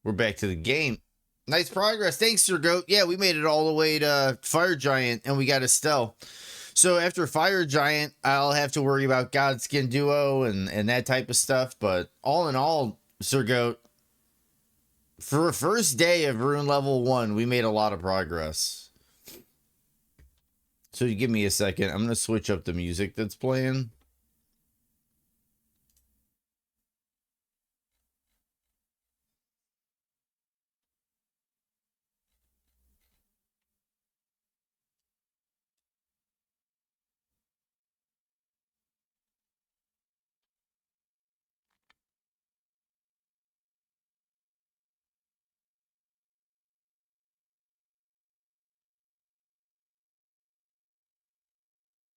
We're back to the game. Nice progress. Thanks, Sir Goat. Yeah, we made it all the way to Fire Giant, and we got Estelle. So after Fire Giant, I'll have to worry about Godskin Duo and that type of stuff. But all in all, Sir Goat, for a first day of Rune level 1, we made a lot of progress. So you give me a second. I'm going to switch up the music that's playing.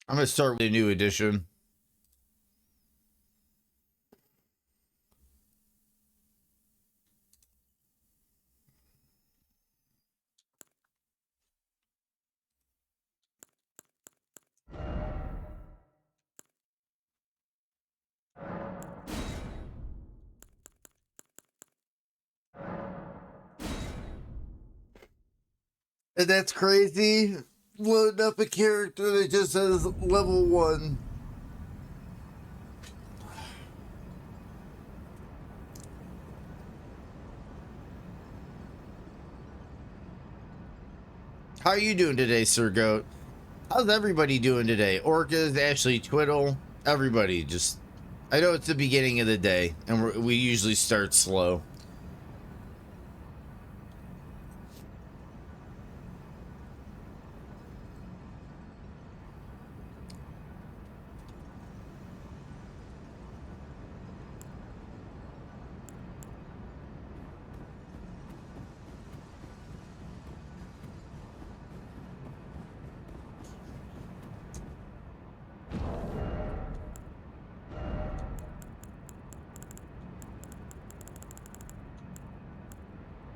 I'm going to start with a new edition. And that's crazy. Loading up a character that just says level 1. How are you doing today, Sir Goat? How's everybody doing today? Orcas, Ashley, Twiddle, everybody. Just, I know it's the beginning of the day, and we usually start slow.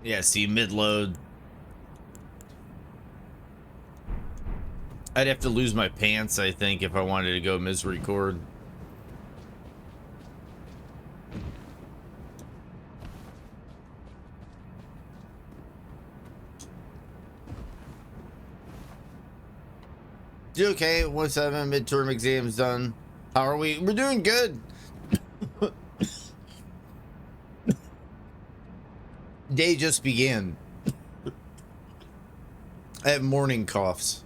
Yeah, see, mid-load. I'd have to lose my pants, I think, if I wanted to go misrecord. Okay, 1-7, midterm exams done. How are we? We're doing good. Day just began. I have morning coughs.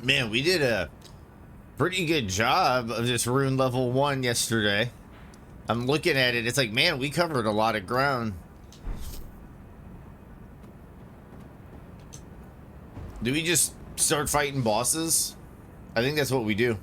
Man, we did a pretty good job of this Rune level 1 yesterday. I'm looking at it. It's like, man, we covered a lot of ground. Do we just start fighting bosses? I think that's what we do.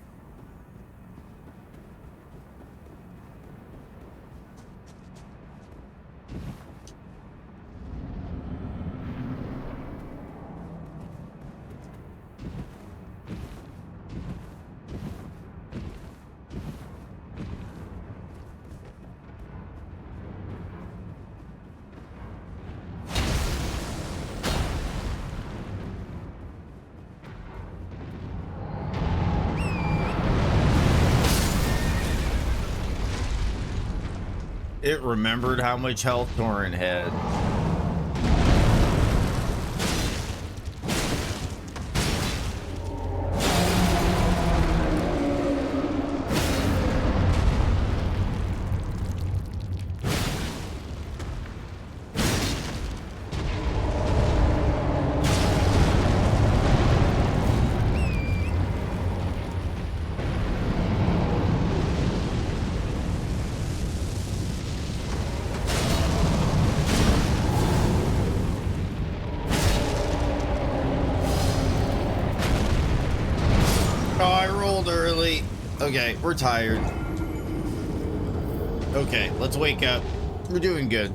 It remembered how much health Torrent had. Okay, we're tired. Okay, let's wake up. We're doing good.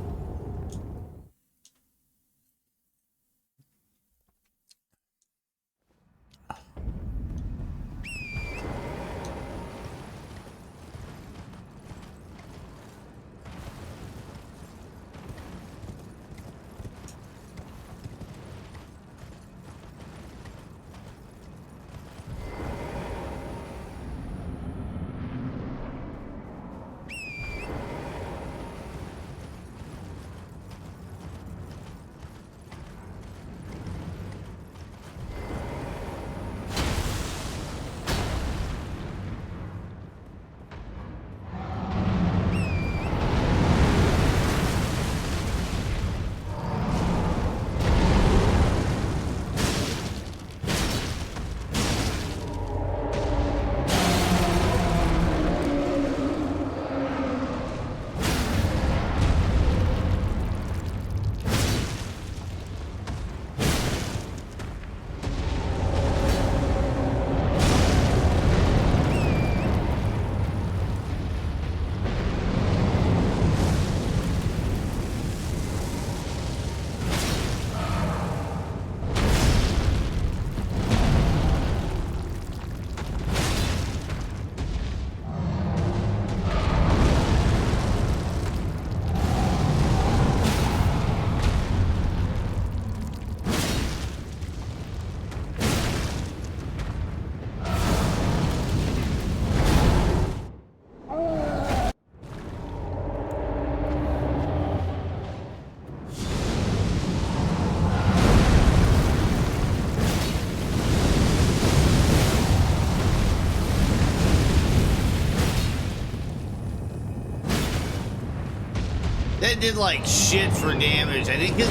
That did like shit for damage. I think his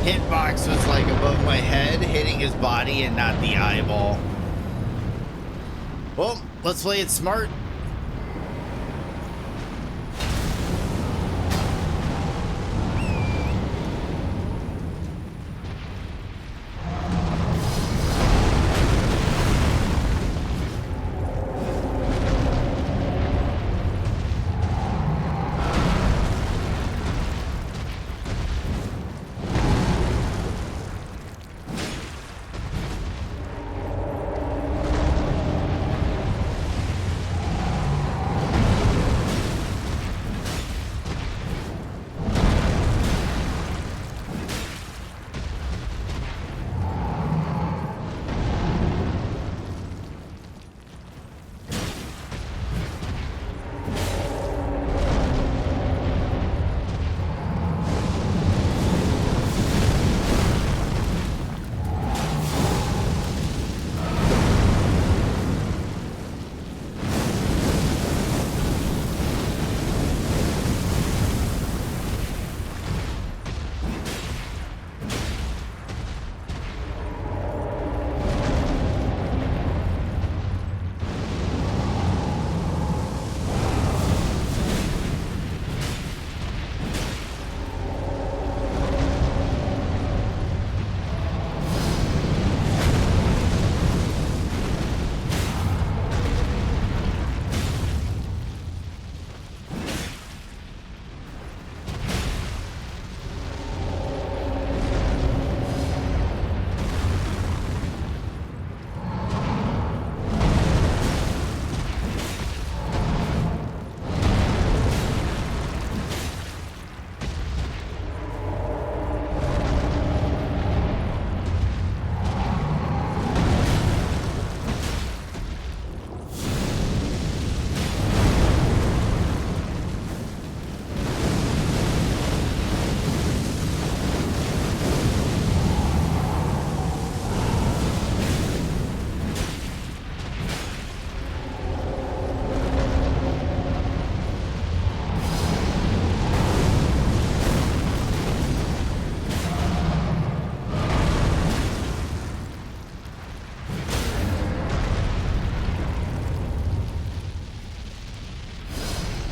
hitbox was like above my head, hitting his body and not the eyeball. Well, let's play it smart.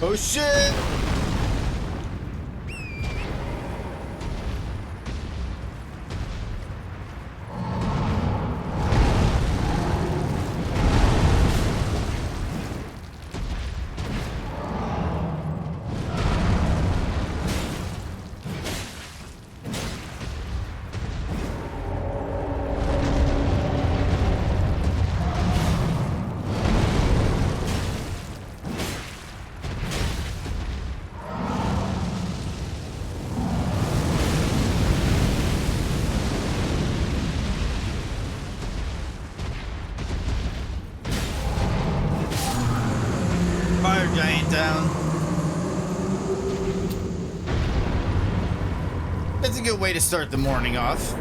Oh shit! Fire giant down. That's a good way to start the morning off.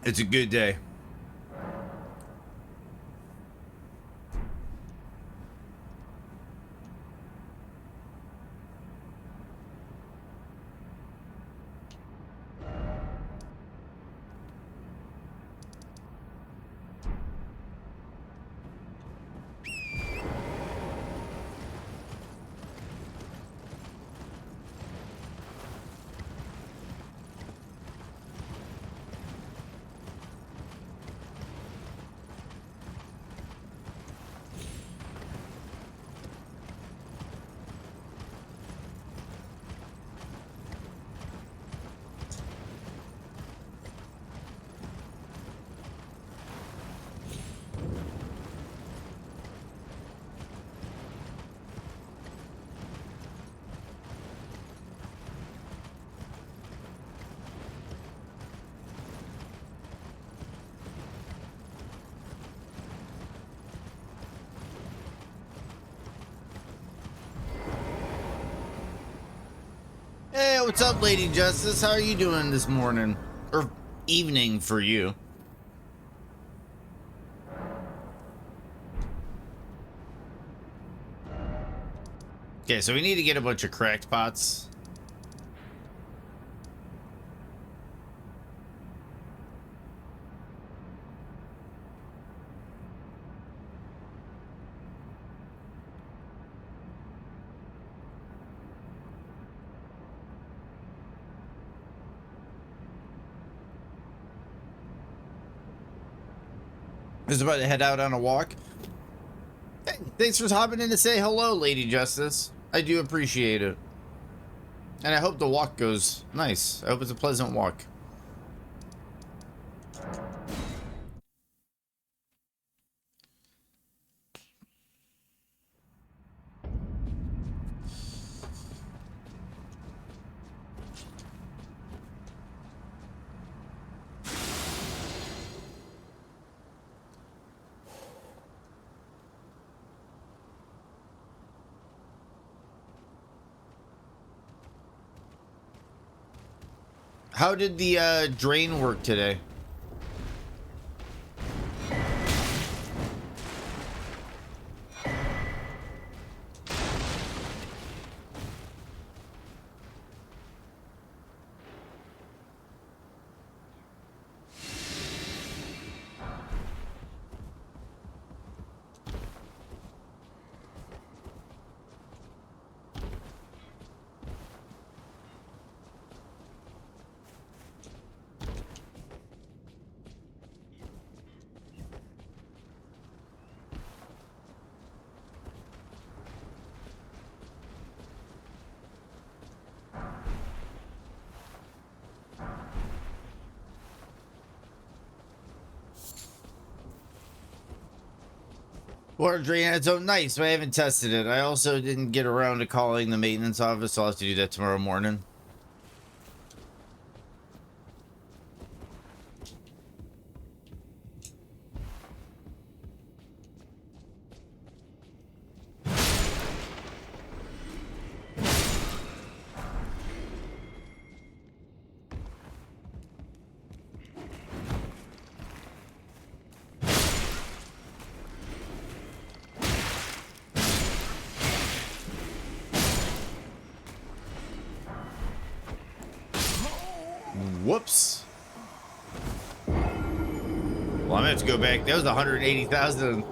It's a good day. Yeah, what's up, Lady Justice? How are you doing this morning? Or evening for you? Okay, so we need to get a bunch of cracked pots. Just about to head out on a walk. Hey, thanks for hopping in to say hello, Lady Justice. I do appreciate it. And I hope the walk goes nice. I hope it's a pleasant walk. How did the drain work today? Water drain on its own, nice, but I haven't tested it. I also didn't get around to calling the maintenance office, so I'll have to do that tomorrow morning. Whoops. Well, I'm gonna have to go back. That was 180,000.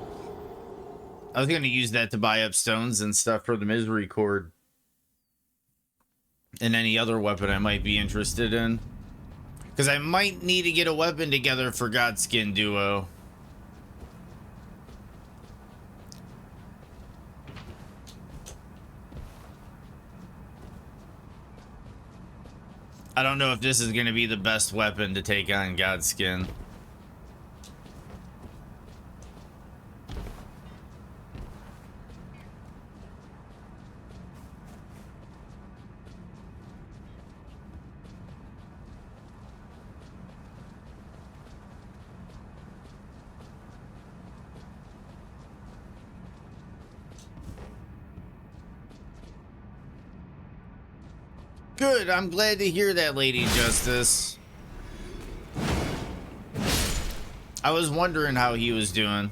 I was gonna use that to buy up stones and stuff for the misery cord. And any other weapon I might be interested in. Because I might need to get a weapon together for Godskin Duo. I don't know if this is going to be the best weapon to take on Godskin. Good, I'm glad to hear that, Lady Justice. I was wondering how he was doing.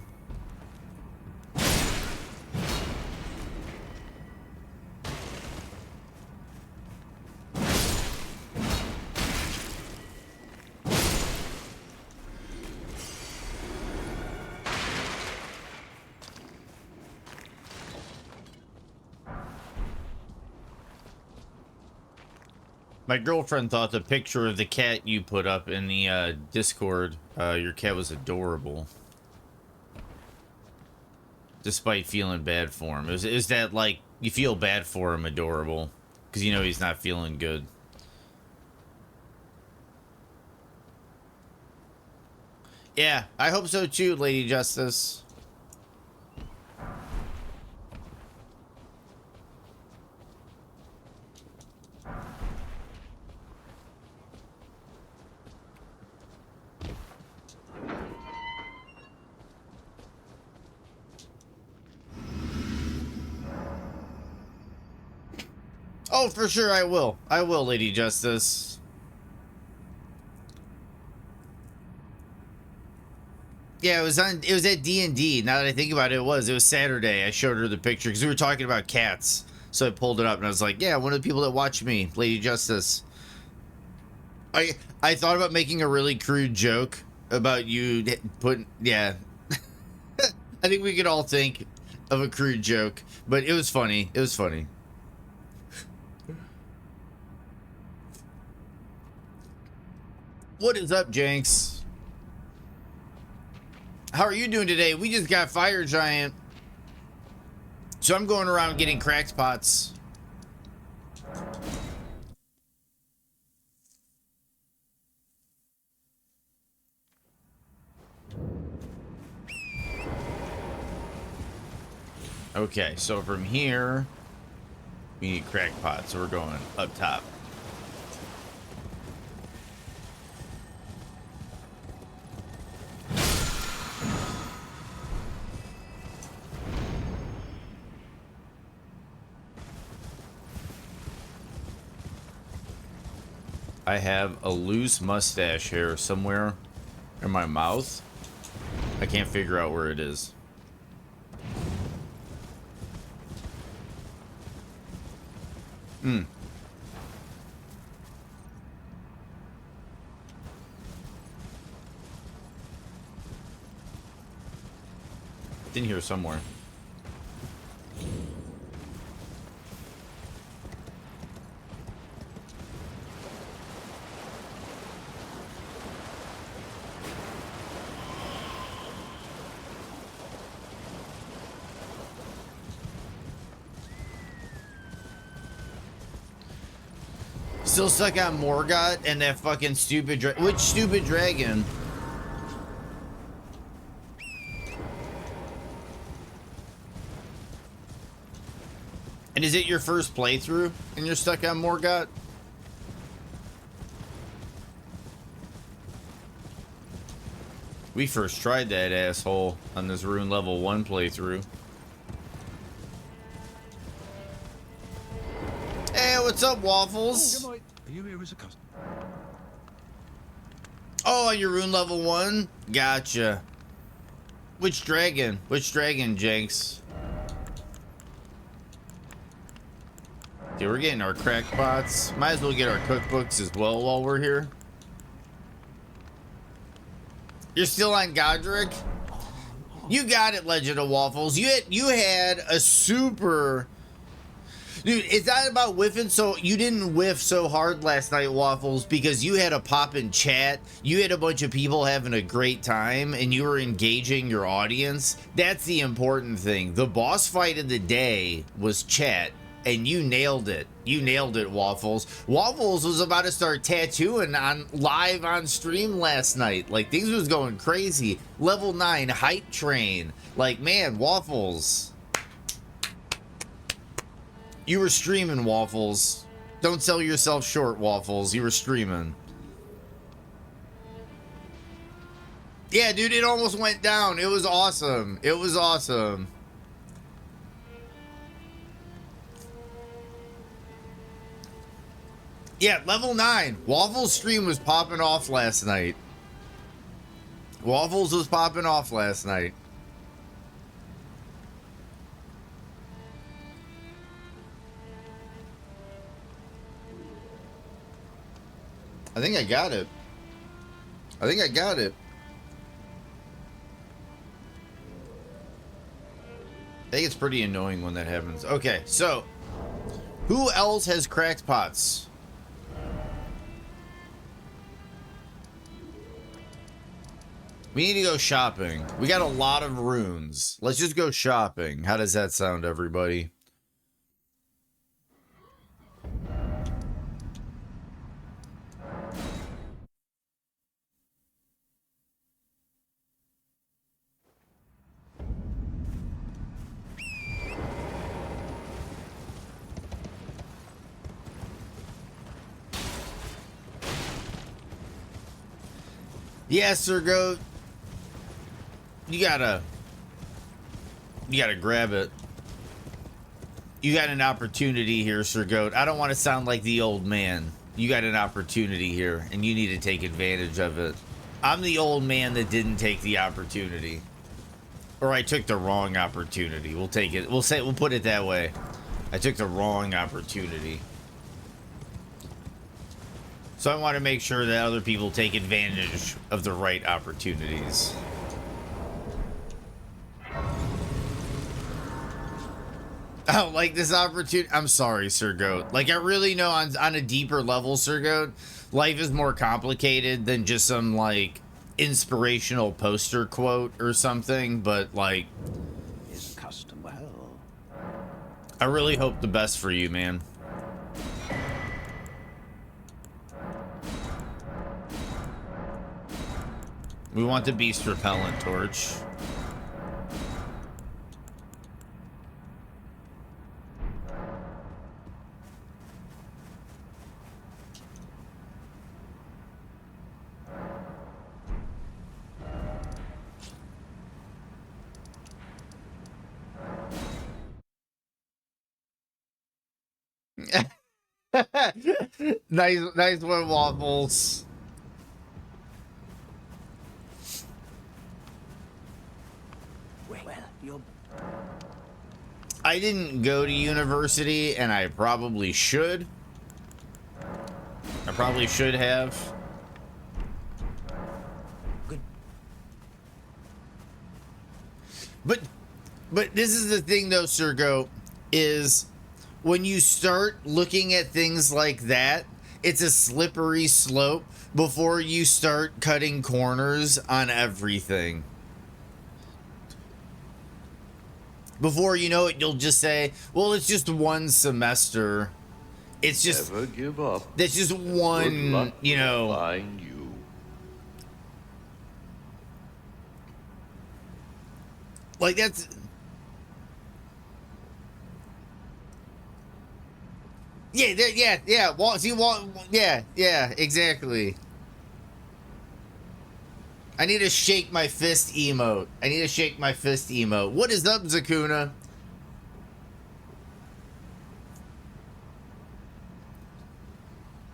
My girlfriend thought the picture of the cat you put up in the Discord, your cat was adorable. Despite feeling bad for him. Is that like, you feel bad for him adorable? Because you know he's not feeling good. Yeah, I hope so too, Lady Justice. Oh, for sure I will. I will, Lady Justice. Yeah, it was at D&D. Now that I think about it, it was Saturday. I showed her the picture because we were talking about cats. So I pulled it up and I was like, yeah, one of the people that watch me, Lady Justice. I thought about making a really crude joke about you putting, yeah. I think we could all think of a crude joke, but it was funny. It was funny. What is up, Jenks? How are you doing today? We just got Fire Giant. So I'm going around getting cracked pots. Okay, so from here, we need crackpot, so we're going up top. I have a loose mustache hair somewhere in my mouth. I can't figure out where it is. Hmm. It's in here somewhere. Still stuck on Morgott and that fucking stupid which stupid dragon? And is it your first playthrough and you're stuck on Morgott? We first tried that asshole on this Rune level 1 playthrough. Hey, what's up, Waffles? Are you here as a customer? Oh, you're Rune level 1? Gotcha. Which dragon? Which dragon, Jenks? Okay, we're getting our crackpots. Might as well get our cookbooks as well while we're here. You're still on Godric? You got it, Legend of Waffles. You had a super... Dude, it's not about whiffing, so you didn't whiff so hard last night, Waffles, because you had a pop in chat, you had a bunch of people having a great time, and you were engaging your audience. That's the important thing. The boss fight of the day was chat, and you nailed it. You nailed it, Waffles. Waffles was about to start tattooing live on stream last night. Like, things was going crazy. Level 9, hype train. Like, man, Waffles... You were streaming, Waffles. Don't sell yourself short, Waffles. You were streaming. Yeah, dude, it almost went down. It was awesome. It was awesome. Yeah, level 9. Waffles' stream was popping off last night. Waffles was popping off last night. I think I got it. I think I got it. I think it's pretty annoying when that happens. Okay, so who else has cracked pots? We need to go shopping. We got a lot of runes. Let's just go shopping. How does that sound, everybody? Yes, Sir Goat. You gotta grab it. You got an opportunity here, Sir Goat. I don't want to sound like the old man. You got an opportunity here, and you need to take advantage of it. I'm the old man that didn't take the opportunity. Or I took the wrong opportunity. We'll take it. We'll put it that way. I took the wrong opportunity. So I want to make sure that other people take advantage of the right opportunities. I don't like this opportunity. I'm sorry, Sir Goat. Like, I really know on a deeper level, Sir Goat, life is more complicated than just some, like, inspirational poster quote or something, but, like, His custom well. I really hope the best for you, man. We want the beast repellent torch. nice one, Waffles. Well, you're... I didn't go to university, and I probably should. I probably should have. Good. But this is the thing, though, Sir Goat, is when you start looking at things like that, it's a slippery slope before you start cutting corners on everything. Before you know it, you'll just say, well, it's just one semester. It's just... Never give up. That's just one, you know... Find you. Like, that's... Yeah, yeah, exactly. I need to shake my fist emote. What is up, Zakuna?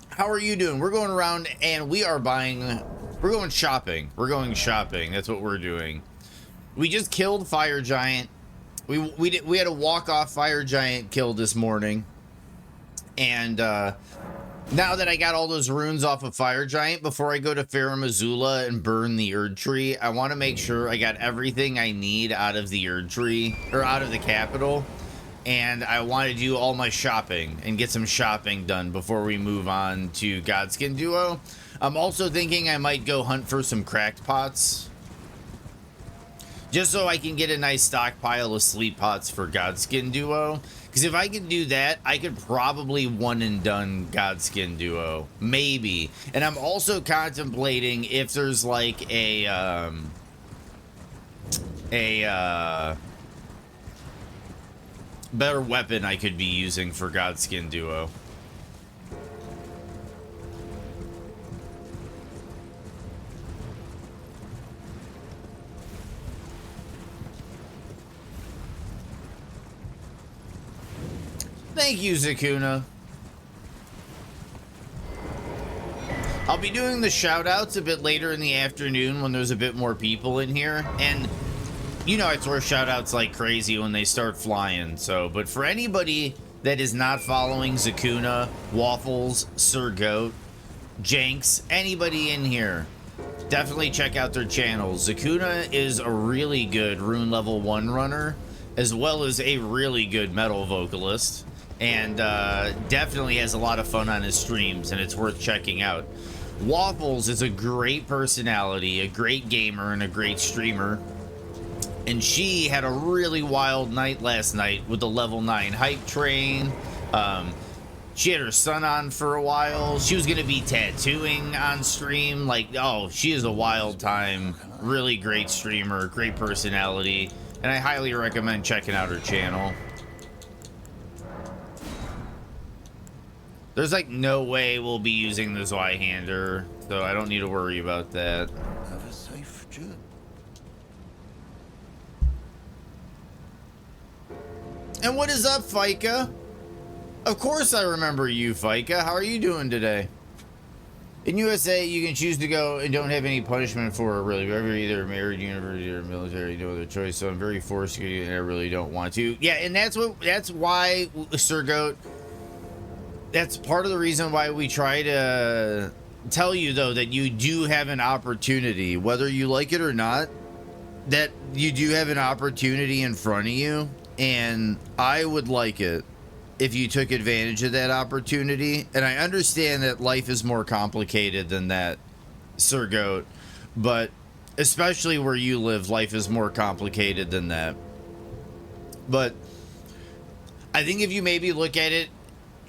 How are you doing? We're going around and we are buying... We're going shopping. That's what we're doing. We just killed Fire Giant. We had a walk-off Fire Giant kill this morning. And now that I got all those runes off of Fire Giant, before I go to Farum Azula and burn the Erd Tree, I want to make sure I got everything I need out of the Erd Tree, or out of the capital. And I want to do all my shopping and get some shopping done before we move on to Godskin Duo. I'm also thinking I might go hunt for some cracked pots, just so I can get a nice stockpile of sleep pots for Godskin Duo. Because if I could do that, I could probably one and done Godskin Duo. Maybe. And I'm also contemplating if there's like a better weapon I could be using for Godskin Duo. Thank you, Zakuna. I'll be doing the shout-outs a bit later in the afternoon when there's a bit more people in here. And, you know, I throw shout-outs like crazy when they start flying. So, but for anybody that is not following Zakuna, Waffles, Sir Goat, Jenks, anybody in here, definitely check out their channels. Zakuna is a really good Rune level 1 runner, as well as a really good metal vocalist. And definitely has a lot of fun on his streams, and it's worth checking out. Waffles is a great personality, a great gamer, and a great streamer. And she had a really wild night last night with the level 9 hype train. She had her son on for a while. She was going to be tattooing on stream. Like, oh, she is a wild time. Really great streamer, great personality. And I highly recommend checking out her channel. There's like no way we'll be using the Zweihander, so I don't need to worry about that. Have a safe journey. And what is up, Fika? Of course I remember you, Fika. How are you doing today? In USA, you can choose to go and don't have any punishment for it, really. You're either married, university, or military, no other choice. So I'm very forced to go, and I really don't want to. Yeah, and that's why, Sir Goat, that's part of the reason why we try to tell you, though, that you do have an opportunity, whether you like it or not, that you do have an opportunity in front of you, and I would like it if you took advantage of that opportunity. And I understand that life is more complicated than that, Sir Goat, but especially where you live, life is more complicated than that. But I think if you maybe look at it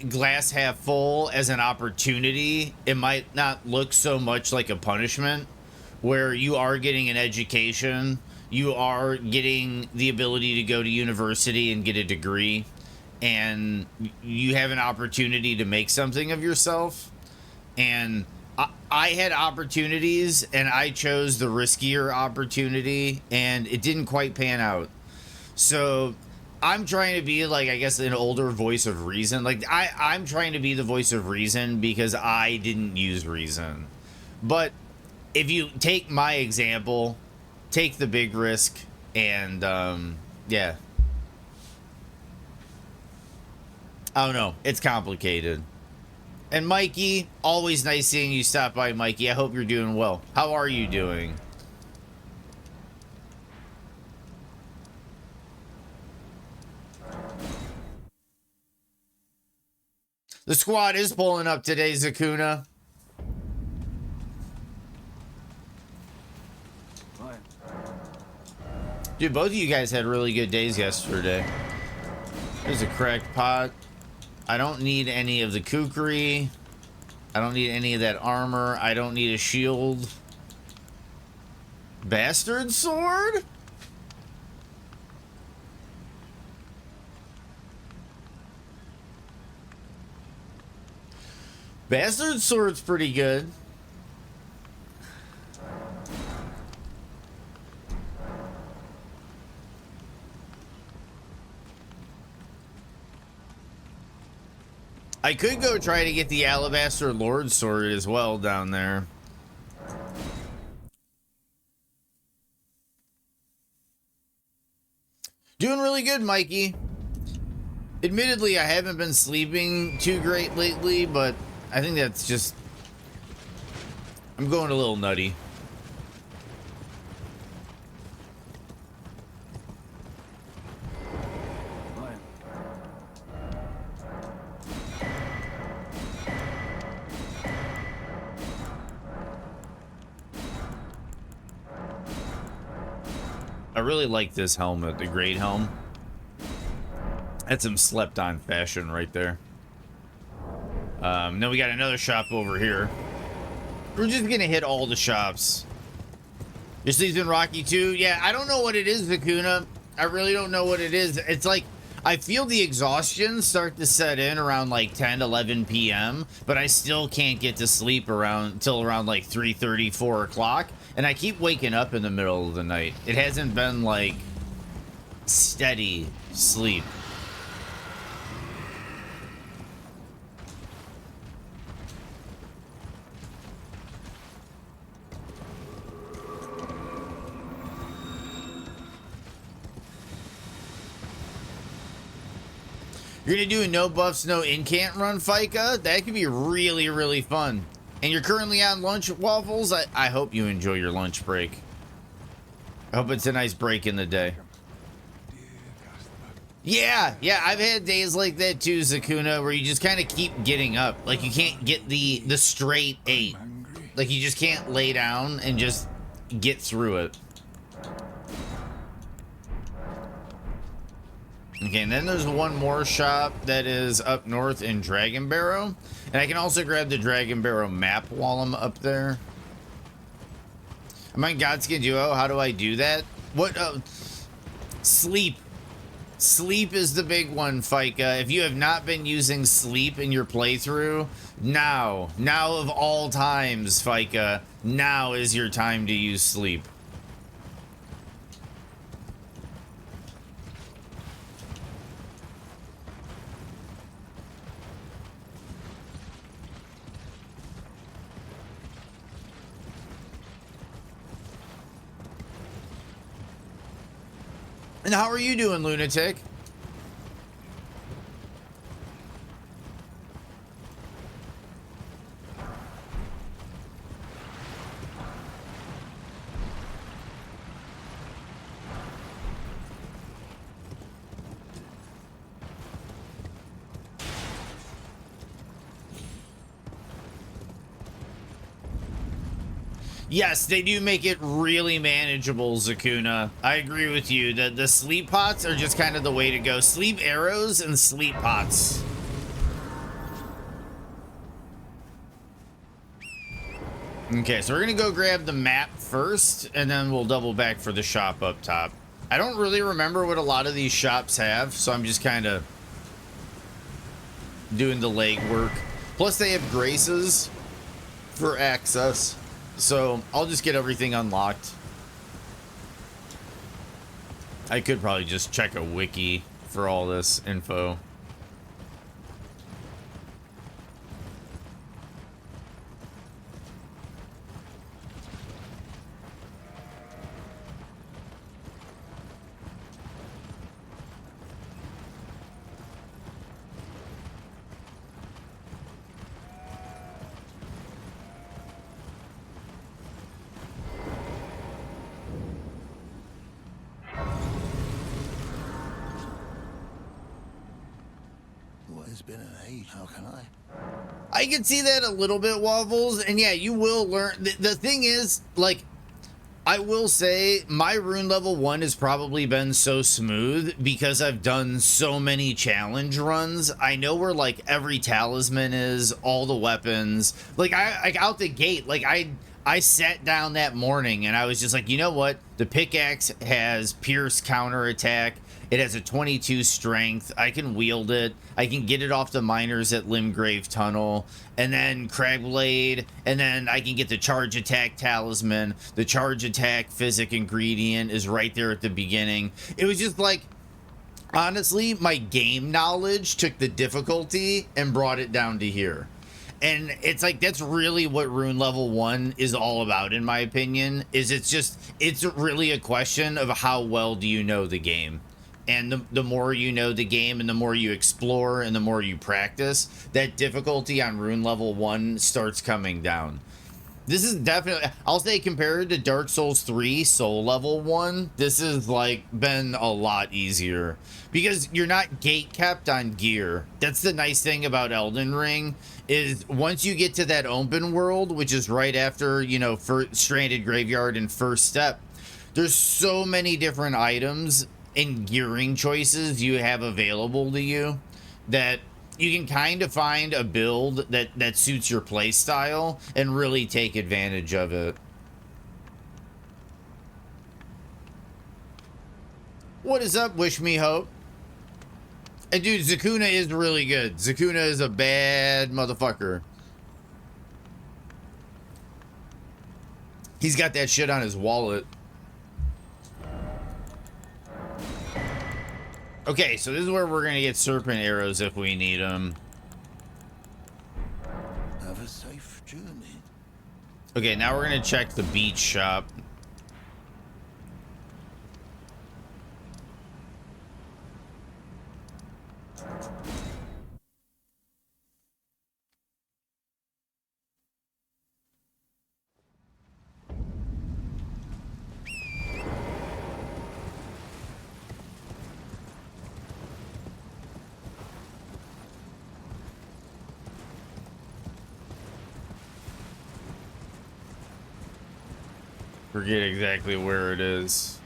glass half full as an opportunity, it might not look so much like a punishment, where you are getting an education, you are getting the ability to go to university and get a degree, and you have an opportunity to make something of yourself. And I had opportunities, and I chose the riskier opportunity, and it didn't quite pan out. So I'm trying to be, like, I guess, an older voice of reason. Like, I'm trying to be the voice of reason because I didn't use reason. But if you take my example, take the big risk, and yeah. I don't know. It's complicated. And Mikey, always nice seeing you stop by, Mikey. I hope you're doing well. How are you doing? The squad is pulling up today, Zakuna. Dude, both of you guys had really good days yesterday. There's a cracked pot. I don't need any of the kukri. I don't need any of that armor. I don't need a shield. Bastard sword? Bastard sword's pretty good. I could go try to get the Alabaster Lord sword as well down there. Doing really good, Mikey. Admittedly, I haven't been sleeping too great lately, but I think that's just... I'm going a little nutty. I really like this helmet, the Great Helm. That's some slept-on fashion right there. Then we got another shop over here. We're just gonna hit all the shops. Your sleep's been rocky too? Yeah, I don't know what it is, Vicuna. I really don't know what it is. It's like, I feel the exhaustion start to set in around like 10, 11 p.m., but I still can't get to sleep till around like 3:30, 4 o'clock. And I keep waking up in the middle of the night. It hasn't been like steady sleep. You're gonna do a no buffs, no incant run, Fika? That could be really, really fun. And you're currently on lunch, Waffles? I hope you enjoy your lunch break. I hope it's a nice break in the day. Yeah, I've had days like that too, Zakuna, where you just kind of keep getting up. Like, you can't get the straight 8. Like, you just can't lay down and just get through it. Okay, and then there's one more shop that is up north in Dragon Barrow. And I can also grab the Dragon Barrow map while I'm up there. I'm on Godskin Duo. How do I do that? What? Sleep. Sleep is the big one, Fika. If you have not been using sleep in your playthrough, now of all times, Fika, now is your time to use sleep. And how are you doing, Lunatic? Yes, they do make it really manageable, Zakuna. I agree with you. The sleep pots are just kind of the way to go. Sleep arrows and sleep pots. Okay, so we're gonna go grab the map first, and then we'll double back for the shop up top. I don't really remember what a lot of these shops have, so I'm just kind of doing the legwork. Plus, they have graces for access. So I'll just get everything unlocked. I could probably just check a wiki for all this info. It's been an age. How can I? I can see that a little bit, Waffles, and yeah, you will learn. The thing is, like, I will say my rune level 1 has probably been so smooth because I've done so many challenge runs. I know where like every talisman is, all the weapons. Like I out the gate, like I sat down that morning and I was just like, you know what? The pickaxe has pierce counterattack. It has a 22 strength. I can wield it. I can get it off the miners at Limgrave Tunnel. And then Cragblade. And then I can get the charge attack talisman. The charge attack physic ingredient is right there at the beginning. It was just like, honestly, my game knowledge took the difficulty and brought it down to here. And it's like, that's really what rune level 1 is all about, in my opinion. Is it's really a question of how well do you know the game. And the more you know the game and the more you explore and the more you practice, that difficulty on rune level 1 starts coming down. This is definitely, I'll say, compared to Dark Souls 3 soul level 1, this has like been a lot easier because you're not gate kept on gear. That's the nice thing about Elden Ring, is once you get to that open world, which is right after, you know, Stranded Graveyard and First Step, there's so many different items and gearing choices you have available to you that you can kind of find a build that suits your play style and really take advantage of it. What is up, Wish Me Hope? And dude, Zakuna is really good. Zakuna is a bad motherfucker. He's got that shit on his wallet. Okay, so this is where we're gonna get serpent arrows if we need them. Have a safe journey. Okay, now we're gonna check the beach shop. Forget exactly where it is.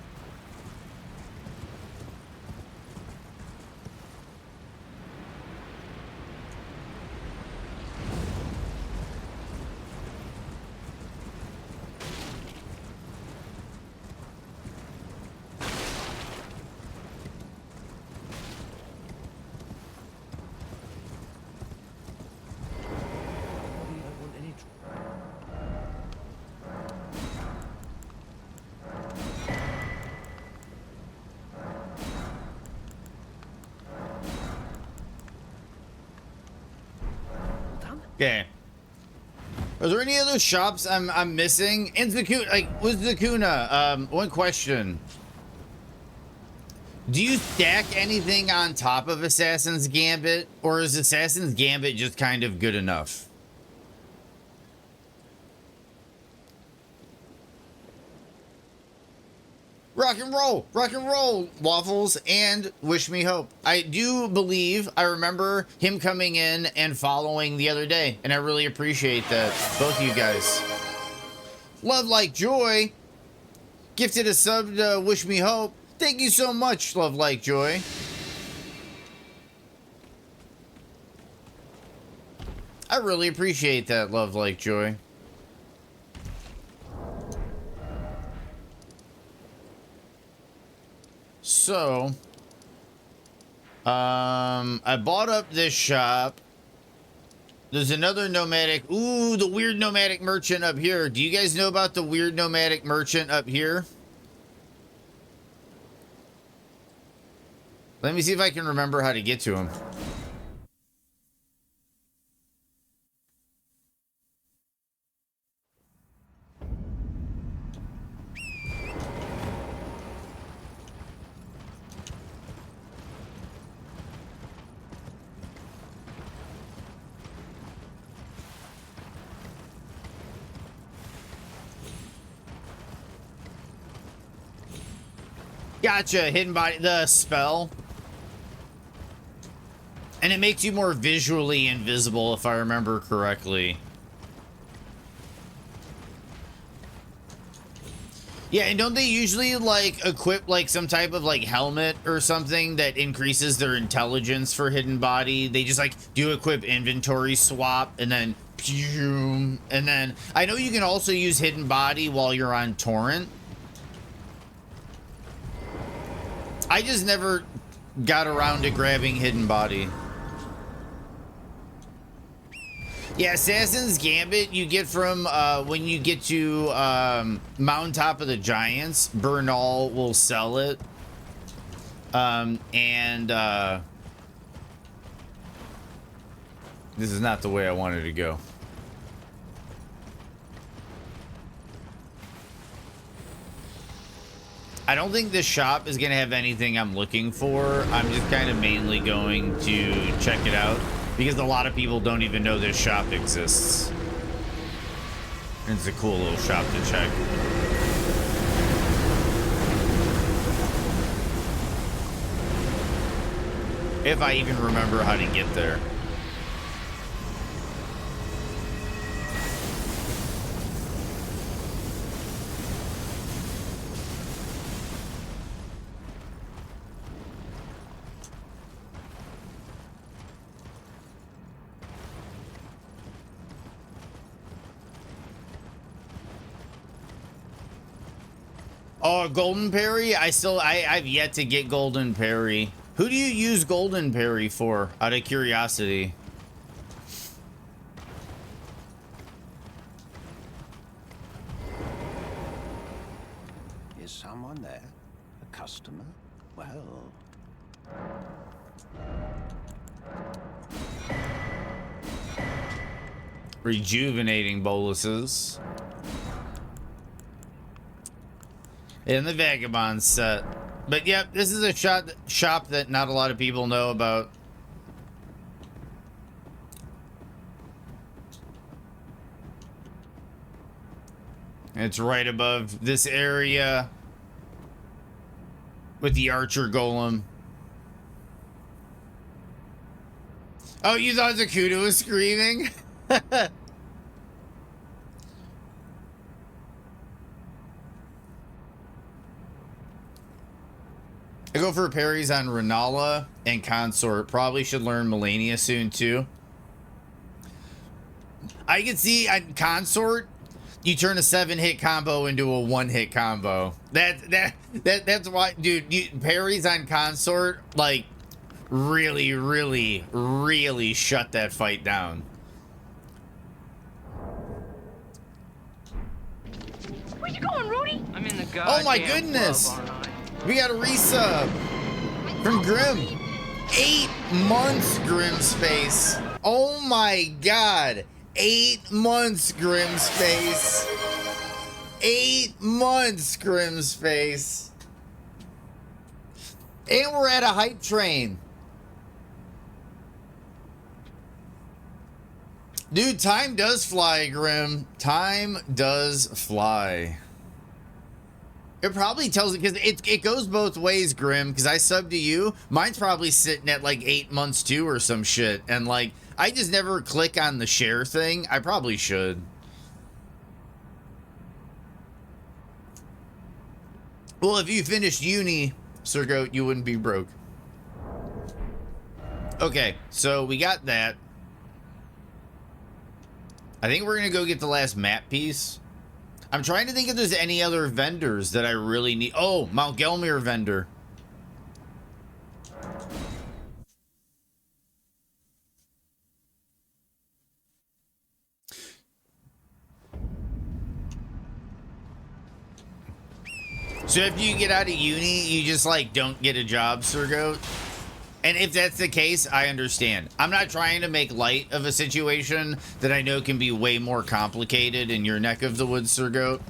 Okay. Are there any other shops I'm missing? And Zakuna, like, with Zakuna, one question. Do you stack anything on top of Assassin's Gambit, or is Assassin's Gambit just kind of good enough? Rock and roll, Waffles, and Wish Me Hope. I do believe I remember him coming in and following the other day, and I really appreciate that. Both of you guys. Love Like Joy gifted a sub to Wish Me Hope. Thank you so much, Love Like Joy. I really appreciate that, Love Like Joy. So, I bought up this shop. There's another nomadic. Ooh, the weird nomadic merchant up here. Do you guys know about the weird nomadic merchant up here? Let me see if I can remember how to get to him. Gotcha, hidden body, the spell. And it makes you more visually invisible, if I remember correctly. Yeah, and don't they usually, like, equip, like, some type of, like, helmet or something that increases their intelligence for hidden body? They just, like, do equip inventory swap, and then, pew, and then, I know you can also use hidden body while you're on torrent. I just never got around to grabbing hidden body. Yeah, Assassin's Gambit you get from when you get to Mountaintop of the Giants. Bernal will sell it. This is not the way I wanted to go. I don't think this shop is going to have anything I'm looking for. I'm just kind of mainly going to check it out because a lot of people don't even know this shop exists. It's a cool little shop to check. If I even remember how to get there. Oh, Golden Parry? I've yet to get Golden Parry. Who do you use Golden Parry for, out of curiosity? Is someone there? A customer? Well... Rejuvenating boluses. In the Vagabond set. But yep, this is a shop that not a lot of people know about. It's right above this area with the archer golem. Oh, you thought Zakuta was screaming? I go for parries on Renala and Consort. Probably should learn Melania soon too. I can see on Consort, you turn a 7-hit combo into a 1-hit combo. That's why, dude. Parries on Consort like really shut that fight down. Where you going, Rudy? I'm in the goddamn Oh my goodness! club, aren't I? We got a resub from Grim. 8 months, Grim Space. Oh my god. 8 months, Grim Space. 8 months, Grim Space. And we're at a hype train. Dude, time does fly, Grim. Time does fly. It probably tells it, because it goes both ways, Grim, because I subbed to you. Mine's probably sitting at like 8 months too or some shit. And like, I just never click on the share thing. I probably should. Well, if you finished uni, Sir Goat, you wouldn't be broke. Okay, so we got that. I think we're gonna go get the last map piece. I'm trying to think if there's any other vendors that I really need. Oh, Mount Gelmir vendor. So if you get out of uni, you just like don't get a job, Sir Goat? And if that's the case, I understand. I'm not trying to make light of a situation that I know can be way more complicated in your neck of the woods, Sir Goat.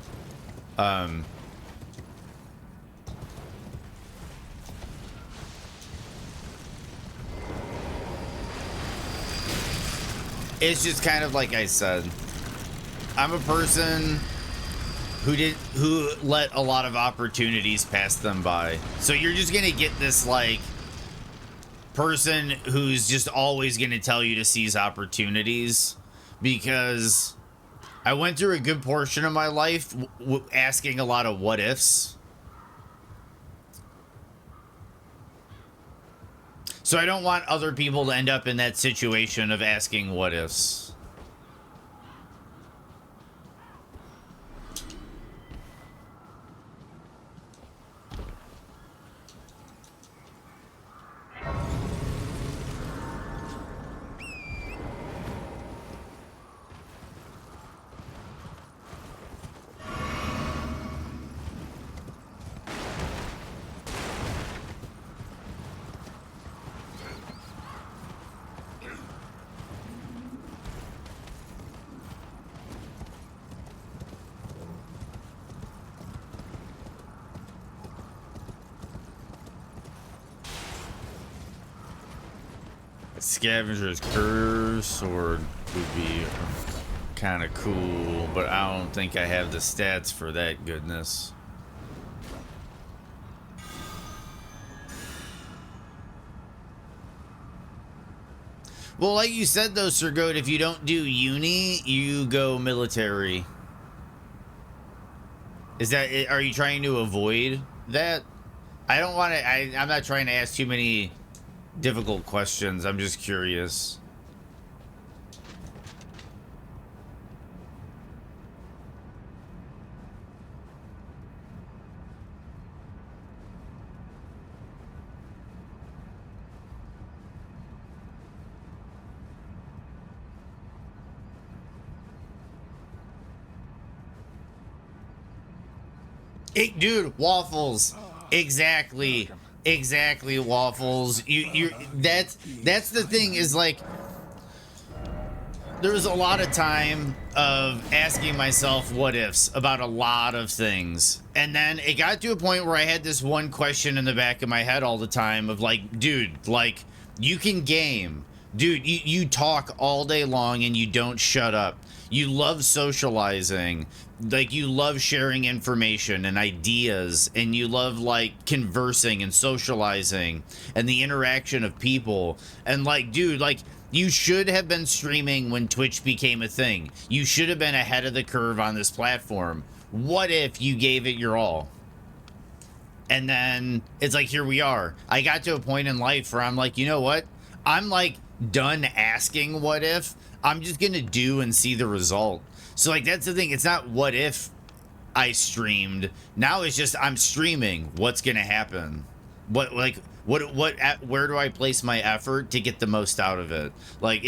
It's just kind of like I said. I'm a person who let a lot of opportunities pass them by. So you're just gonna get this like person who's just always going to tell you to seize opportunities, because I went through a good portion of my life asking a lot of what ifs. So I don't want other people to end up in that situation of asking what ifs. Scavenger's Curse Sword would be kind of cool, but I don't think I have the stats for that goodness. Well, like you said though, Sir Goat, if you don't do uni, you go military. Is that it? Are you trying to avoid that? I don't want to, I'm not trying to ask too many difficult questions. I'm just curious. Dude, waffles. Exactly. Exactly, waffles. That's the thing, is like there was a lot of time of asking myself what ifs about a lot of things, and then it got to a point where I had this one question in the back of my head all the time of like, dude, like, you can game, dude, you talk all day long and you don't shut up. You love socializing, like you love sharing information and ideas, and you love like conversing and socializing and the interaction of people. And like, dude, like, you should have been streaming when Twitch became a thing. You should have been ahead of the curve on this platform. What if you gave it your all? And then it's like, here we are. I got to a point in life where I'm like, you know what? I'm like done asking what if. I'm just gonna do and see the result. So like, that's the thing. It's not what if I streamed. Now it's just I'm streaming. What's gonna happen? Where do I place my effort to get the most out of it? Like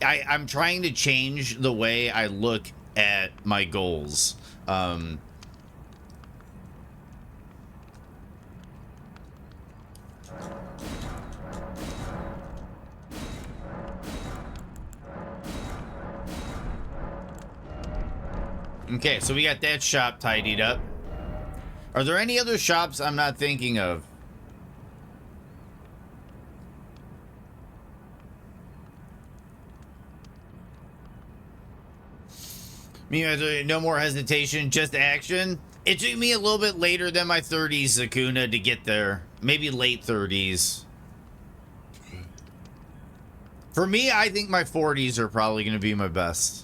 I'm trying to change the way I look at my goals. Okay, so we got that shop tidied up. Are there any other shops I'm not thinking of? No more hesitation, just action. It took me a little bit later than my 30s, Zakuna, to get there. Maybe late 30s. For me, I think my 40s are probably going to be my best.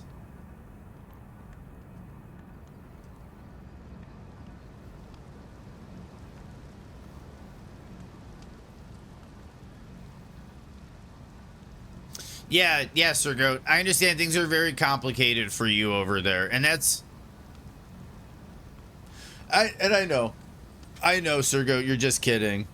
Yeah, Sir Goat. I understand things are very complicated for you over there, and that's... I know. I know, Sir Goat, you're just kidding.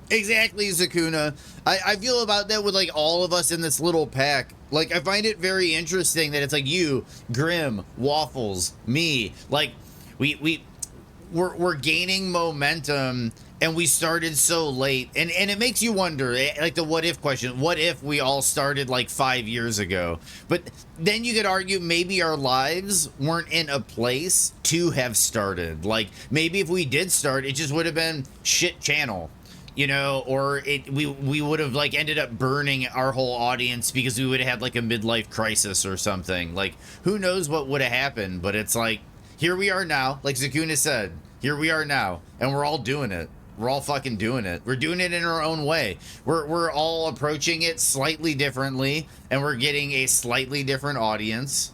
Exactly, Zakuna. I feel about that with like all of us in this little pack. Like, I find it very interesting that it's like you, Grim, Waffles, me. Like, we're gaining momentum, and we started so late, and it makes you wonder, like the what if question. What if we all started like 5 years ago? But then you could argue maybe our lives weren't in a place to have started. Like, maybe if we did start, it just would have been shit channel. You know, or we would have like ended up burning our whole audience because we would have had like a midlife crisis or something. Like, who knows what would have happened? But it's like, here we are now, like Zakuna said, here we are now, and we're all doing it. We're all fucking doing it. We're doing it in our own way. We're all approaching it slightly differently, and we're getting a slightly different audience.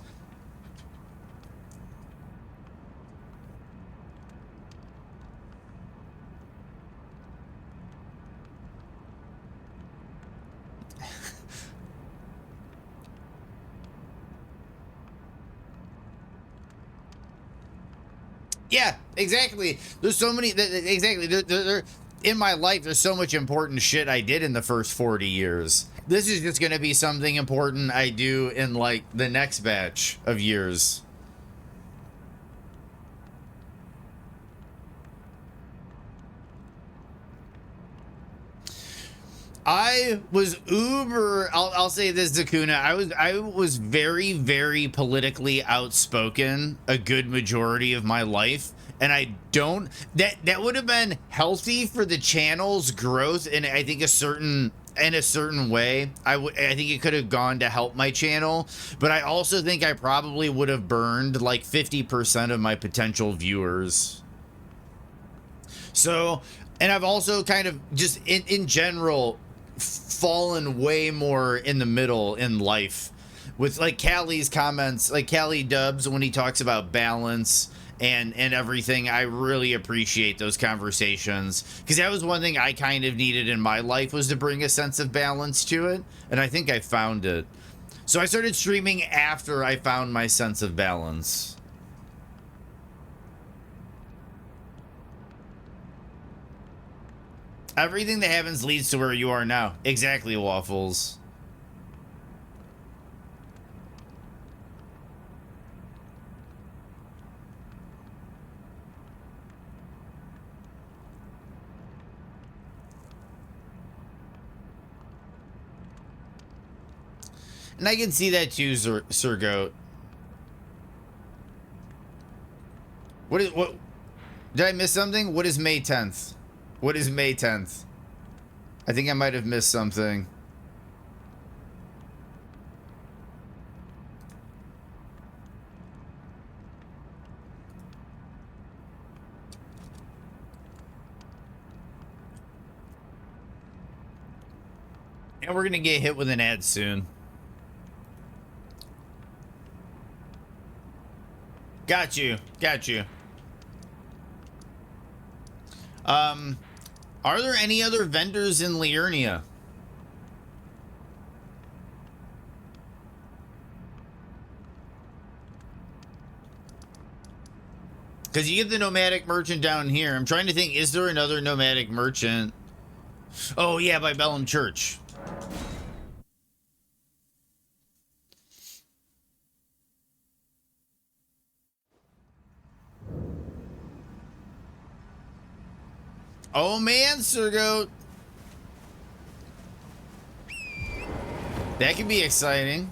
Yeah, exactly. There's so many, exactly. In my life, there's so much important shit I did in the first 40 years. This is just going to be something important I do in like the next batch of years. I was uber, I'll say this, Zakuna, I was very, very politically outspoken a good majority of my life, and I don't, that would have been healthy for the channel's growth in I think in a certain way. I think it could have gone to help my channel, but I also think I probably would have burned like 50% of my potential viewers. So, and I've also kind of just in general fallen way more in the middle in life with like Callie's comments, like Callie Dubs when he talks about balance and everything. I really appreciate those conversations, because that was one thing I kind of needed in my life, was to bring a sense of balance to it, and I think I found it. So I started streaming after I found my sense of balance. Everything that happens leads to where you are now. Exactly, Waffles. And I can see that too, Sir Goat. What? Did I miss something? What is May 10th? What is May 10th? I think I might have missed something. And we're gonna get hit with an ad soon. Got you. Got you. Are there any other vendors in Liurnia? Because you get the nomadic merchant down here. I'm trying to think, is there another nomadic merchant? Oh, yeah, by Bellum Church. Oh, man, Sir Goat. That could be exciting.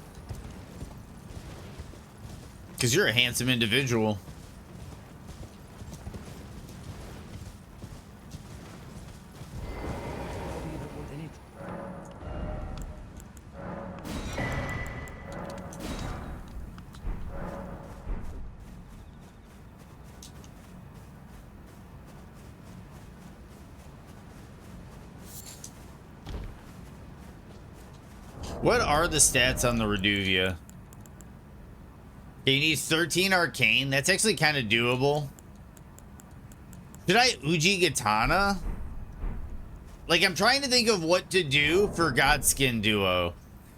Because you're a handsome individual. What are the stats on the Reduvia? Okay, you need 13 arcane. That's actually kind of doable. Should I Uji Katana? Like, I'm trying to think of what to do for Godskin Duo.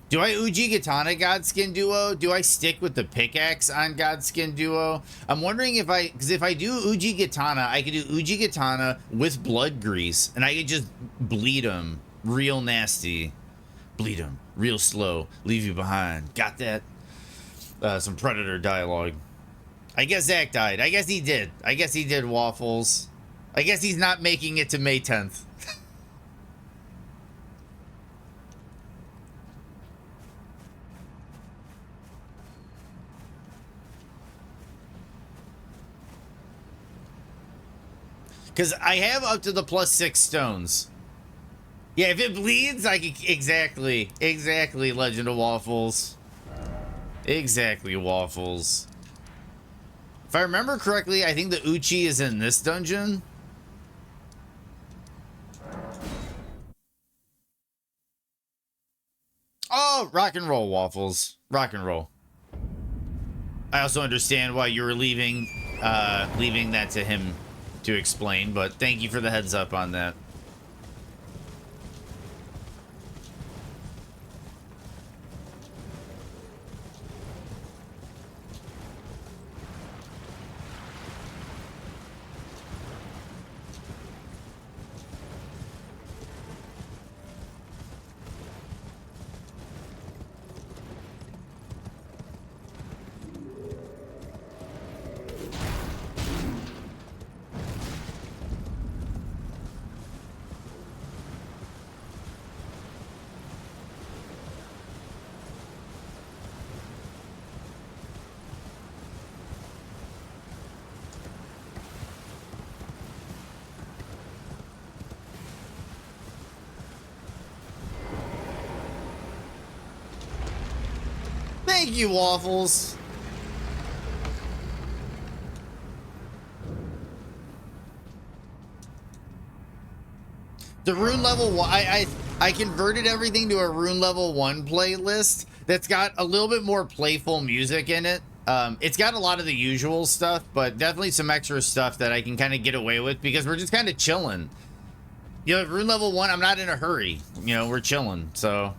Do I Uji Katana Godskin Duo? Do I stick with the pickaxe on Godskin Duo? I'm wondering if because if I do Uji Katana, I could do Uji Katana with blood grease, and I could just bleed him real nasty. Bleed him real slow, leave you behind. Got that? Some Predator dialogue. I guess Zach died. I guess he did. I guess he did, Waffles. I guess he's not making it to May 10th. Because I have up to the +6 stones. Yeah, if it bleeds, I can... Exactly. Exactly, Legend of Waffles. Exactly, Waffles. If I remember correctly, I think the Uchi is in this dungeon. Oh, rock and roll, Waffles. Rock and roll. I also understand why you were leaving that to him to explain, but thank you for the heads up on that. Thank you, Waffles. The Rune level 1, I converted everything to a Rune level 1 playlist that's got a little bit more playful music in it. It's got a lot of the usual stuff, but definitely some extra stuff that I can kind of get away with because we're just kind of chilling. You know, Rune level 1, I'm not in a hurry. You know, we're chilling, so...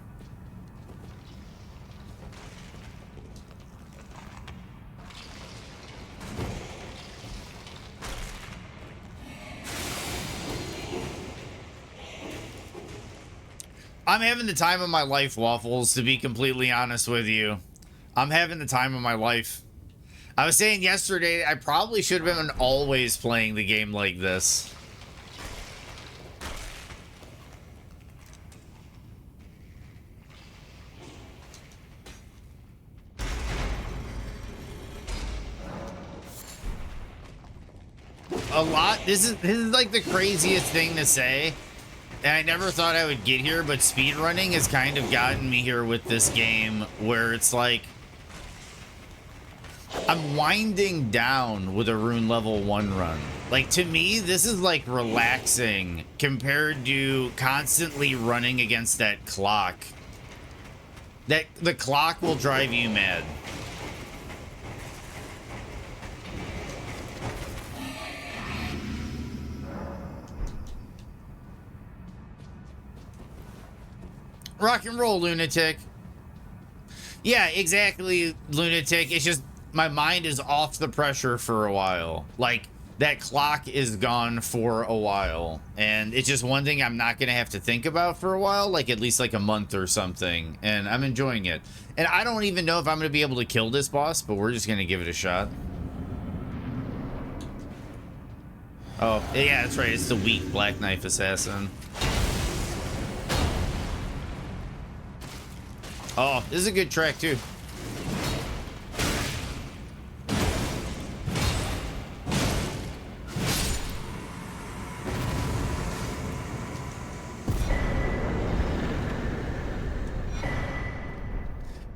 I'm having the time of my life, Waffles, to be completely honest with you. I'm having the time of my life. I was saying yesterday, I probably should have been always playing the game like this. A lot. This is like the craziest thing to say. And I never thought I would get here, but speedrunning has kind of gotten me here with this game where it's like I'm winding down with a Rune level 1 run. Like, to me, this is like relaxing compared to constantly running against that clock. The clock will drive you mad. Rock and roll, lunatic. Yeah, exactly, lunatic. It's just my mind is off the pressure for a while. Like, that clock is gone for a while. And it's just one thing I'm not going to have to think about for a while, like at least like a month or something. And I'm enjoying it. And I don't even know if I'm going to be able to kill this boss, but we're just going to give it a shot. Oh, yeah, that's right. It's the weak Black Knife Assassin. Oh, this is a good track, too.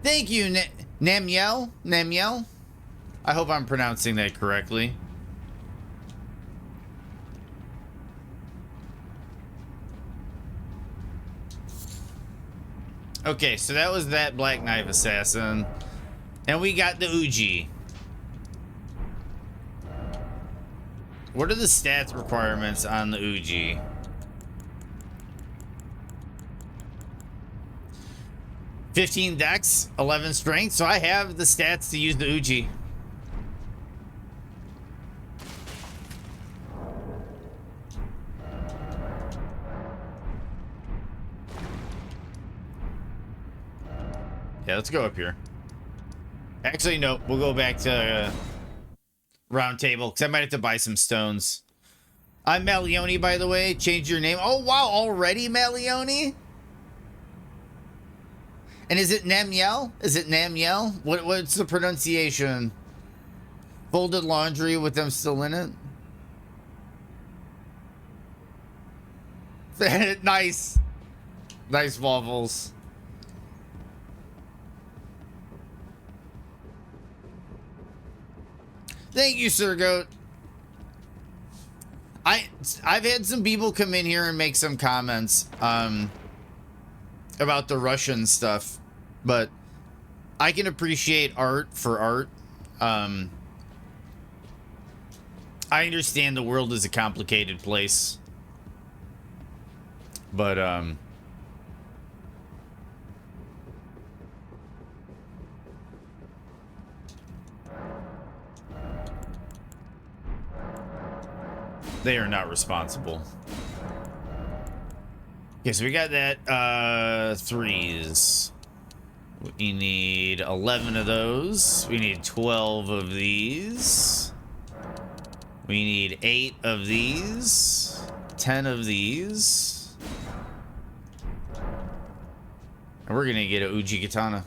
Thank you, Namiel. Namiel. I hope I'm pronouncing that correctly. Okay, so that was that Black Knife Assassin. And we got the Uji. What are the stats requirements on the Uji? 15 dex, 11 strength. So I have the stats to use the Uji. Yeah, let's go up here. Actually, no, we'll go back to round table because I might have to buy some stones. I'm Malioni, by the way. Change your name. Oh, wow, already Malioni? And is it Namiel? Is it Namiel? What's the pronunciation? Folded laundry with them still in it? Nice. Nice waffles. Thank you, Sir Goat. I've had some people come in here and make some comments about the Russian stuff, but I can appreciate art for art. I understand the world is a complicated place, but they are not responsible. Okay, so we got that threes. We need 11 of those. We need 12 of these. We need 8 of these. 10 of these. And we're gonna get a Uji Katana.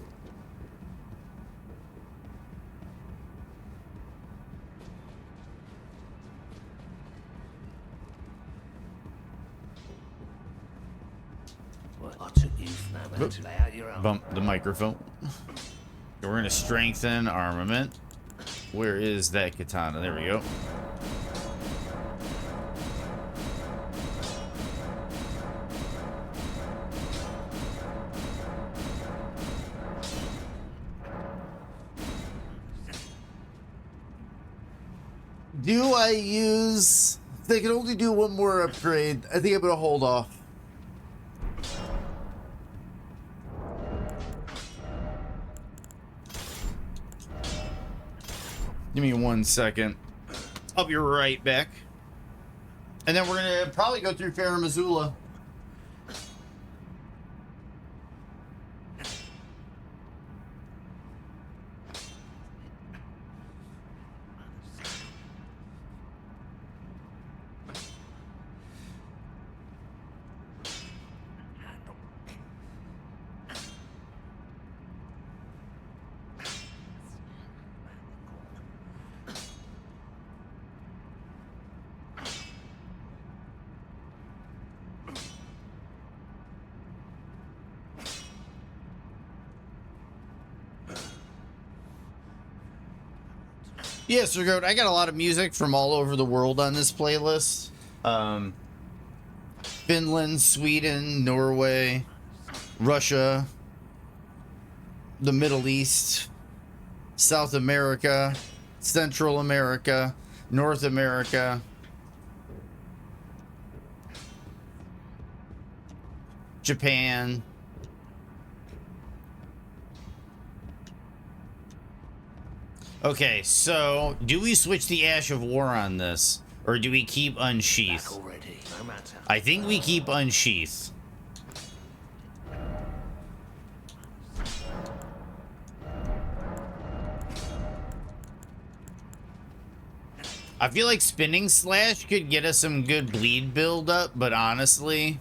Bump the microphone. We're going to strengthen armament. Where is that katana? There we go. Do I use... They can only do one more upgrade. I think I'm going to hold off. Give me 1 second. I'll be right back. And then we're going to probably go through Farah Missoula. Yeah, Sir Goat, I got a lot of music from all over the world on this playlist. Finland, Sweden, Norway, Russia, the Middle East, South America, Central America, North America. Japan. Okay, so do we switch the Ash of War on this? Or do we keep Unsheath? I think we keep Unsheath. I feel like Spinning Slash could get us some good bleed build up, but honestly,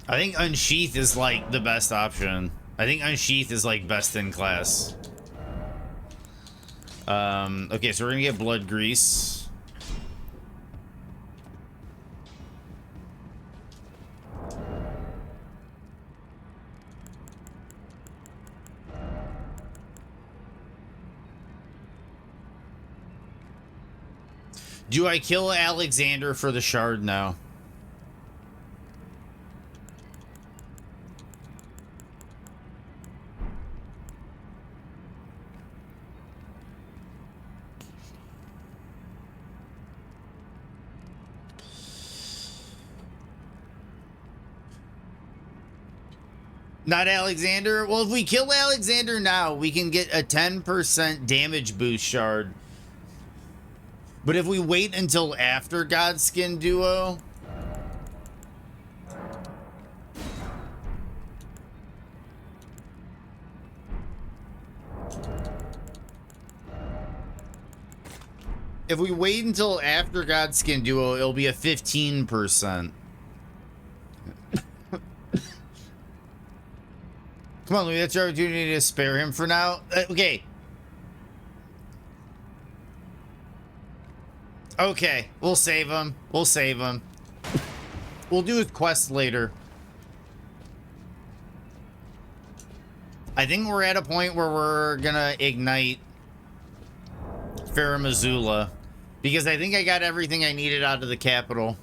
I think Unsheath is like the best option. I think Unsheath is like best in class. Okay, so we're gonna get Blood Grease. Do I kill Alexander for the shard now? Not Alexander? Well, if we kill Alexander now, we can get a 10% damage boost shard. But if we wait until after Godskin Duo... If we wait until after Godskin Duo, it'll be a 15%. Come on, Louis, that's your opportunity to spare him for now. Okay. Okay, we'll save him. We'll save him. We'll do his quest later. I think we're at a point where we're gonna ignite Faramazula. Because I think I got everything I needed out of the capital.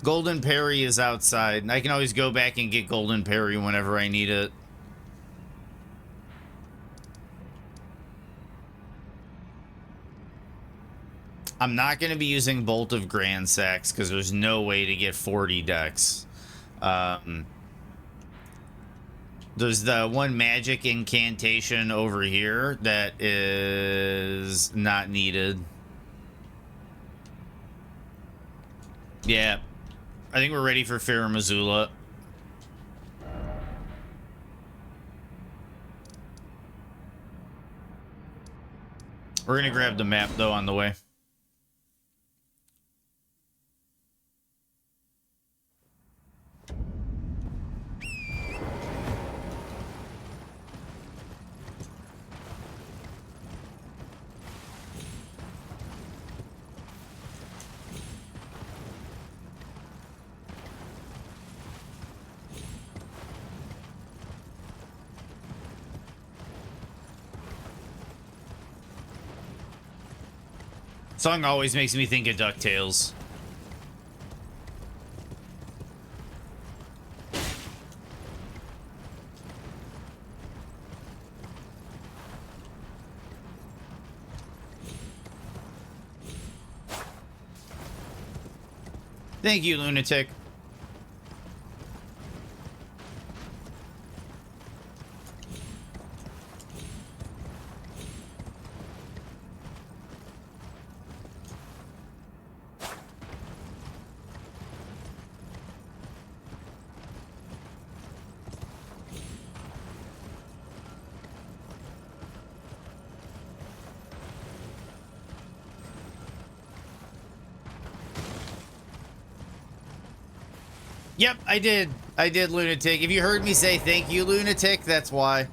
Golden Perry is outside. I can always go back and get Golden Perry whenever I need it. I'm not going to be using Bolt of Grand Sacks because there's no way to get 40 decks. There's the one magic incantation over here that is not needed. Yeah. I think we're ready for Faramazula. We're going to grab the map, though, on the way. Song always makes me think of DuckTales. Thank you, Lunatic. Yep, I did. I did, Lunatic. If you heard me say thank you, Lunatic, that's why.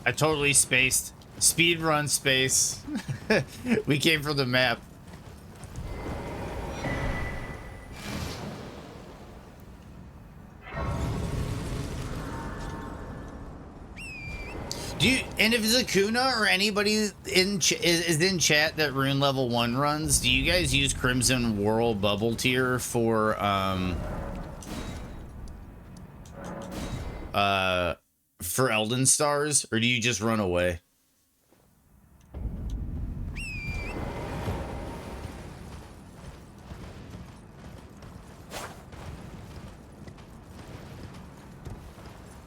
I totally spaced. Speed run space. We came for the map. Do you, and if Zakuna or anybody in is in chat that Rune level 1 runs, do you guys use Crimson Whirl Bubble Tier for Elden Stars, or do you just run away?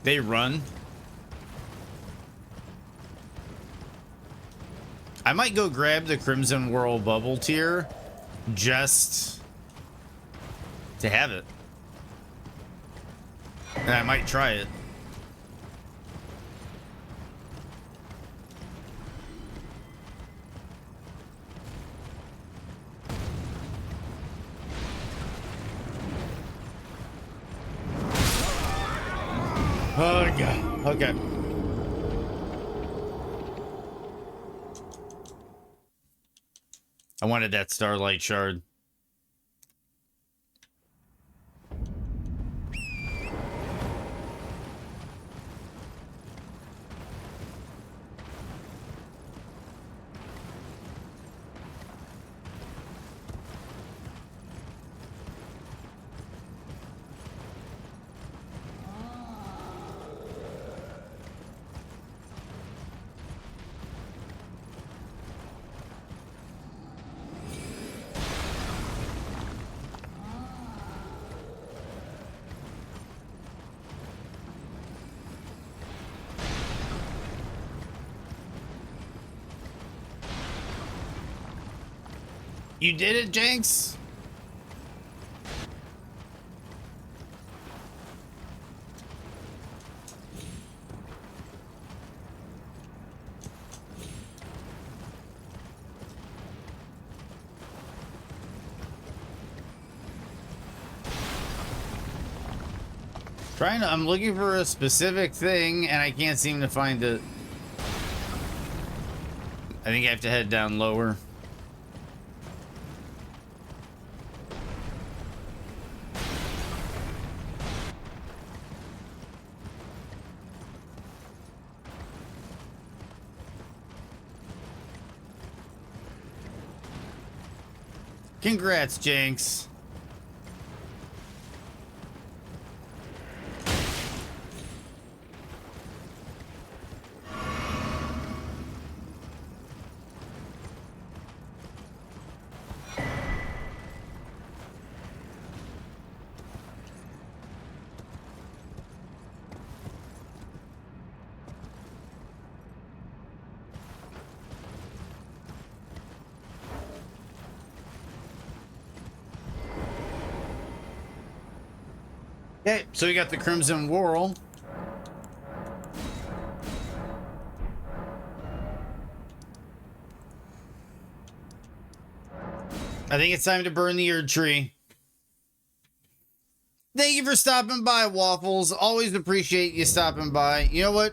They run? I might go grab the Crimson Whirl Bubble Tier just to have it. And I might try it. Oh, God. Okay. I wanted that starlight shard. You did it, Jenks? I'm looking for a specific thing and I can't seem to find it. I think I have to head down lower. Congrats, Jenks. Okay, so we got the Crimson Whorl. I think it's time to burn the Erd Tree. Thank you for stopping by, Waffles. Always appreciate you stopping by. You know what?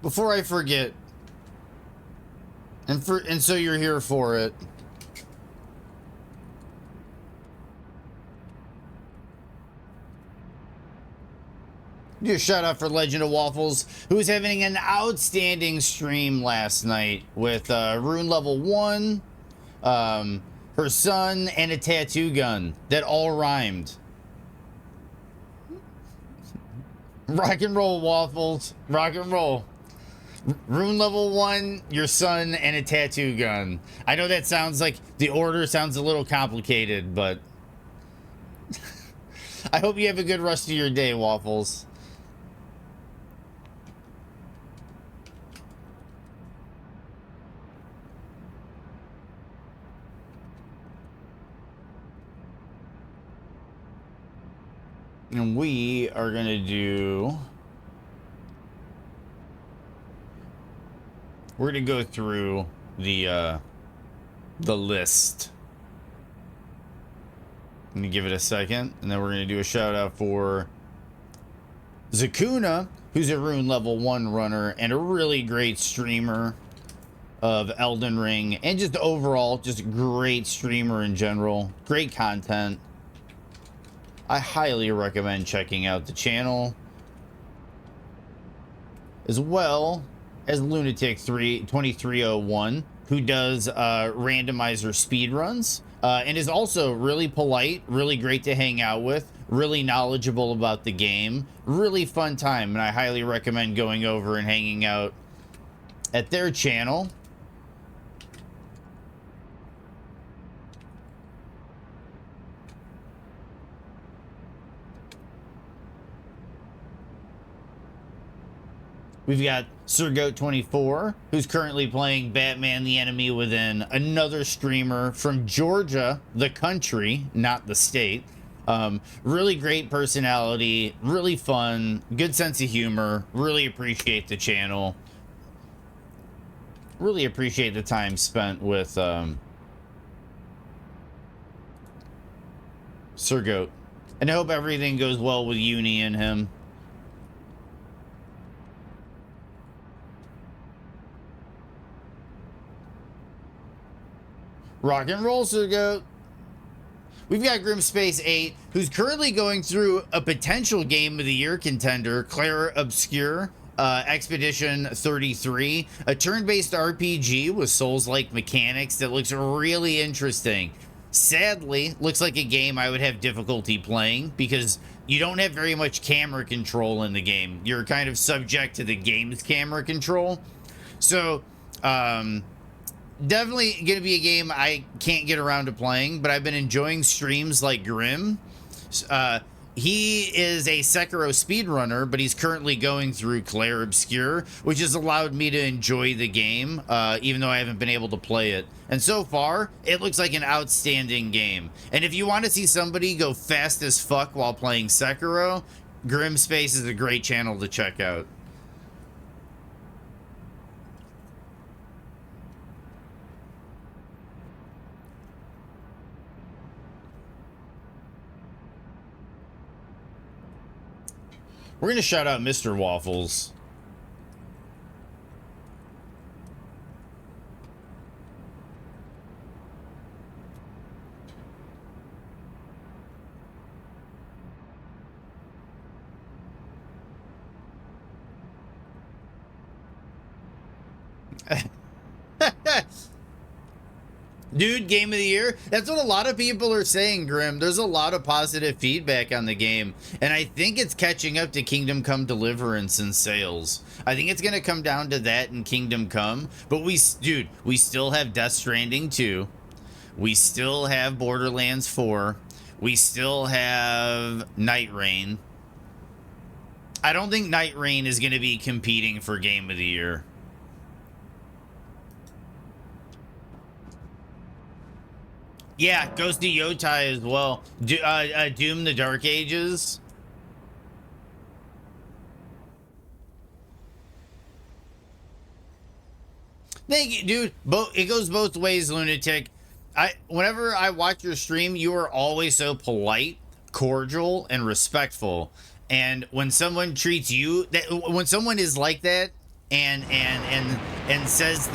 Before I forget, and so you're here for it. Do a shout out for Legend of Waffles, who was having an outstanding stream last night with Rune level 1, her son, and a tattoo gun that all rhymed. Rock and roll, Waffles. Rock and roll. Rune level 1, your son, and a tattoo gun. I know that sounds like the order sounds a little complicated, but I hope you have a good rest of your day, Waffles. And we are going to do... We're going to go through the list. Let me give it a second. And then we're going to do a shout out for Zakuna, who's a Rune level 1 runner and a really great streamer of Elden Ring. And just overall, just great streamer in general. Great content. I highly recommend checking out the channel, as well as Lunatic 2301, who does randomizer speedruns, and is also really polite, really great to hang out with, really knowledgeable about the game, really fun time, and I highly recommend going over and hanging out at their channel. We've got Sir Goat 24, who's currently playing Batman the Enemy Within, another streamer from Georgia, the country, not the state. Really great personality, really fun, good sense of humor. Really appreciate the channel. Really appreciate the time spent with Sir Goat. And I hope everything goes well with Uni and him. Rock and roll, Sir Goat. We've got Grim Space 8, who's currently going through a potential Game of the Year contender, Claire Obscure, Expedition 33, a turn-based RPG with Souls-like mechanics that looks really interesting. Sadly, looks like a game I would have difficulty playing because you don't have very much camera control in the game. You're kind of subject to the game's camera control. So, definitely gonna be a game I can't get around to playing, but I've been enjoying streams like Grim. He is a Sekiro speedrunner, but he's currently going through Claire Obscure, which has allowed me to enjoy the game, even though I haven't been able to play it. And so far, it looks like an outstanding game. And if you want to see somebody go fast as fuck while playing Sekiro, Grim Space is a great channel to check out. We're going to shout out Mr. Waffles. Dude, Game of the Year. That's what a lot of people are saying, Grim. There's a lot of positive feedback on the game, and I think it's catching up to Kingdom Come Deliverance in sales. I think it's going to come down to that in Kingdom Come, but we still have Death Stranding 2. We still have Borderlands 4. We still have Night Rain. I don't think Night Rain is going to be competing for Game of the Year. Yeah, Ghost of Yotai as well. Doom the Dark Ages. Thank you, dude. It goes both ways, Lunatic. Whenever I watch your stream, you are always so polite, cordial, and respectful. And when someone treats you when someone is like that and says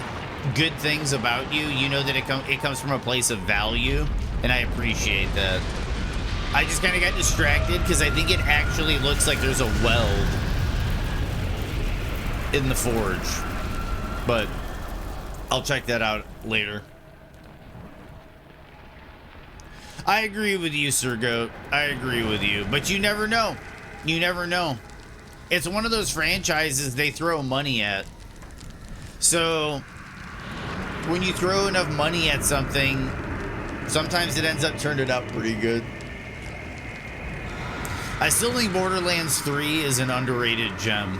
good things about you, you know that it comes from a place of value, and I appreciate that. I just kind of got distracted because I think it actually looks like there's a weld in the forge, but I'll check that out later. I agree with you, Sir Goat. I agree with you, but you never know. You never know. It's one of those franchises they throw money at. So when you throw enough money at something, sometimes it ends up turning out pretty good. I still think Borderlands 3 is an underrated gem.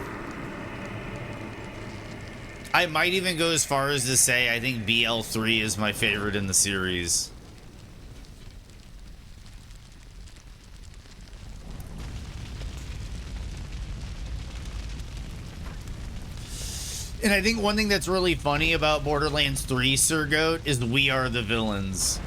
I might even go as far as to say I think BL3 is my favorite in the series. And I think one thing that's really funny about Borderlands 3, Sir Goat, is we are the villains.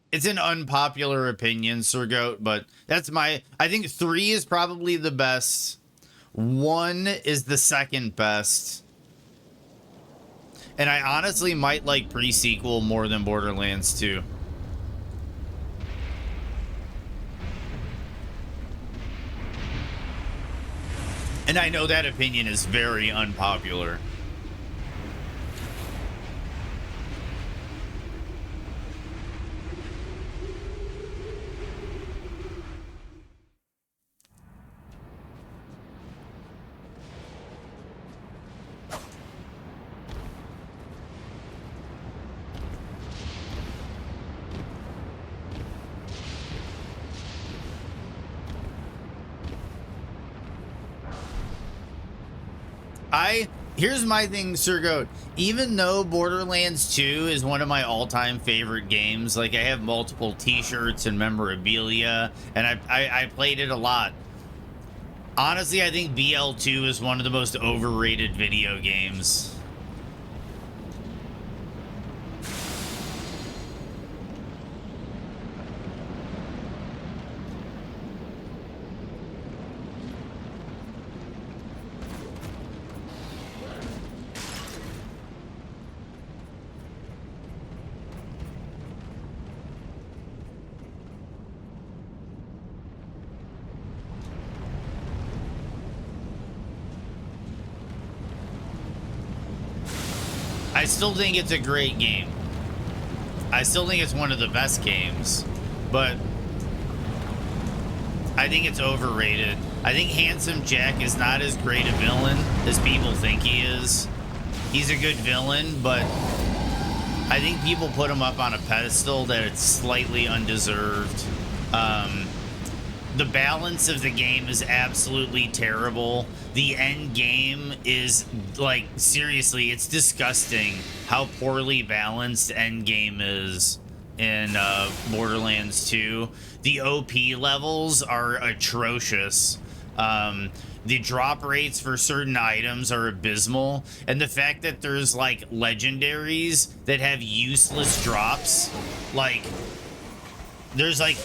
It's an unpopular opinion, Sir Goat, but that's I think 3 is probably the best. 1 is the second best. And I honestly might like pre-sequel more than Borderlands 2. And I know that opinion is very unpopular. Here's my thing, Sir Goat. Even though Borderlands 2 is one of my all-time favorite games, like I have multiple t-shirts and memorabilia, and I played it a lot. Honestly, I think BL2 is one of the most overrated video games. I still think it's a great game. I still think it's one of the best games, but I think it's overrated. I think Handsome Jack is not as great a villain as people think he is. He's a good villain, but I think people put him up on a pedestal that it's slightly undeserved. The balance of the game is absolutely terrible. The end game is, like, seriously, it's disgusting how poorly balanced end game is in Borderlands 2. The OP levels are atrocious. The drop rates for certain items are abysmal, and the fact that there's like legendaries that have useless drops, like there's like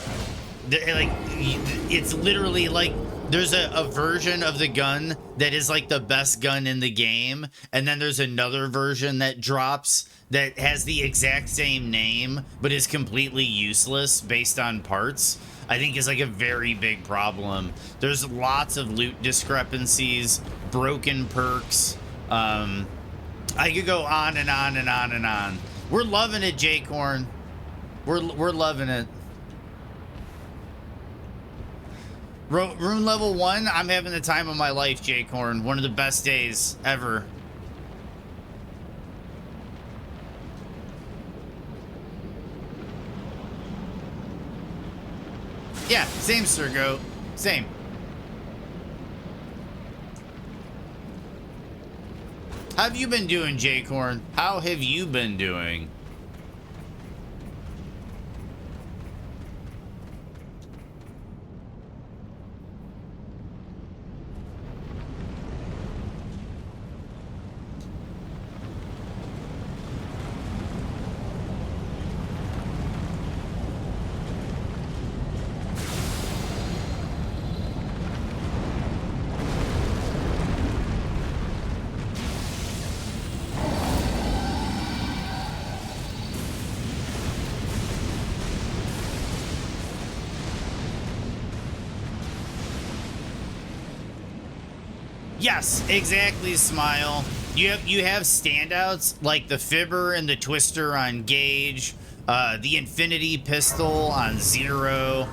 it's literally like there's a version of the gun that is like the best gun in the game, and then there's another version that drops that has the exact same name but is completely useless based on parts. I think is like a very big problem. There's lots of loot discrepancies, broken perks. I could go on and on and on and on. We're loving it, J-Corn. We're loving it. Rune level 1, I'm having the time of my life, J-Corn. One of the best days ever. Yeah, same, Sir Goat. Same. How have you been doing, J-Corn? How have you been doing? Yes, exactly, Smile. You have standouts like the Fibber and the Twister on Gage, the Infinity Pistol on Zero.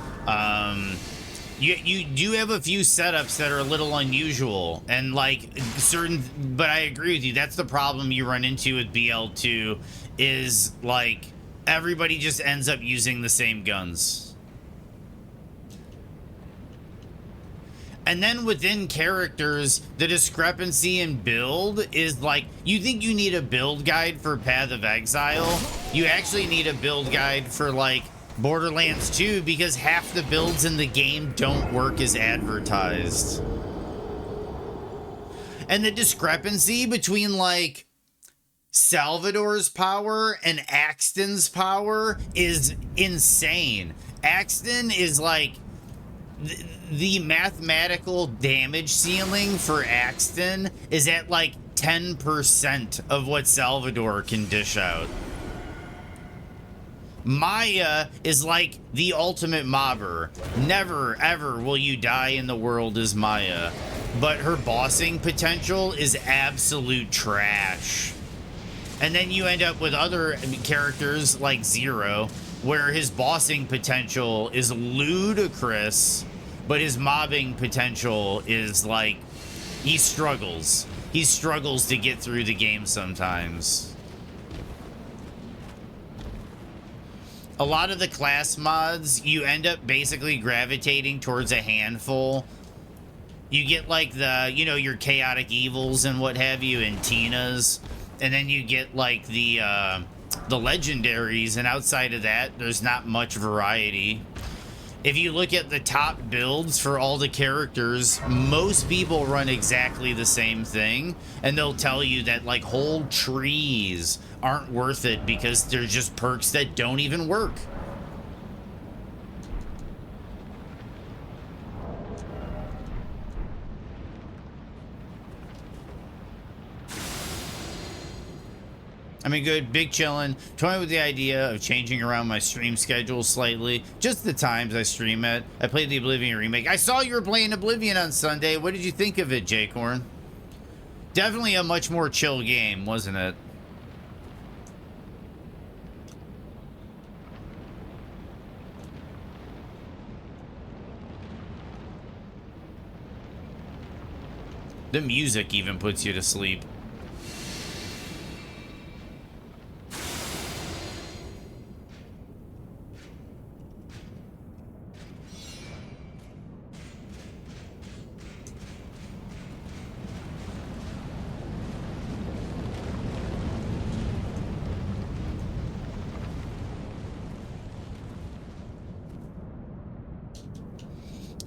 You do have a few setups that are a little unusual and like certain, but I agree with you. That's the problem you run into with BL2 is like everybody just ends up using the same guns. And then within characters, the discrepancy in build is like, you think you need a build guide for Path of Exile? You actually need a build guide for like Borderlands 2 because half the builds in the game don't work as advertised. And the discrepancy between like Salvador's power and Axton's power is insane. Axton is like the mathematical damage ceiling for Axton is at like 10% of what Salvador can dish out. Maya is like the ultimate mobber. Never ever will you die in the world as Maya, but her bossing potential is absolute trash. And then you end up with other characters like Zero, where his bossing potential is ludicrous, but his mobbing potential is like, he struggles. He struggles to get through the game sometimes. A lot of the class mods, you end up basically gravitating towards a handful You get like the, you know, your chaotic evils and what have you, and Tina's, and then you get like the legendaries, and outside of that, there's not much variety. If you look at the top builds for all the characters, most people run exactly the same thing, and they'll tell you that like whole trees aren't worth it because they're just perks that don't even work. I mean, good, big chillin'. Toying with the idea of changing around my stream schedule slightly. Just the times I stream at. I played the Oblivion remake. I saw you were playing Oblivion on Sunday. What did you think of it, Jacorn? Definitely a much more chill game, wasn't it? The music even puts you to sleep.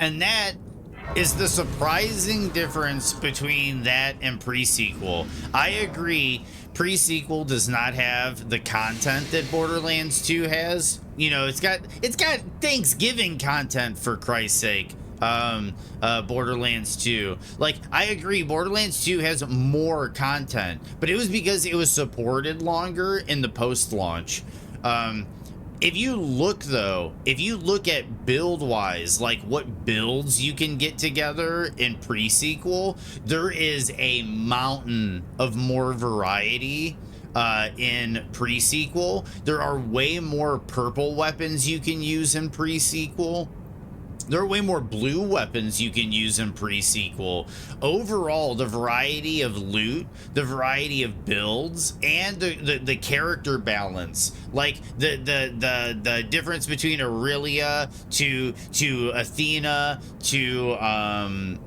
And that is the surprising difference between that and pre-sequel. I agree, pre-sequel does not have the content that Borderlands 2 has. You know, it's got Thanksgiving content, for Christ's sake. Borderlands 2. Like, I agree, Borderlands 2 has more content, but it was because it was supported longer in the post-launch. If you look at build-wise, like what builds you can get together in pre-sequel, there is a mountain of more variety in pre-sequel. There are way more purple weapons you can use in pre-sequel. There are way more blue weapons you can use in pre-sequel. Overall, the variety of loot, the variety of builds, and the character balance, like the difference between Aurelia to Athena to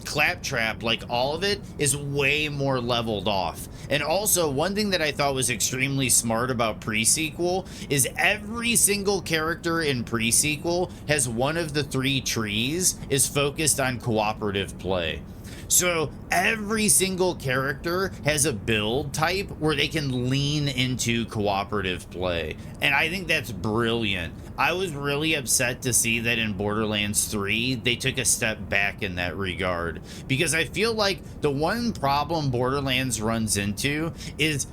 Claptrap, like all of it is way more leveled off. And also, one thing that I thought was extremely smart about pre-sequel is every single character in pre-sequel has one of the 3 trees is focused on cooperative play. So every single character has a build type where they can lean into cooperative play. And I think that's brilliant. I was really upset to see that in Borderlands 3, they took a step back in that regard. Because I feel like the one problem Borderlands runs into is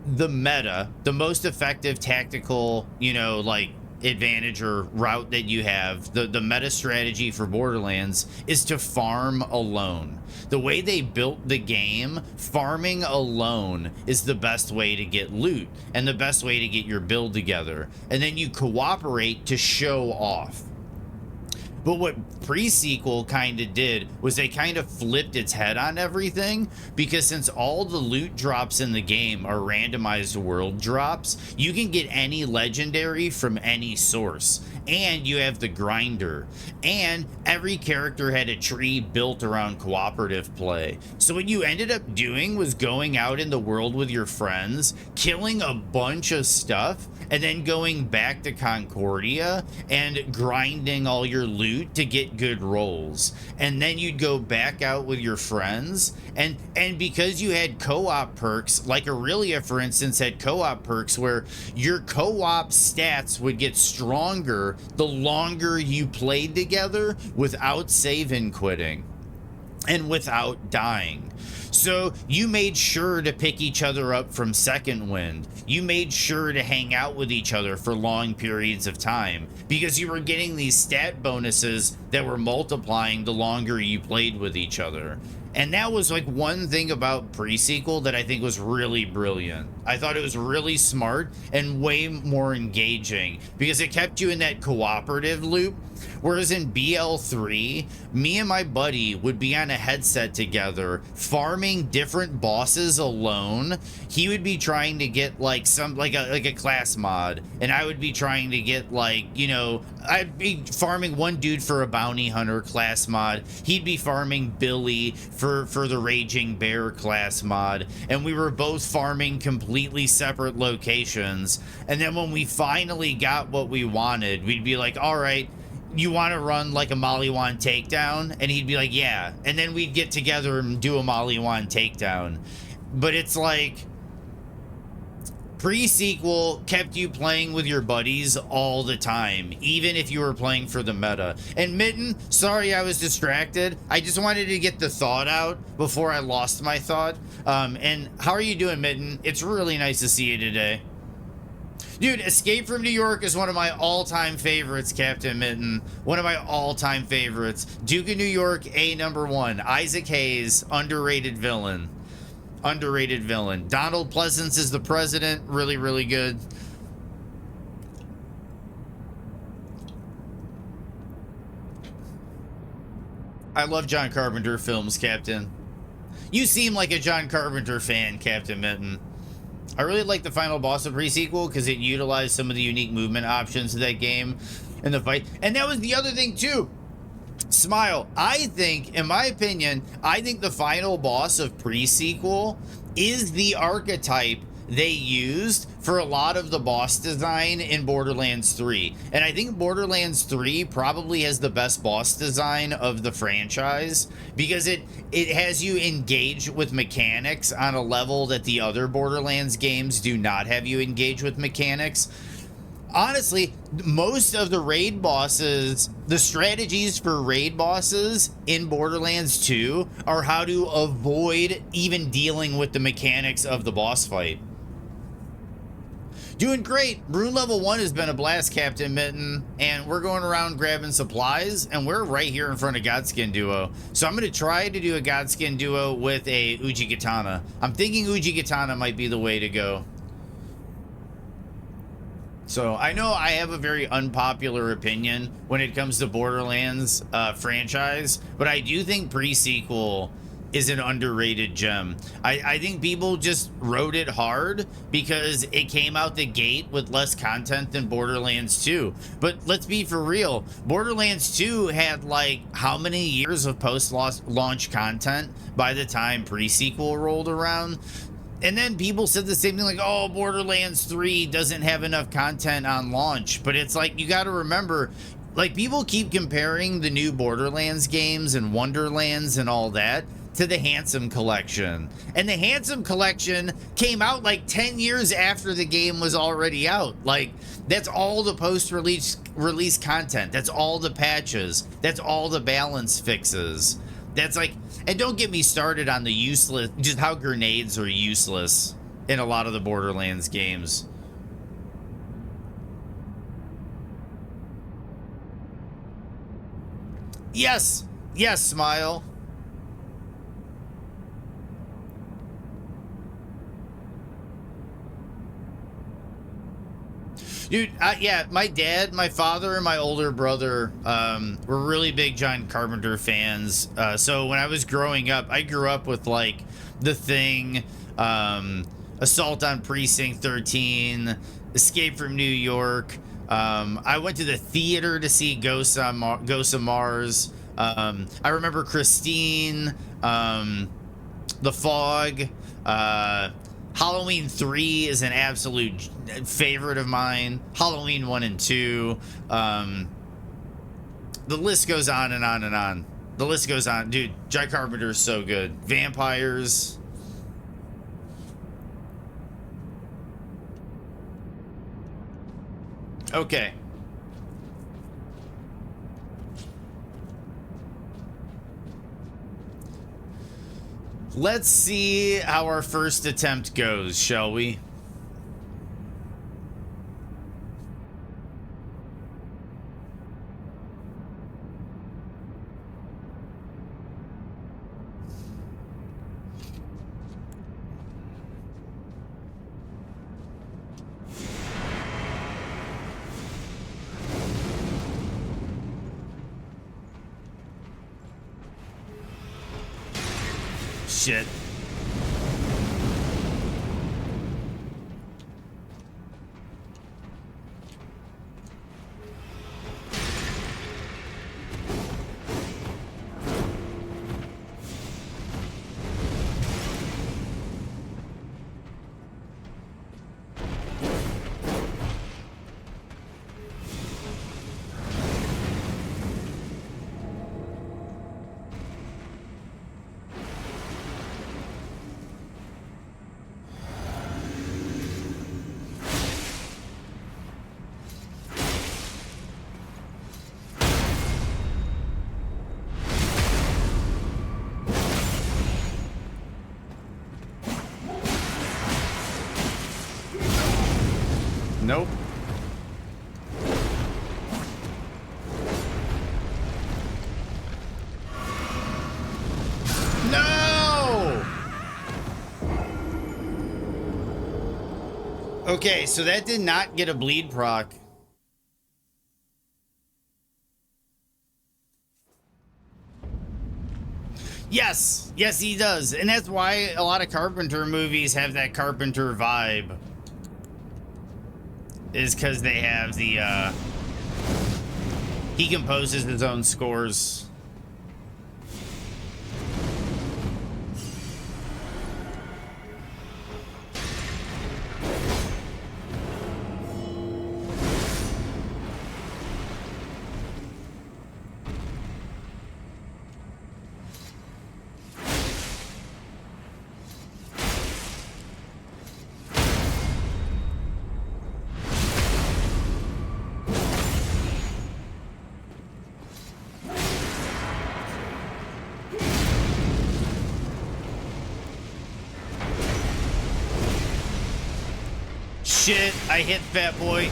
the meta, the most effective tactical, you know, like, advantage or route that you have, the meta strategy for Borderlands is to farm alone. The way they built the game, farming alone is the best way to get loot and the best way to get your build together, and then you cooperate to show off. But what pre-sequel kind of did was they kind of flipped its head on everything, because since all the loot drops in the game are randomized world drops, you can get any legendary from any source. And you have the grinder. And every character had a tree built around cooperative play. So what you ended up doing was going out in the world with your friends, killing a bunch of stuff, and then going back to Concordia and grinding all your loot to get good rolls. And then you'd go back out with your friends, and because you had co-op perks, like Aurelia, for instance, had co-op perks where your co-op stats would get stronger the longer you played together without save and quitting and without dying. So you made sure to pick each other up from second wind. You made sure to hang out with each other for long periods of time because you were getting these stat bonuses that were multiplying the longer you played with each other. And that was like one thing about pre-sequel that I think was really brilliant. I thought it was really smart and way more engaging because it kept you in that cooperative loop. Whereas in BL3, me and my buddy would be on a headset together, farming different bosses alone. He would be trying to get like some like a class mod, and I would be trying to get like, you know, I'd be farming one dude for a bounty hunter class mod. He'd be farming Billy for the Raging Bear class mod. And we were both farming completely separate locations. And then when we finally got what we wanted, we'd be like, all right, you want to run like a Mollywan takedown? And he'd be like, yeah. And then we'd get together and do a Mollywan takedown. But it's like, pre-sequel kept you playing with your buddies all the time, even if you were playing for the meta. And Mitten, sorry I was distracted. I just wanted to get the thought out before I lost my thought. And how are you doing, Mitten? It's really nice to see you today. Dude, Escape from New York is one of my all-time favorites, Captain Mitten. One of my all-time favorites. Duke of New York, #1. Isaac Hayes, underrated villain. Underrated villain. Donald Pleasance is the president. Really, really good. I love John Carpenter films, Captain. You seem like a John Carpenter fan, Captain Mitten. I really like the final boss of pre-sequel because it utilized some of the unique movement options of that game in the fight. And that was the other thing, too. Smile. I think, in my opinion, I think the final boss of pre-sequel is the archetype they used for a lot of the boss design in Borderlands 3. And I think Borderlands 3 probably has the best boss design of the franchise because it has you engage with mechanics on a level that the other Borderlands games do not have you engage with mechanics. Honestly, most of the raid bosses, the strategies for raid bosses in Borderlands 2 are how to avoid even dealing with the mechanics of the boss fight. Doing great. Rune level 1 has been a blast, Captain Mitten, and we're going around grabbing supplies, and we're right here in front of Godskin Duo. So I'm going to try to do a Godskin Duo with a Uji Katana. I'm thinking Uji Katana might be the way to go. So I know I have a very unpopular opinion when it comes to Borderlands franchise, but I do think pre-sequel is an underrated gem. I think people just wrote it hard because it came out the gate with less content than Borderlands 2. But let's be for real, Borderlands 2 had like how many years of post-launch content by the time pre-sequel rolled around? And then people said the same thing, like, oh, Borderlands 3 doesn't have enough content on launch. But it's like, you got to remember, like, people keep comparing the new Borderlands games and Wonderlands and all that to the Handsome Collection. And the Handsome Collection came out like 10 years after the game was already out. Like, that's all the post-release content. That's all the patches. That's all the balance fixes. That's like, and don't get me started on the useless, just how grenades are useless in a lot of the Borderlands games. Yes, yes, Smile. Dude, yeah, my dad, my father, and my older brother were really big John Carpenter fans. So when I was growing up, I grew up with, like, The Thing, Assault on Precinct 13, Escape from New York. I went to the theater to see Ghosts of Mars. I remember Christine, The Fog, Halloween 3 is an absolute favorite of mine. Halloween 1 and 2. The list goes on and on and on. The list goes on. Dude, John Carpenter is so good. Vampires. Okay. Let's see how our first attempt goes, shall we? Shit. Nope. No! Okay, so that did not get a bleed proc. Yes, yes, he does. And that's why a lot of Carpenter movies have that Carpenter vibe. Is because they have the, he composes his own scores. Shit, I hit Fat Boy.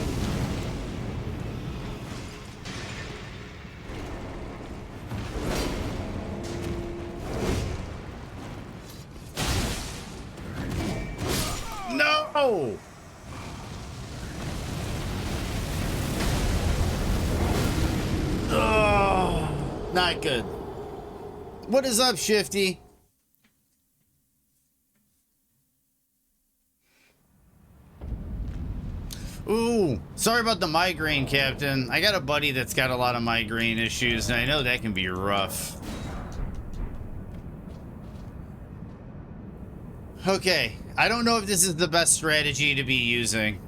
No! Oh, not good. What is up, Shifty? Ooh, sorry about the migraine, Captain. I got a buddy that's got a lot of migraine issues, and I know that can be rough. Okay, I don't know if this is the best strategy to be using.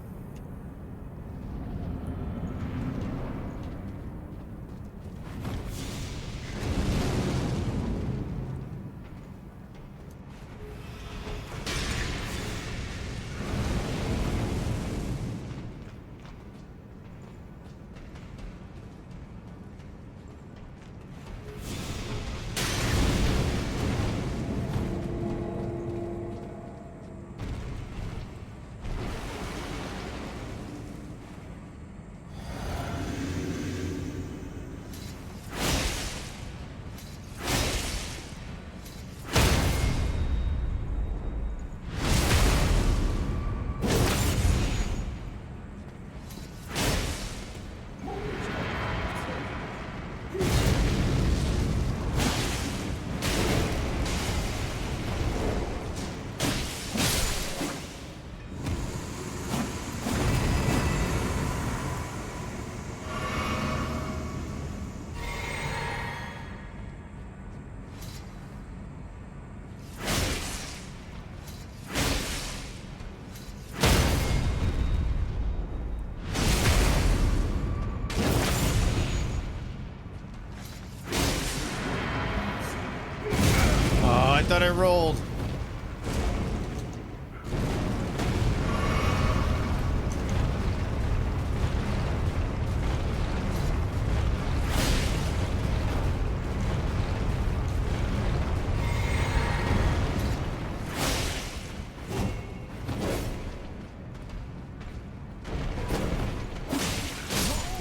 I thought I rolled.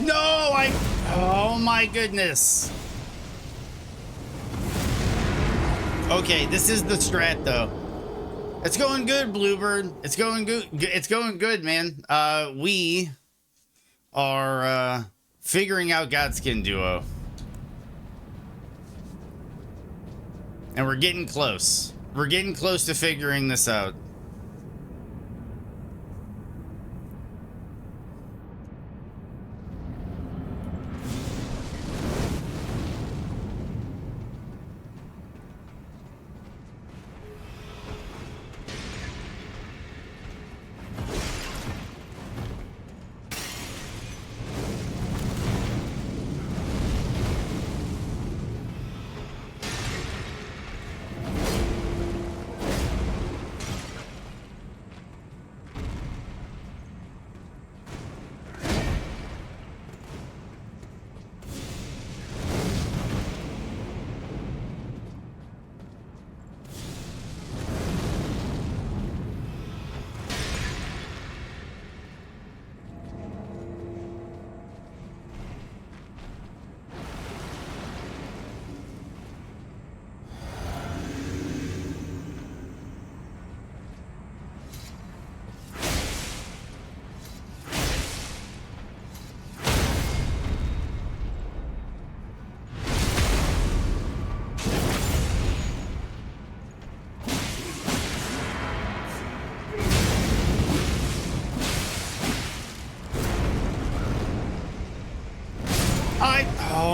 No, oh my goodness. Okay, this is the strat though. It's going good, Bluebird. It's going good. It's going good, man. We are figuring out Godskin Duo. And we're getting close. We're getting close to figuring this out.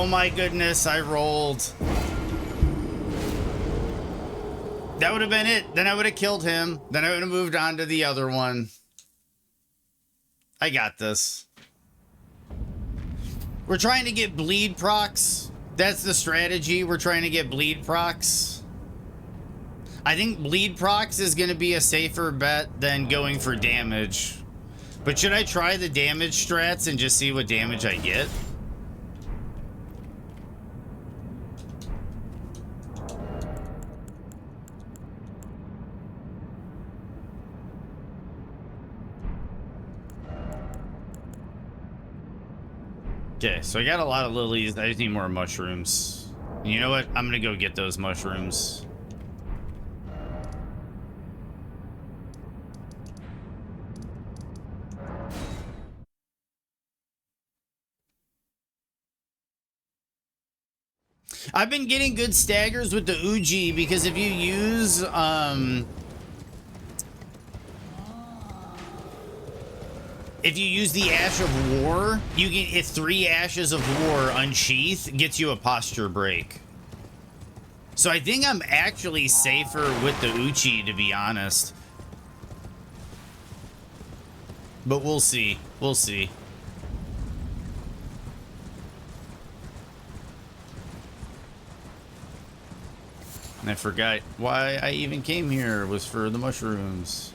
Oh my goodness, I rolled. That would have been it. Then I would have killed him. Then I would have moved on to the other one. I got this. We're trying to get bleed procs. That's the strategy. We're trying to get bleed procs. I think bleed procs is going to be a safer bet than going for damage. But should I try the damage strats and just see what damage I get? Okay, so I got a lot of lilies. I just need more mushrooms. And you know what? I'm gonna go get those mushrooms. I've been getting good staggers with the Uji because if you use the Ash of War, you can hit 3 Ashes of War unsheath, gets you a posture break. So I think I'm actually safer with the Uchi, to be honest. But we'll see. We'll see. And I forgot why I even came here was for the mushrooms.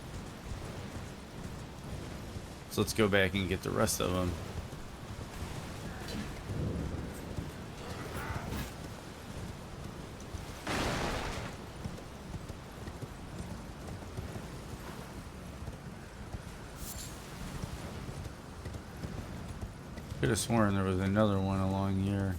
So let's go back and get the rest of them. Could have sworn there was another one along here.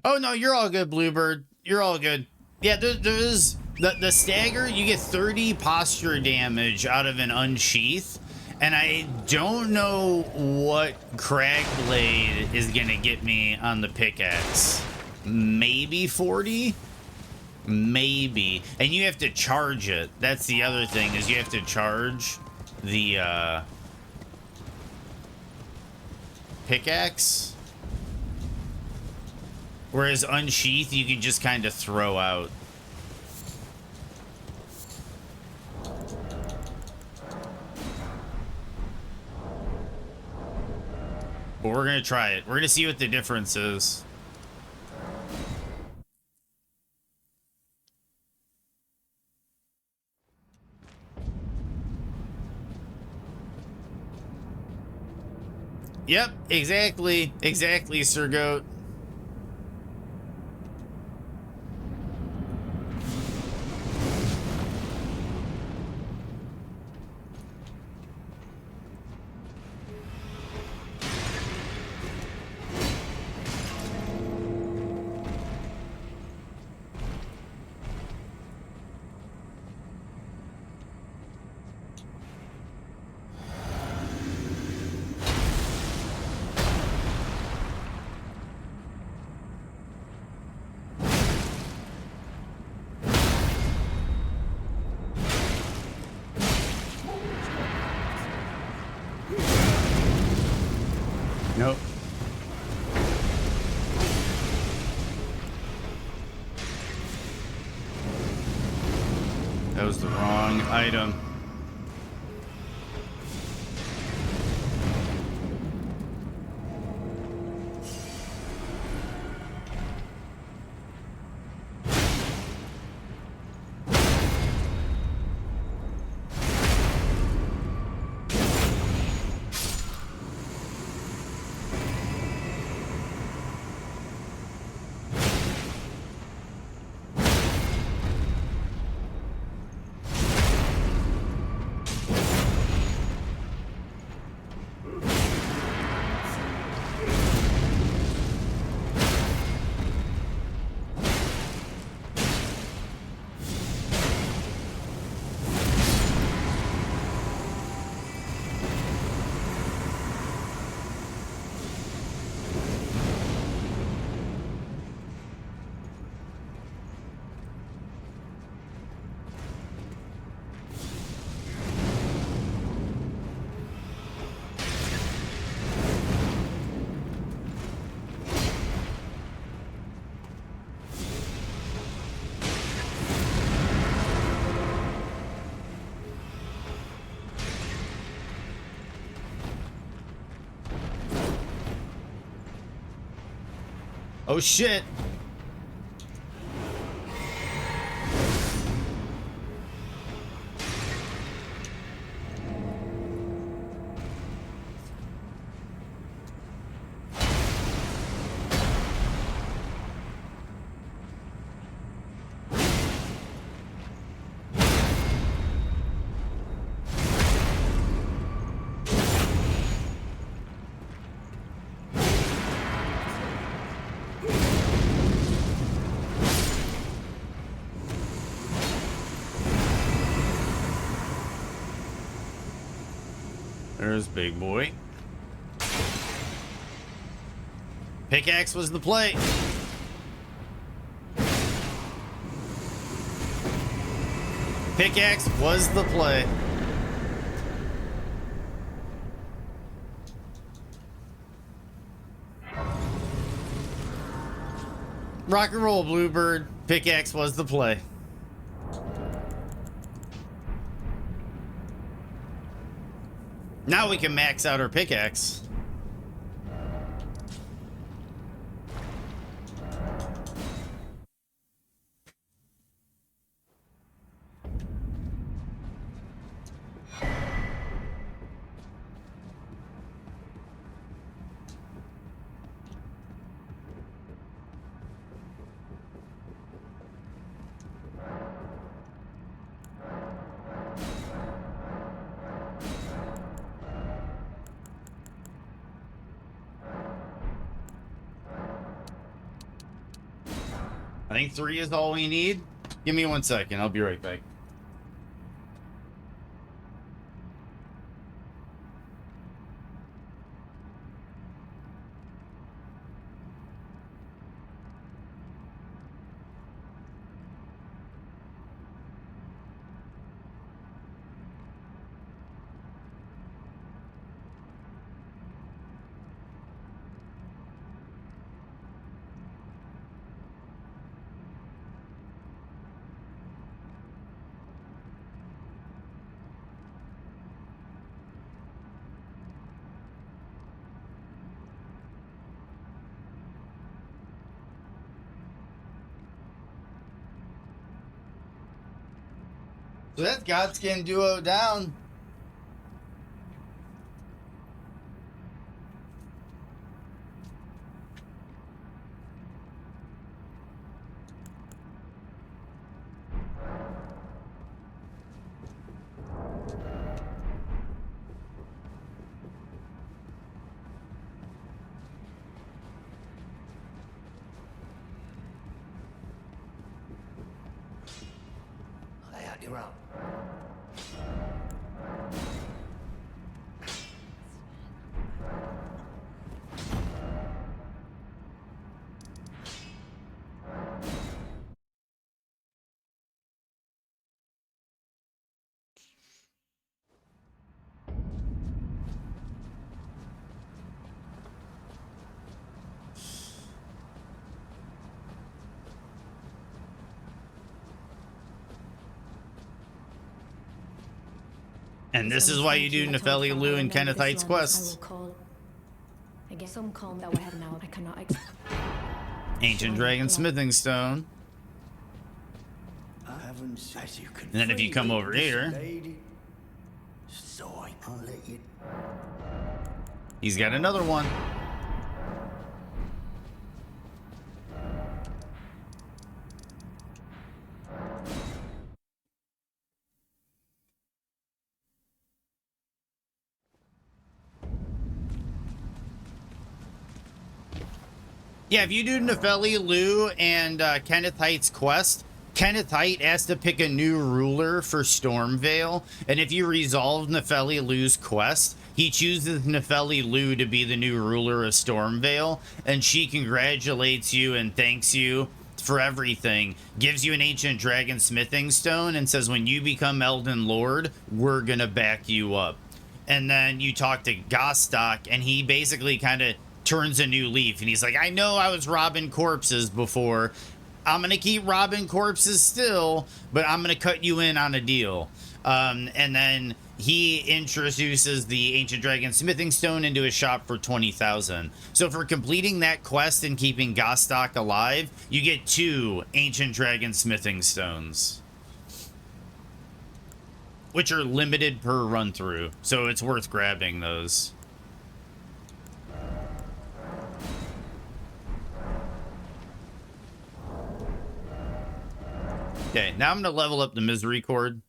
Oh no, you're all good, Bluebird. You're all good. Yeah, there's the stagger. You get 30 posture damage out of an unsheath, and I don't know what Cragblade is gonna get me on the pickaxe. Maybe 40, maybe. And you have to charge it. That's the other thing, is you have to charge the pickaxe. Whereas unsheath, you can just kind of throw out. But we're going to try it. We're going to see what the difference is. Yep, exactly. Exactly, Sir Goat. Nope. That was the wrong item. Oh shit. There's big boy. Pickaxe was the play. Pickaxe was the play. Rock and roll, Bluebird. Pickaxe was the play. Now we can max out our pickaxe. I think 3 is all we need. Give me 1 second. I'll be right back. So that's Godskin Duo down. Lay out your own. And this is why you do Nepheli Lu and Kennethite's quest. I guess some calm that we have now. I cannot. Ancient Dragon Smithing Stone. I haven't said you can. And then if you come over here, lady, so I can't let you. he's got another one. Yeah, if you do Nepheli Lu and Kennethite's quest, Kennethite has to pick a new ruler for Stormvale, and if you resolve Nepheli Lu's quest, he chooses Nepheli Lu to be the new ruler of Stormvale, and she congratulates you and thanks you for everything, gives you an Ancient Dragon Smithing Stone, and says when you become Elden Lord, we're gonna back you up. And then you talk to Gostok, and he basically kind of turns a new leaf, and he's like, I know I was robbing corpses before. I'm gonna keep robbing corpses still, but I'm gonna cut you in on a deal. And then he introduces the Ancient Dragon Smithing Stone into his shop for 20,000. So for completing that quest and keeping Gostok alive, you get 2 Ancient Dragon Smithing Stones, which are limited per run through. So it's worth grabbing those. Okay, now I'm going to level up the Misery Cord.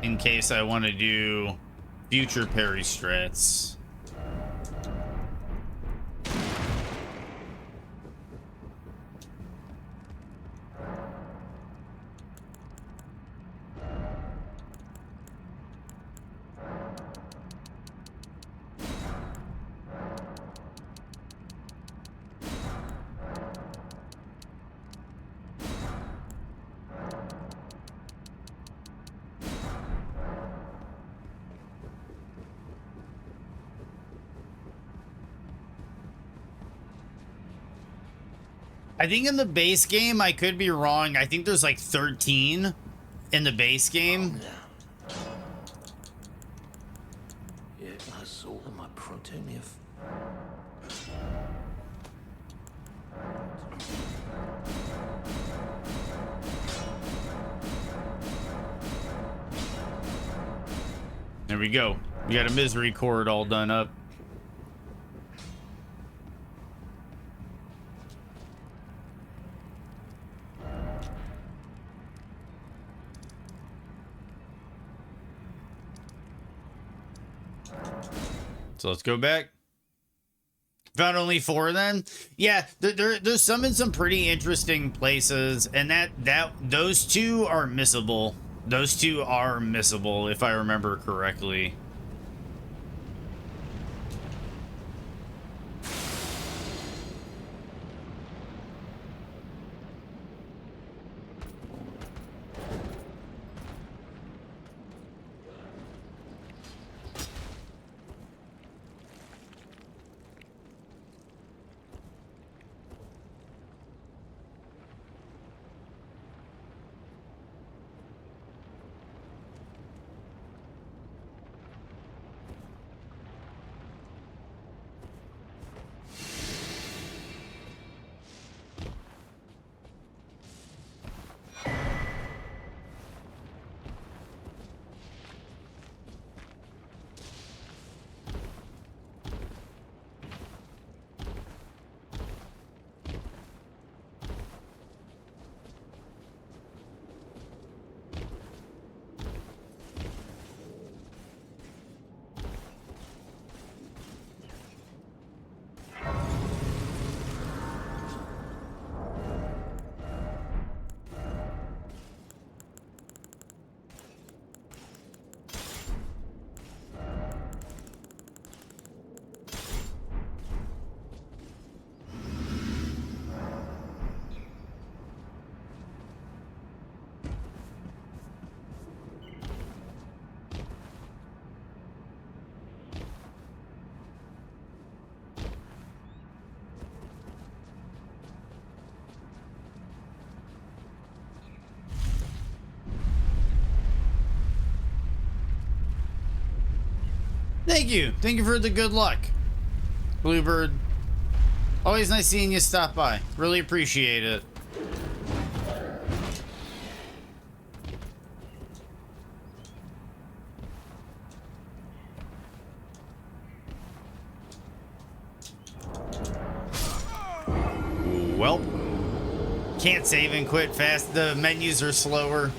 In case I want to do future parry strats. I think in the base game, I could be wrong. I think there's like 13 in the base game. Yeah, that's all of my protein. There we go. We got a Misery Cord all done up. So let's go back. Found only 4 then? Yeah, there's some in some pretty interesting places, and those 2 are missable. Those 2 are missable, if I remember correctly. Thank you. Thank you for the good luck, Bluebird. Always nice seeing you stop by. Really appreciate it. Well, can't save and quit fast. The menus are slower.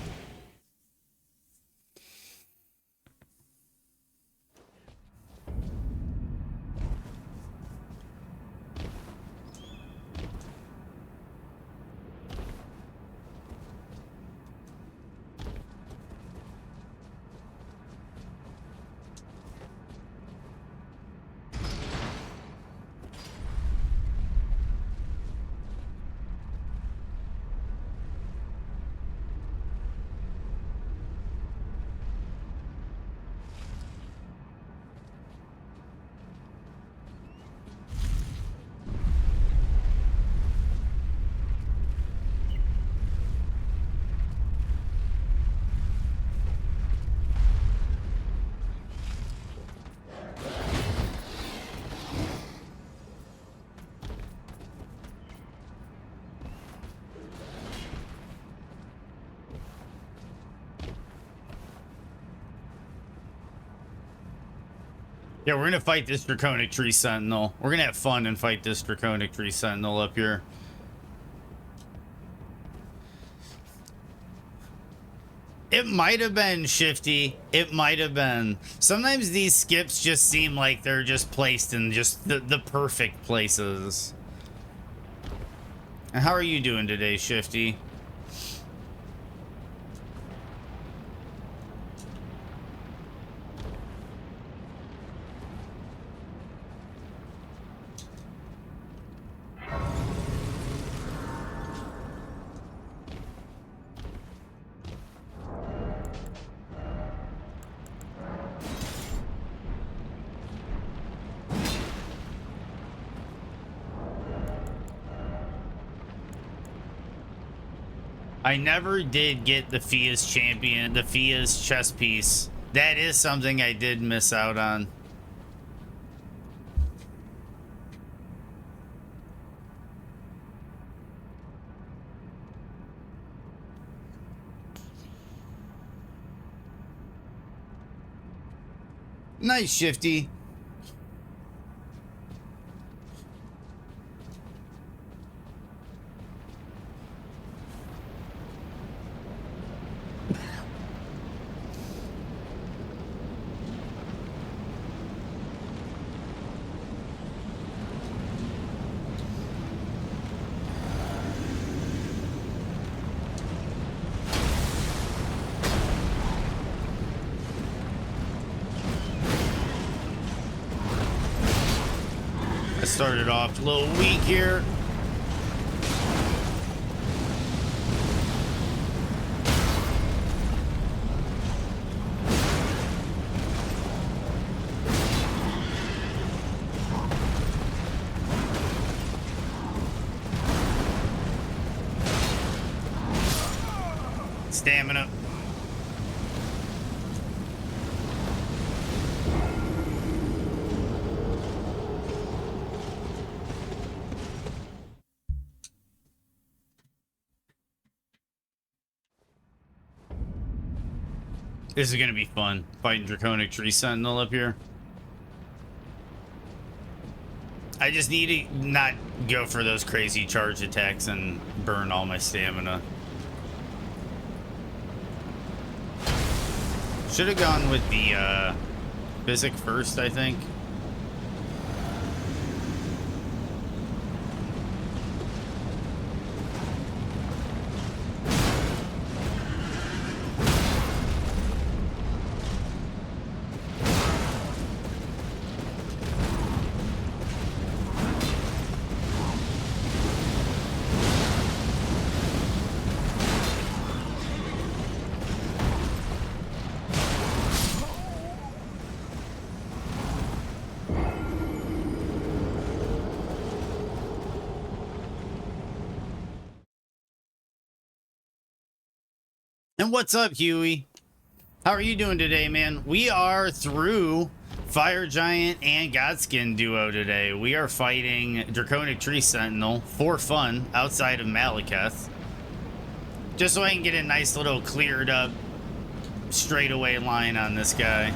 Yeah, we're gonna fight this Draconic Tree Sentinel. We're gonna have fun and fight this Draconic Tree Sentinel up here. It might have been Shifty. It might have been. Sometimes these skips just seem like they're just placed in just the perfect places. And how are you doing today, Shifty? I never did get the Fia's champion, the Fia's chess piece. That is something I did miss out on. Nice, Shifty. Started off a little weak here. Stamina. This is gonna be fun, fighting Draconic Tree Sentinel up here. I just need to not go for those crazy charge attacks and burn all my stamina. Should have gone with the Physic first, I think. And what's up, Huey? How are you doing today, man? We are through Fire Giant and Godskin duo today. We are fighting Draconic Tree Sentinel for fun outside of Malekith. Just so I can get a nice little cleared up straightaway line on this guy.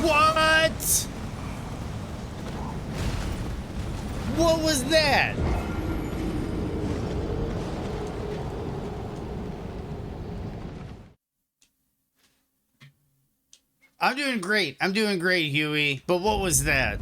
What? What was that? I'm doing great. I'm doing great, Huey. But what was that?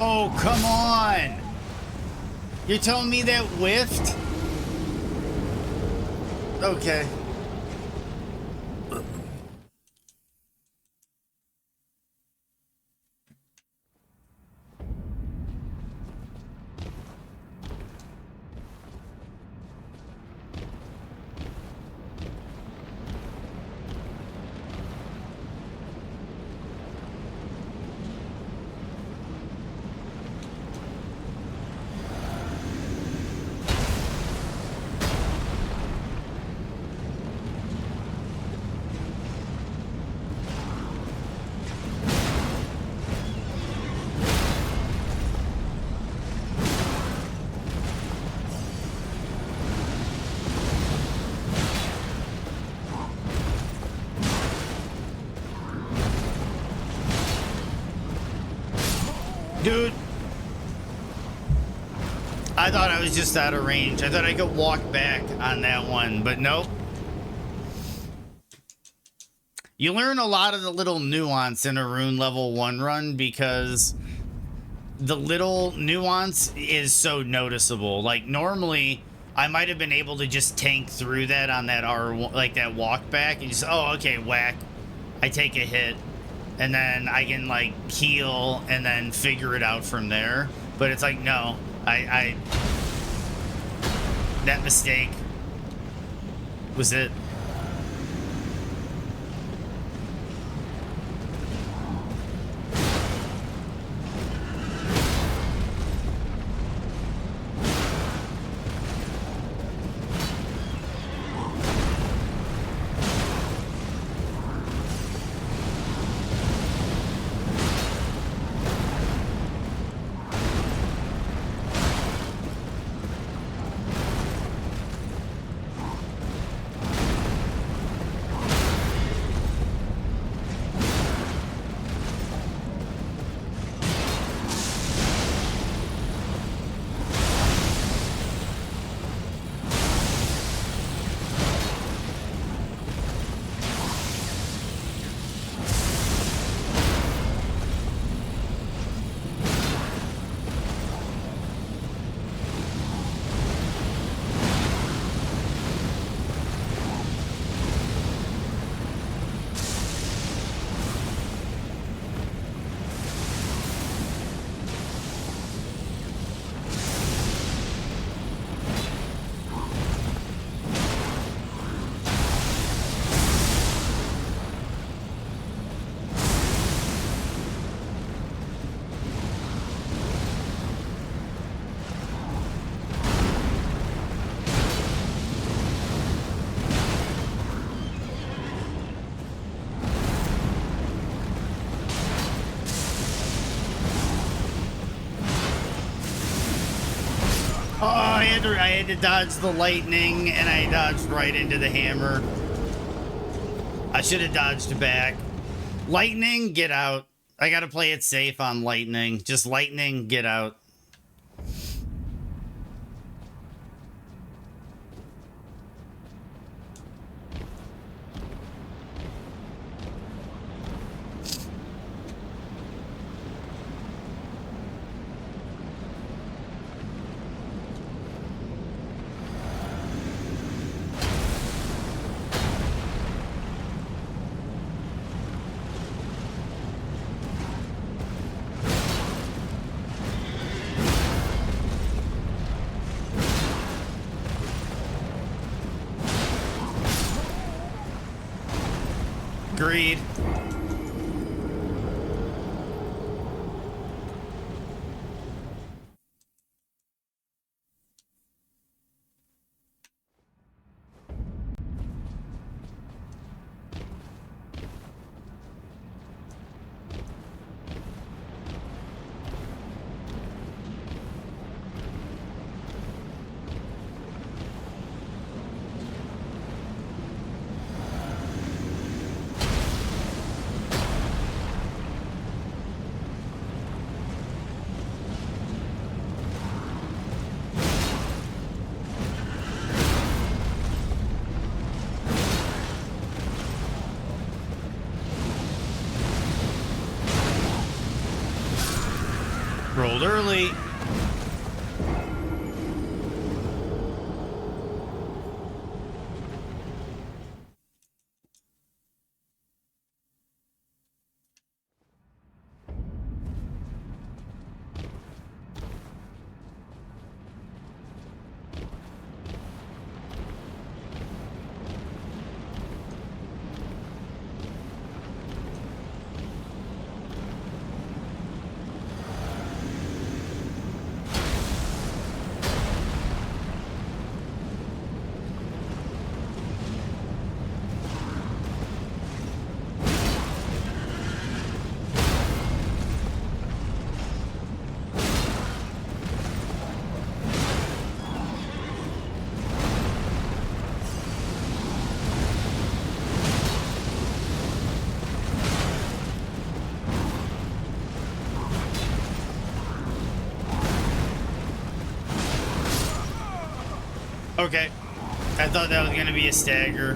Oh, come on. You're telling me that whiffed? Okay. Dude, I thought I was just out of range. I thought I could walk back on that one, but nope. You learn a lot of the little nuance in a Rune level 1 run because the little nuance is so noticeable. Like normally I might have been able to just tank through that on that R, like that walk back and just, oh, okay, whack. I take a hit. And then I can like heal and then figure it out from there. But it's like, no, I that mistake was it. Oh, I had to dodge the lightning, and I dodged right into the hammer. I should have dodged back. Lightning, get out. I gotta play it safe on lightning. Just lightning, get out. Agreed. Rolled early. Okay. I thought that was going to be a stagger.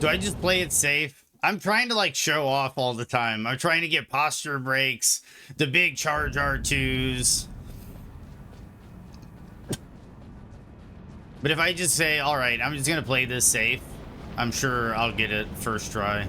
Do I just play it safe? I'm trying to like show off all the time. I'm trying to get posture breaks, the big charge R2s. But if I just say, all right, I'm just going to play this safe, I'm sure I'll get it first try.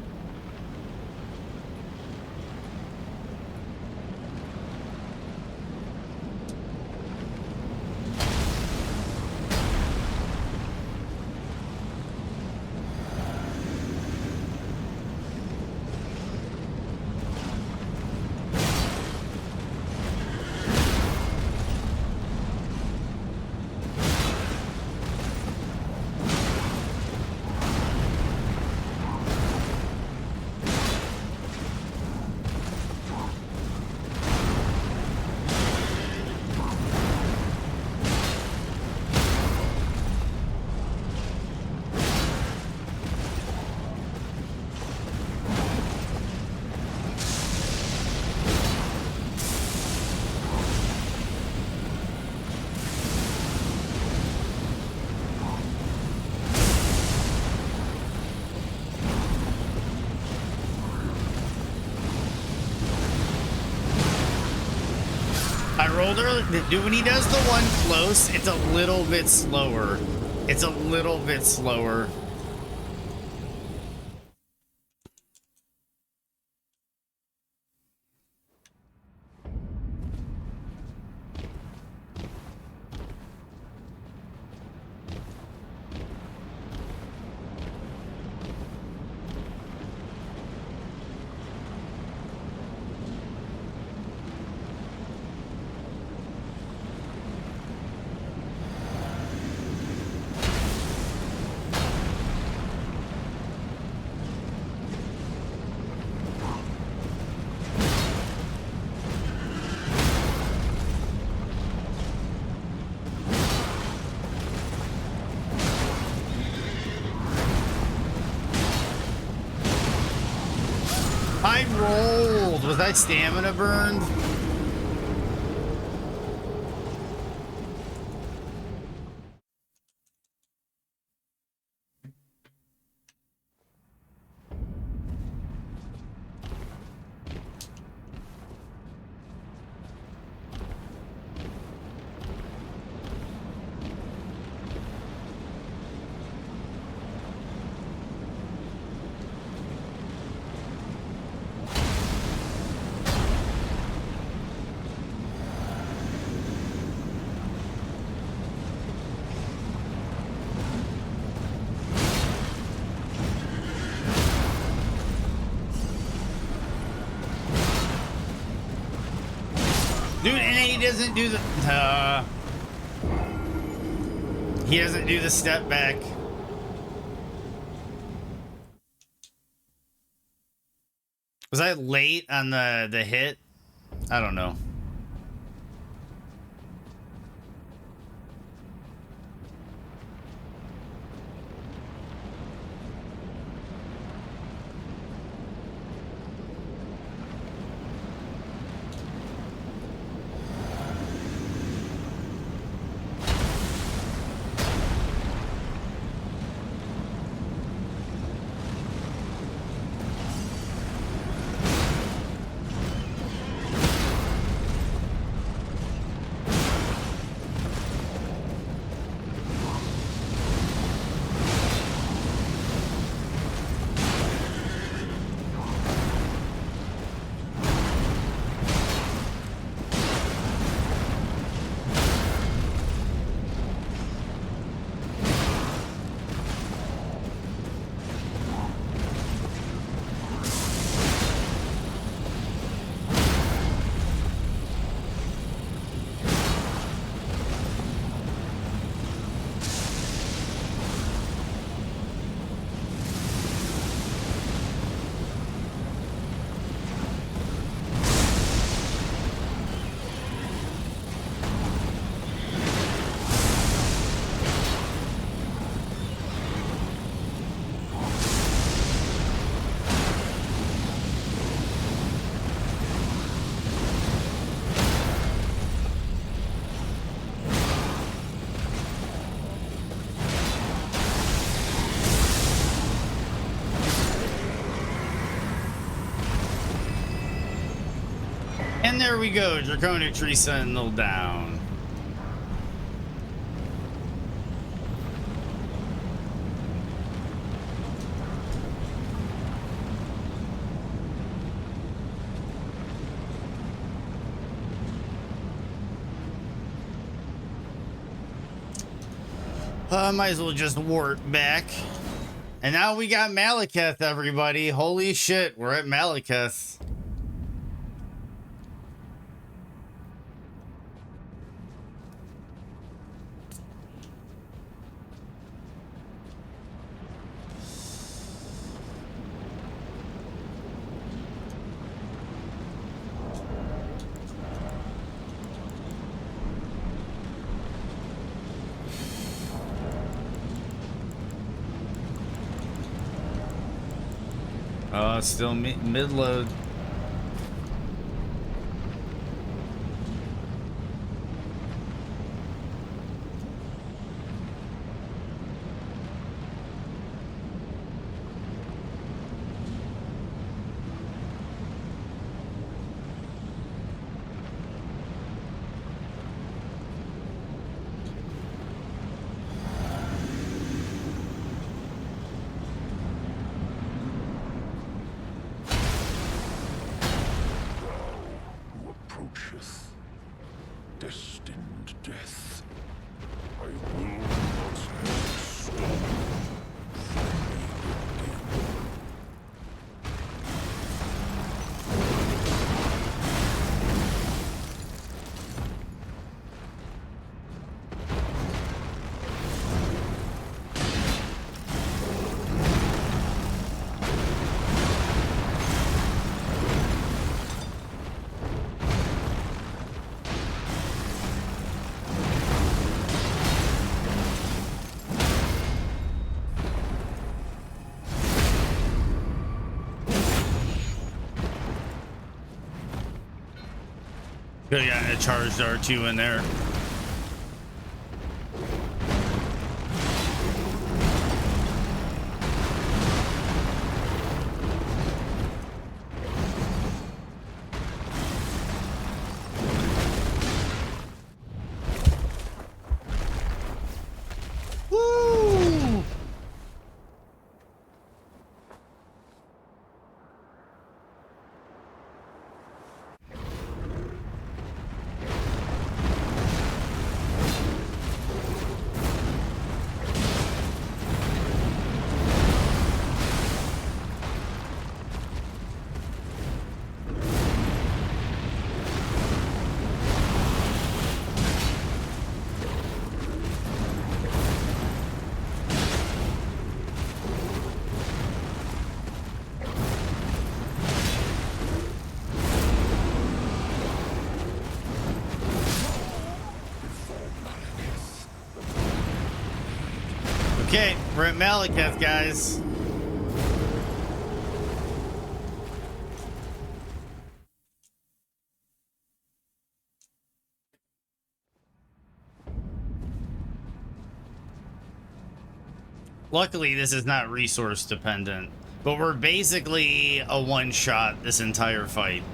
Dude, when he does the one close, it's a little bit slower. It's a little bit slower. I rolled. Was that stamina burned? he doesn't do the he doesn't do the step back. Was I late on the hit? I don't know. And there we go, Draconic Tree Sentinel down. Might as well just warp back. And now we got Malekith, everybody. Holy shit, we're at Malekith. Still mid-load. Destined death. I will not have stolen from me again. Could have gotten a charged R2 in there. Woo! Okay, we're at Malekith, guys. Luckily, this is not resource dependent, but we're basically a one-shot this entire fight.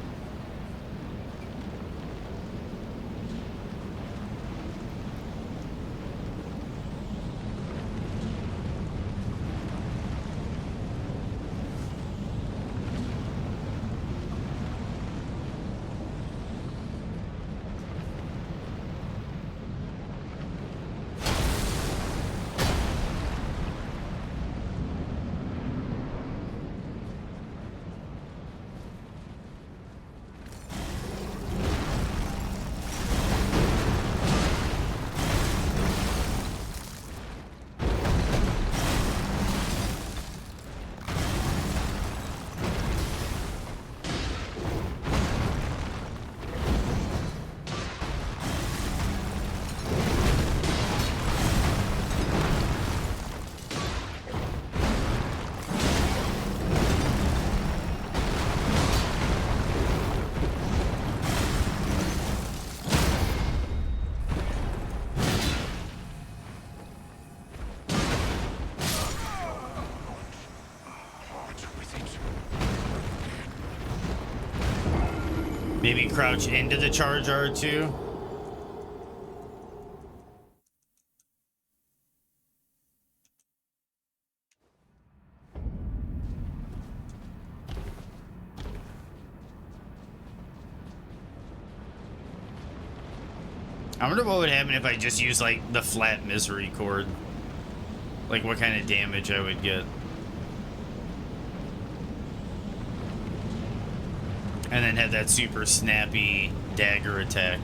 Maybe crouch into the charge R2. I wonder what would happen if I just use like the flat misery chord. Like what kind of damage I would get. And then have that super snappy dagger attack.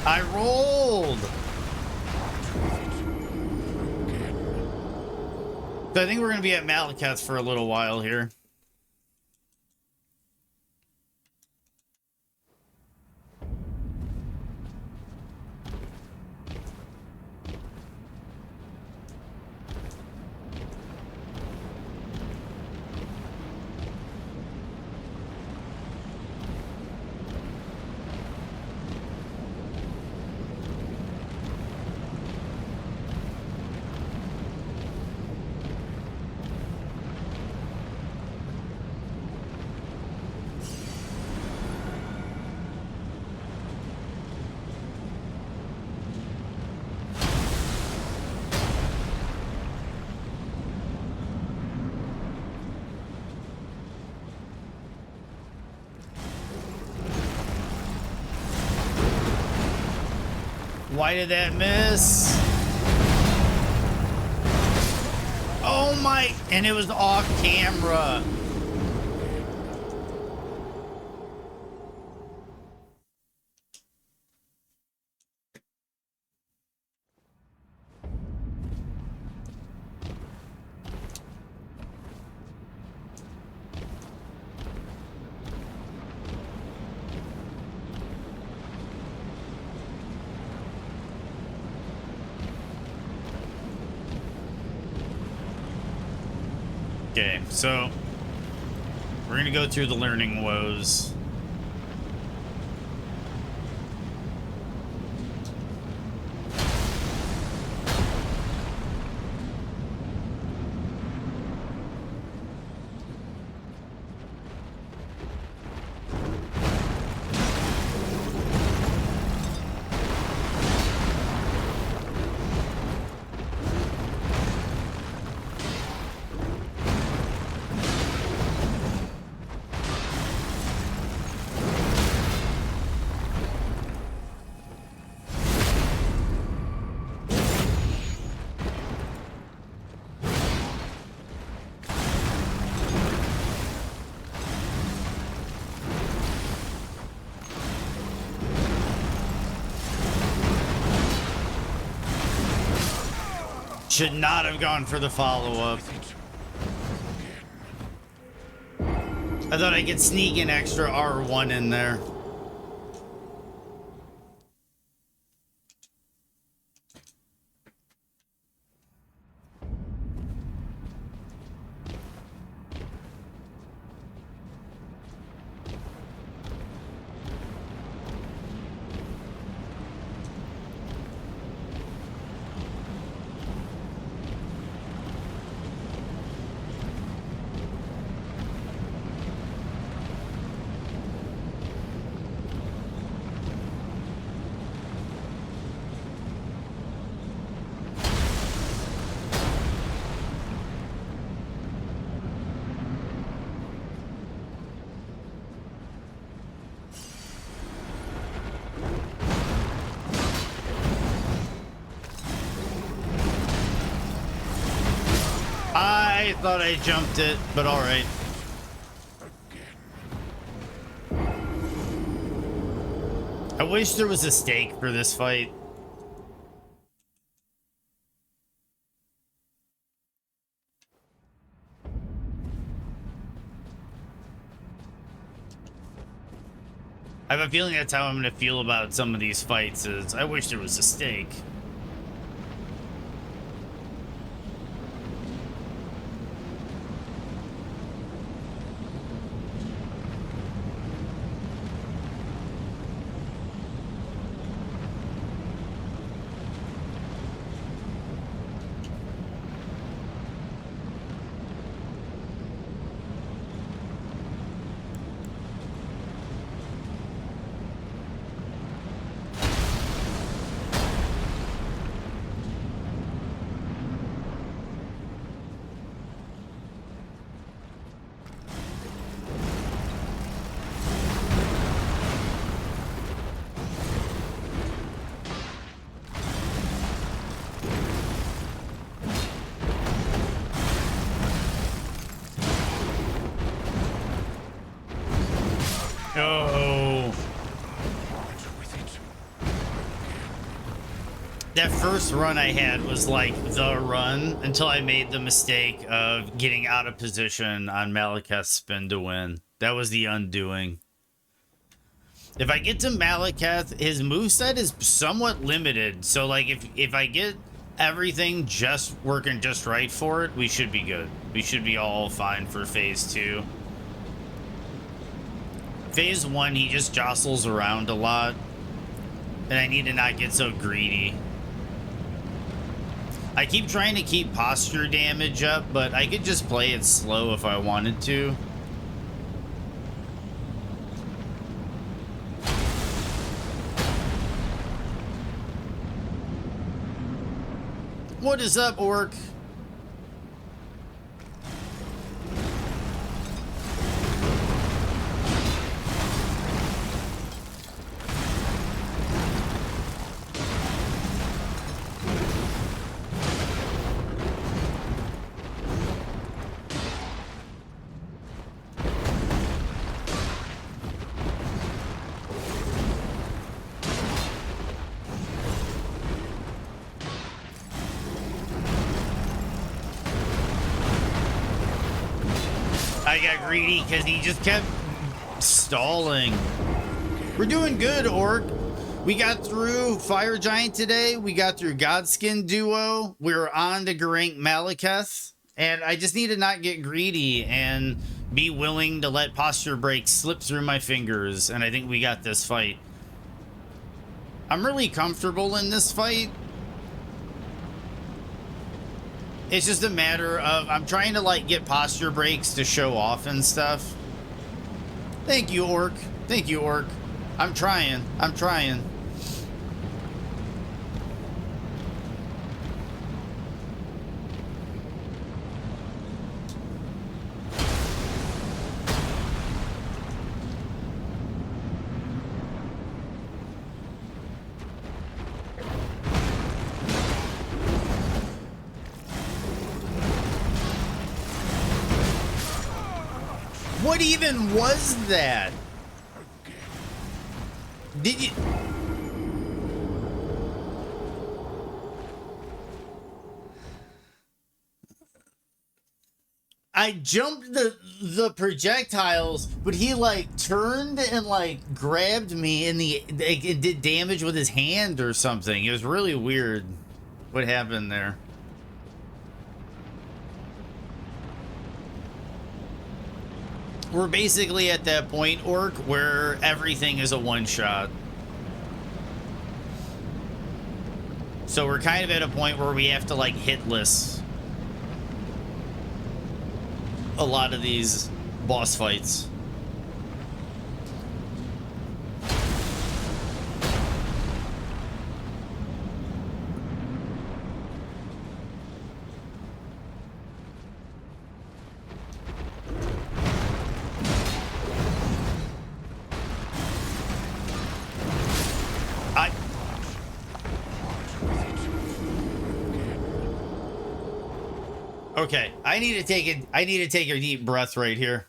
I rolled! So I think we're going to be at Malekith for a little while here. Why did that miss? Oh my, and it was off camera. Okay, so we're gonna go through the learning woes. Should not have gone for the follow-up. I thought I could sneak an extra R1 in there. I thought I jumped it, but all right. I wish there was a stake for this fight. I have a feeling that's how I'm going to feel about some of these fights, is I wish there was a stake. That first run I had was like the run until I made the mistake of getting out of position on Malekith's spin to win. That was the undoing. If I get to Malekith, his moveset is somewhat limited. So like if I get everything just working just right for it, we should be good. We should be all fine for phase 2. Phase 1, he just jostles around a lot. And I need to not get so greedy. I keep trying to keep posture damage up, but I could just play it slow if I wanted to. What is up, Orc? I got greedy because he just kept stalling. We're doing good, Orc. We got through Fire Giant today. We got through Godskin Duo. We're on to Garank Malekith. And I just need to not get greedy and be willing to let posture breaks slip through my fingers. And I think we got this fight. I'm really comfortable in this fight. It's just a matter of I'm trying to like get posture breaks to show off and stuff. Thank you, Orc. Thank you, Orc. I'm trying. I'm trying. What even was that? Did you... I jumped the projectiles, but he like turned and like grabbed me and it did damage with his hand or something. It was really weird what happened there. We're basically at that point, Orc, where everything is a one-shot. So we're kind of at a point where we have to like hitless a lot of these boss fights. Okay, I need to take a deep breath right here.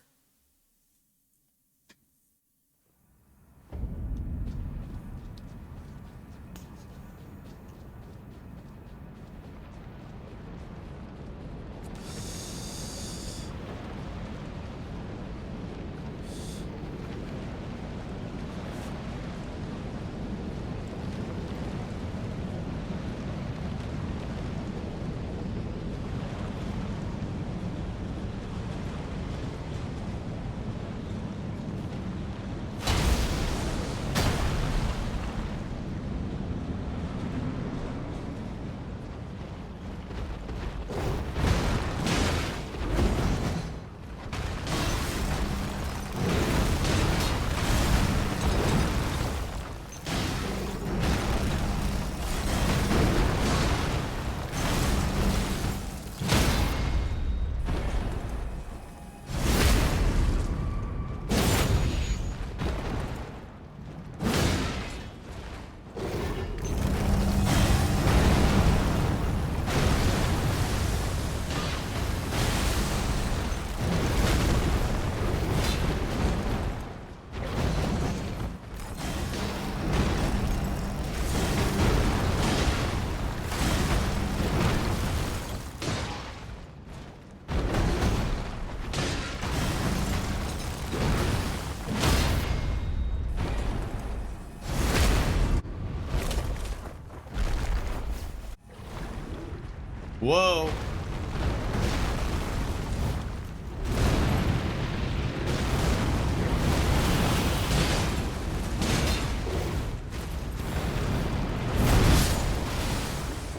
Whoa.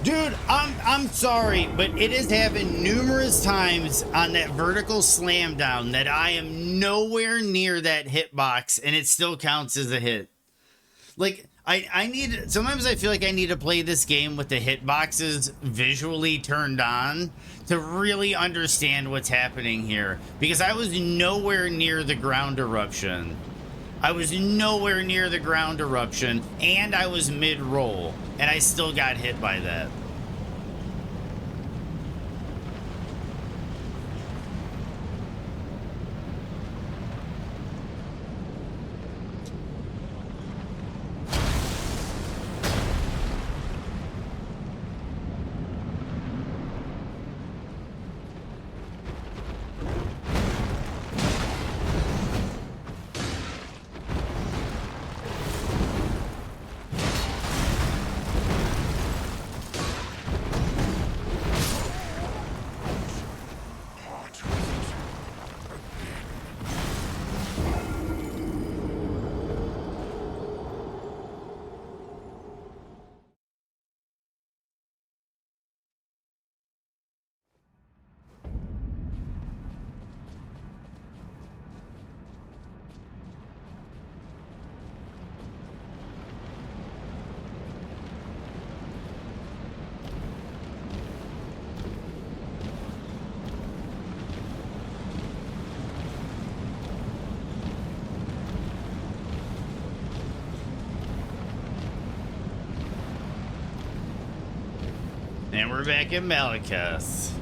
Dude, I'm sorry, but it has happened numerous times on that vertical slam down that I am nowhere near that hitbox and it still counts as a hit. Like, I need, sometimes I feel like I need to play this game with the hitboxes visually turned on to really understand what's happening here. Because I was nowhere near the ground eruption. I was nowhere near the ground eruption, and I was mid-roll, and I still got hit by that. And we're back in Malekith.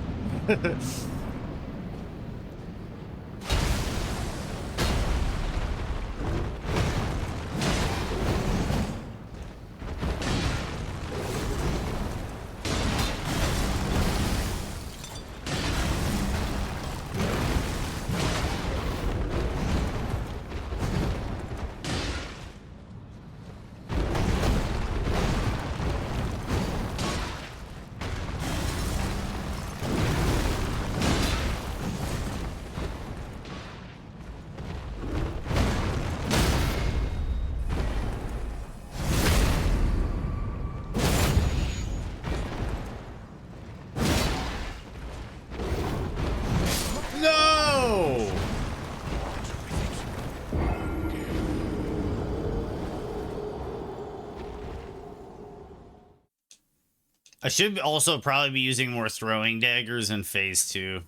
I should also probably be using more throwing daggers in phase 2.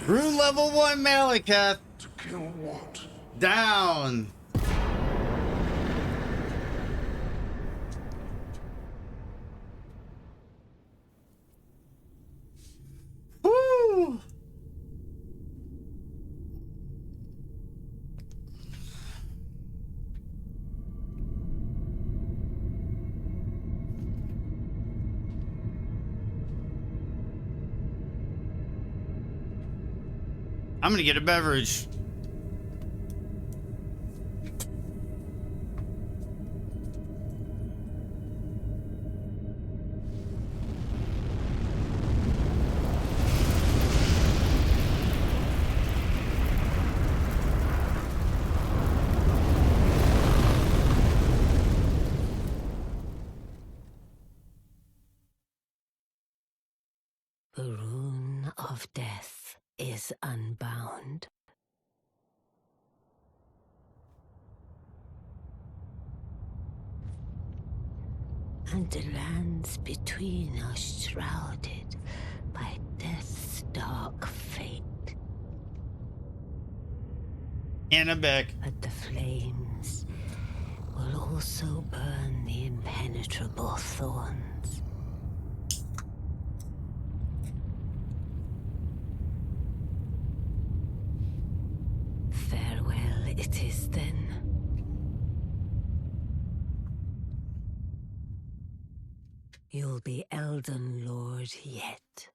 Rune level 1 Malekith. To kill what? Down. Woo. I'm gonna get a beverage. The rune of death is unbound. And the lands between are shrouded by death's dark fate. Anna Beck. But the flames will also burn the impenetrable thorns. Farewell it is then. You'll be Elden Lord yet.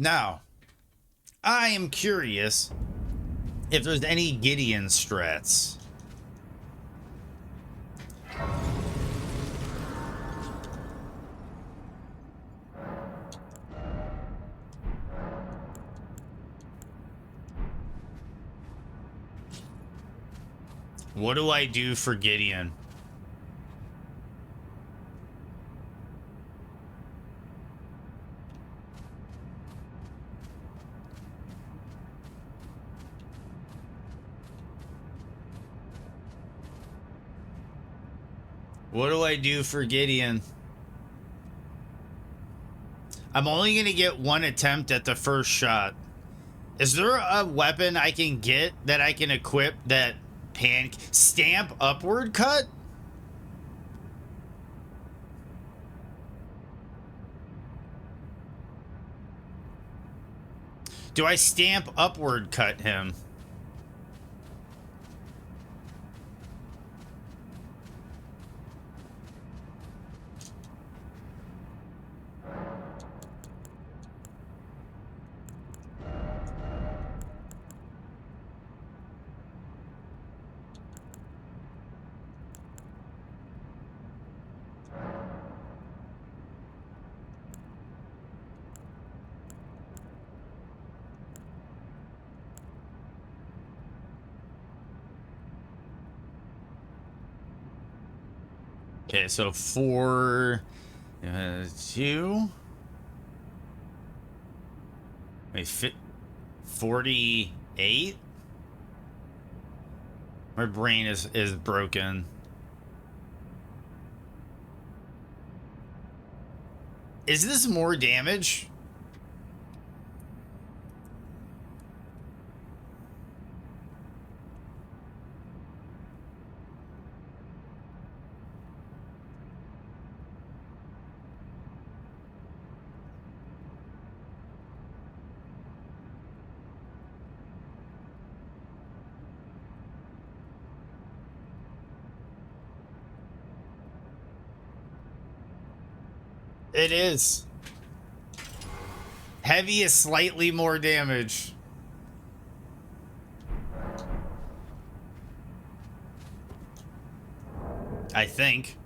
Now, I am curious if there's any Gideon strats. What do I do for Gideon? What do I do for Gideon? I'm only going to get one attempt at the first shot. Is there a weapon I can get that I can equip that stamp upward cut? Do I stamp upward cut him? Okay, so 4, 2. Wait, 48? My brain is broken. Is this more damage? It is. Heavy is slightly more damage. I think.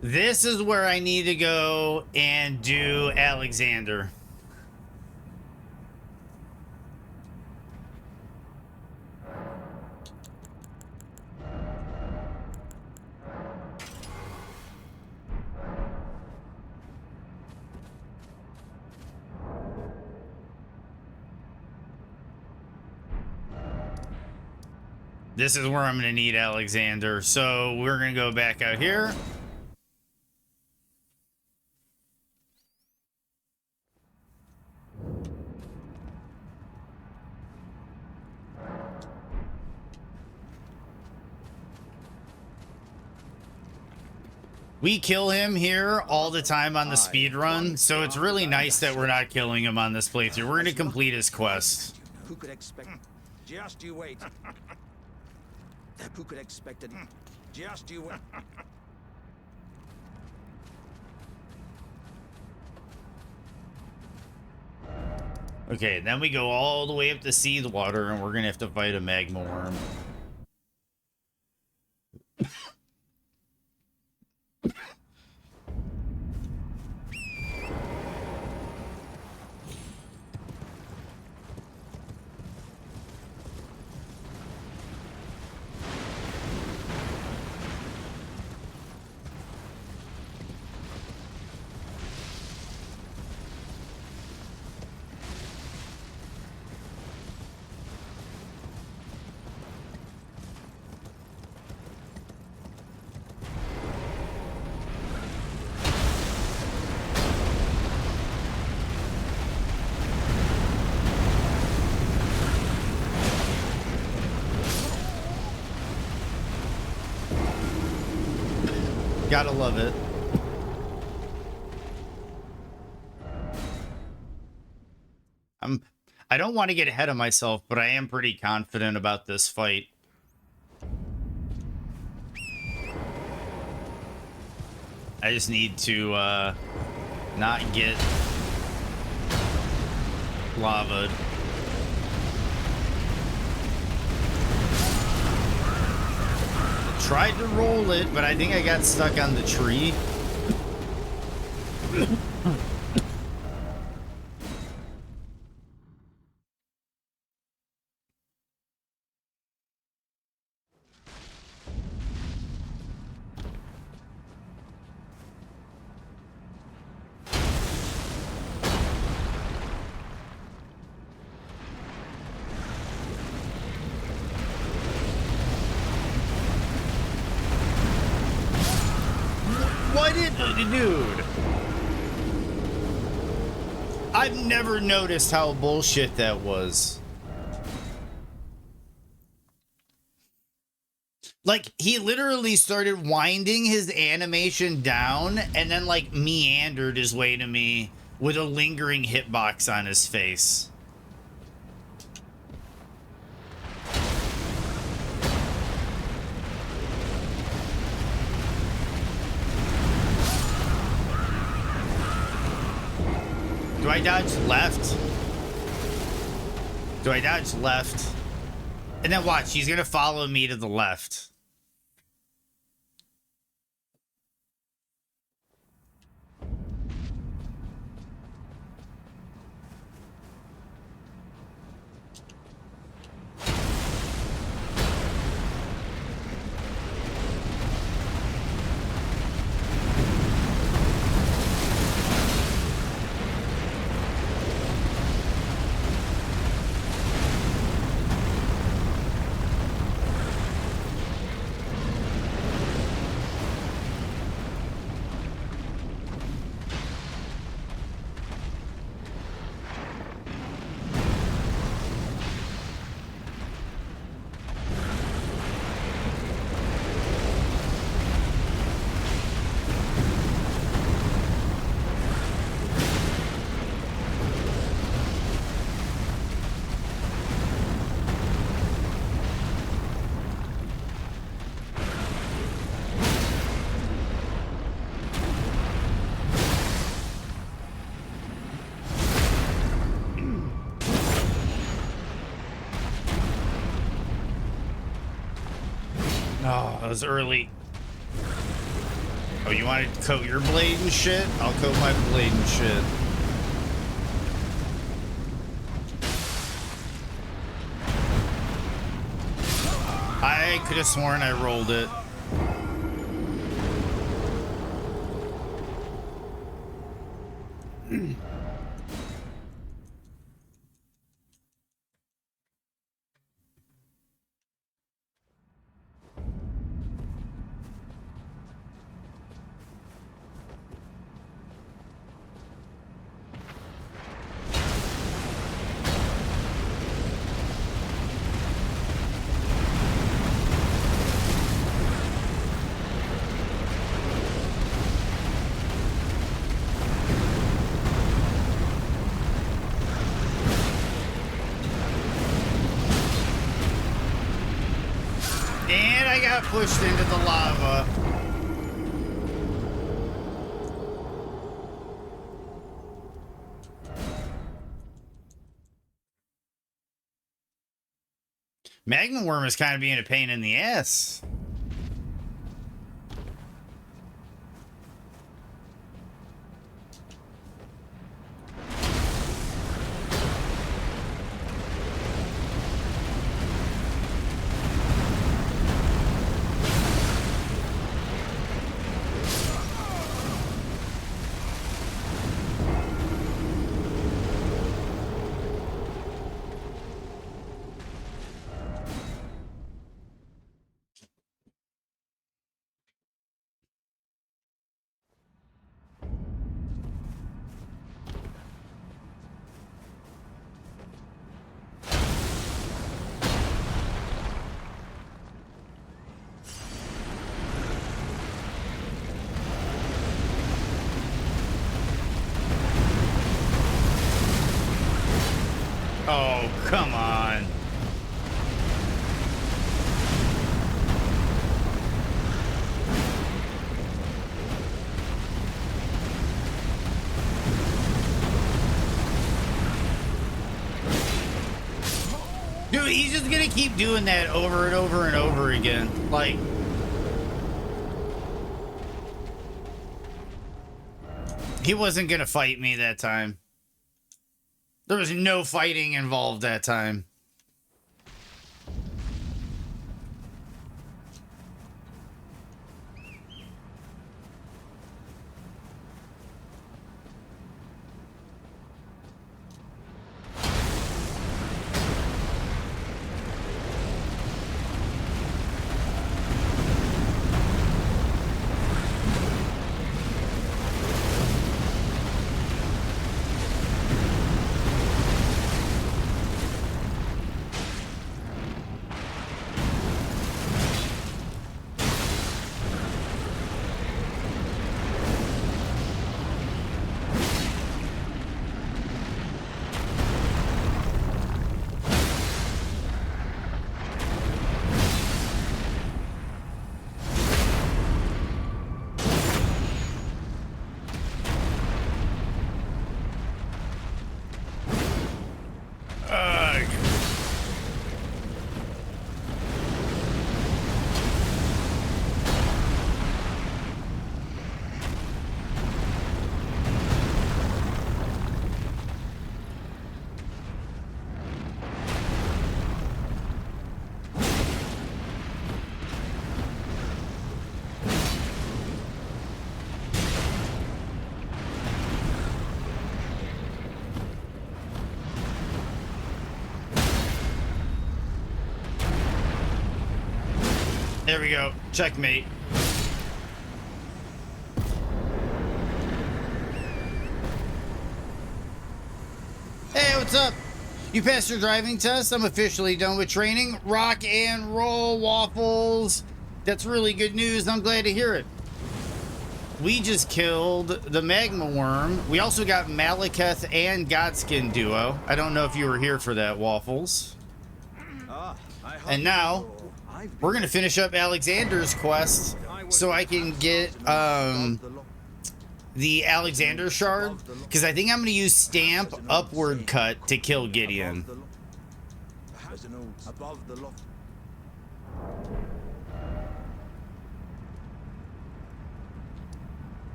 This is where I need to go and do Alexander. This is where I'm going to need Alexander. So we're going to go back out here. We kill him here all the time on the speed run, so it's really nice that we're not killing him on this playthrough. We're going to complete his quest. Who could expect? Just you wait. Who could expect it? Just you wait. Okay, then we go all the way up to Seed Water, and we're going to have to fight a magma worm. Gotta love it. I don't want to get ahead of myself, but I am pretty confident about this fight. I just need to not get lava'd. Tried to roll it, but I think I got stuck on the tree. Dude, I've never noticed how bullshit that was. Like, he literally started winding his animation down and then, like, meandered his way to me with a lingering hitbox on his face. Do I dodge left? Do I dodge left? And then watch, he's gonna follow me to the left. Oh, that was early. Oh, you want to coat your blade and shit? I'll coat my blade and shit. I could have sworn I rolled it. And I got pushed into the lava. Magma Worm is kind of being a pain in the ass. Oh, come on. Dude, he's just gonna keep doing that over and over and over again. Like, he wasn't gonna fight me that time. There was no fighting involved that time. There we go. Checkmate. Hey, what's up? You passed your driving test. I'm officially done with training. Rock and roll, Waffles. That's really good news. I'm glad to hear it. We just killed the magma worm. We also got Malekith and Godskin duo. I don't know if you were here for that, Waffles. And now we're gonna finish up Alexander's quest so I can get the Alexander shard, because I think I'm gonna use stamp upward cut to kill Gideon.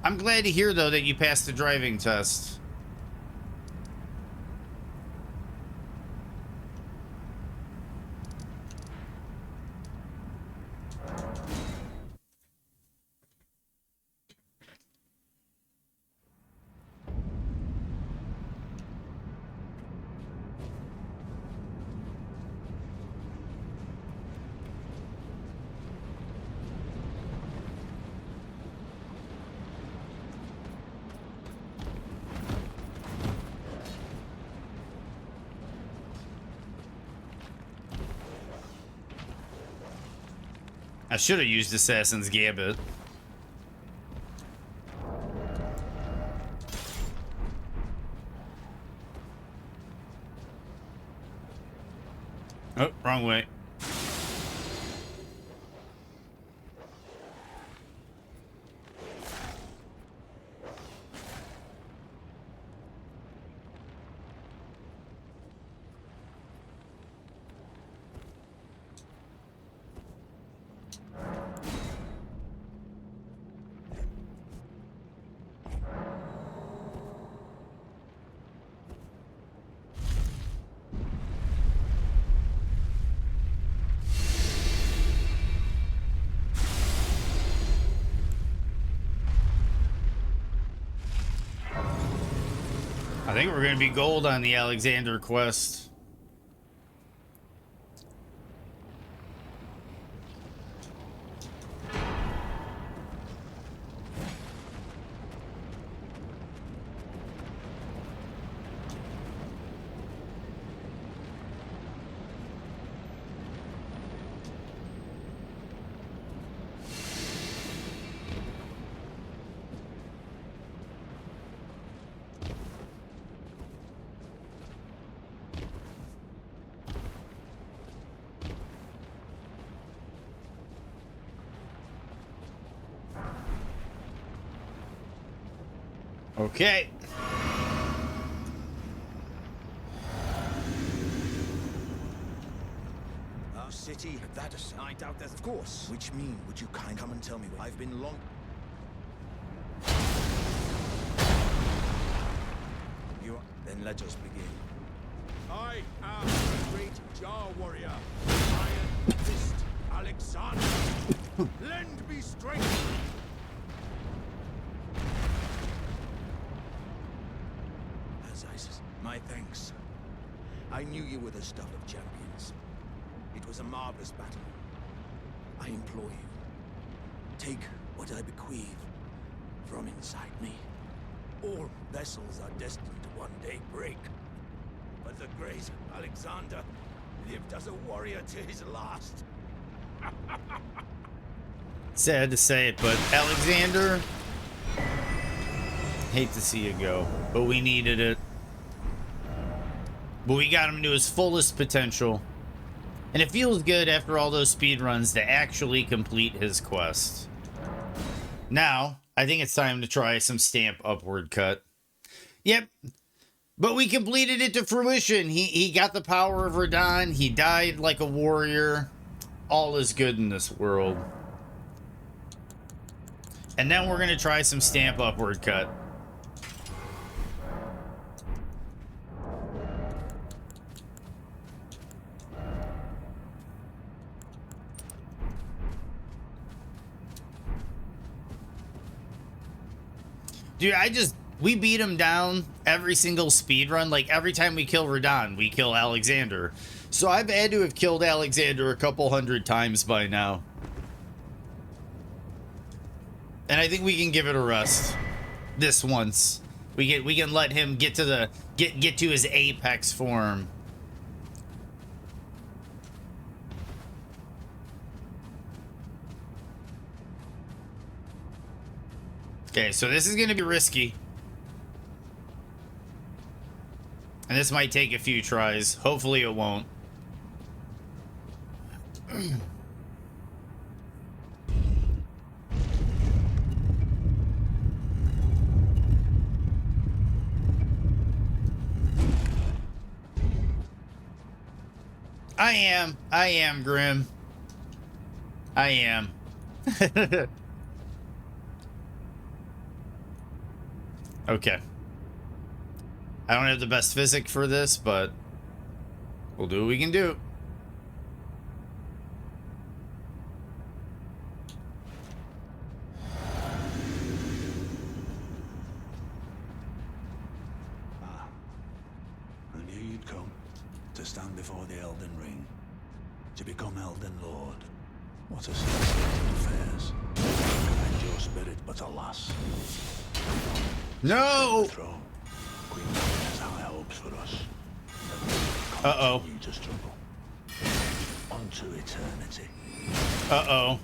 I'm glad to hear though that you passed the driving test. I should have used Assassin's Gambit. Oh, wrong way. I think we're going to be gold on the Alexander quest. Okay. Our city, that is, I doubt there's, of course. Which mean, would you kind come and tell me where I've been long? You are, then let us begin. I am the great Jar warrior, Iron Fist Alexander. Lend me strength. As I said, my thanks. I knew you were the stuff of champions. It was a marvelous battle. I implore you, take what I bequeath from inside me. All vessels are destined to one day break. But the great Alexander lived as a warrior to his last. Sad to say it, but Alexander, hate to see you go, but we needed it. But we got him to his fullest potential. And it feels good after all those speed runs to actually complete his quest. Now, I think it's time to try some stamp upward cut. Yep. But we completed it to fruition. He got the power of Radahn. He died like a warrior. All is good in this world. And then we're going to try some stamp upward cut. Dude, we beat him down every single speed run. Like, every time we kill Radahn, we kill Alexander. So I've had to have killed Alexander a couple hundred times by now. And I think we can give it a rest. This once. We can let him get to get to his apex form. Okay, so this is going to be risky. And this might take a few tries. Hopefully it won't. I am, Grim. I am. Okay. I don't have the best physics for this, but we'll do what we can do. I knew you'd come to stand before the Elden Ring, to become Elden Lord. What a state of affairs. And your spirit, but alas. No! Throne. Queen has high hopes for us. Uh-oh. Continue to struggle. Unto eternity. Uh-oh.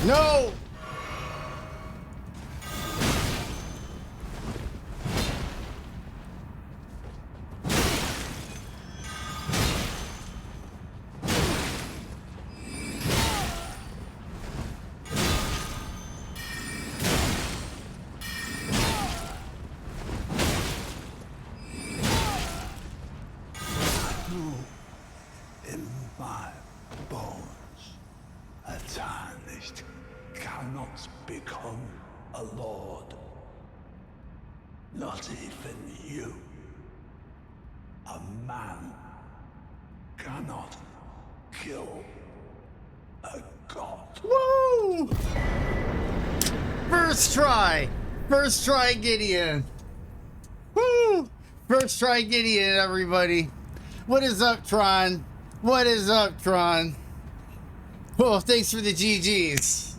No! In my bones, a tarnished cannot become a lord. Not even you. A man cannot kill a god. Woo! First try! First try, Gideon! Woo! First try, Gideon, everybody. What is up, Tron? What is up, Tron? Oh, thanks for the GGs.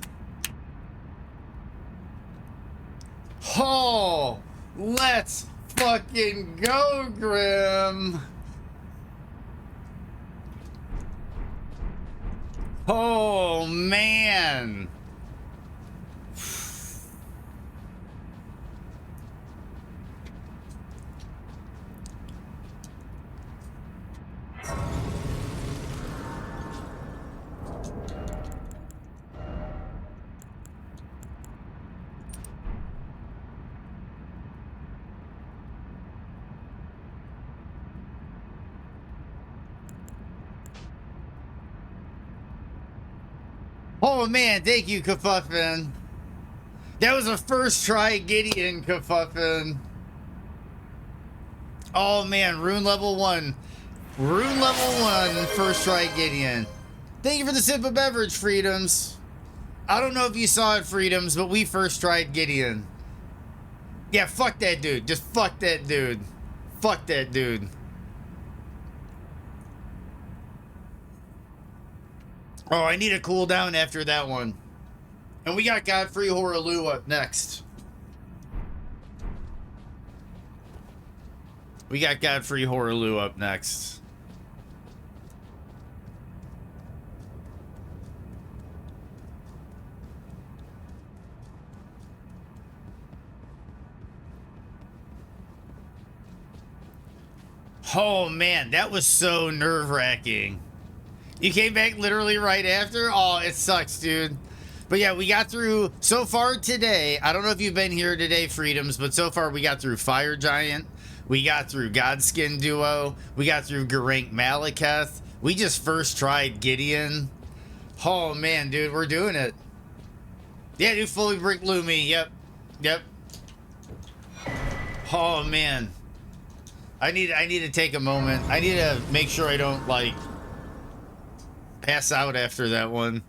Oh, let's fucking go, Grim. Oh, man. Oh, man. Thank you, Kafuffin. That was a first try Gideon, Kafuffin. Oh, man. Rune level 1. Rune level 1, first try Gideon. Thank you for the sip of beverage, Freedoms. I don't know if you saw it, Freedoms, but we first tried Gideon. Yeah, fuck that dude. Just fuck that dude. Fuck that dude. Oh, I need a cooldown after that one. And we got Godfrey Horaloo up next. We got Godfrey Horaloo up next. Oh, man, that was so nerve-wracking. You came back literally right after? Oh, it sucks, dude. But yeah, we got through, so far today, I don't know if you've been here today, Freedoms, but so far we got through Fire Giant, we got through Godskin Duo, we got through Geraint Malekith, we just first tried Gideon. Oh, man, dude, we're doing it. Yeah, dude, fully brick Lumi, yep, yep. Oh, man. I need to take a moment. I need to make sure I don't, like, pass out after that one.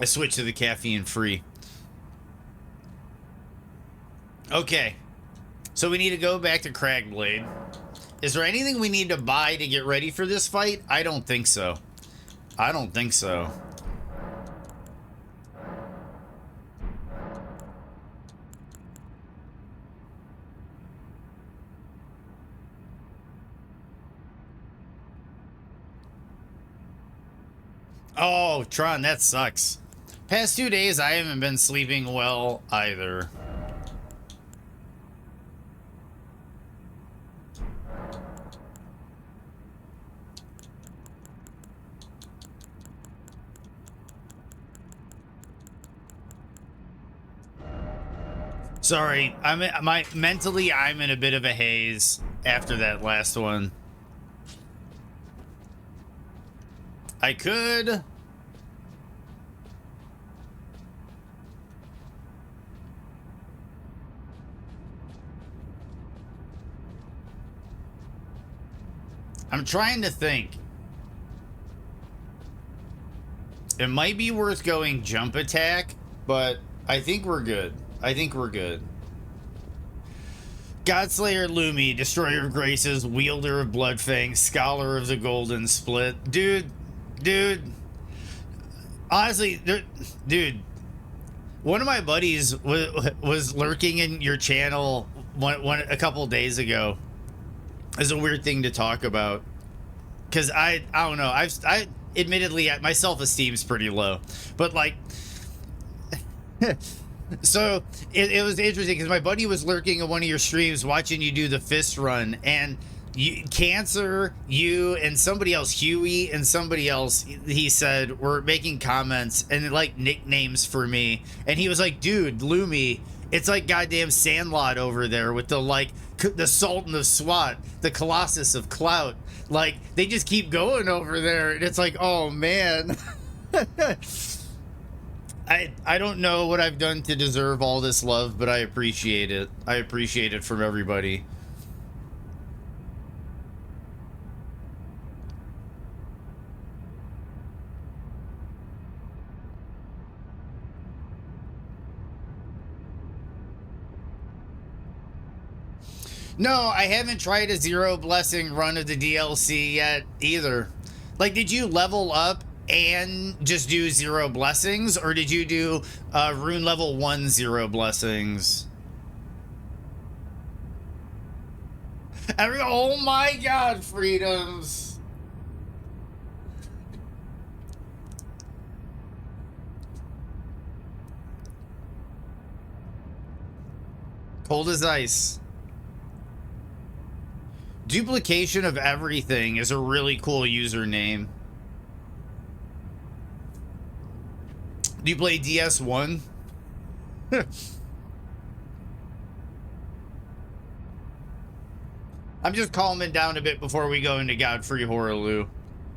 I switched to the caffeine free. Okay. So we need to go back to Cragblade. Is there anything we need to buy to get ready for this fight? I don't think so. I don't think so. Oh, Tron, that sucks. Past 2 days, I haven't been sleeping well either. Sorry, mentally I'm in a bit of a haze after that last one. I could. I'm trying to think. It might be worth going jump attack, but I think we're good. I think we're good. Godslayer Lumi, Destroyer of Graces, Wielder of Bloodfang, Scholar of the Golden Split. Dude. Honestly, dude. One of my buddies was lurking in your channel a couple days ago. It's a weird thing to talk about. Because I don't know. I admittedly, my self-esteem's pretty low. But like... So it was interesting because my buddy was lurking in one of your streams watching you do the fist run, and Cancer, you, and somebody else, Huey, and somebody else, he said, were making comments and like nicknames for me, and he was like, dude, Lumi, it's like goddamn Sandlot over there with the like the Sultan of SWAT, the Colossus of Clout. Like they just keep going over there, and it's like, oh man. I don't know what I've done to deserve all this love, but I appreciate it. I appreciate it from everybody. No, I haven't tried a zero blessing run of the DLC yet either. Like, did you level up and just do 0 blessings, or did you do rune level 1 0 blessings? Oh my god, freedoms. Cold as ice. Duplication of everything is a really cool username. Do you play DS1? I'm just calming down a bit before we go into Godfrey Horaloo.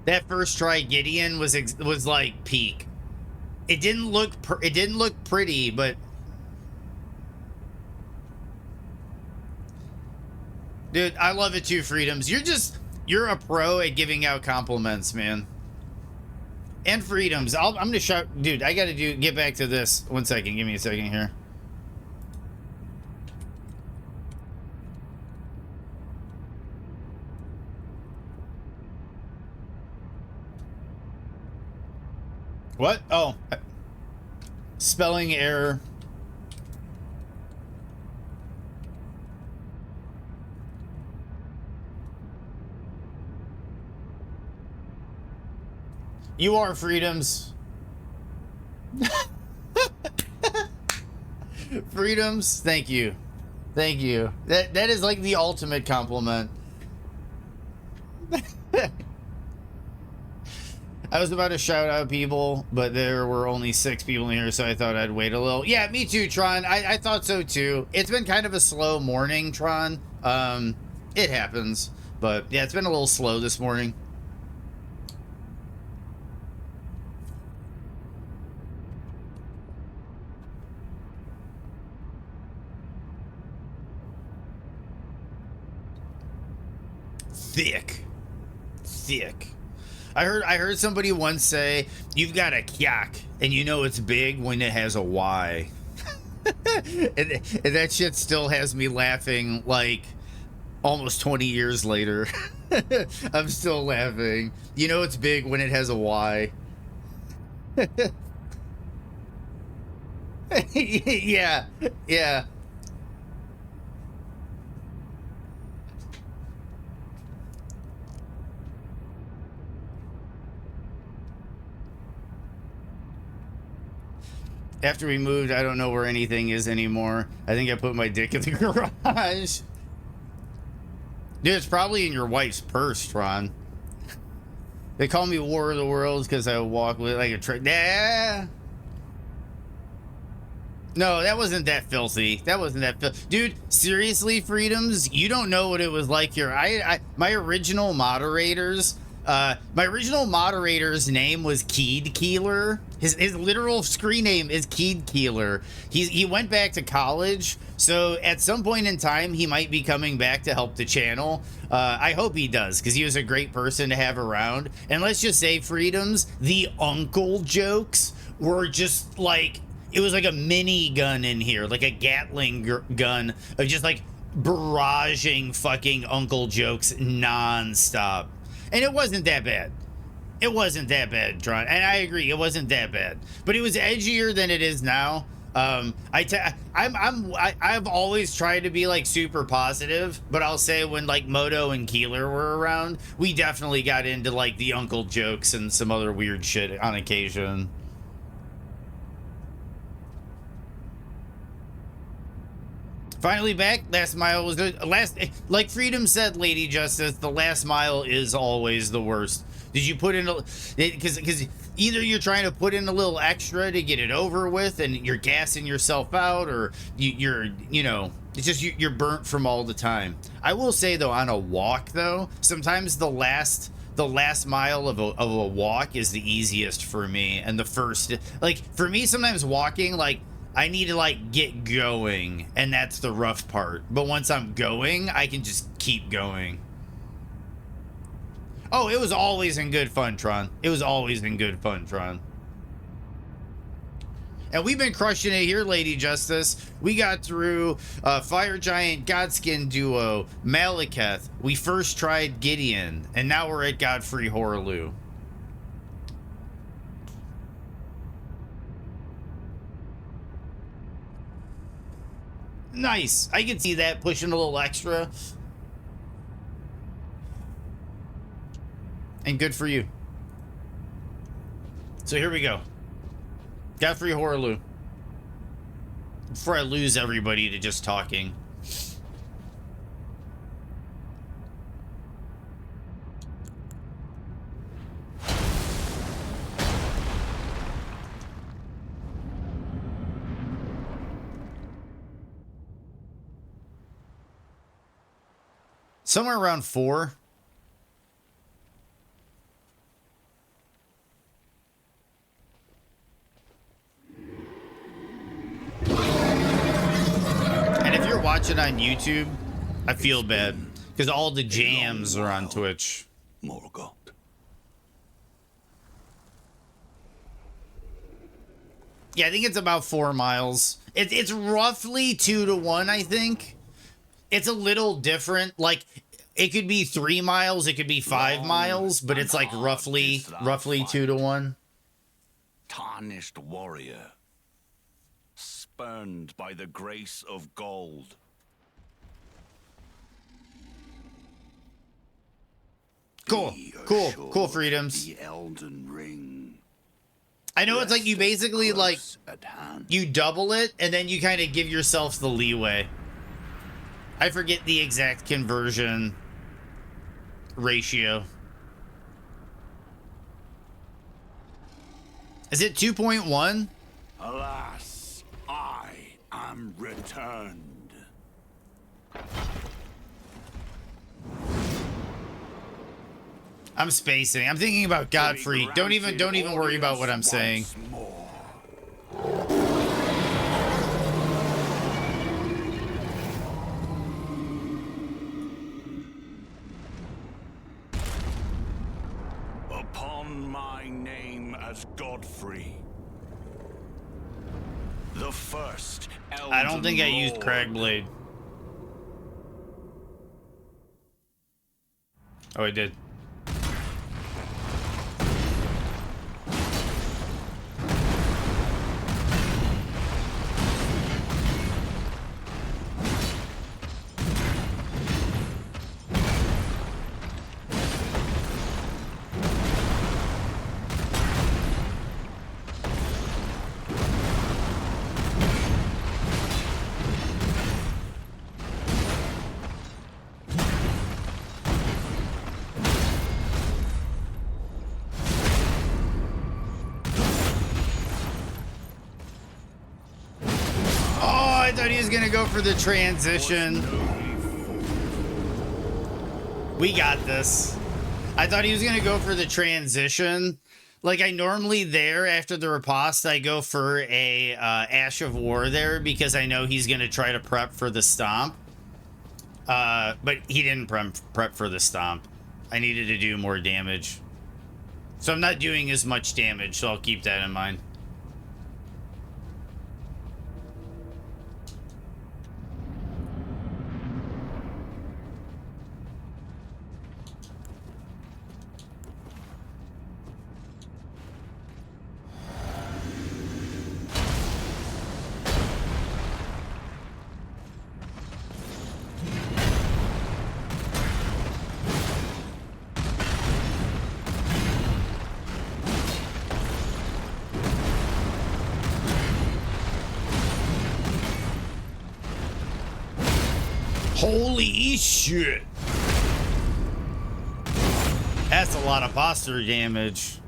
That first try Gideon was like peak. It didn't look pretty, but dude, I love it too, Freedoms. You're a pro at giving out compliments, man. And Freedoms. I'm gonna shout, dude. I gotta get back to this. 1 second. Give me a second here. What? Oh, spelling error. You are Freedoms. Freedoms, thank you. Thank you. That is like the ultimate compliment. I was about to shout out people, but there were only 6 people in here, so I thought I'd wait a little. Yeah, me too, Tron. I thought so too. It's been kind of a slow morning, Tron. It happens. But yeah, it's been a little slow this morning. Thick. I heard somebody once say, you've got a kyak, and you know it's big when it has a Y. and that shit still has me laughing like almost 20 years later. I'm still laughing. You know it's big when it has a Y. Yeah. After we moved, I don't know where anything is anymore. I think I put my dick in the garage. Dude, it's probably in your wife's purse, Tron. They call me War of the Worlds because I walk with like a trick. Nah. No, that wasn't that filthy. Dude, seriously, Freedoms, you don't know what it was like here. My original moderator's name was Keed Keeler. His literal screen name is Keed Keeler. He went back to college, so at some point in time he might be coming back to help the channel. I hope he does, because he was a great person to have around. And let's just say, Freedoms, the uncle jokes were just like, it was like a mini gun in here, like a Gatling gun of just like barraging fucking uncle jokes nonstop. And it wasn't that bad. It wasn't that bad, Tron. And I agree, it wasn't that bad. But it was edgier than it is now. I've always tried to be like super positive, but I'll say when like Moto and Keeler were around, we definitely got into like the uncle jokes and some other weird shit on occasion. Finally back. Last mile was the last. Like Freedom said, Lady Justice, the last mile is always the worst. Did you put in a? Because either you're trying to put in a little extra to get it over with, and you're gassing yourself out, or you're it's just you're burnt from all the time. I will say though, on a walk though, sometimes the last mile of a walk is the easiest for me, and the first, like for me, sometimes walking, like I need to like get going, and that's the rough part. But once I'm going, I can just keep going. Oh, it was always in good fun, Tron. It was always in good fun, Tron. And we've been crushing it here, Lady Justice. We got through Fire Giant, Godskin Duo, Malekith. We first tried Gideon, and now we're at Godfrey Horaloo. Nice. I can see that pushing a little extra. And good for you. So here we go. Godfrey Horloo. Before I lose everybody to just talking. Somewhere around 4. And if you're watching on YouTube, I feel bad because all the jams are on Twitch. Morgoth. Yeah, I think it's about 4 miles. It's roughly 2 to 1, I think. It's a little different. Like, it could be 3 miles, it could be 5 miles, but it's like roughly 2 to 1. Tarnished warrior, spurned by the grace of gold. Cool freedoms. The Elden Ring. I know it's like you basically like at hand. you double it and then you kind of give yourself the leeway. I forget the exact conversion ratio. Is it 2.1? Alas, I am returned. I'm spacing. I'm thinking about Godfrey. Don't even worry about what I'm saying. Upon my name as Godfrey, the first Elden I don't think I used Lord. Cragblade. Oh, I did. I thought he was gonna go for the transition. We got this. I thought he was gonna go for the transition. Like I normally there after the riposte, I go for a Ash of War there because I know he's gonna try to prep for the stomp. But he didn't prep for the stomp. I needed to do more damage. So I'm not doing as much damage, so I'll keep that in mind. Holy shit! That's a lot of posture damage.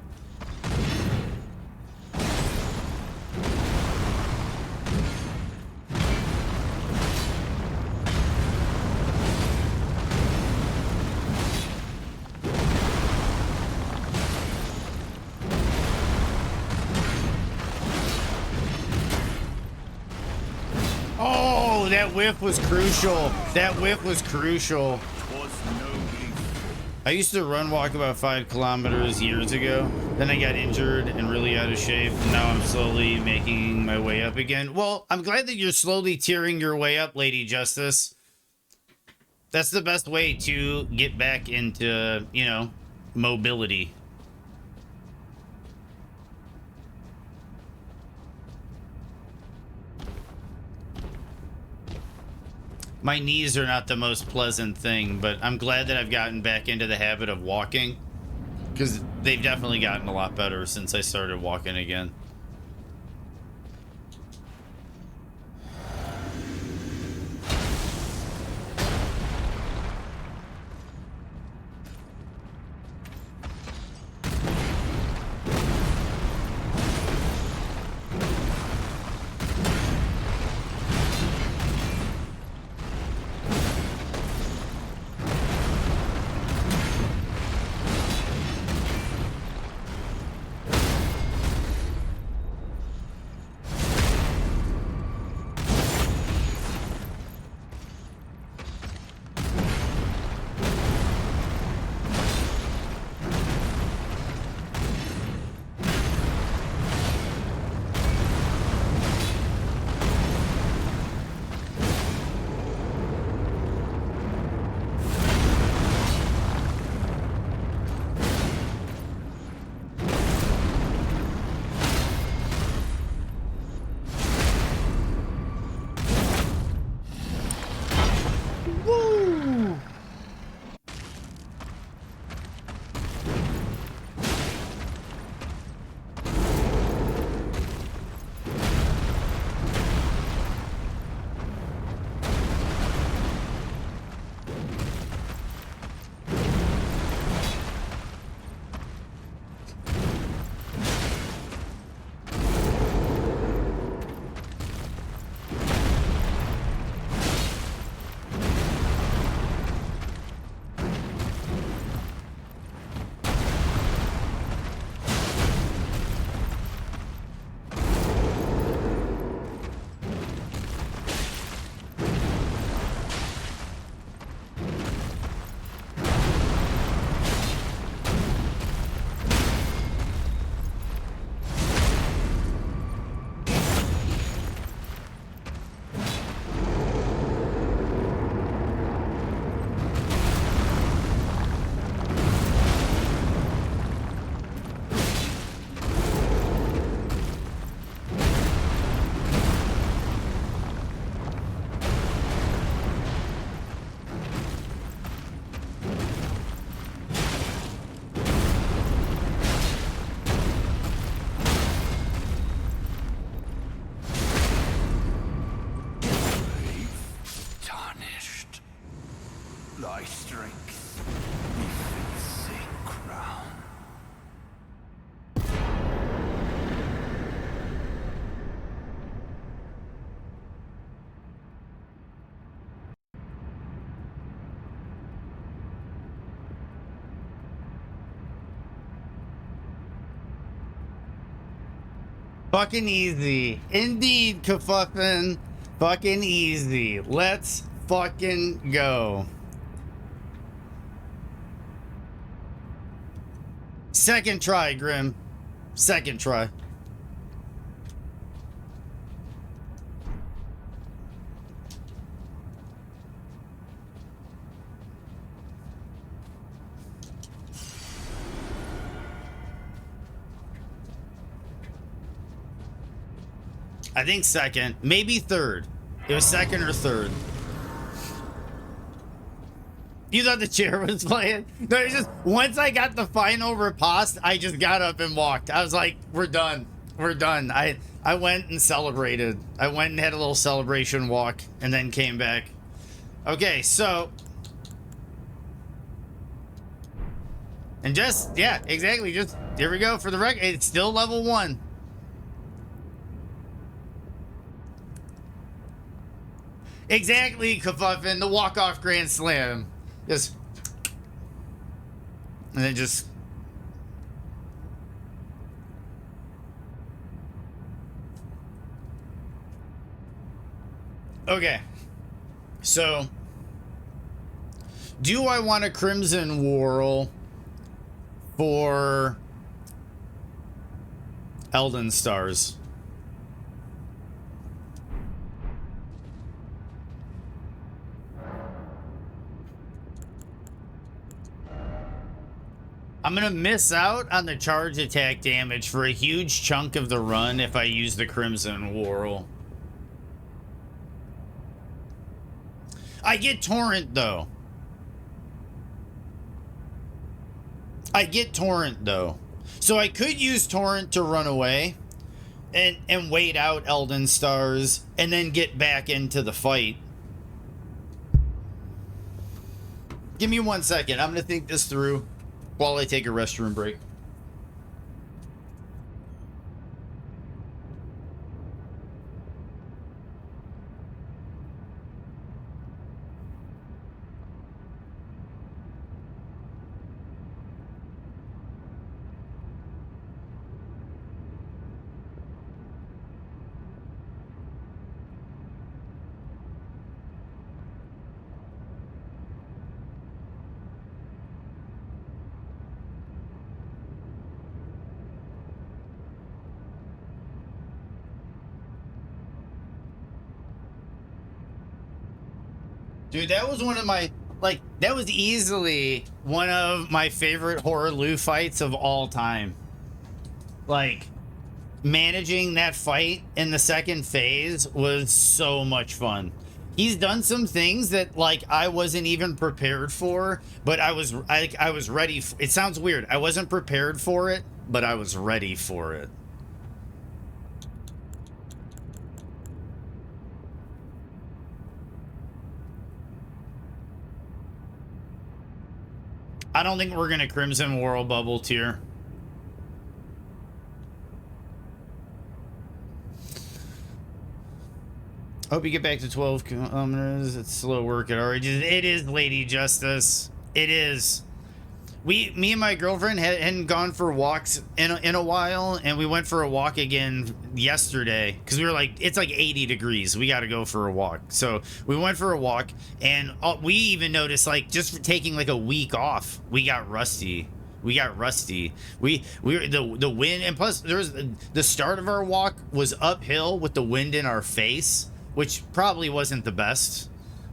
Oh, that whiff was crucial. That whiff was crucial. I used to run walk about 5 kilometers years ago. Then I got injured and really out of shape. Now I'm slowly making my way up again. Well, I'm glad that you're slowly tearing your way up, Lady Justice. That's the best way to get back into, you know, mobility. My knees are not the most pleasant thing, but I'm glad that I've gotten back into the habit of walking. Because they've definitely gotten a lot better since I started walking again. Thy strength befits a crown. Fucking easy. Indeed, Kafuffin. Fucking easy. Let's fucking go. Second try, Grim. Second try. I think second, maybe third. It was second or third. You thought the chair was playing? No, it's just once I got the final riposte, I just got up and walked. I was like, we're done. We're done. I went and celebrated. I went and had a little celebration walk and then came back. Okay, so and just yeah, exactly. Just here we go for the record. It's still level 1. Exactly, Kafuffin, the walk-off grand slam. Just and then just okay. So do I want a Crimson Whorl for Elden Stars? I'm gonna miss out on the charge attack damage for a huge chunk of the run if I use the Crimson Whorl. I get Torrent though. I get Torrent though. So I could use Torrent to run away and wait out Elden Stars and then get back into the fight. Give me 1 second. I'm going to think this through while I take a restroom break. Dude, that was one of my, like, that was easily one of my favorite horror Lu fights of all time. Like, managing that fight in the second phase was so much fun. He's done some things that, like, I wasn't even prepared for, but I was ready. It sounds weird. I wasn't prepared for it, but I was ready for it. I don't think we're gonna Crimson World Bubble tier. Hope you get back to 12 kilometers. It's slow work at our age. It is, Lady Justice. It is. Me and my girlfriend hadn't gone for walks in a while, and we went for a walk again yesterday because we were like, it's like 80 degrees. We got to go for a walk. So we went for a walk, and we even noticed, like, just for taking like a week off, we got rusty. We were the wind, and plus there was the start of our walk was uphill with the wind in our face, which probably wasn't the best.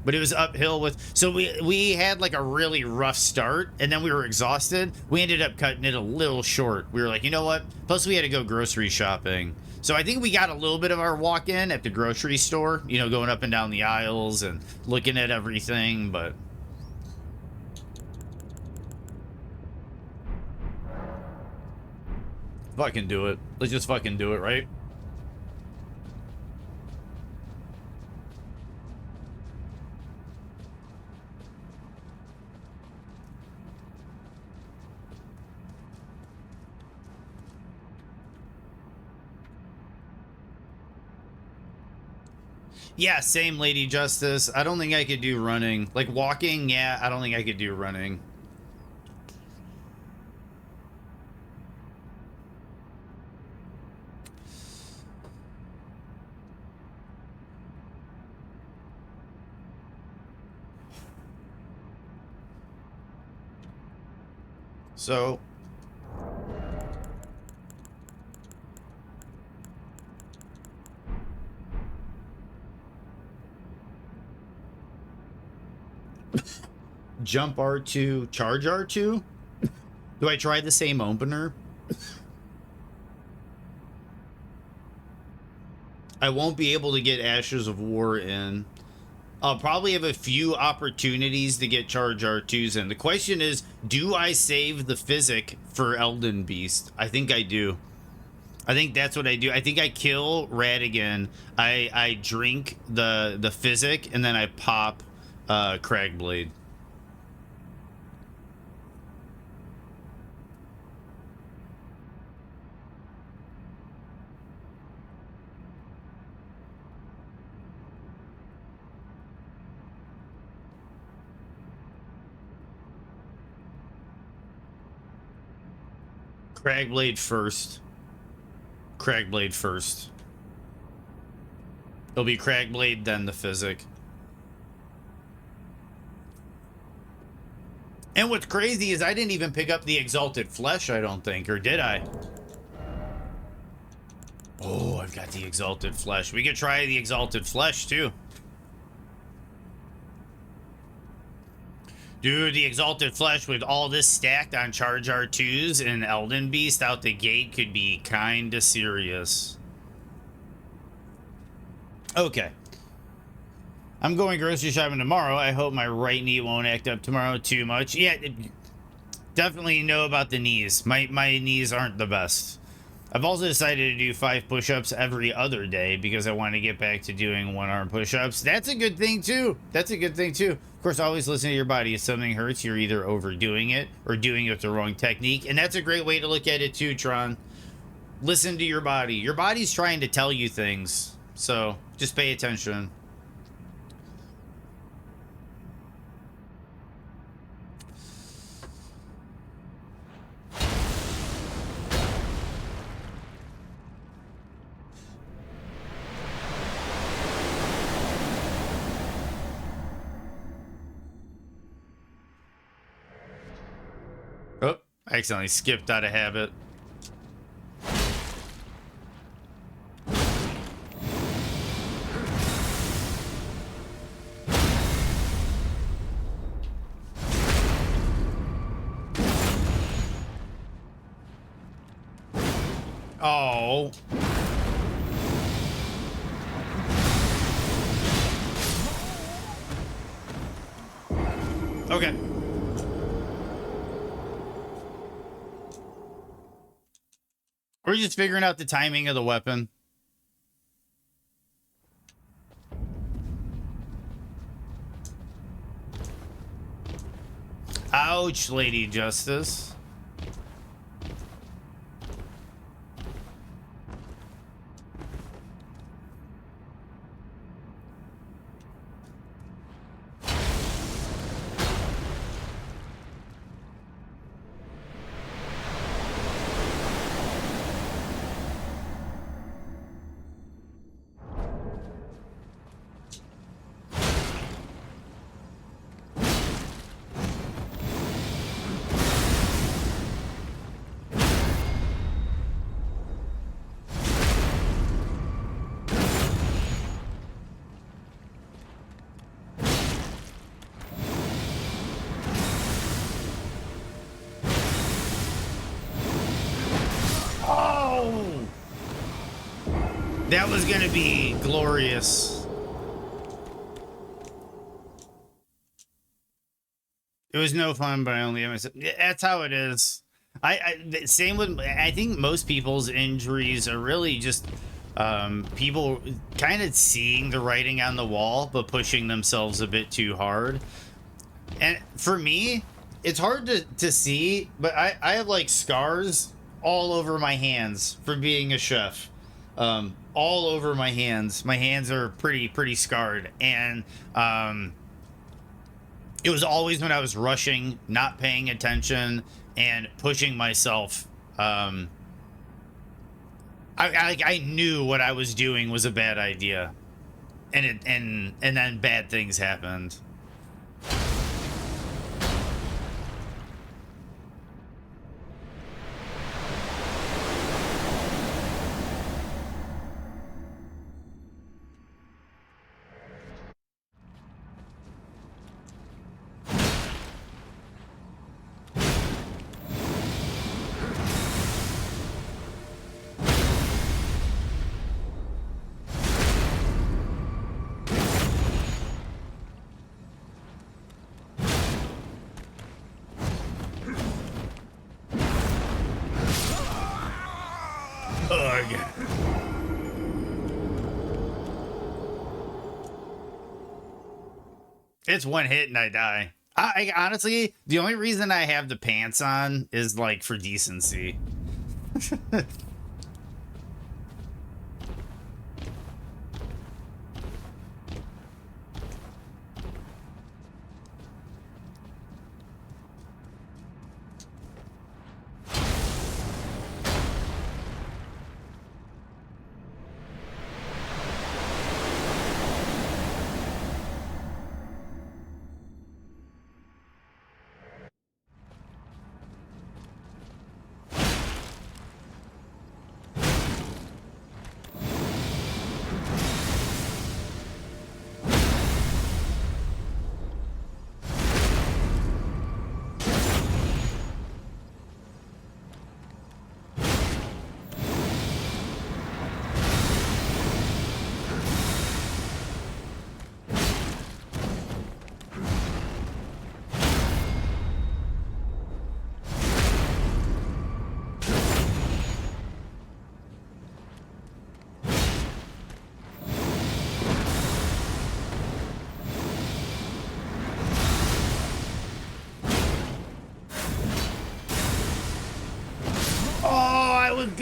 But it was uphill with, so we had like a really rough start, and then we were exhausted. We ended up cutting it a little short. We were like, you know what? Plus we had to go grocery shopping. So I think we got a little bit of our walk in at the grocery store, you know, going up and down the aisles and looking at everything, but fucking do it. Let's just fucking do it, right? Yeah, same, Lady Justice. I don't think I could do running. Like walking, yeah, I don't think I could do running. So jump R2, charge R2? Do I try the same opener? I won't be able to get Ashes of War in. I'll probably have a few opportunities to get charge R2s in. The question is, do I save the physic for Elden Beast? I think I do. I think that's what I do. I think I kill Radigan. I drink the physic, and then I pop Cragblade. Cragblade first. Cragblade first. It'll be Cragblade, then the physic. And what's crazy is I didn't even pick up the Exalted Flesh, I don't think, or did I? Oh, I've got the Exalted Flesh. We could try the Exalted Flesh, too. Dude, the Exalted Flesh with all this stacked on Charge R2s and Elden Beast out the gate could be kinda serious. Okay. I'm going grocery shopping tomorrow. I hope my right knee won't act up tomorrow too much. Yeah, Definitely know about the knees. My knees aren't the best. I've also decided to do 5 push-ups every other day because I want to get back to doing one-arm push-ups. That's a good thing too. That's a good thing too. Of course, always listen to your body. If something hurts, you're either overdoing it or doing it with the wrong technique. And that's a great way to look at it too, Tron. Listen to your body. Your body's trying to tell you things. So just pay attention. Oh, I accidentally skipped out of habit. Oh. Okay. We're just figuring out the timing of the weapon. Ouch, Lady Justice. That was gonna be glorious. It was no fun, but I only have myself. That's how it is. Same with. I think most people's injuries are really just people kind of seeing the writing on the wall, but pushing themselves a bit too hard. And for me, it's hard to see, but I have like scars all over my hands from being a chef. All over my hands. My hands are pretty scarred, and it was always when I was rushing, not paying attention, and pushing myself. I knew what I was doing was a bad idea, and then bad things happened. Ugh. It's one hit and I die. I honestly, the only reason I have the pants on is like for decency.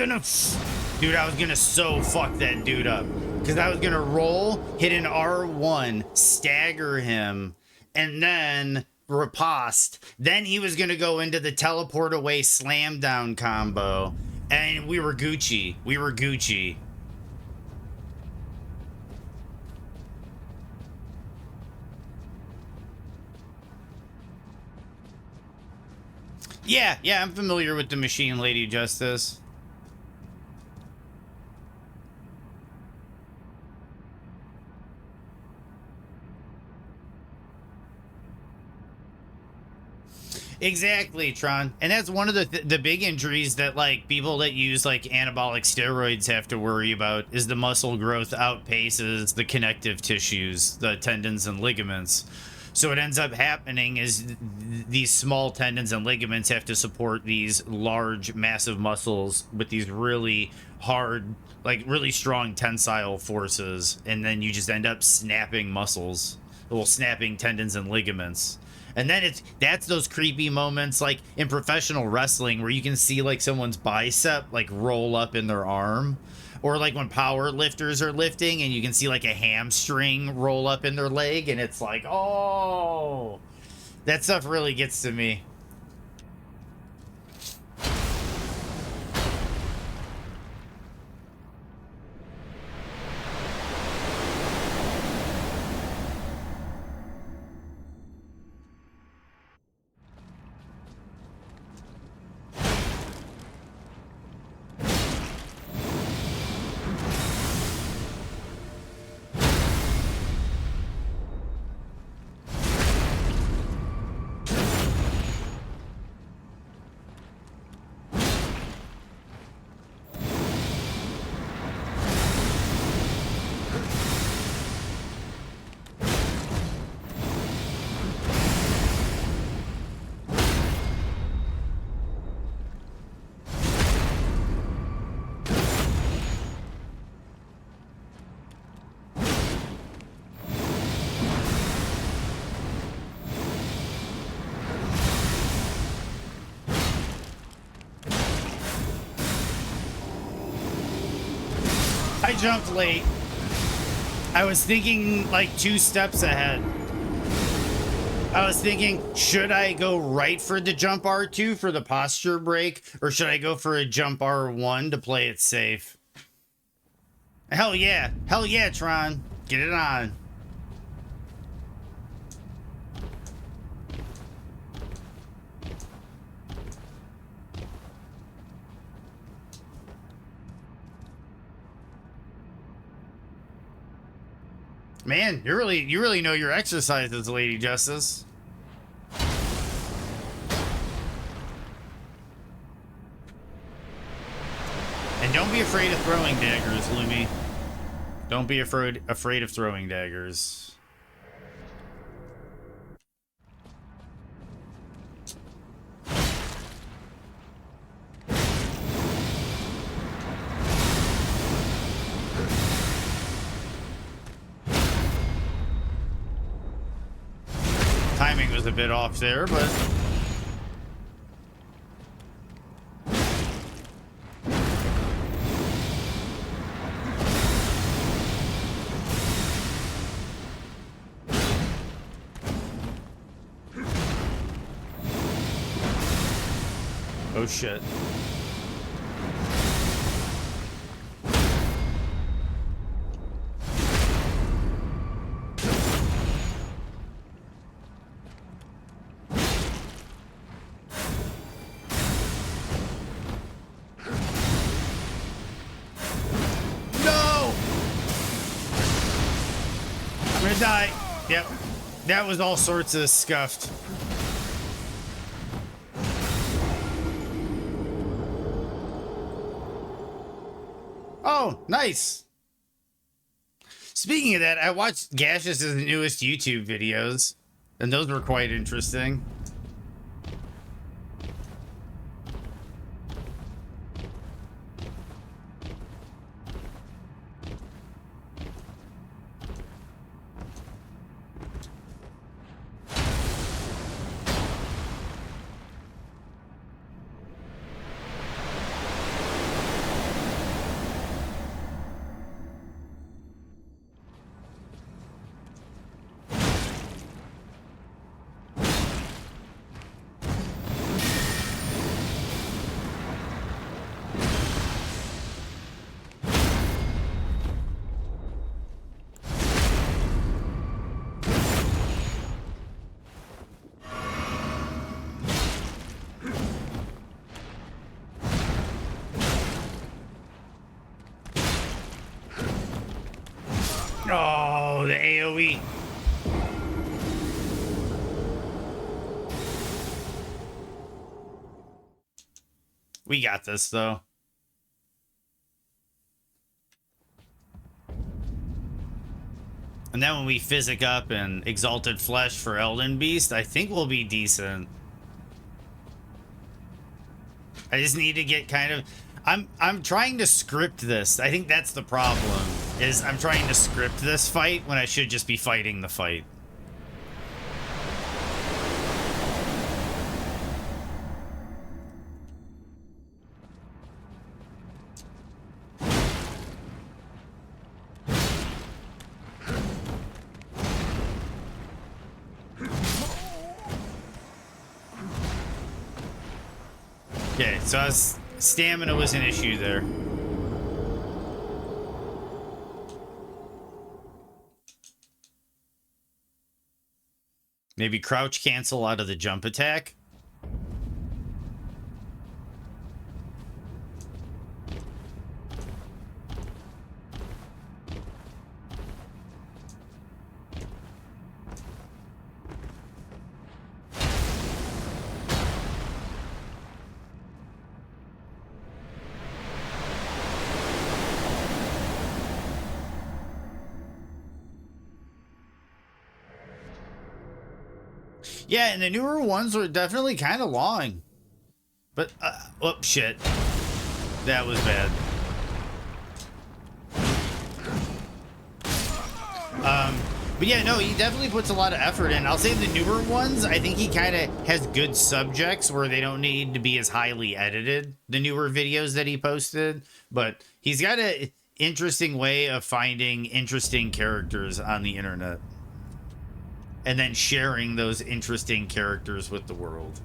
Dude, I was gonna so fuck that dude up. Because I was gonna roll, hit an R1, stagger him, and then riposte. Then he was gonna go into the teleport away slam down combo. And we were Gucci. We were Gucci. Yeah, I'm familiar with the machine, Lady Justice. Exactly, Tron. And that's one of the big injuries that, like, people that use, like, anabolic steroids have to worry about is the muscle growth outpaces the connective tissues, the tendons and ligaments. So what ends up happening is these small tendons and ligaments have to support these large, massive muscles with these really hard, like, really strong tensile forces. And then you just end up snapping muscles, well, snapping tendons and ligaments. And then that's those creepy moments like in professional wrestling where you can see like someone's bicep like roll up in their arm, or like when power lifters are lifting and you can see like a hamstring roll up in their leg, and it's like, oh, that stuff really gets to me. I jumped late. I was thinking like 2 steps ahead. I was thinking, should I go right for the jump R2 for the posture break, or should I go for a jump R1 to play it safe? Hell yeah, Tron. Get it on. Man, you really know your exercises, Lady Justice. And don't be afraid of throwing daggers, Lumi. Don't be afraid of throwing daggers. Timing was a bit off there, but oh shit. Die. Yep. That was all sorts of scuffed. Oh, nice. Speaking of that, I watched Gaseous's newest YouTube videos, and those were quite interesting. Oh, the AoE. We got this, though. And then when we physic up and exalted flesh for Elden Beast, I think we'll be decent. I just need to get kind of... I'm trying to script this. I think that's the problem, is I'm trying to script this fight when I should just be fighting the fight. Okay, so stamina was an issue there. Maybe crouch cancel out of the jump attack. Yeah, and the newer ones were definitely kind of long. But, oh, shit. That was bad. But yeah, no, he definitely puts a lot of effort in. I'll say the newer ones, I think he kind of has good subjects where they don't need to be as highly edited, the newer videos that he posted. But he's got an interesting way of finding interesting characters on the internet. And then sharing those interesting characters with the world.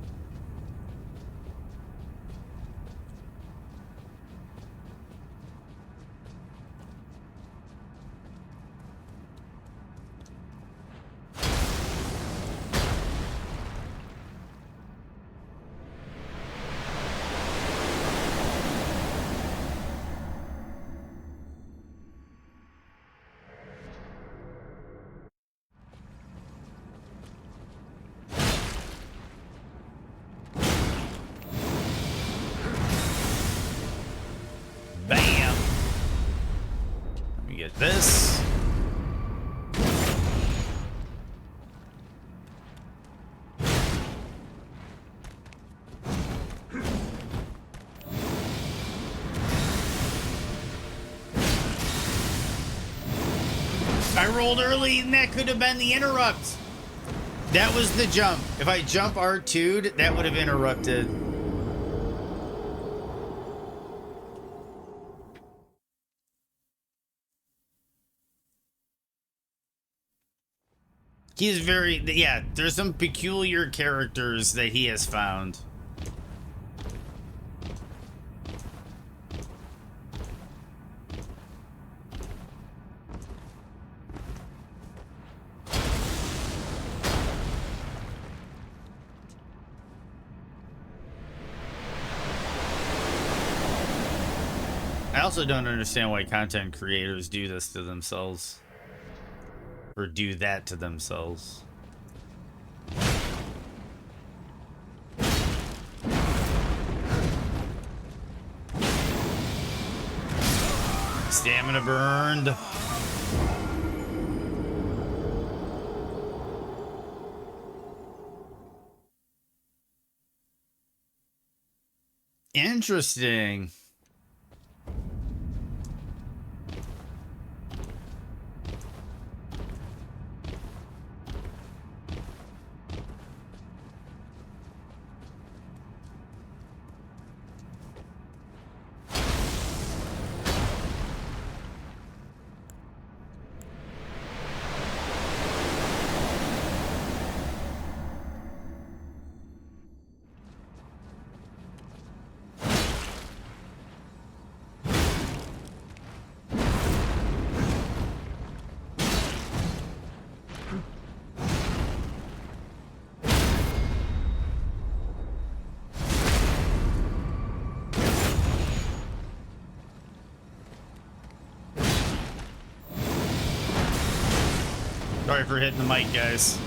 Bam! Let me get this. I rolled early and that could have been the interrupt. That was the jump. If I jump R2'd, that would have interrupted. He's very, yeah, there's some peculiar characters that he has found. I also don't understand why content creators do this to themselves. Or do that to themselves. Stamina burned. Interesting. Sorry for hitting the mic, guys.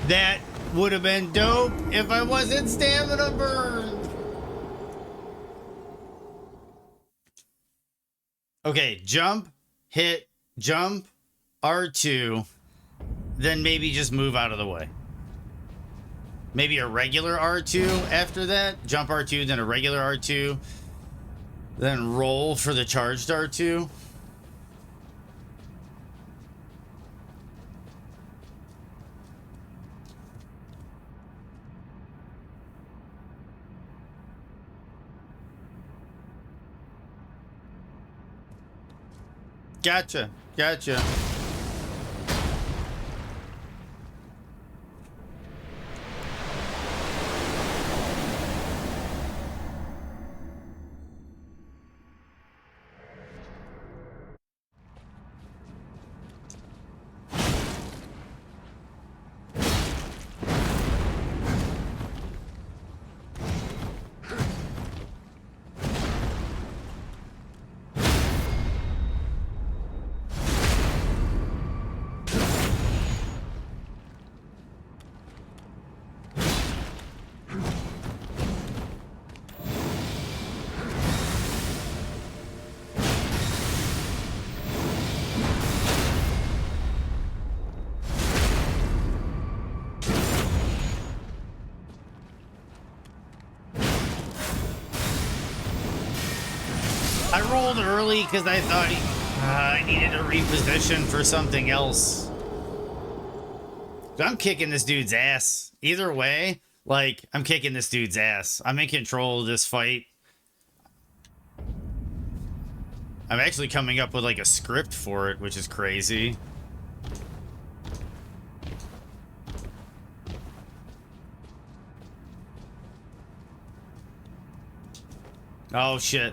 That would have been dope if I wasn't stamina burned. Okay, jump, hit, jump, R2, then maybe just move out of the way. Maybe a regular R2 after that. Jump R2, then a regular R2. Then roll for the charged R2. Gotcha. Gotcha. I rolled early because I thought I needed to reposition for something else. I'm kicking this dude's ass. Either way, like, I'm kicking this dude's ass. I'm in control of this fight. I'm actually coming up with, like, a script for it, which is crazy. Oh, shit.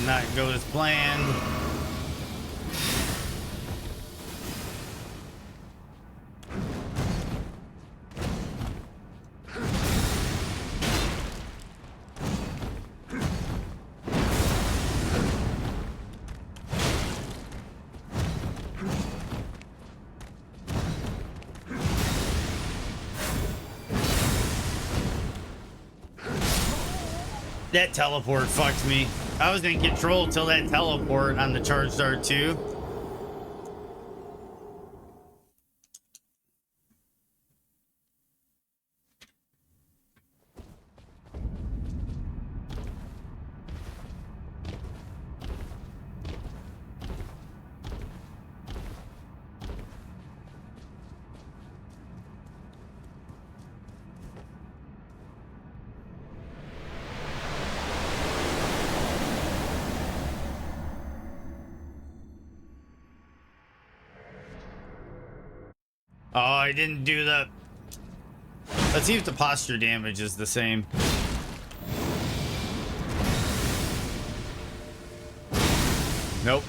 Not go as planned. That teleport fucked me. I was in control till that teleport on the charged R2. Oh, I didn't do the... Let's see if the posture damage is the same. Nope.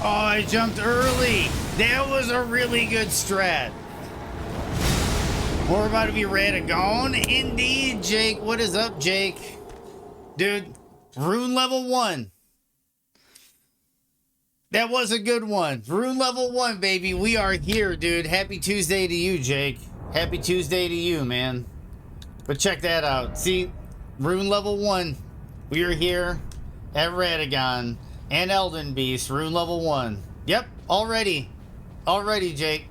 Oh, I jumped early. That was a really good strat. We're about to be ready to go. Indeed, Jake. What is up, Jake? Dude, Rune level 1. That was a good one. Rune level 1, baby. We are here, dude. Happy Tuesday to you, Jake. Happy Tuesday to you, man. But check that out. See, Rune level 1. We are here at Radagon and Elden Beast. Rune level 1. Yep, already. Already, Jake.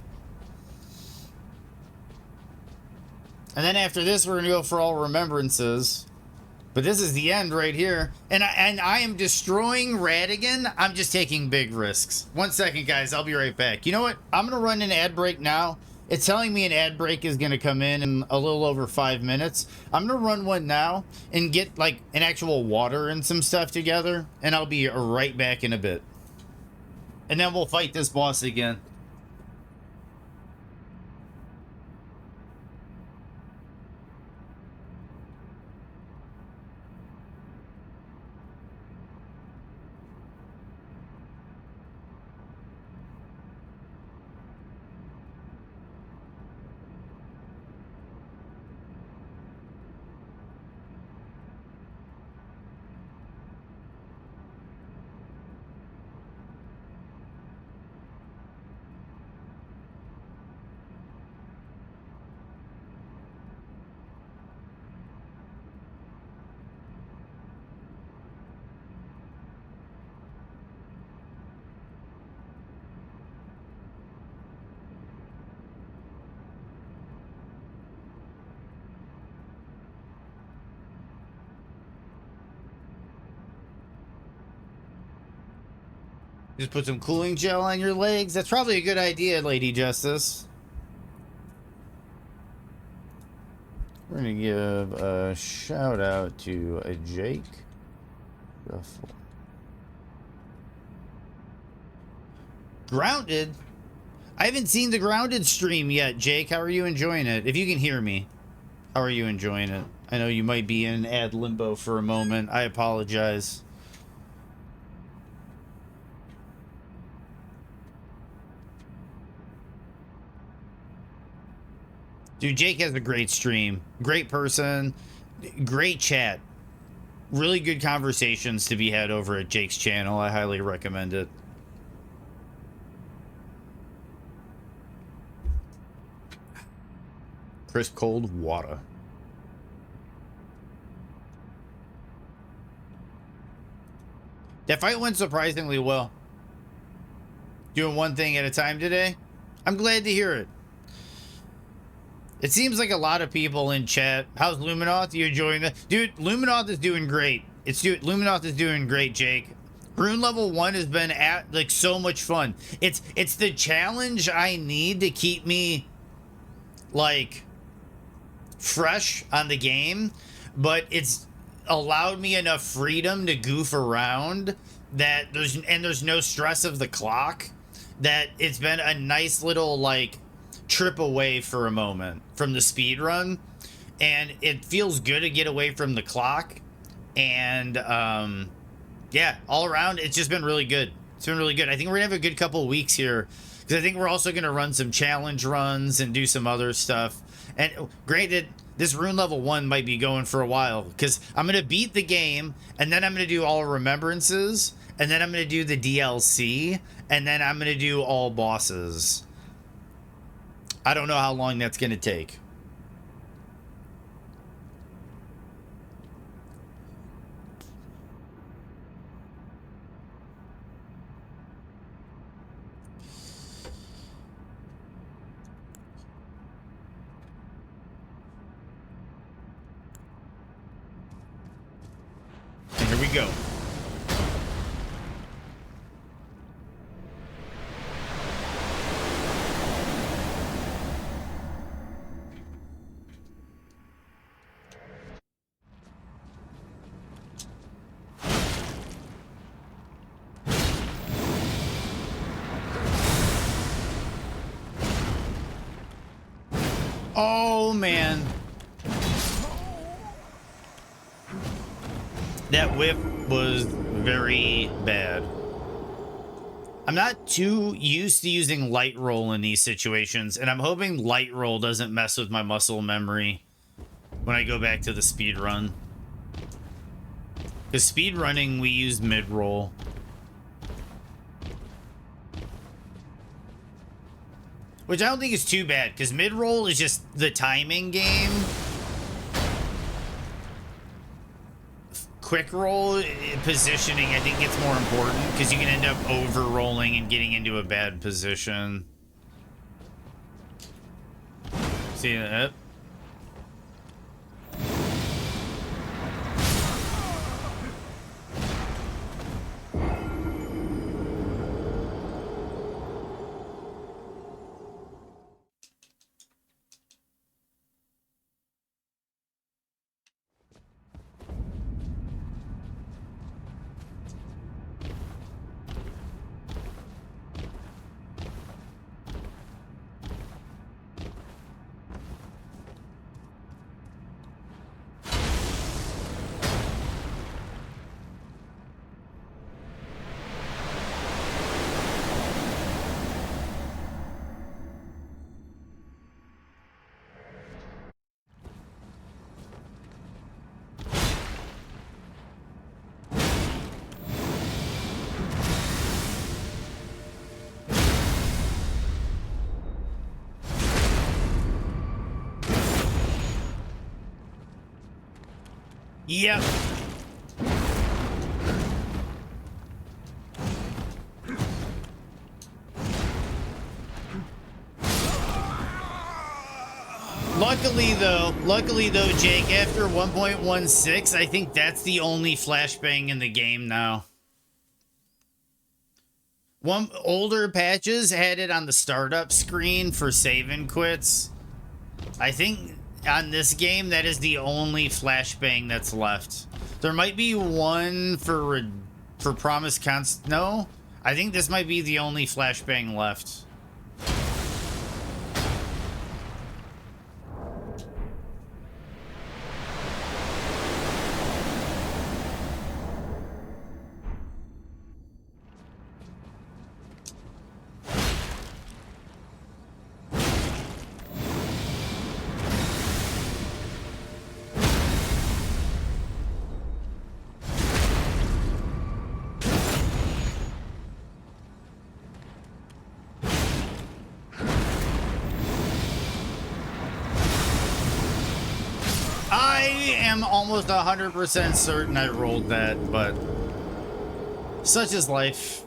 And then after this, we're going to go for all remembrances. But this is the end right here. And I am destroying Radigan. I'm just taking big risks. 1 second, guys. I'll be right back. You know what? I'm going to run an ad break now. It's telling me an ad break is going to come in a little over 5 minutes. I'm going to run one now and get like an actual water and some stuff together. And I'll be right back in a bit. And then we'll fight this boss again. Just put some cooling gel on your legs. That's probably a good idea, Lady Justice. We're going to give a shout out to Jake Ruffle. Grounded? I haven't seen the Grounded stream yet, Jake. How are you enjoying it? If you can hear me, how are you enjoying it? I know you might be in ad limbo for a moment. I apologize. Dude, Jake has a great stream. Great person. Great chat. Really good conversations to be had over at Jake's channel. I highly recommend it. Crisp cold water. That fight went surprisingly well. Doing one thing at a time today. I'm glad to hear it. It seems like a lot of people in chat. How's Luminoth? You enjoying that? Dude, Luminoth is doing great. Luminoth is doing great, Jake. Rune level 1 has been like so much fun. It's the challenge I need to keep me like fresh on the game, but it's allowed me enough freedom to goof around that there's no stress of the clock, that it's been a nice little like trip away for a moment from the speed run, and it feels good to get away from the clock. And yeah, all around it's just been really good. It's been really good. I think we're gonna have a good couple of weeks here, because I think we're also gonna run some challenge runs and do some other stuff. And granted, This rune level 1 might be going for a while, because I'm going to beat the game, and then I'm going to do all remembrances, and then I'm going to do the DLC, and then I'm going to do all bosses. I don't know how long that's going to take. And here we go. Oh, man. That whip was very bad. I'm not too used to using light roll in these situations, and I'm hoping light roll doesn't mess with my muscle memory when I go back to the speed run. Because speed running, we use mid roll. Which I don't think is too bad, because mid roll is just the timing game. Quick roll positioning, I think, gets more important because you can end up over rolling and getting into a bad position. See that? Yep. Luckily though, Jake, after 1.16, I think that's the only flashbang in the game now. One older patches had it on the startup screen for save and quits. I think on this game, that is the only flashbang that's left. There might be one for Promise Const. No, I think this might be the only flashbang left. I'm almost 100% certain I rolled that, but such is life.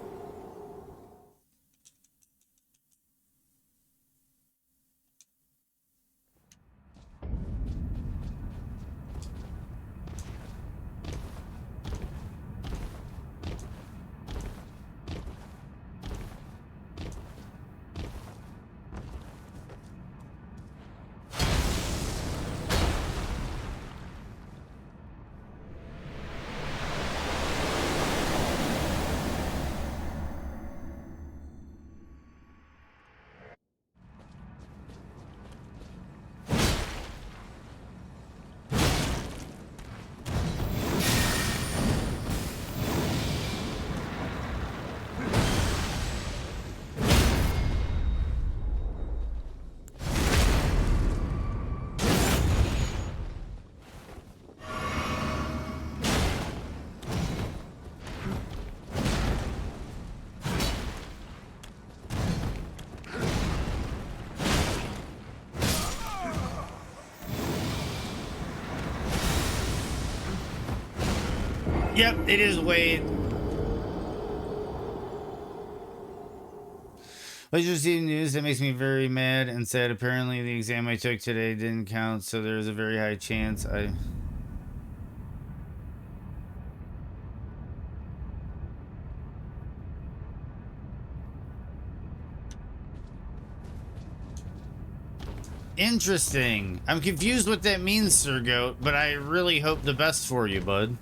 Yep, it is Wade. I just see news that makes me very mad and sad. Apparently, the exam I took today didn't count, so there's a very high chance I... Interesting. I'm confused what that means, Sir Goat, but I really hope the best for you, bud.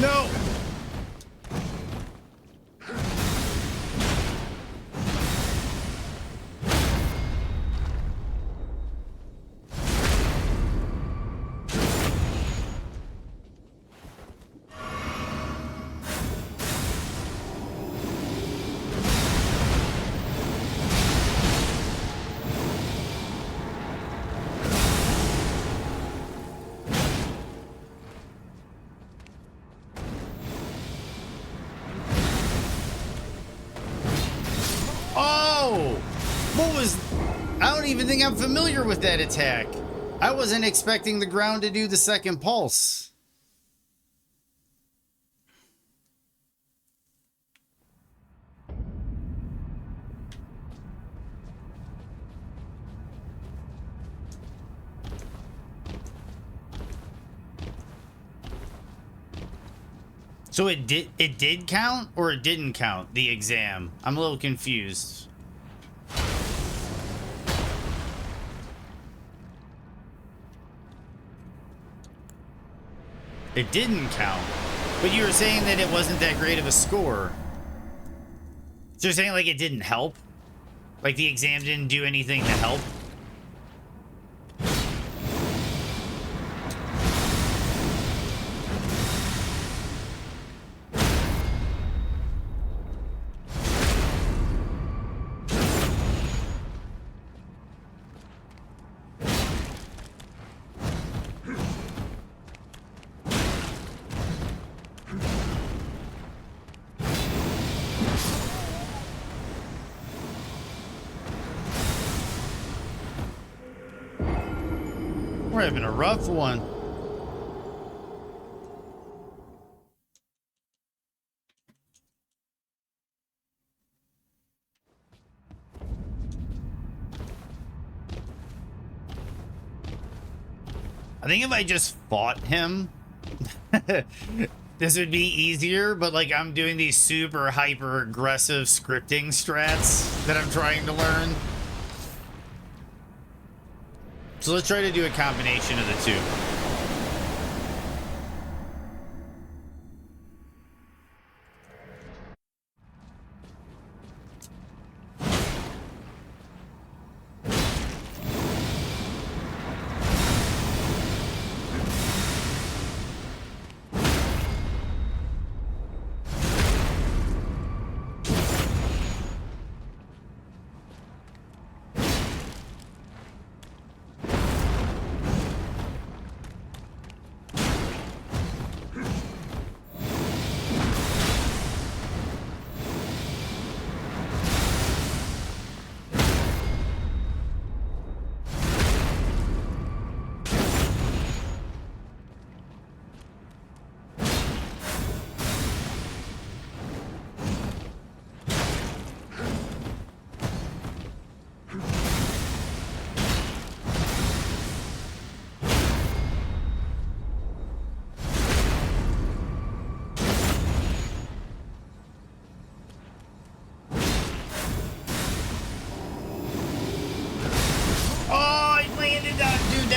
No! Oh! What was... I don't even think I'm familiar with that attack. I wasn't expecting the ground to do the second pulse. So it did count or it didn't count, the exam? I'm a little confused. It didn't count. But you were saying that it wasn't that great of a score. So you're saying like it didn't help? Like the exam didn't do anything to help? We're having a rough one. I think if I just fought him, this would be easier, but like I'm doing these super hyper aggressive scripting strats that I'm trying to learn. So let's try to do a combination of the two.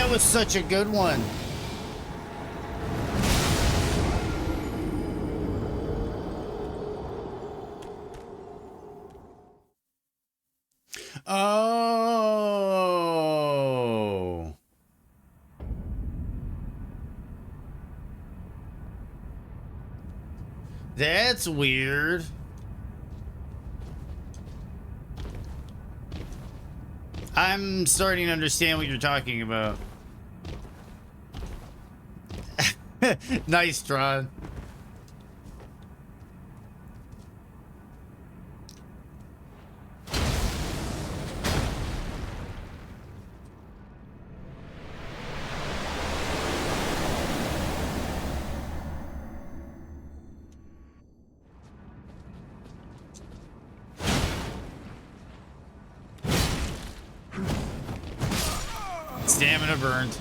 That was such a good one. Oh. That's weird. I'm starting to understand what you're talking about. Nice, Tron. Stamina burned.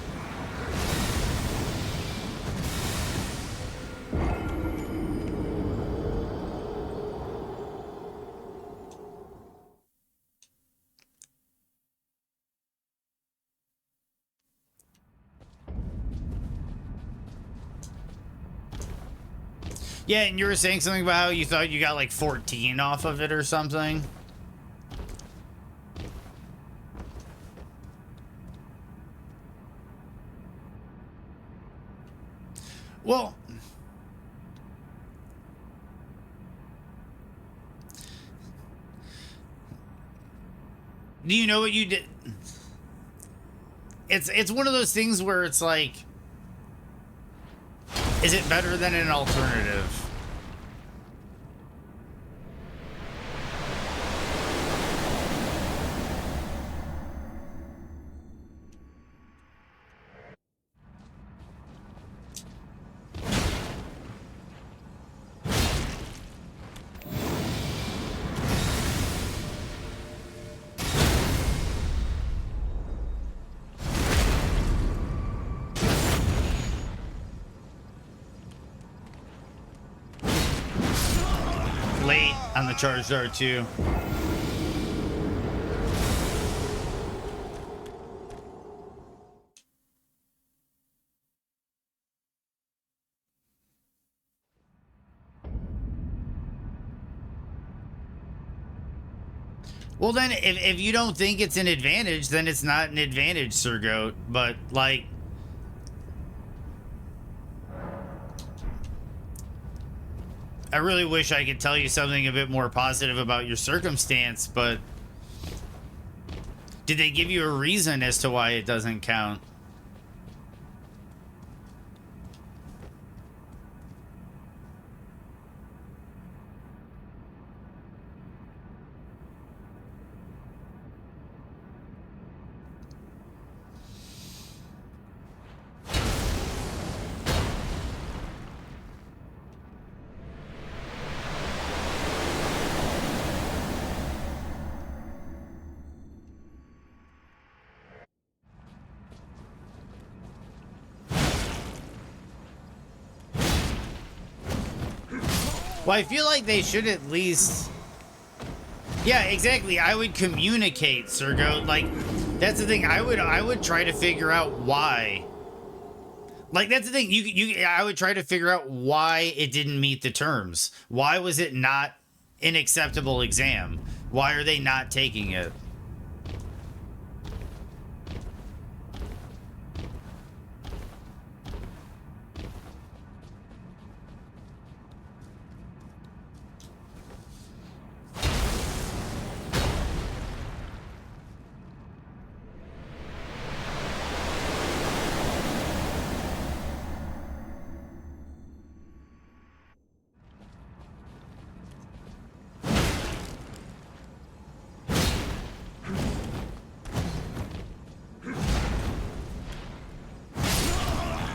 Yeah, and you were saying something about how you thought you got like 14 off of it or something. Well, do you know what you did? It's one of those things where it's like, is it better than an alternative? Late on the charged R2. Well, then, if you don't think it's an advantage, then it's not an advantage, Sir Goat. But, like, I really wish I could tell you something a bit more positive about your circumstance, but did they give you a reason as to why it doesn't count? Well, I feel like they should at least... Yeah, exactly. I would communicate, Sir Goat. Like, that's the thing. I would try to figure out why. Like, that's the thing. I would try to figure out why it didn't meet the terms. Why was it not an acceptable exam? Why are they not taking it?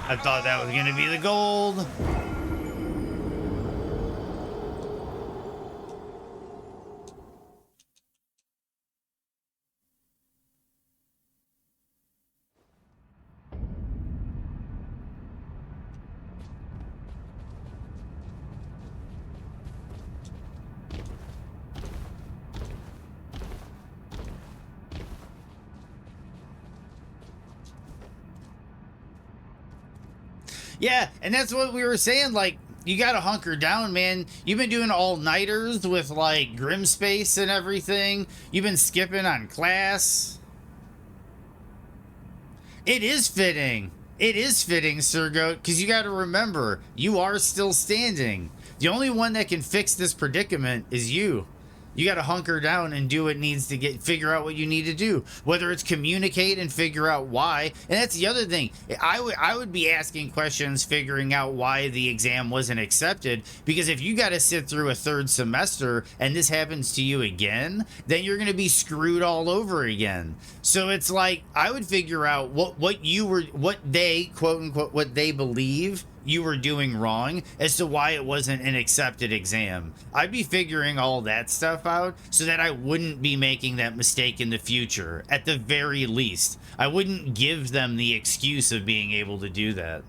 I thought that was going to be the gold. Yeah, and that's what we were saying. Like, you gotta hunker down, man. You've been doing all-nighters with, like, Grim Space and everything. You've been skipping on class. It is fitting. It is fitting, Sir Goat, because you gotta remember, you are still standing. The only one that can fix this predicament is you. You got to hunker down and do what needs to figure out what you need to do, whether it's communicate and figure out why. And that's the other thing. I would be asking questions, figuring out why the exam wasn't accepted, because if you got to sit through a third semester and this happens to you again, then you're going to be screwed all over again. So it's like, I would figure out what they, quote unquote, what they believe you were doing wrong as to why it wasn't an accepted exam. I'd be figuring all that stuff out so that I wouldn't be making that mistake in the future. At the very least, I wouldn't give them the excuse of being able to do that.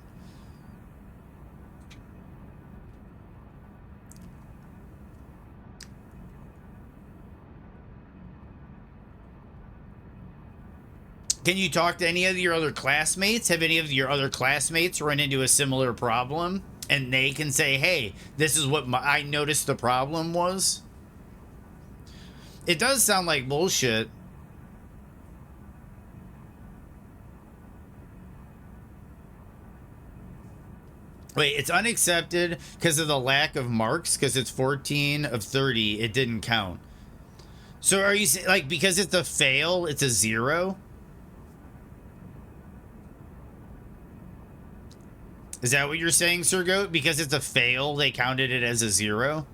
Can you talk to any of your other classmates? Have any of your other classmates run into a similar problem? And they can say, hey, this is what I noticed the problem was? It does sound like bullshit. Wait, it's unaccepted because of the lack of marks? Because it's 14 of 30, it didn't count. So are you saying, like, because it's a fail, it's a 0? Is that what you're saying, Sir Goat? Because it's a fail, they counted it as a 0?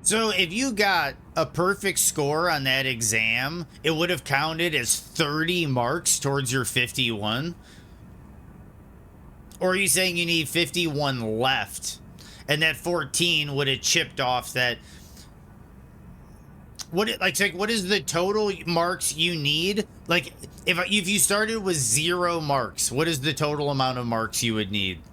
So if you got a perfect score on that exam, it would have counted as 30 marks towards your 51? Or are you saying you need 51 left? And that 14 would have chipped off that... What is the total marks you need? Like, if you started with 0 marks, what is the total amount of marks you would need?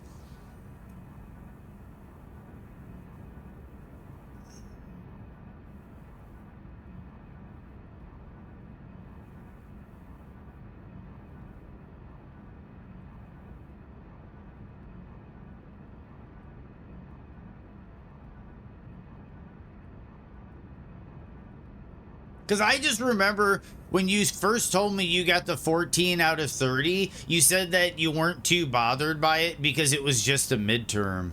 Because I just remember when you first told me you got the 14 out of 30, you said that you weren't too bothered by it because it was just a midterm.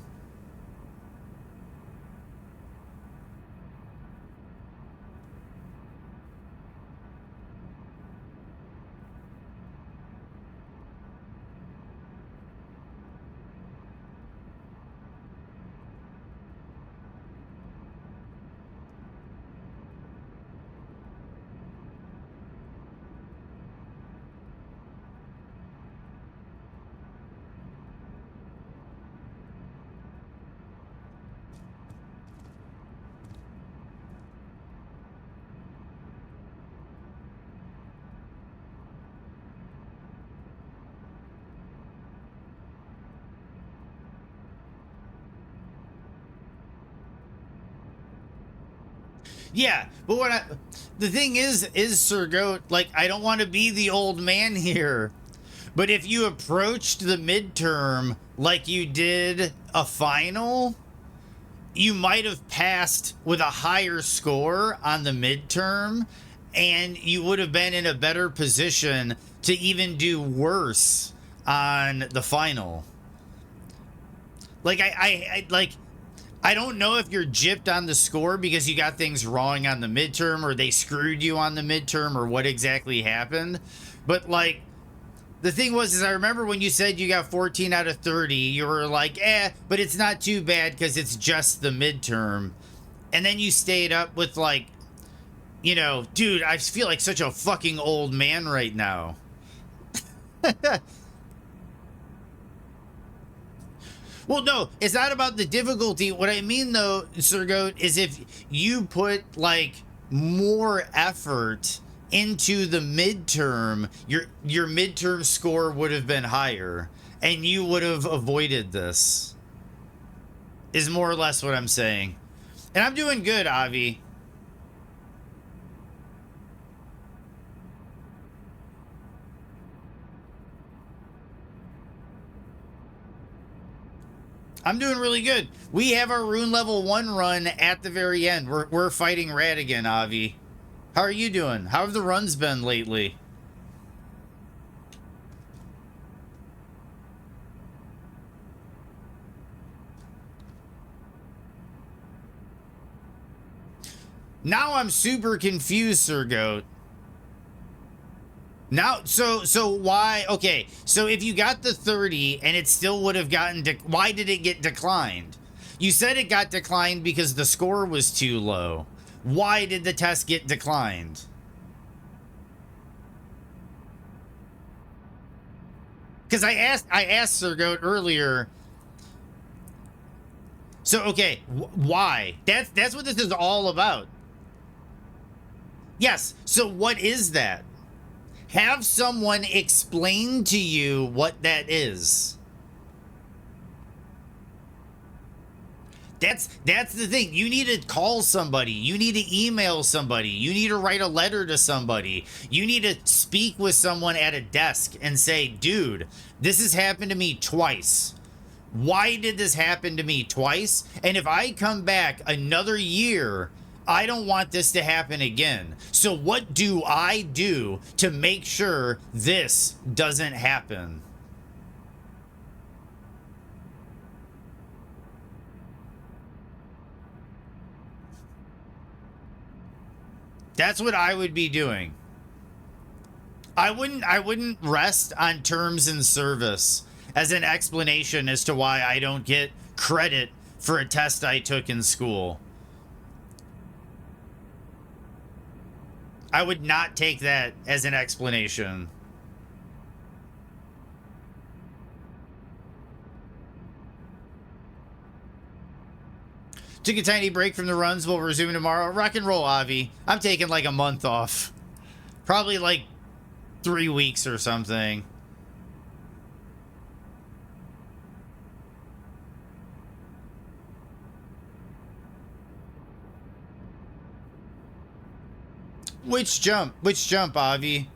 Yeah, but the thing is Sir Goat, like, I don't want to be the old man here, but if you approached the midterm like you did a final, you might have passed with a higher score on the midterm, and you would have been in a better position to even do worse on the final. Like, I don't know if you're gypped on the score because you got things wrong on the midterm or they screwed you on the midterm or what exactly happened. But like, the thing was, is I remember when you said you got 14 out of 30, you were like, but it's not too bad because it's just the midterm. And then you stayed up with like, you know, dude, I feel like such a fucking old man right now. Well, no, it's not about the difficulty. What I mean, though, Sir Goat, is if you put, like, more effort into the midterm, your midterm score would have been higher, and you would have avoided this, is more or less what I'm saying. And I'm doing good, Avi. I'm doing really good. We have our Rune level 1 run at the very end. We're fighting Radigan, Avi. How are you doing? How have the runs been lately? Now I'm super confused, Sir Goat. Now, so why? Okay, so if you got the 30 and it still would have gotten, why did it get declined? You said it got declined because the score was too low. Why did the test get declined? Because I asked Sir Goat earlier. So okay, why? That's what this is all about. Yes. So what is that? Have someone explain to you what that is. That's the thing. You need to call somebody. You need to email somebody. You need to write a letter to somebody. You need to speak with someone at a desk and say, dude, this has happened to me twice. Why did this happen to me twice? And if I come back another year, I don't want this to happen again. So what do I do to make sure this doesn't happen? That's what I would be doing. I wouldn't rest on terms and service as an explanation as to why I don't get credit for a test I took in school. I would not take that as an explanation. Took a tiny break from the runs. We'll resume tomorrow. Rock and roll, Avi. I'm taking like a month off. Probably like 3 weeks or something. Which jump? Which jump, Avi?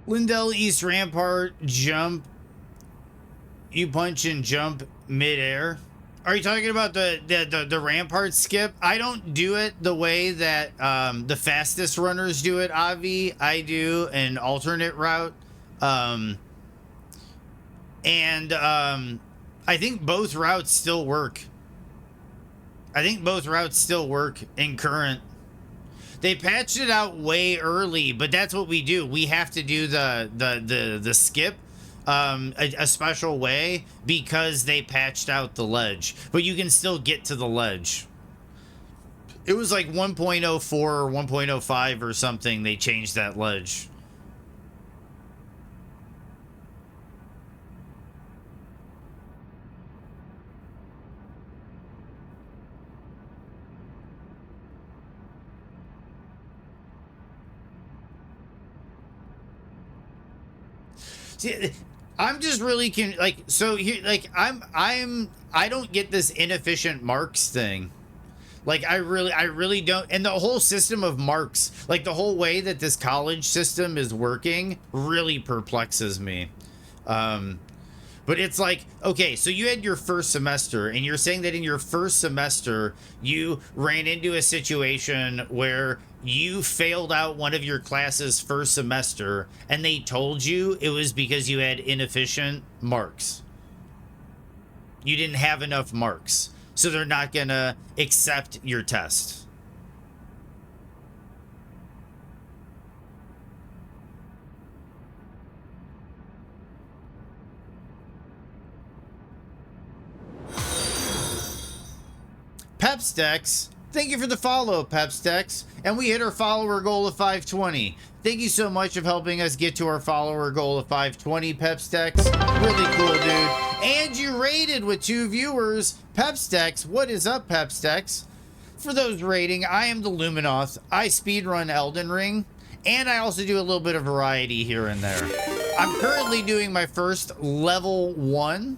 Lindell East Rampart jump. You punch and jump midair. Are you talking about the Rampart skip? I don't do it the way that the fastest runners do it, Avi. I do an alternate route. I think both routes still work. I think both routes still work in current. They patched it out way early, but that's what we do. We have to do the skip a special way because they patched out the ledge. But you can still get to the ledge. It was like 1.04 or 1.05 or something. They changed that ledge. See, I'm just really so here, like I don't get this inefficient marks thing. Like I really don't. And the whole system of marks, like the whole way that this college system is working, really perplexes me. But it's like, okay, so you had your first semester, and you're saying that in your first semester, you ran into a situation where you failed out one of your classes first semester, and they told you it was because you had inefficient marks. You didn't have enough marks, so they're not gonna accept your test. Pepstex, thank you for the follow, Pepstex. And we hit our follower goal of 520. Thank you so much for helping us get to our follower goal of 520, Pepstex. Really cool, dude. And you rated with 2 viewers. Pepstex, what is up, Pepstex? For those rating, I am the Luminoth. I speedrun Elden Ring. And I also do a little bit of variety here and there. I'm currently doing my first level 1.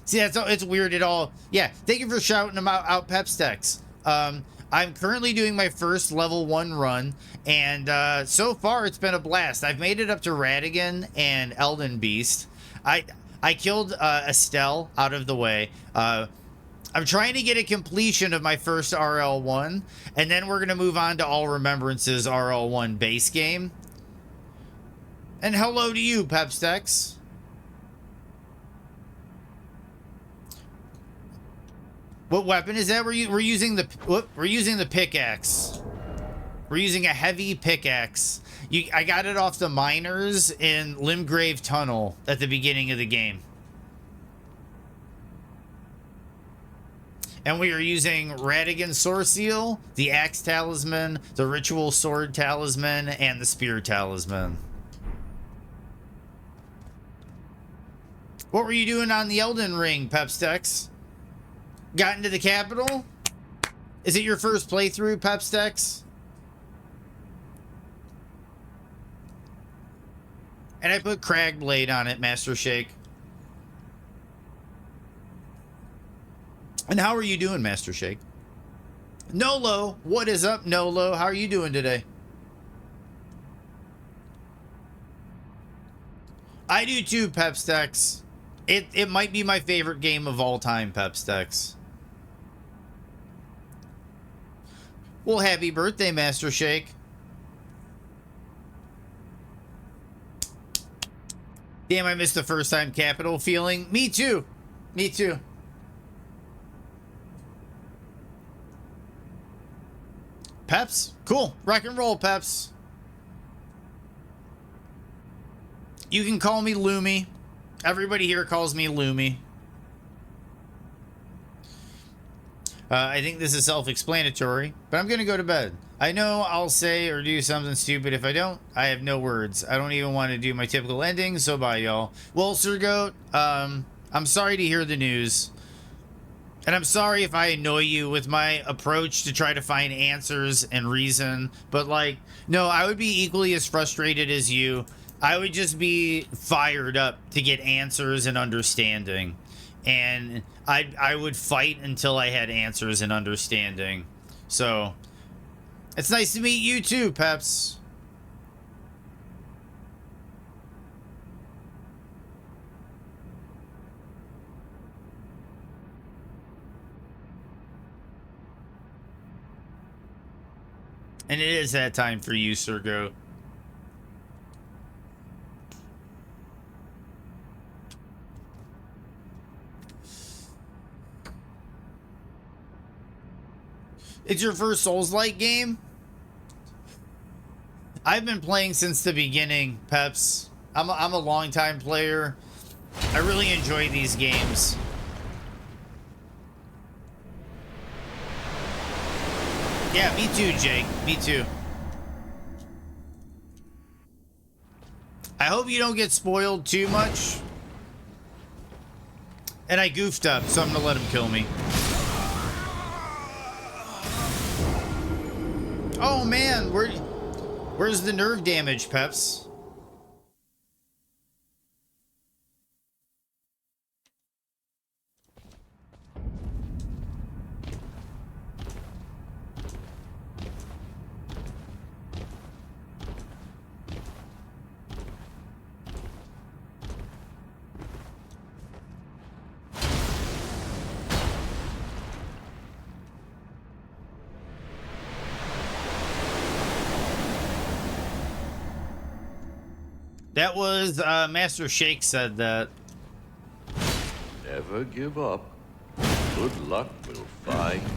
See, it's weird at all. Yeah, thank you for shouting them out Pepstex. I'm currently doing my first level 1 run, and so far it's been a blast. I've made it up to Radigan and Elden Beast. I killed Estelle out of the way. I'm trying to get a completion of my first RL1, and then we're going to move on to All Remembrances RL1 base game. And hello to you, Pepstex. What weapon is that? We're using the pickaxe. We're using a heavy pickaxe. I got it off the miners in Limgrave Tunnel at the beginning of the game. And we are using Radigan Sword Seal, the Axe Talisman, the Ritual Sword Talisman, and the Spear Talisman. What were you doing on the Elden Ring, Pepstex? Got into the capital? Is it your first playthrough, Pepstex? And I put Cragblade on it, Master Shake. And how are you doing, Master Shake? Nolo, what is up, Nolo? How are you doing today? I do too, Pepstex. It might be my favorite game of all time, Pepstex. Well, happy birthday, Master Shake. Damn, I missed the first time capital feeling. Me too. Me too. Peps? Cool. Rock and roll, Peps. You can call me Lumi. Everybody here calls me Lumi. I think this is self-explanatory, but I'm going to go to bed. I know I'll say or do something stupid. If I don't, I have no words. I don't even want to do my typical ending, so bye, y'all. Well, Sir Goat, I'm sorry to hear the news. And I'm sorry if I annoy you with my approach to try to find answers and reason. But, like, no, I would be equally as frustrated as you. I would just be fired up to get answers and understanding. And I would fight until I had answers and understanding. So, it's nice to meet you too, Peps. And it is that time for you, Sir Goat. It's your first Souls-like game? I've been playing since the beginning, Peps. I'm a long-time player. I really enjoy these games. Yeah, me too, Jake. Me too. I hope you don't get spoiled too much. And I goofed up, so I'm gonna let him kill me. Oh man, where's the nerve damage, Peps? That was Master Shake said that. Never give up. Good luck will find you.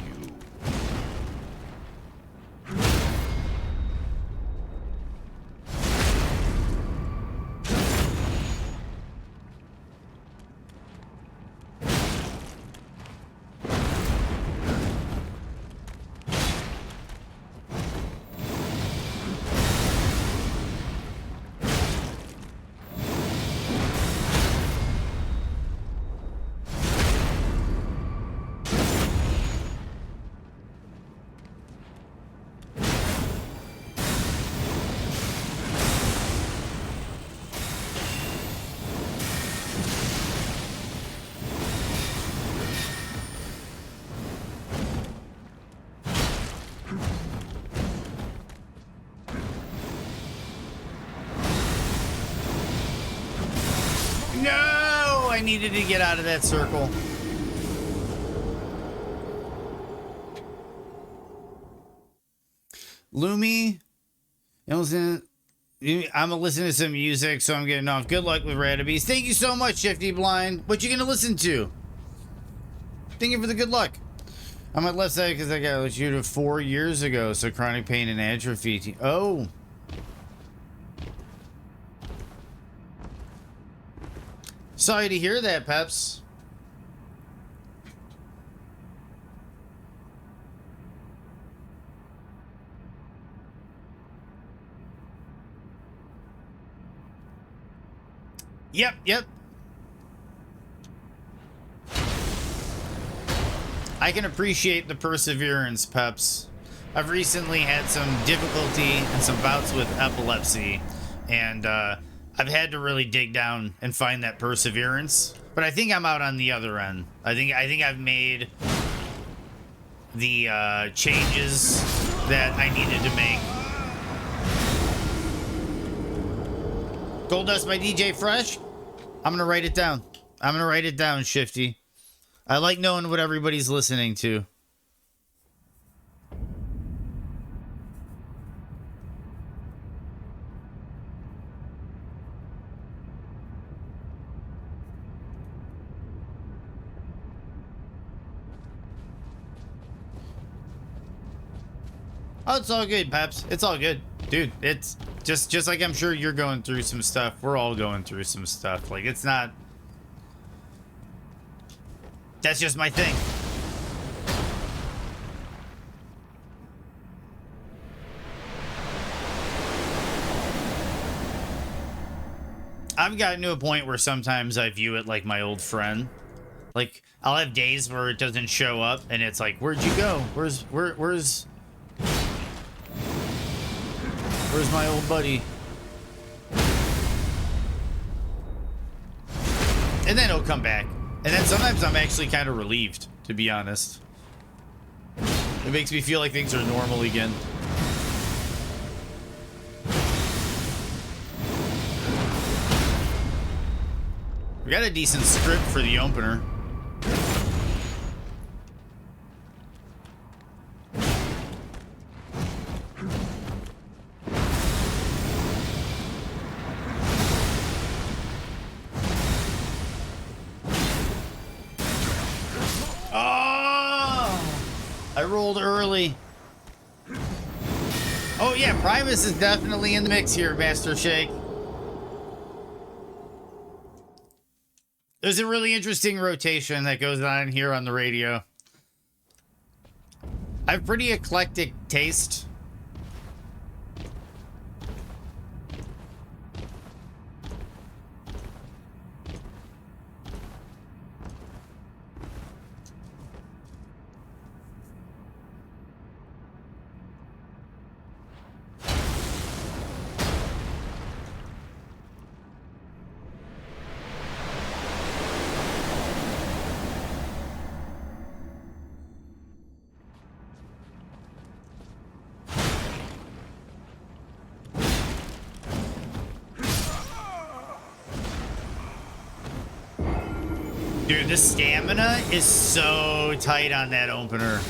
No, I needed to get out of that circle. Lumi, I'm gonna listen to some music, so I'm getting off. Good luck with Radabees. Thank you so much, Shifty Blind. What you gonna listen to? Thank you for the good luck. On my left side because I got electrocuted 4 years ago, so chronic pain and atrophy. Oh. Sorry to hear that, Peps. Yep. I can appreciate the perseverance, Peps. I've recently had some difficulty and some bouts with epilepsy, and I've had to really dig down and find that perseverance. But I think I'm out on the other end. I think I've made the changes that I needed to make. Goldust by DJ Fresh. I'm gonna write it down. I'm gonna write it down, Shifty. I like knowing what everybody's listening to. Oh, it's all good, Peps. It's all good. Dude, it's just like I'm sure you're going through some stuff. We're all going through some stuff. Like, it's not... That's just my thing. I've gotten to a point where sometimes I view it like my old friend. Like, I'll have days where it doesn't show up, and it's like, where'd you go? Where's my old buddy? And then it'll come back. And then sometimes I'm actually kind of relieved, to be honest. It makes me feel like things are normal again. We got a decent script for the opener. I rolled early. Oh yeah, Primus is definitely in the mix here, Master Shake. There's a really interesting rotation that goes on here on the radio. I have pretty eclectic taste. Dude, the stamina is so tight on that opener.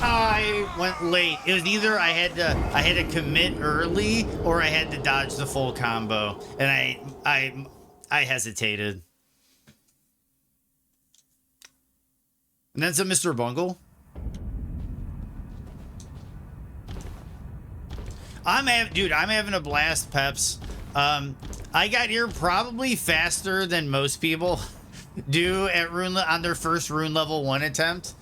I went late. It was either I had to commit early or I had to dodge the full combo, and I hesitated. And then some Mr. Bungle. I'm having a blast, Peps. I got here probably faster than most people do at Rune on their first Rune level 1 attempt.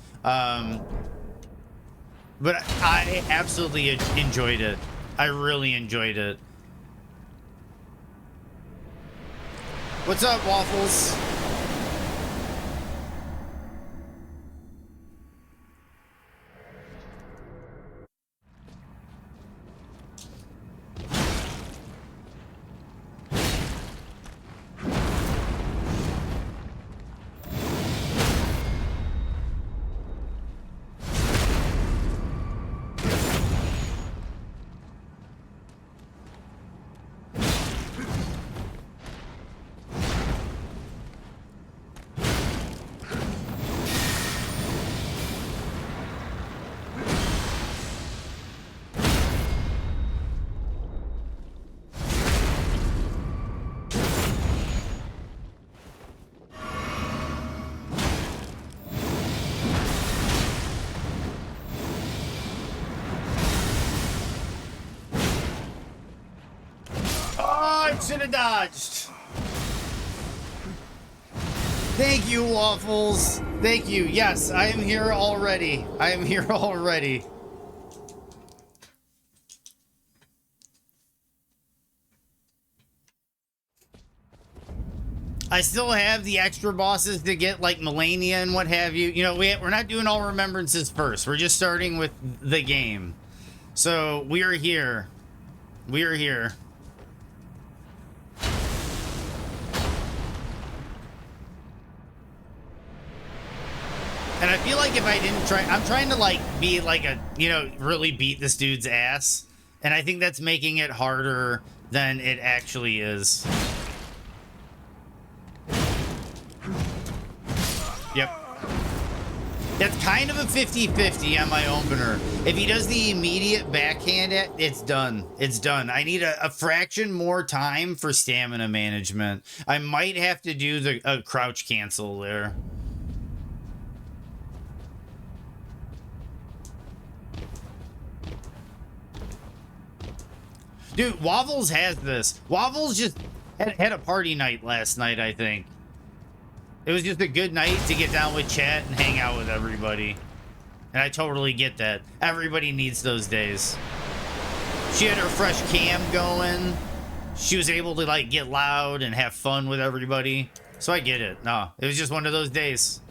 But I absolutely enjoyed it. I really enjoyed it. What's up, Waffles? Should have dodged. Thank you, Waffles. Thank you. Yes, I am here already. I am here already. I still have the extra bosses to get, like Melania and what have you. You know, we're not doing all remembrances first. We're just starting with the game. So we are here. We are here. And I feel like if I didn't try, I'm trying to like be like a, you know, really beat this dude's ass. And I think that's making it harder than it actually is. Yep. That's kind of a 50-50 on my opener. If he does the immediate backhand, it's done. It's done. I need a fraction more time for stamina management. I might have to do the crouch cancel there. Dude, Waffles has this. Waffles just had a party night last night, I think. It was just a good night to get down with chat and hang out with everybody. And I totally get that. Everybody needs those days. She had her fresh cam going. She was able to like get loud and have fun with everybody. So I get it. No, it was just one of those days.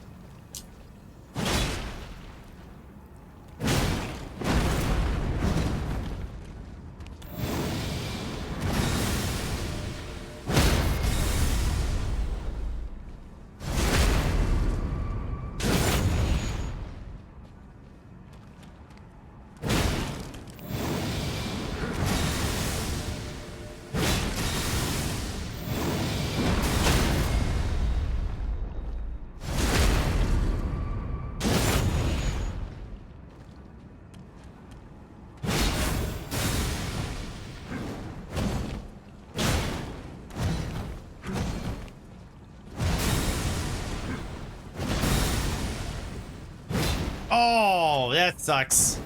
That sucks.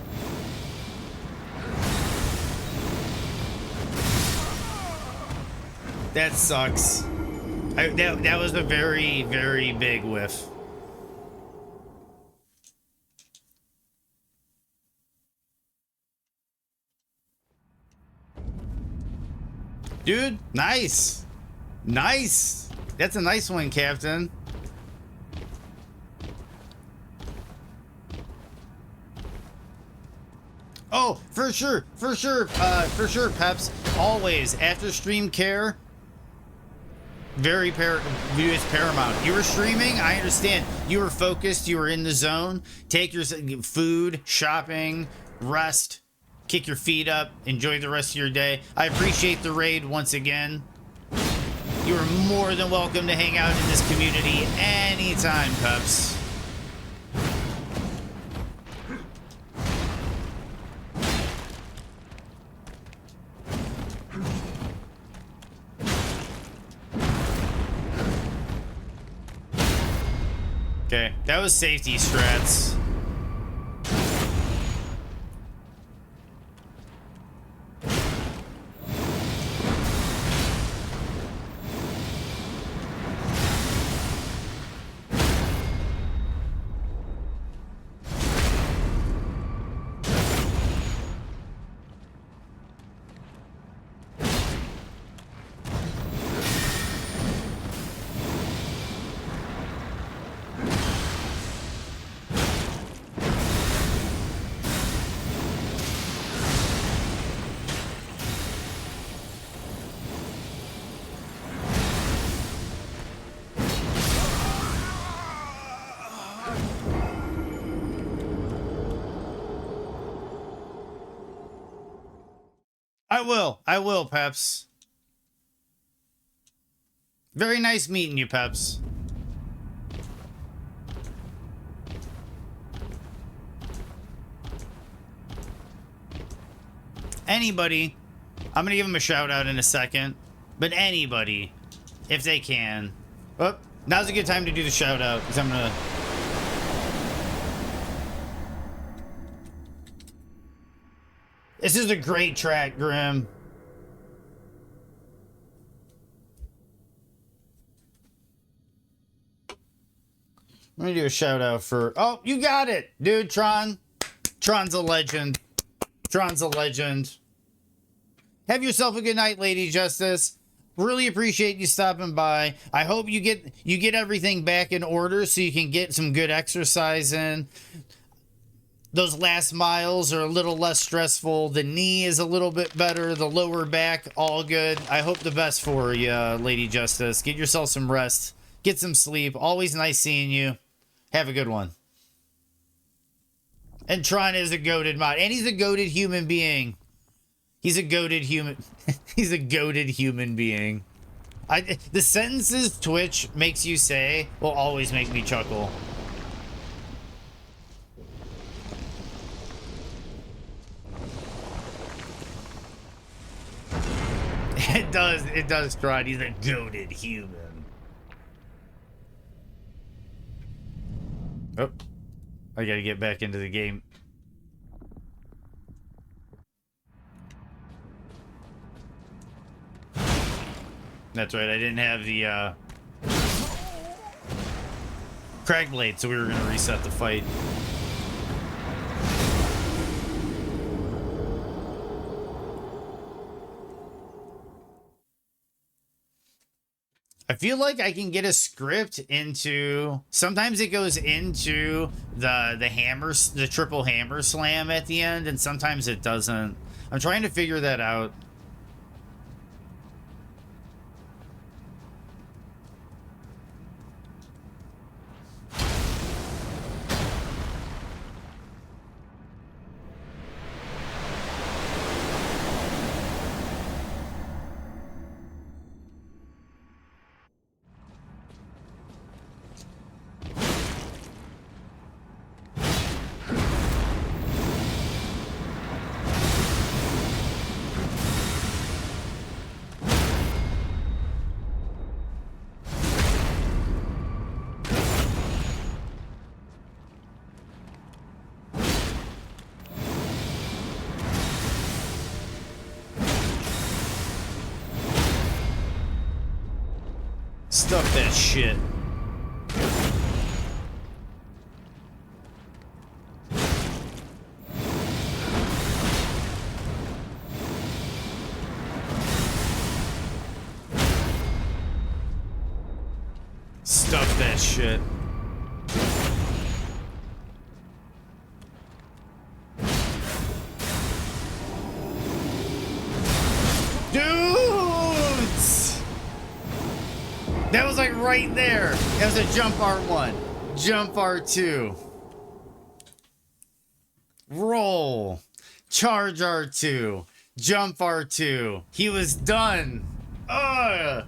That sucks. That was a very, very big whiff. Dude, nice. Nice. That's a nice one, Captain. Oh, for sure, Peps. Always, after stream care, view is paramount. You were streaming, I understand. You were focused, you were in the zone. Take your food, shopping, rest, kick your feet up, enjoy the rest of your day. I appreciate the raid once again. You are more than welcome to hang out in this community anytime, Peps. Okay, that was safety strats. I will, Peps. Very nice meeting you, Peps. Anybody, I'm gonna give him a shout out in a second, but anybody, if they can. Oh, now's a good time to do the shout out, because I'm gonna... This is a great track, Grim. I'm gonna do a shout out for... Oh, you got it, dude, Tron. Tron's a legend. Tron's a legend. Have yourself a good night, Lady Justice. Really appreciate you stopping by. I hope you get everything back in order so you can get some good exercise in. Those last miles are a little less stressful. The knee is a little bit better. The lower back, all good. I hope the best for you, Lady Justice. Get yourself some rest. Get some sleep. Always nice seeing you. Have a good one. And Tron is a goated mod. And he's a goated human being. He's a goated human... he's a goated human being. The sentences Twitch makes you say will always make me chuckle. It does, Tron. He's a goated human. Oh, I gotta get back into the game. That's right, I didn't have the Crag Blade, so we were gonna reset the fight. I feel like I can get a script into... Sometimes it goes into the hammer, the triple hammer slam at the end, and sometimes it doesn't. I'm trying to figure that out. Stuff that shit. Stuff that shit. Dudes! That was like right there. That was a jump R1. Jump R2. Roll. Charge R2. Jump R2. He was done. Ugh.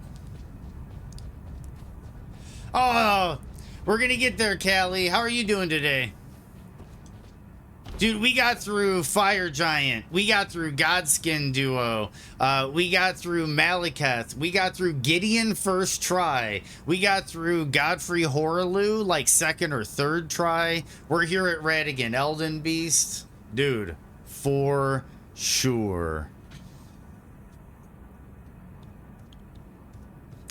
Oh, we're gonna get there, Callie. How are you doing today? Dude, we got through Fire Giant. We got through Godskin Duo. We got through Malekith. We got through Gideon first try. We got through Godfrey Horaloo like second or third try. We're here at Radigan. Elden Beast. Dude, for sure.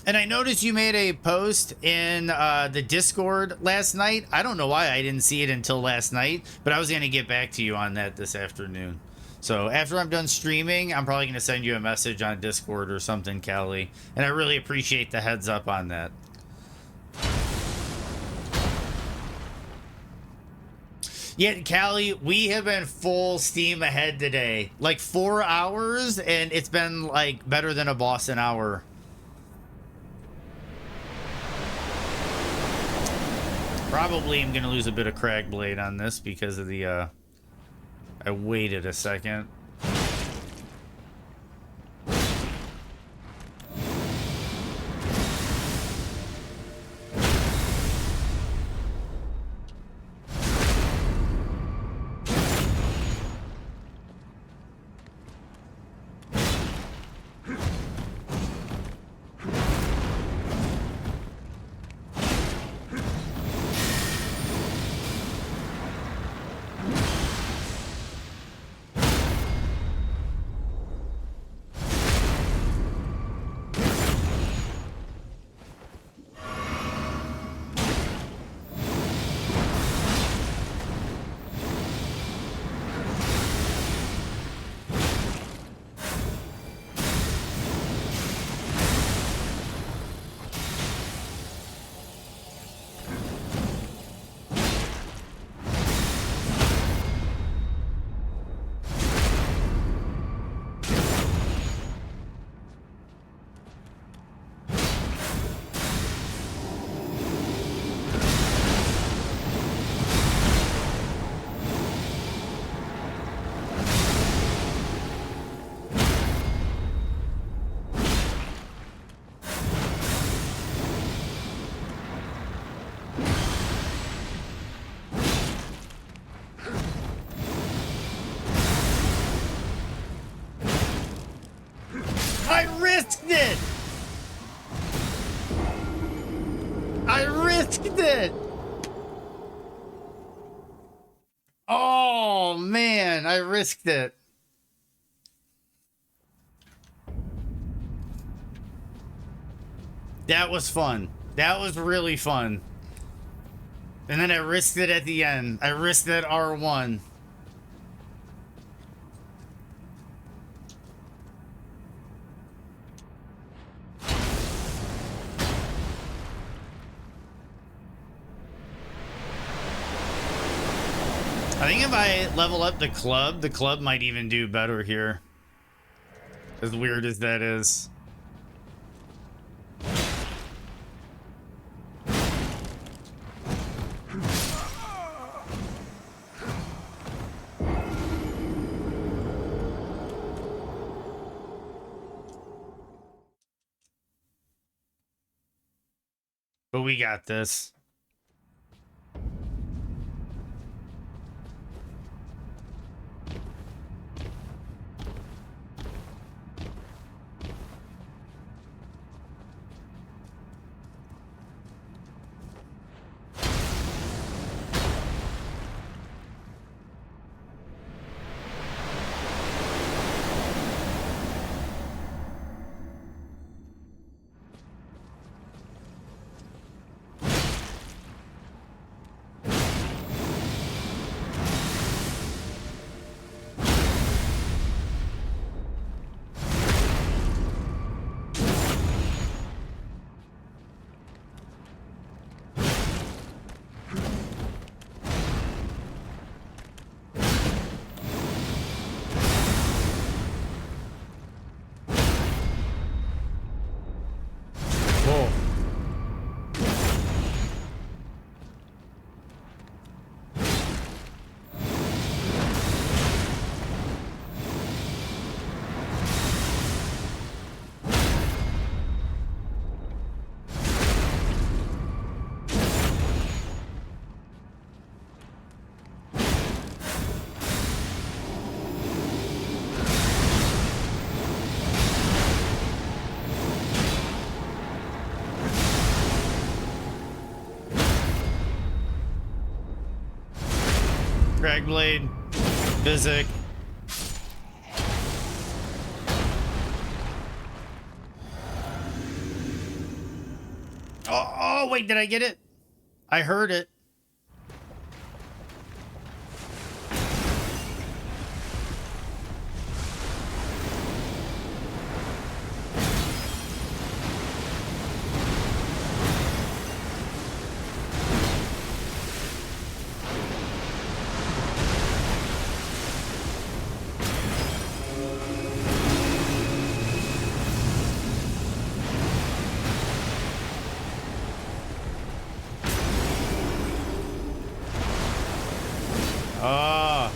And I noticed you made a post in the Discord last night. I don't know why I didn't see it until last night, but I was going to get back to you on that this afternoon. So after I'm done streaming, I'm probably going to send you a message on Discord or something, Callie. And I really appreciate the heads up on that. Yeah, Callie, we have been full steam ahead today. Like 4 hours, and it's been like better than a boss an hour. Probably am going to lose a bit of Crag Blade on this because of the, I waited a second. It. Oh man, I risked it. That was fun. That was really fun. And then I risked it at the end. I risked that R1. I think if I level up the club might even do better here. As weird as that is. But we got this. Drag blade. Physic. Oh, wait, did I get it? I heard it. Ah.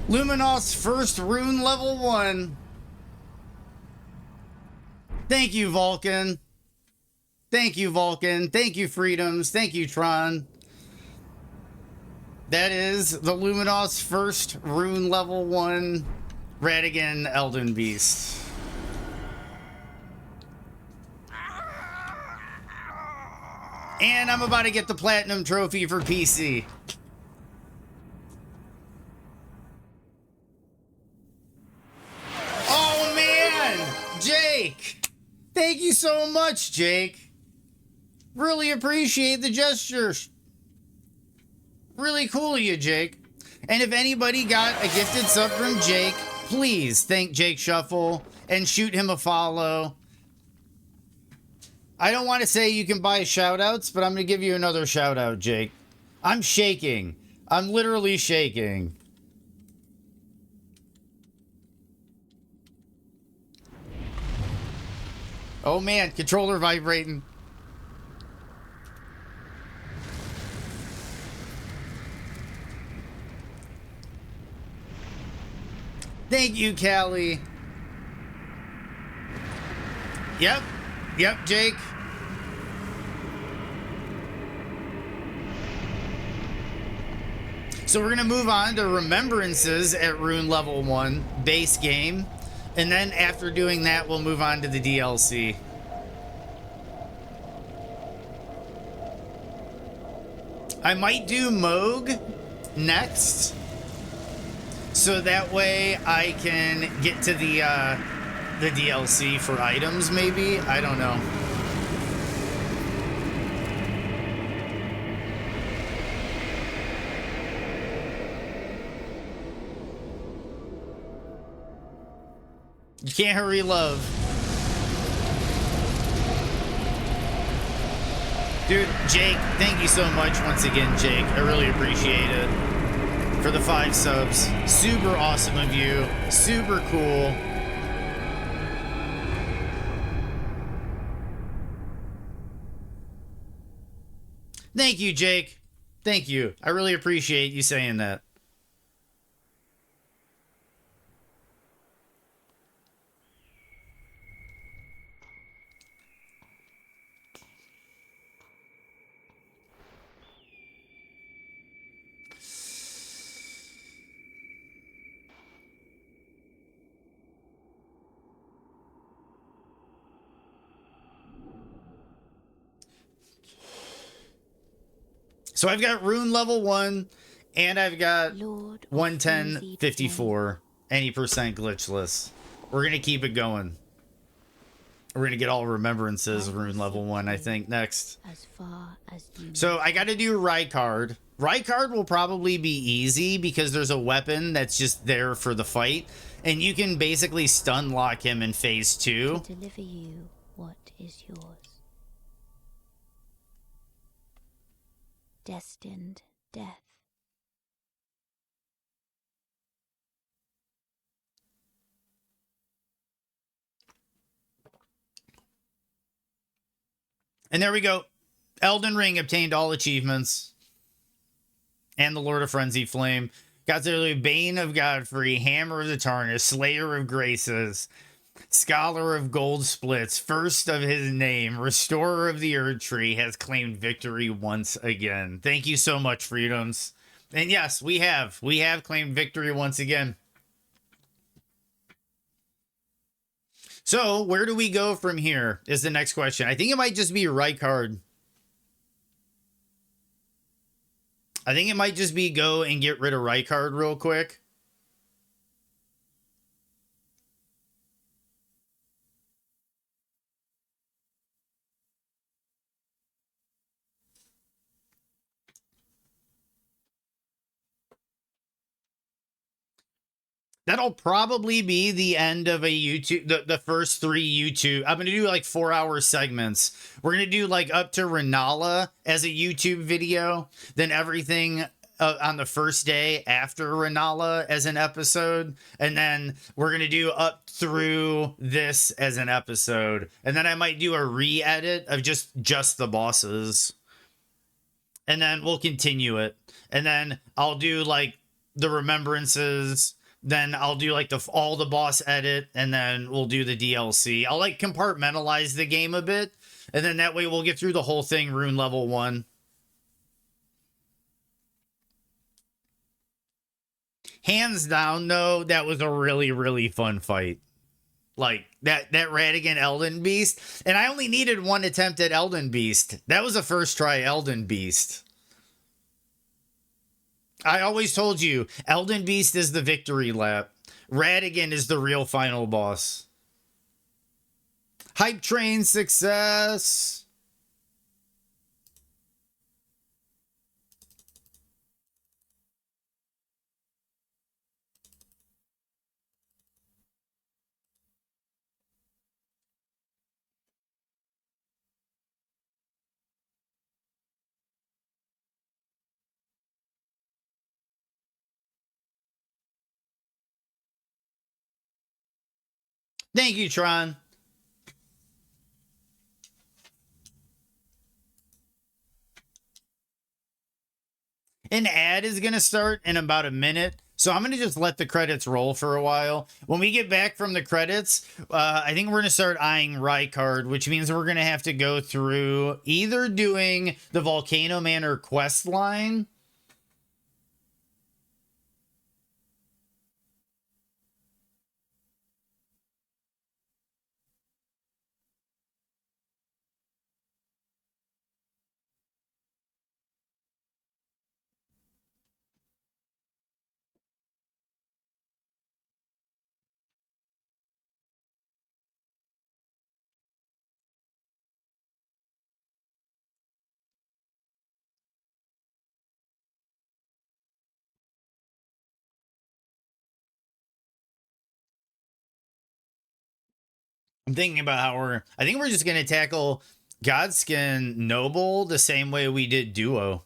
Luminoth's first rune level 1. Thank you, Vulcan. Thank you, Vulcan. Thank you, Freedoms. Thank you, Tron. That is the Luminoth's first rune level 1 Radigan Elden Beast. And I'm about to get the Platinum Trophy for PC. Oh, man! Jake! Thank you so much, Jake. Really appreciate the gesture. Really cool of you, Jake. And if anybody got a gifted sub from Jake, please thank Jake Shuffle and shoot him a follow. I don't want to say you can buy shout-outs, but I'm going to give you another shout-out, Jake. I'm shaking. I'm literally shaking. Oh man, controller vibrating. Thank you, Callie. Yep. Yep, Jake. So we're going to move on to Remembrances at Rune level 1, base game. And then after doing that, we'll move on to the DLC. I might do Moog next. So that way I can get to the DLC for items, maybe? I don't know. You can't hurry love. Dude, Jake, thank you so much once again, Jake. I really appreciate it. For the 5 subs. Super awesome of you. Super cool. Thank you, Jake. Thank you. I really appreciate you saying that. So I've got Rune level 1, and I've got 110.54, any percent glitchless. We're going to keep it going. We're going to get all Remembrances Rune level 1, I think, next. So I got to do Rykard. Rykard will probably be easy because there's a weapon that's just there for the fight. And you can basically stun lock him in phase 2. To deliver you what is yours. Destined death. And there we go. Elden Ring obtained all achievements. And the Lord of Frenzy Flame. Got the Bane of Godfrey, Hammer of the Tarnished, Slayer of Graces, Scholar of Gold Splits, first of his name, Restorer of the Erd Tree, has claimed victory once again. Thank you so much, Freedoms. And yes, we have claimed victory once again. So, where do we go from here is the next question. I think it might just be Rykard. I think it might just be go and get rid of Rykard real quick. That'll probably be the end of a YouTube, the first 3 YouTube. I'm going to do like 4-hour segments. We're going to do like up to Renala as a YouTube video. Then everything on the first day after Renala as an episode. And then we're going to do up through this as an episode. And then I might do a re-edit of just the bosses. And then we'll continue it. And then I'll do like the Remembrances. Then I'll do like all the boss edit, and then we'll do the DLC. I'll like compartmentalize the game a bit, and then that way we'll get through the whole thing Rune level 1. Hands down, though, that was a really, really fun fight. Like that Radigan Elden Beast, and I only needed 1 attempt at Elden Beast. That was a first try Elden Beast. I always told you, Elden Beast is the victory lap. Radigan is the real final boss. Hype train success. Thank you, Tron. An ad is going to start in about a minute. So I'm going to just let the credits roll for a while. When we get back from the credits, I think we're going to start eyeing Rykard, which means we're going to have to go through either doing the Volcano Manor quest line. I'm thinking about how I think we're just going to tackle Godskin Noble the same way we did Duo.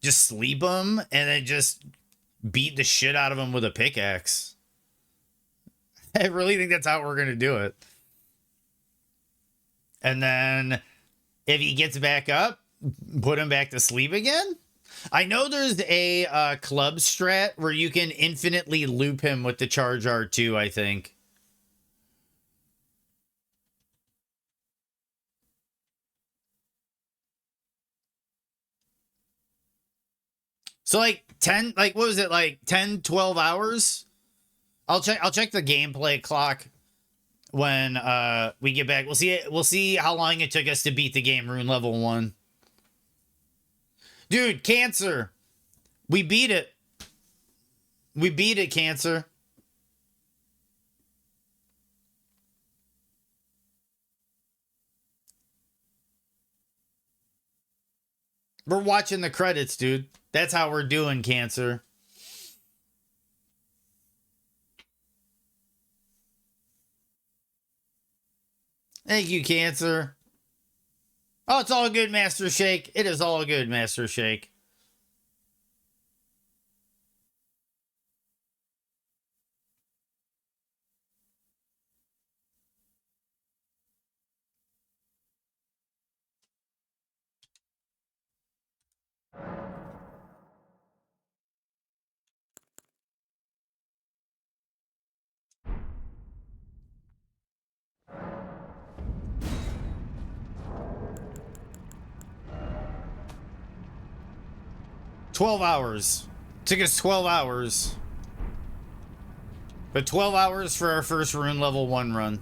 Just sleep him and then just beat the shit out of him with a pickaxe. I really think that's how we're going to do it. And then if he gets back up, put him back to sleep again. I know there's a club strat where you can infinitely loop him with the charge R2, I think. So like 10, like what was it, like 10, 12 hours? I'll check the gameplay clock when we get back. We'll see how long it took us to beat the game Rune level 1. Dude, Cancer. We beat it. We beat it, Cancer. We're watching the credits, dude. That's how we're doing, Cancer. Thank you, Cancer. Oh, it's all good, Master Shake. It is all good, Master Shake. $12. Took us 12 hours. But 12 hours for our first Rune level 1 run.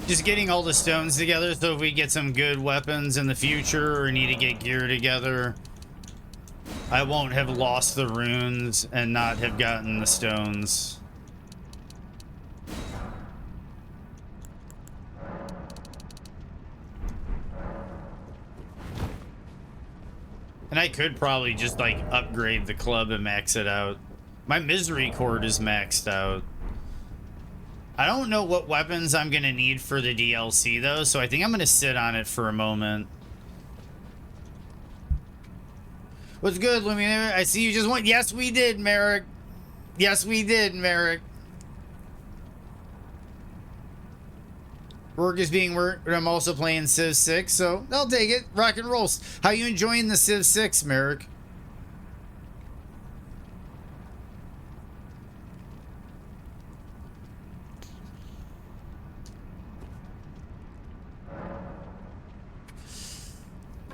Just getting all the stones together so if we get some good weapons in the future or need to get gear together, I won't have lost the runes and not have gotten the stones. And I could probably just like upgrade the club and max it out. My misery cord is maxed out. I don't know what weapons I'm going to need for the DLC, though, so I think I'm going to sit on it for a moment. What's good, Luminoth? I see you just went. Yes, we did, Merrick. Yes, we did, Merrick. Work is being work, but I'm also playing Civ 6, so I'll take it. Rock and rolls. How you enjoying the Civ 6, Merrick?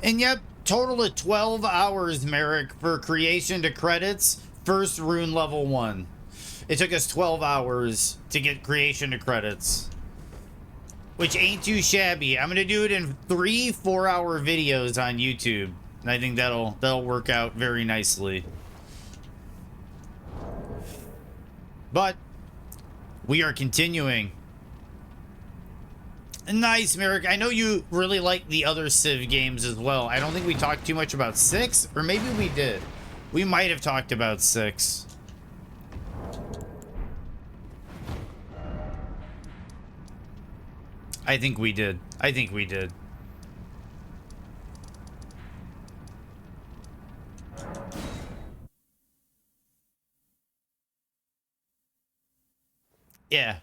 And yep, total of 12 hours, Merrick, for creation to credits. First rune level 1. It took us 12 hours to get creation to credits, which ain't too shabby. I'm gonna do it in 3 4-hour videos on YouTube, and I think that'll work out very nicely. But we are continuing. Nice, Merrick. I know you really like the other Civ games as well. I don't think we talked too much about 6, or maybe we did. We might have talked about 6. I think we did. I think we did. Yeah.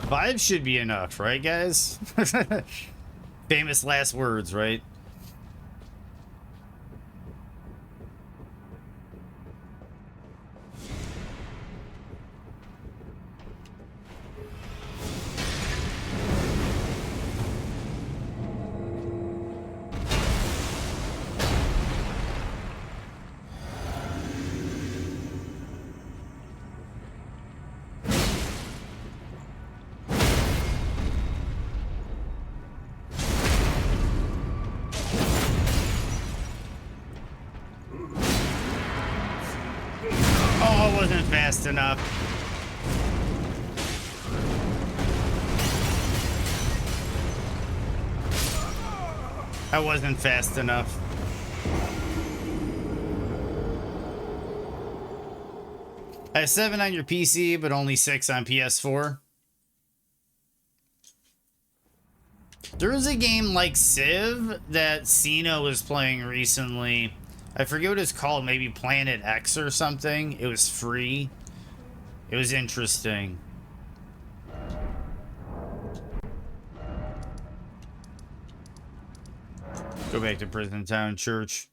Five should be enough, right, guys? Famous last words, right? Oh, it wasn't fast enough. I wasn't fast enough. I have 7 on your PC, but only 6 on PS4. There was a game like Civ that Cena was playing recently. I forget what it's called, maybe Planet X or something. It was free. It was interesting. Go back to Prison Town Church.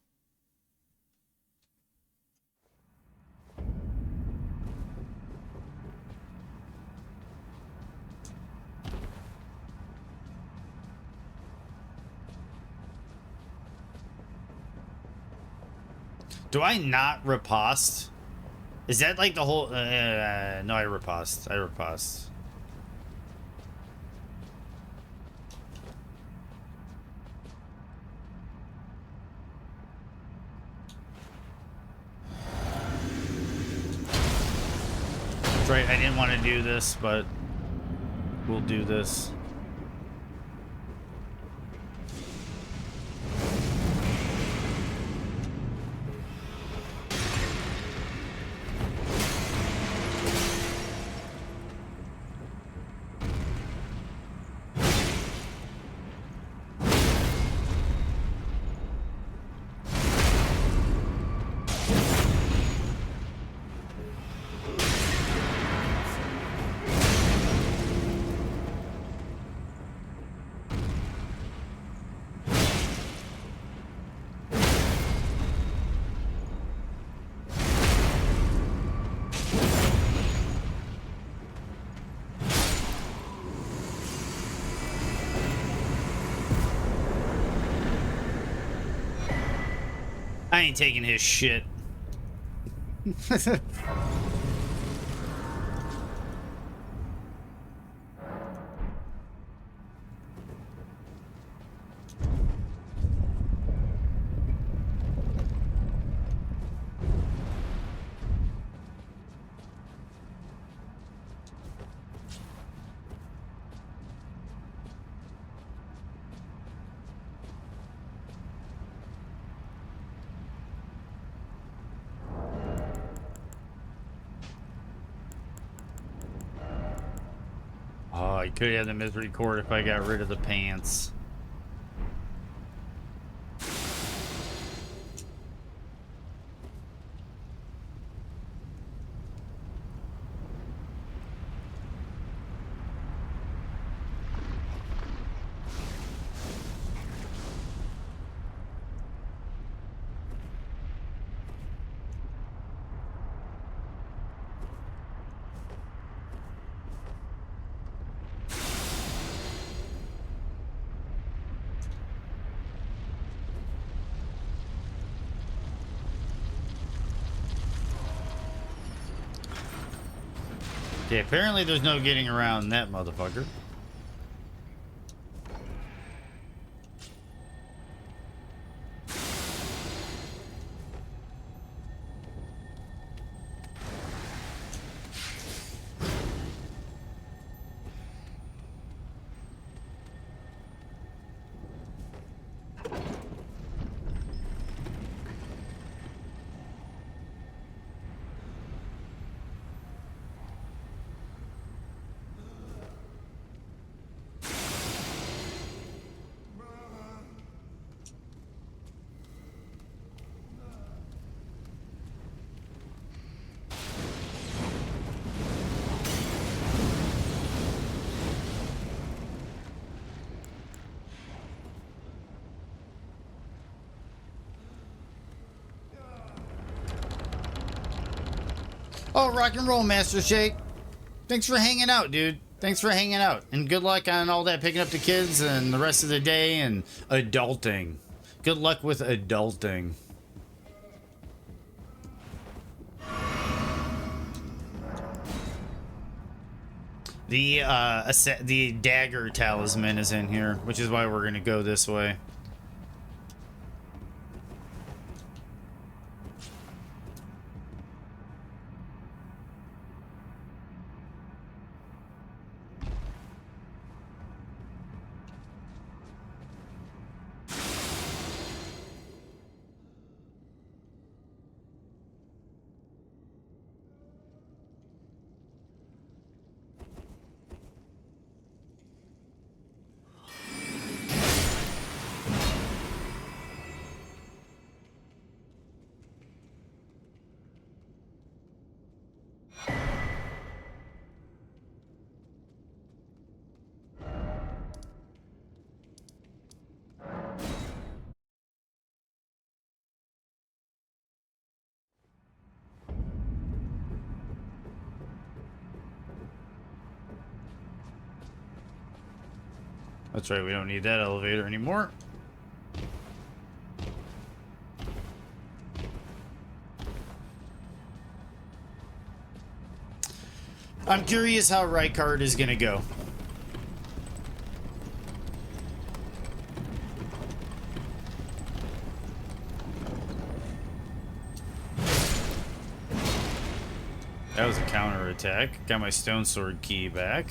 Do I not riposte? Is that like the whole... no, I riposte. I riposte. That's right, I didn't want to do this, but we'll do this. I ain't taking his shit. Oh, I could have the misery cord if I got rid of the pants. Okay, apparently there's no getting around that motherfucker. Oh, rock and roll, Master Shake. Thanks for hanging out, dude. Thanks for hanging out. And good luck on all that, picking up the kids and the rest of the day and adulting. Good luck with adulting. The dagger talisman is in here, which is why we're going to go this way. That's right, we don't need that elevator anymore. I'm curious how Rykard is gonna go. That was a counter attack. Got my stone sword key back.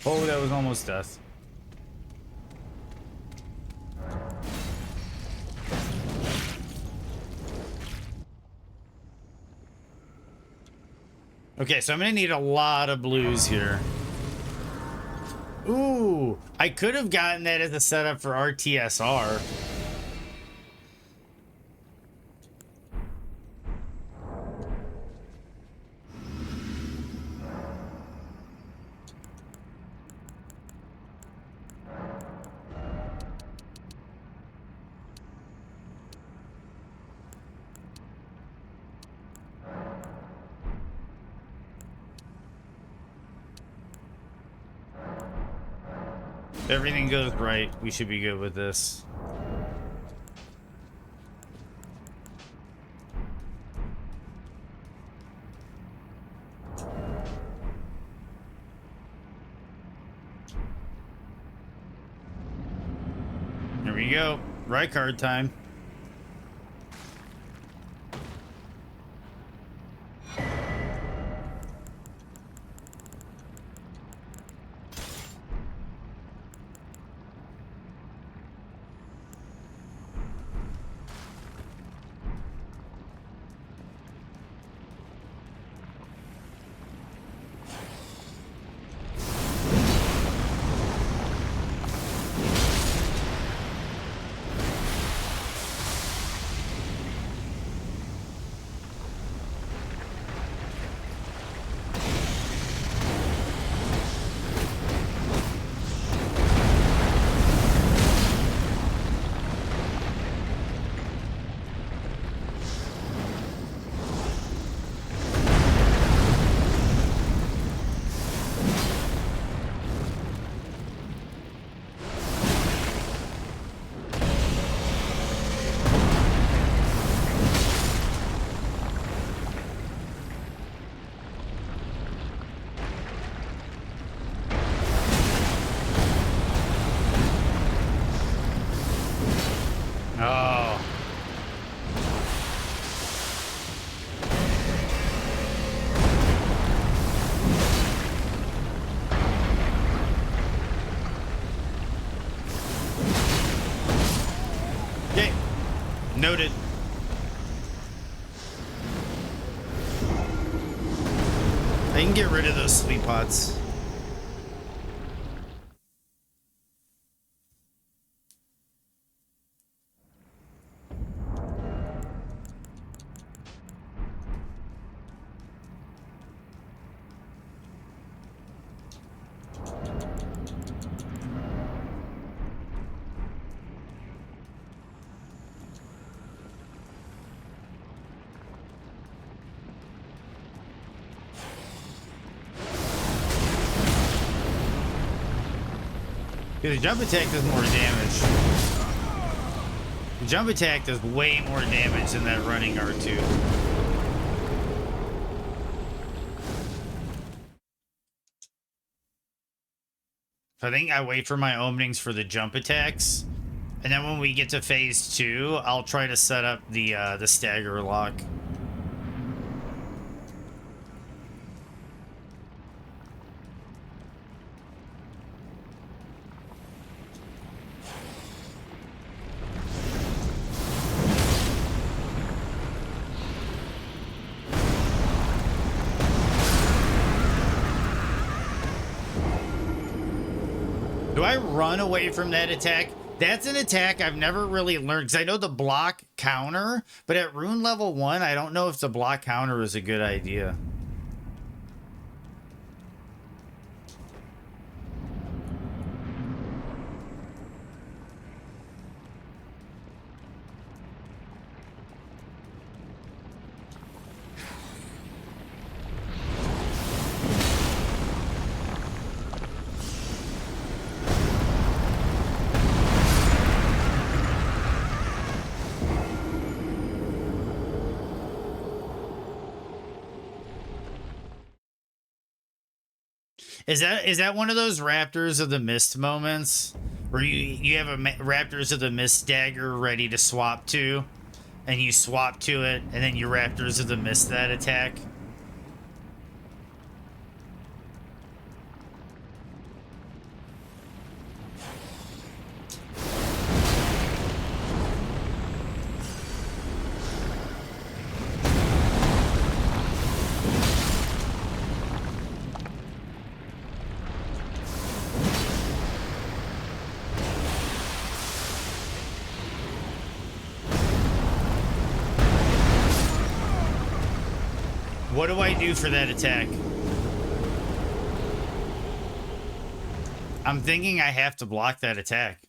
Oh, that was almost death. Okay, so I'm gonna need a lot of blues here. Ooh, I could have gotten that as a setup for RTSR. If everything goes right, we should be good with this. Here we go. Right card time. Oh. Okay. Noted. I can get rid of those sleep pots. Yeah, the jump attack does more damage. The jump attack does way more damage than that running R2. So I think I wait for my openings for the jump attacks, and then when we get to phase 2, I'll try to set up the stagger lock. Do I run away from that attack? That's an attack I've never really learned, because I know the block counter, but at rune level 1, I don't know if the block counter is a good idea. Is that one of those Raptors of the Mist moments where you have a Raptors of the Mist dagger ready to swap to, and you swap to it, and then you Raptors of the Mist that attack? What do I do for that attack? I'm thinking I have to block that attack.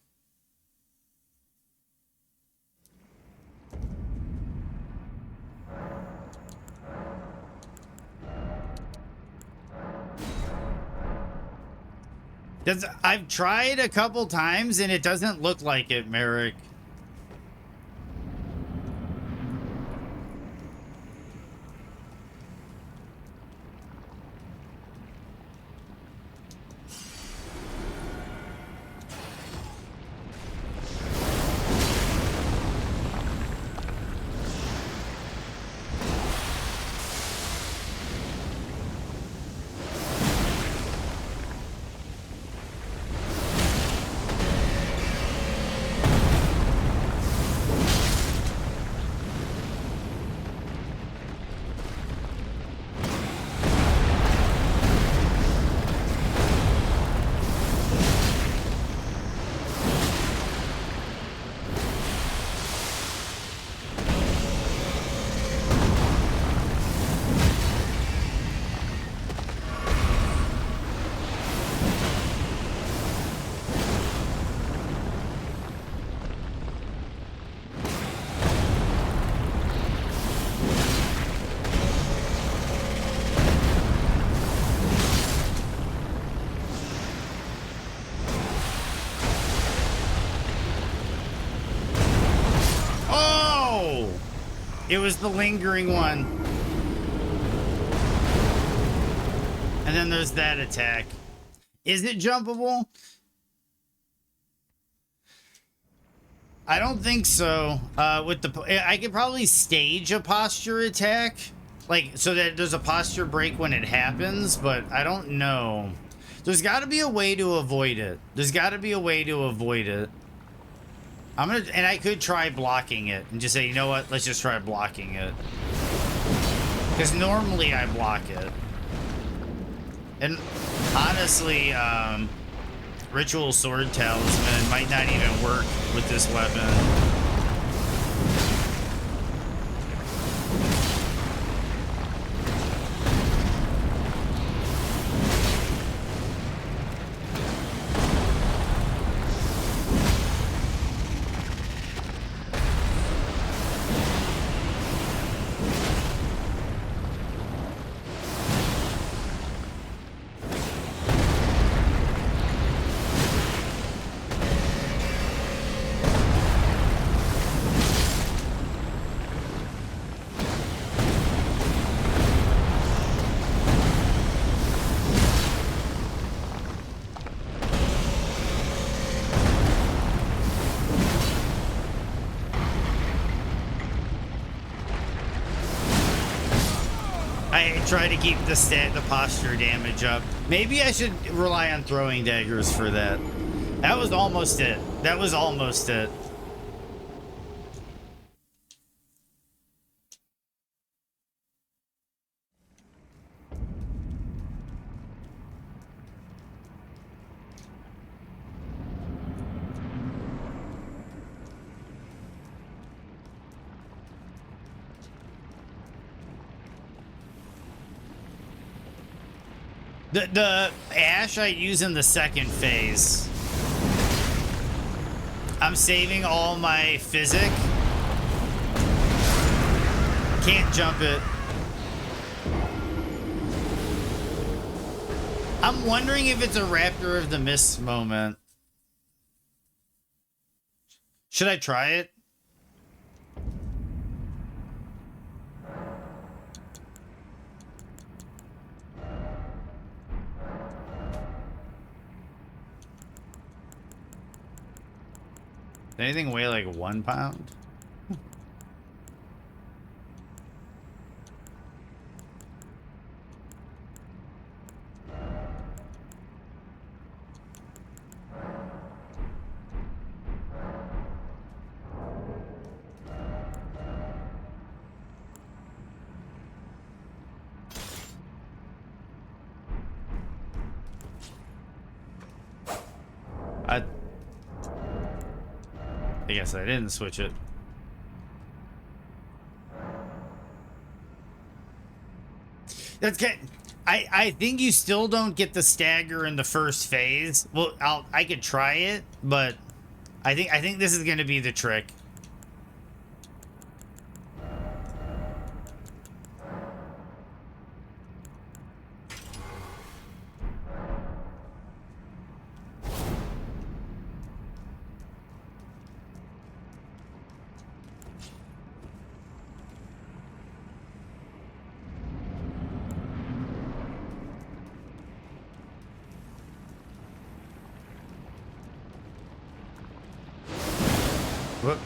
I've tried a couple times and it doesn't look like it, Merrick. It was the lingering one. And then there's that attack. Is it jumpable? I don't think so. I could probably stage a posture attack, like so that there's a posture break when it happens, but I don't know. There's got to be a way to avoid it. And I could try blocking it and just say, you know what? Let's just try blocking it. Because normally I block it. And honestly, Ritual Sword Talisman might not even work with this weapon. Try to keep the posture damage up. Maybe I should rely on throwing daggers for that. That was almost it. The ash I use in the second phase. I'm saving all my physic. Can't jump it. I'm wondering if it's a Raptor of the Mist moment. Should I try it? Anything weigh like 1 pound? I guess I didn't switch it. That's good. I think you still don't get the stagger in the first phase. Well, I could try it, but I think this is gonna be the trick. Whoop.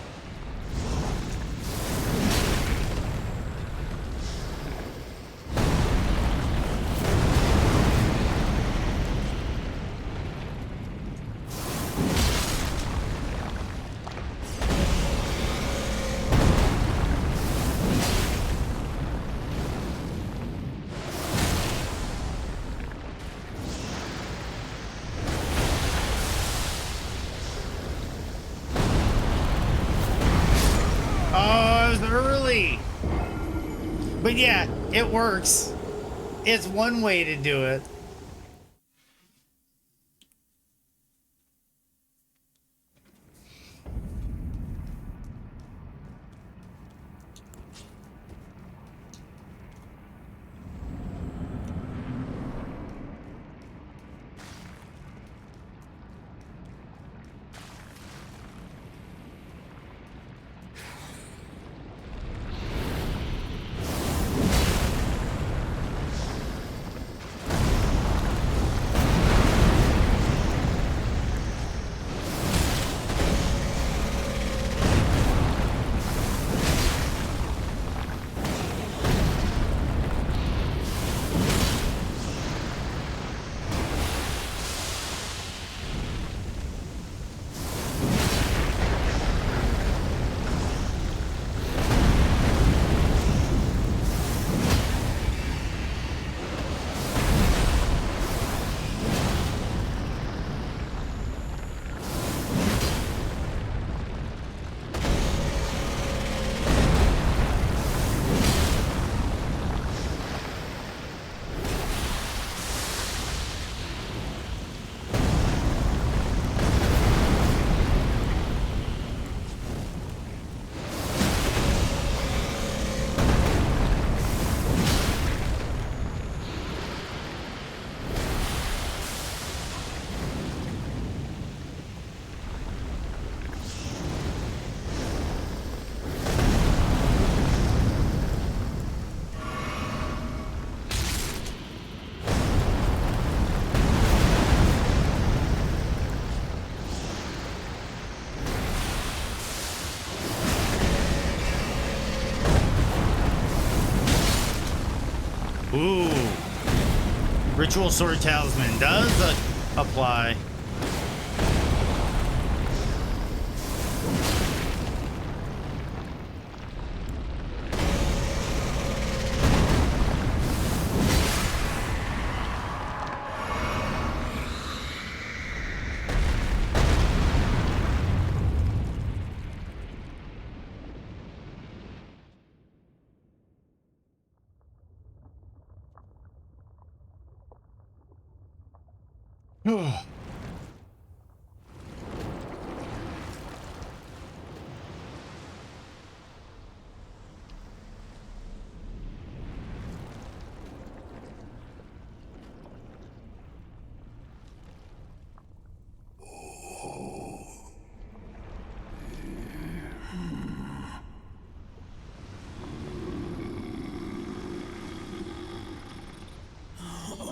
Oh, it was early. But yeah, it works. It's one way to do it. Ooh. Ritual Sword Talisman does apply.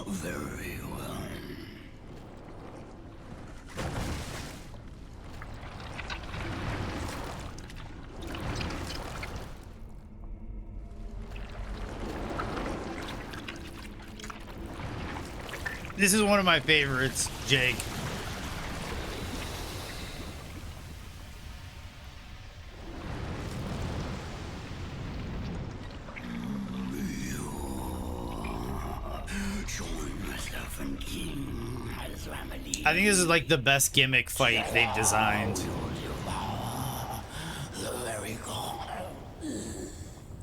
Very well. This is one of my favorites, Jake. I think this is like the best gimmick fight they've designed.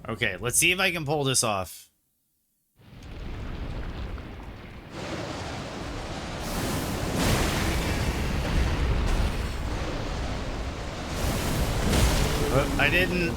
Okay, let's see if I can pull this off. I didn't.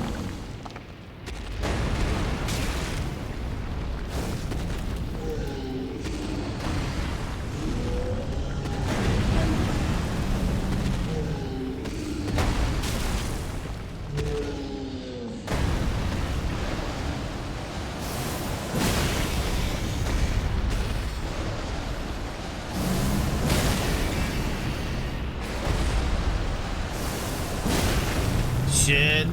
Shit.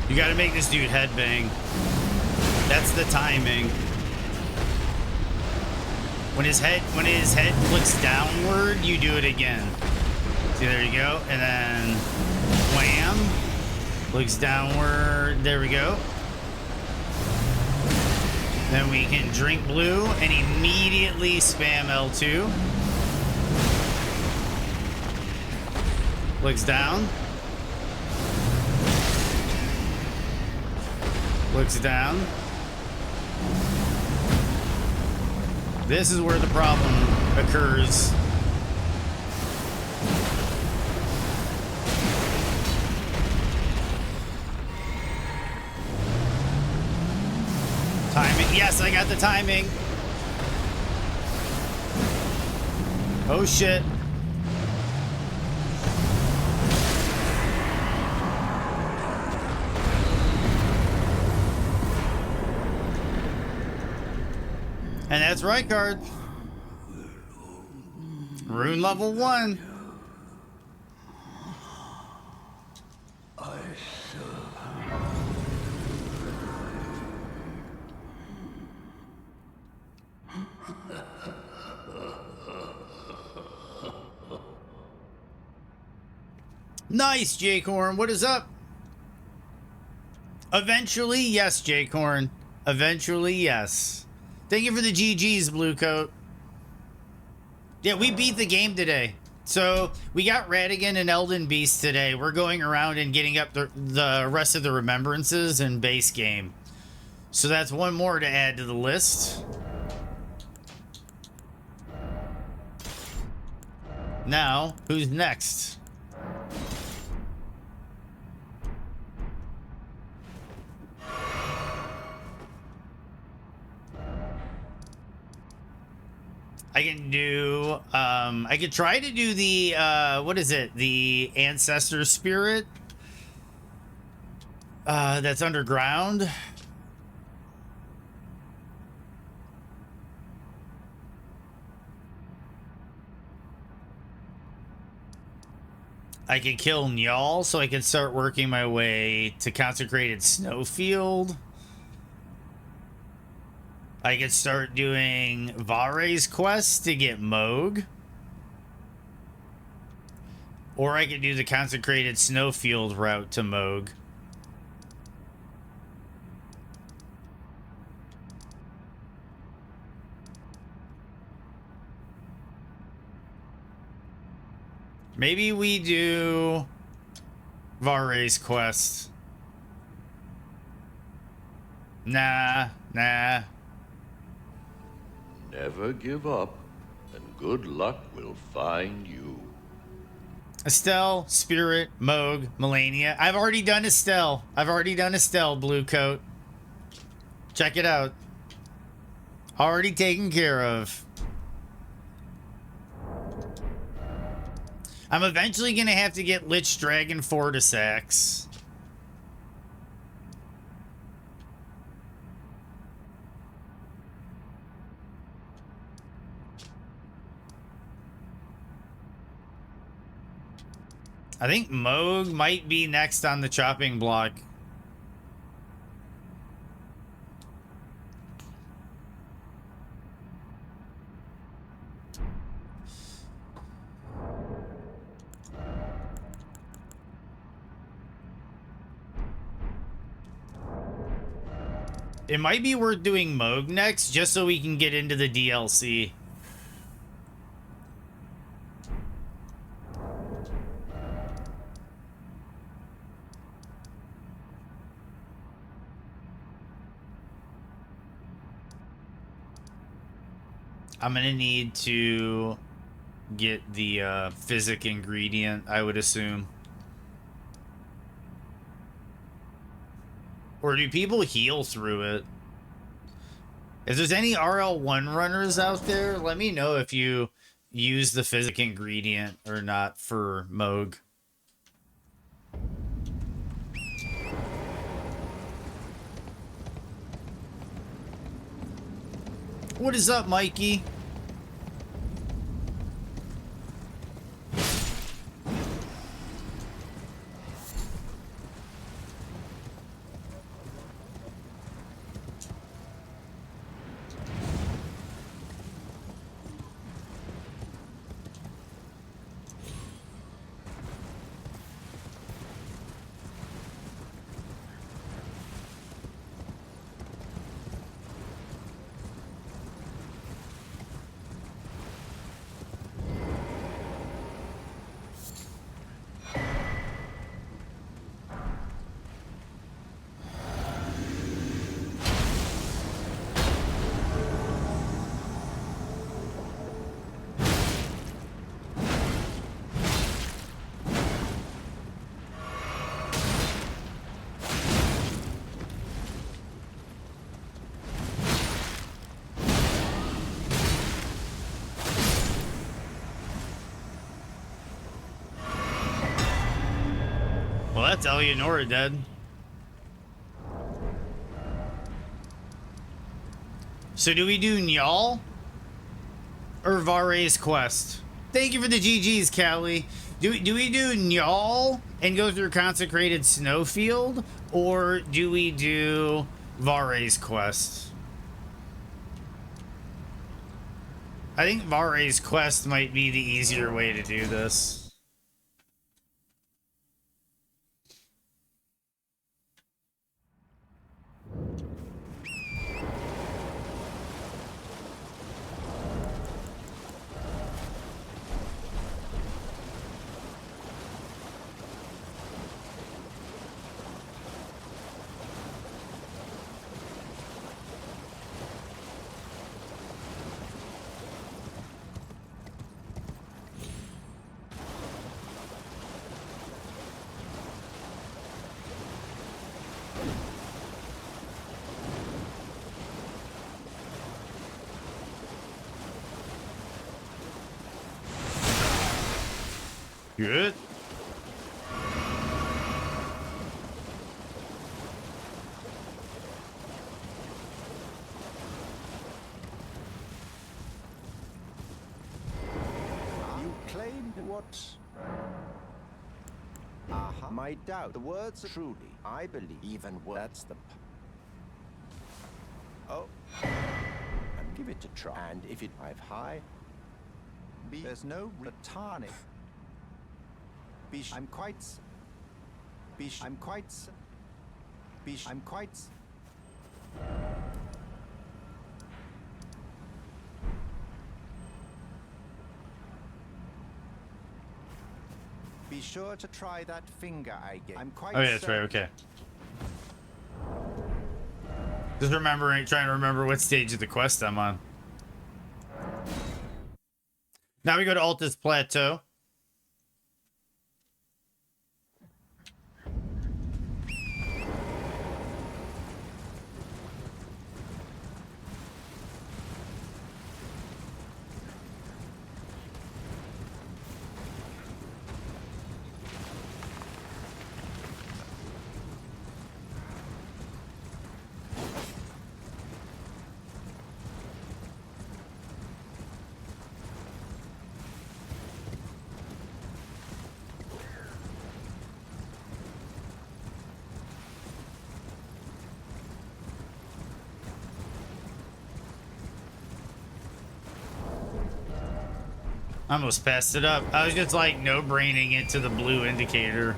You gotta make this dude headbang. That's the timing. When his head looks downward, you do it again. See, there you go. And then wham. Looks downward. There we go. Then we can drink blue and immediately spam L2. Looks down. Looks down. This is where the problem occurs. Timing. Yes, I got the timing. Oh, shit. And that's right, card. Rune level 1. Nice, Jaycorn. What is up? Eventually, yes, Jaycorn. Eventually, yes. Thank you for the GGs, Blue Coat. Yeah, we beat the game today. So, we got Radigan and Elden Beast today. We're going around and getting up the rest of the remembrances in base game. So that's one more to add to the list. Now, who's next? I can do, I could try to do the, what is it? The Ancestor Spirit. That's underground. I could kill Njal so I can start working my way to Consecrated Snowfield. I could start doing Vare's quest to get Moog. Or I could do the Consecrated Snowfield route to Moog. Maybe we do Vare's quest. Nah. Never give up, and good luck will find you. Estelle, Spirit, Moog, Melania. I've already done Estelle. Blue Coat. Check it out. Already taken care of. I'm eventually going to have to get Lich Dragon Fortisax. I think Moog might be next on the chopping block. It might be worth doing Moog next, just so we can get into the DLC. I'm gonna need to get the physic ingredient, I would assume. Or do people heal through it? If there's any RL1 runners out there, let me know if you use the physic ingredient or not for Moog. What is up, Mikey? Well, that's Eleonora dead. So do we do Njal or Vare's quest? Thank you for the GGs, Callie. Do we do Njal and go through Consecrated Snowfield, or do we do Vare's quest? I think Vare's quest might be the easier way to do this. Good. You claim what? My doubt. The words are truly. I believe even that's the. Oh. And give it a try. And if it I've high. There's no retarding. I'm quite. I'm quite. I'm quite. Be sure to try that finger I gave. I'm quite. Oh yeah, that's right. Okay. Just remembering, trying to remember what stage of the quest I'm on. Now we go to Altus Plateau. I almost passed it up. I was just like no-braining into the blue indicator.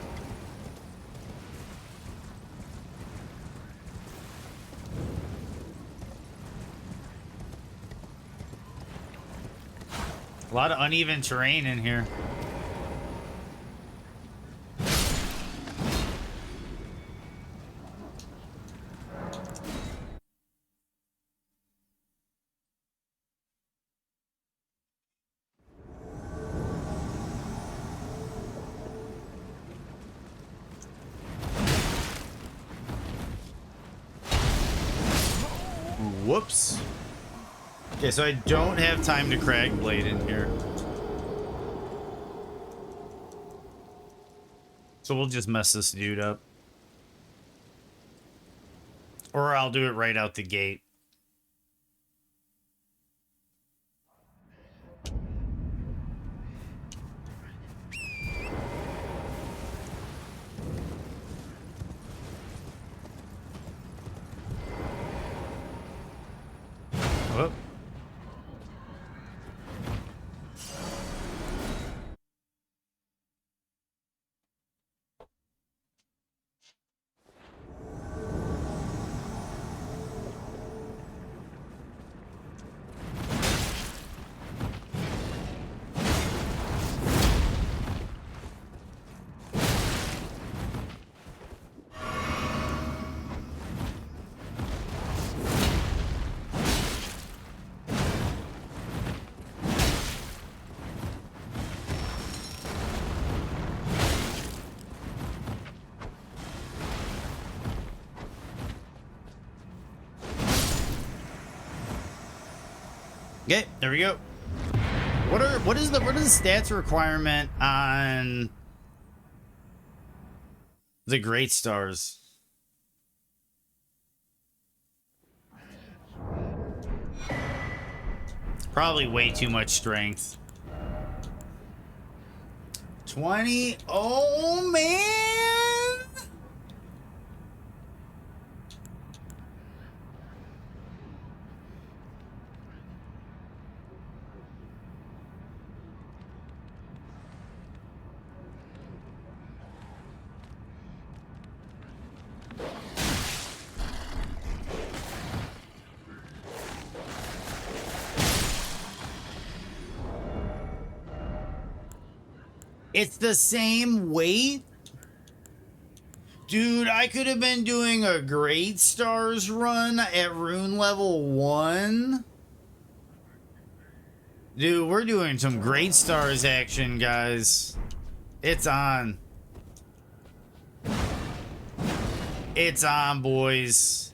A lot of uneven terrain in here. Whoops. Okay, so I don't have time to crag blade in here. So we'll just mess this dude up. Or I'll do it right out the gate. Whoop. Okay, there we go. What is the stats requirement on the great stars? Probably way too much strength. 20. Oh man. It's the same weight? Dude, I could have been doing a Great Stars run at Rune level 1. Dude, we're doing some Great Stars action, guys. It's on. It's on, boys.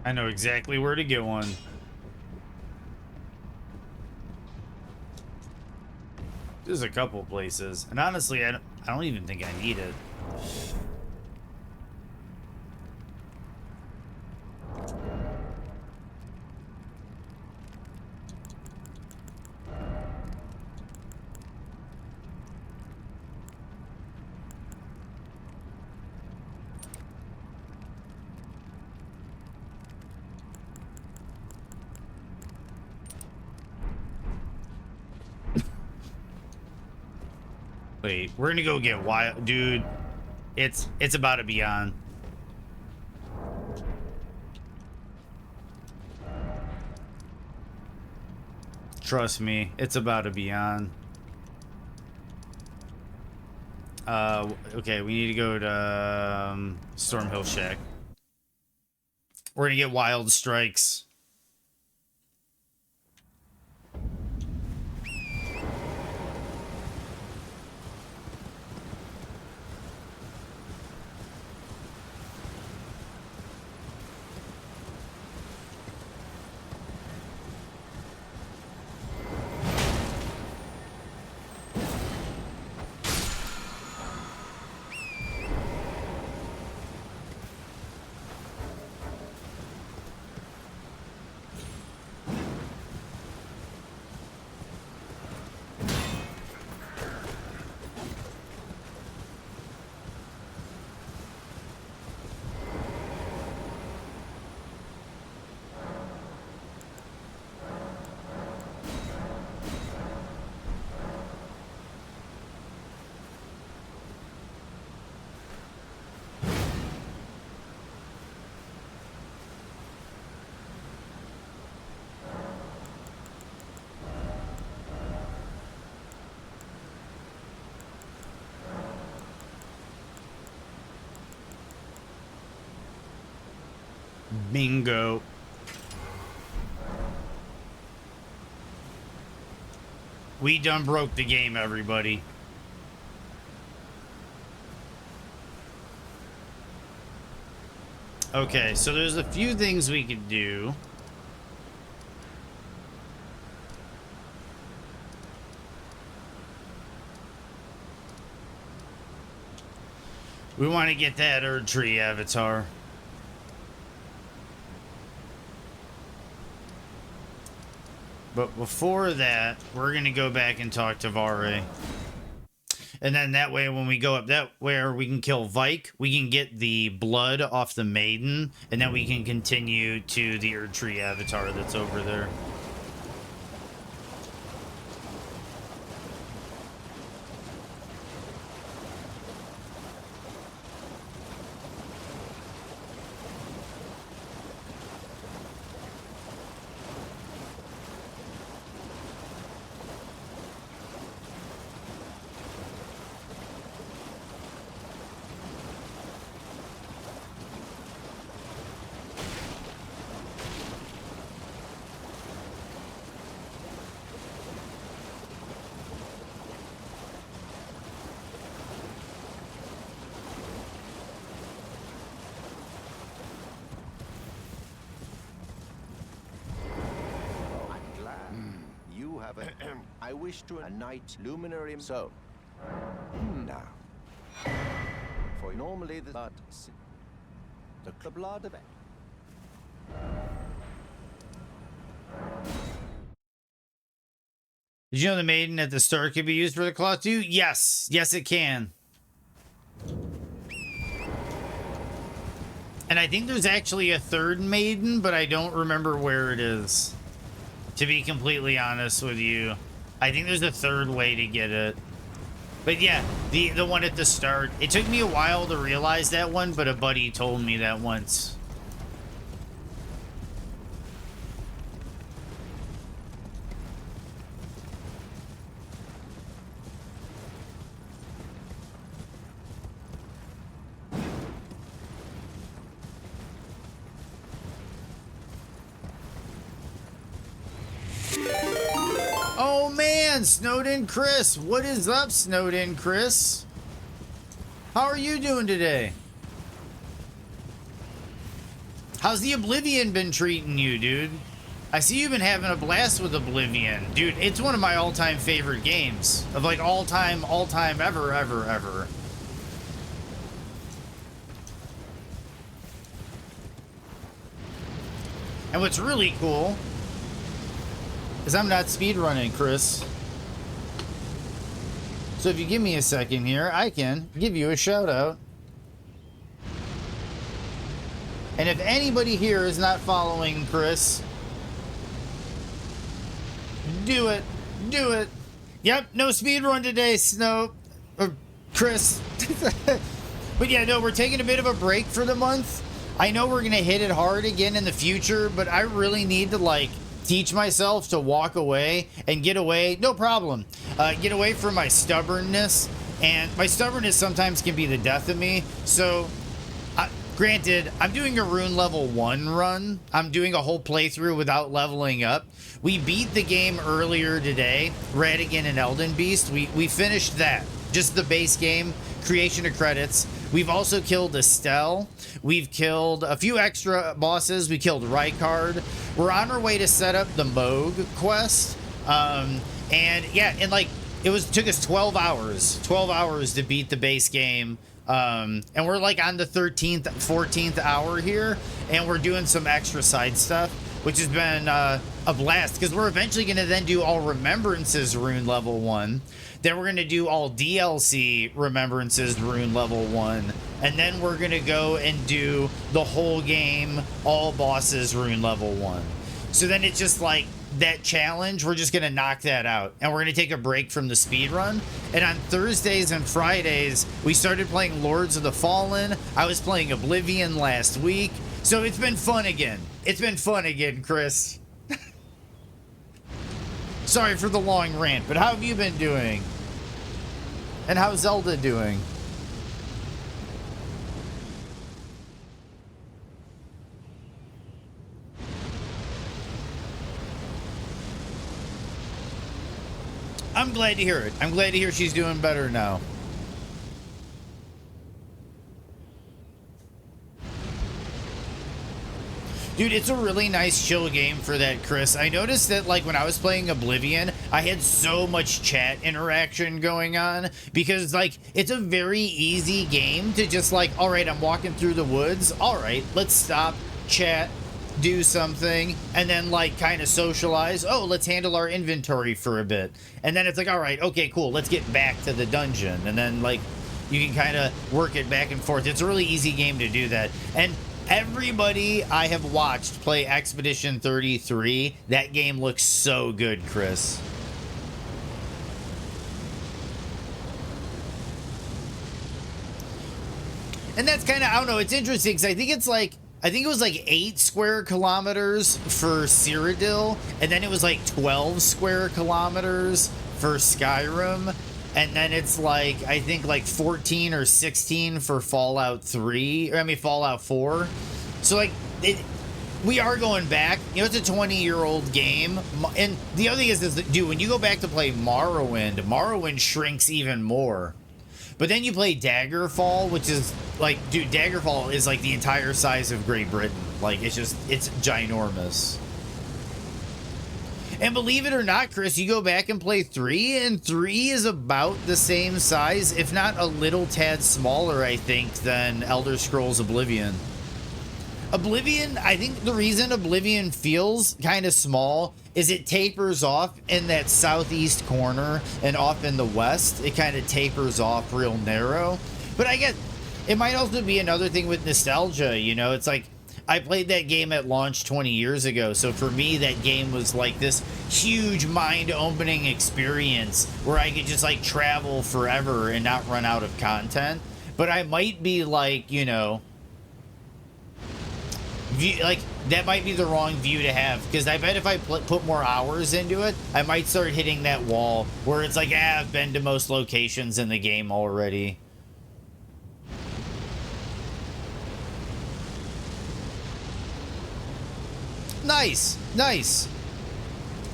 I know exactly where to get one. There's a couple places, and honestly, I don't even think I need it. Wait, we're gonna go get wild, dude. It's about to be on. Trust me, it's about to be on. Okay, we need to go to Stormhill Shack. We're gonna get wild strikes. Bingo. We done broke the game, everybody. Okay, so there's a few things we could do. We want to get that Erd Tree avatar. But before that, we're going to go back and talk to Vare. And then that way, when we go up that where we can kill Vike, we can get the blood off the maiden, and then we can continue to the Erd Tree avatar that's over there. I wish to a night luminary. So, now, for normally the blood of it. Did you know the maiden at the start could be used for the cloth too? Yes. Yes, it can. And I think there's actually a third maiden, but I don't remember where it is. To be completely honest with you. I think there's a third way to get it. But yeah, the one at the start. It took me a while to realize that one, but a buddy told me that once. Oh man, Snowden Chris. What is up, Snowden Chris? How are you doing today? How's the Oblivion been treating you, dude? I see you've been having a blast with Oblivion. Dude, it's one of my all-time favorite games. Of like all-time, ever. And what's really cool is I'm not speedrunning, Chris. So if you give me a second here, I can give you a shout out. And if anybody here is not following Chris, do it. Do it. Yep, no speedrun today, Snow. Or Chris. But yeah, no, we're taking a bit of a break for the month. I know we're going to hit it hard again in the future, but I really need to, like, teach myself to walk away and get away. No problem. Get away from my stubbornness. And my stubbornness sometimes can be the death of me. So, granted, I'm doing a Rune level 1 run. I'm doing a whole playthrough without leveling up. We beat the game earlier today. Radigan and Elden Beast. We finished that. Just the base game. Creation of credits. We've also killed Estelle. We've killed a few extra bosses. We killed Rykard. We're on our way to set up the Moog quest. And yeah, and like took us 12 hours to beat the base game. And we're like on the 13th, 14th hour here, and we're doing some extra side stuff, which has been a blast, because we're eventually going to then do all Remembrances Rune level 1. Then we're going to do all DLC Remembrances Rune level 1. And then we're going to go and do the whole game, all bosses Rune level 1. So then it's just like that challenge. We're just going to knock that out. And we're going to take a break from the speed run. And on Thursdays and Fridays, we started playing Lords of the Fallen. I was playing Oblivion last week. So it's been fun again. It's been fun again, Chris. Sorry for the long rant, but how have you been doing? And how's Zelda doing? I'm glad to hear it. I'm glad to hear she's doing better now. Dude, it's a really nice chill game for that, Chris. I noticed that, like, when I was playing Oblivion, I had so much chat interaction going on because, like, it's a very easy game to just, like, all right, I'm walking through the woods. All right, let's stop, chat, do something, and then, like, kind of socialize. Oh, let's handle our inventory for a bit. And then it's like, all right, okay, cool, let's get back to the dungeon. And then, like, you can kind of work it back and forth. It's a really easy game to do that. And everybody I have watched play Expedition 33, that game looks so good, Chris. And that's kind of, I don't know, it's interesting because I think it was like 8 square kilometers for Cyrodiil, and then it was like 12 square kilometers for Skyrim. And then it's like, I think like 14 or 16 for Fallout 3, or I mean Fallout 4. So like, we are going back. You know, it's a 20-year-old game. And the other thing is, dude, when you go back to play Morrowind shrinks even more. But then you play Daggerfall, which is like, dude, Daggerfall is like the entire size of Great Britain. Like, it's ginormous. And believe it or not, Chris, you go back and play 3, and 3 is about the same size, if not a little tad smaller, I think, than Elder Scrolls Oblivion. Oblivion, I think the reason Oblivion feels kind of small is it tapers off in that southeast corner, and off in the west, it kind of tapers off real narrow. But I guess it might also be another thing with nostalgia, you know? It's like, I played that game at launch 20 years ago, so for me, that game was like this huge mind-opening experience where I could just like travel forever and not run out of content. But I might be like, you know, like that might be the wrong view to have, because I bet if I put more hours into it, I might start hitting that wall where it's like, I've been to most locations in the game already. Nice, nice.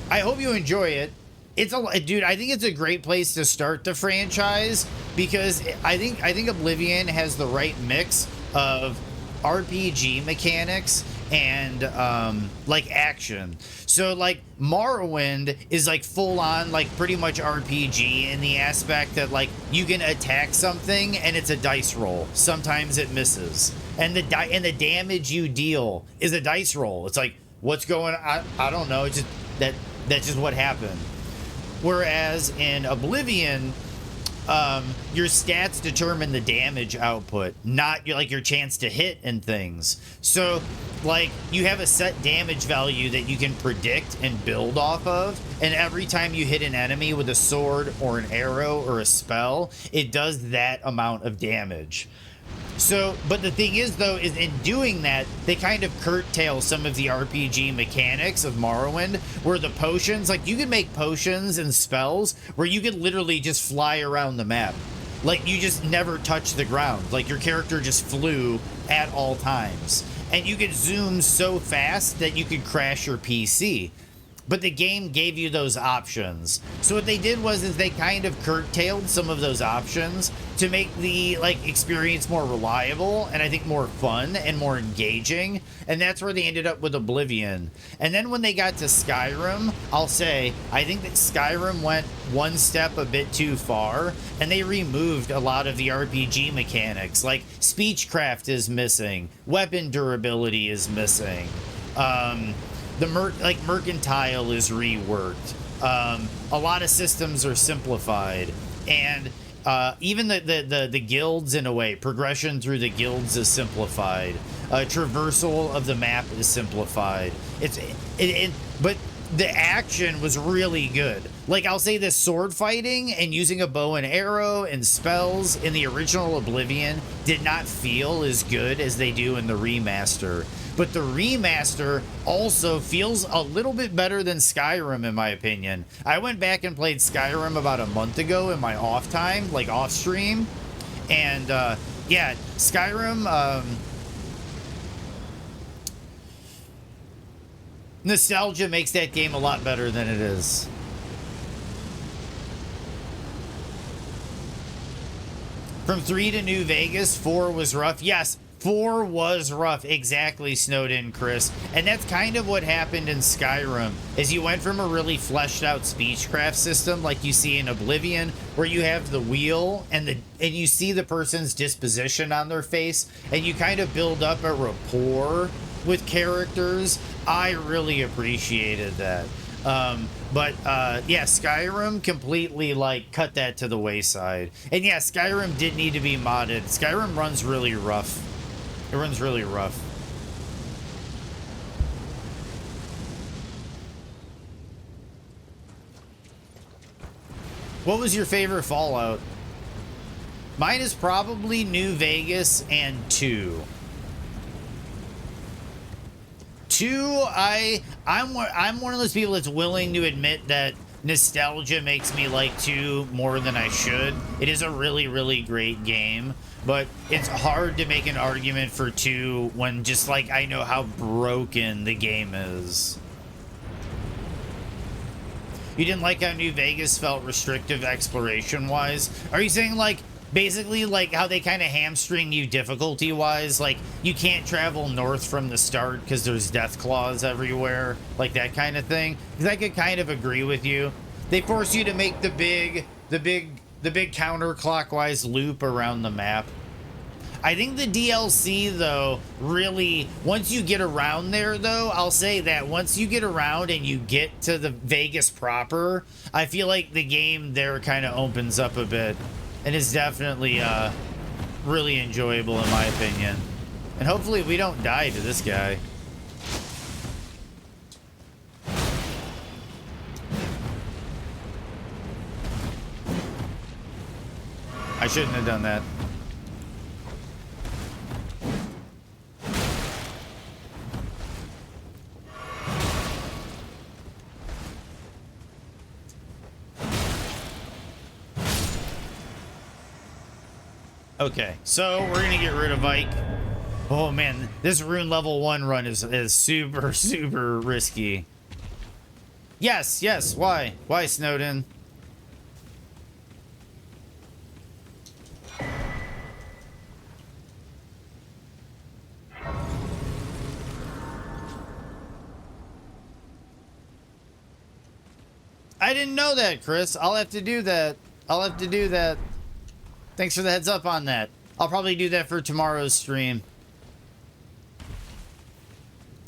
I hope you enjoy it. It's a dude. I think it's a great place to start the franchise because I think Oblivion has the right mix of RPG mechanics and like action. So like Morrowind is like full on like pretty much RPG in the aspect that like you can attack something and it's a dice roll. Sometimes it misses, and the damage you deal is a dice roll. It's like, what's going on? I don't know. It's just that's just what happened. Whereas in Oblivion, your stats determine the damage output, not your chance to hit and things. So like you have a set damage value that you can predict and build off of, and every time you hit an enemy with a sword or an arrow or a spell, it does that amount of damage. So, but the thing is, though, is in doing that, they kind of curtail some of the RPG mechanics of Morrowind, where the potions, like, you can make potions and spells where you could literally just fly around the map. Like, you just never touch the ground. Like, your character just flew at all times. And you could zoom so fast that you could crash your PC. But the game gave you those options. So what they did was they kind of curtailed some of those options to make the like experience more reliable and I think more fun and more engaging. And that's where they ended up with Oblivion. And then when they got to Skyrim, I'll say, I think that Skyrim went one step a bit too far, and they removed a lot of the RPG mechanics. Like speechcraft is missing, weapon durability is missing. The mercantile is reworked. A lot of systems are simplified, and even the guilds, in a way, progression through the guilds is simplified. Traversal of the map is simplified. But the action was really good. Like, I'll say this, sword fighting and using a bow and arrow and spells in the original Oblivion did not feel as good as they do in the remaster. But the remaster also feels a little bit better than Skyrim, in my opinion. I went back and played Skyrim about a month ago in my off time, like off stream. And yeah, Skyrim, nostalgia makes that game a lot better than it is. From 3 to New Vegas, 4 was rough. Yes, 4 was rough. Exactly, Snowden, Chris. And that's kind of what happened in Skyrim, is you went from a really fleshed out speechcraft system like you see in Oblivion, where you have the wheel and you see the person's disposition on their face, and you kind of build up a rapport with characters. I really appreciated that. Yeah, Skyrim completely like cut that to the wayside. And yeah, Skyrim did need to be modded. Skyrim runs really rough. It runs really rough. What was your favorite Fallout? Mine is probably New Vegas and 2. 2, I'm one of those people that's willing to admit that nostalgia makes me like 2 more than I should. It is a really, really great game, but it's hard to make an argument for 2 when just like I know how broken the game is. You didn't like how New Vegas felt restrictive exploration wise? Are you saying like basically like how they kind of hamstring you difficulty wise, like you can't travel north from the start because there's death claws everywhere, like that kind of thing? Because I could kind of agree with you. They force you to make the big counterclockwise loop around the map. I think the DLC though, really, once you get around there though, I'll say that once you get around and you get to the Vegas proper, I feel like the game there kind of opens up a bit. And it's definitely really enjoyable in my opinion. And hopefully we don't die to this guy. I shouldn't have done that. Okay, so we're gonna get rid of Ike. Oh man, this Rune level 1 run is super, super risky. Yes, why? Why, Snowden? I didn't know that, Chris. I'll have to do that. Thanks for the heads up on that. I'll probably do that for tomorrow's stream.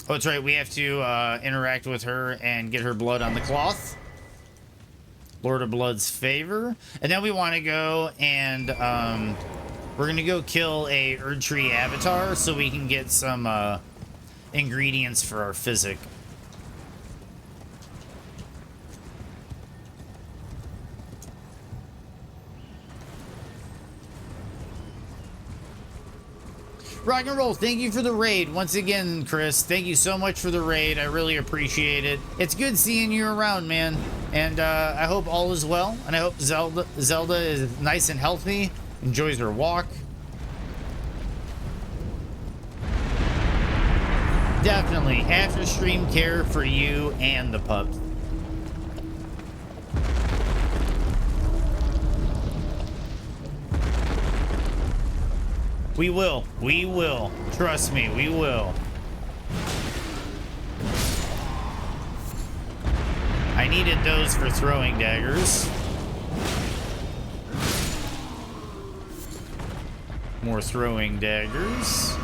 Oh, that's right. We have to interact with her and get her blood on the cloth. Lord of Blood's favor. And then we want to go and we're going to go kill a Erdtree avatar so we can get some ingredients for our physic. Rock and roll, thank you for the raid. Once again, Chris, thank you so much for the raid. I really appreciate it. It's good seeing you around, man. And I hope all is well. And I hope Zelda is nice and healthy, enjoys her walk. Definitely after stream care for you and the pups. We will. We will. Trust me, we will. I needed those for throwing daggers. More throwing daggers.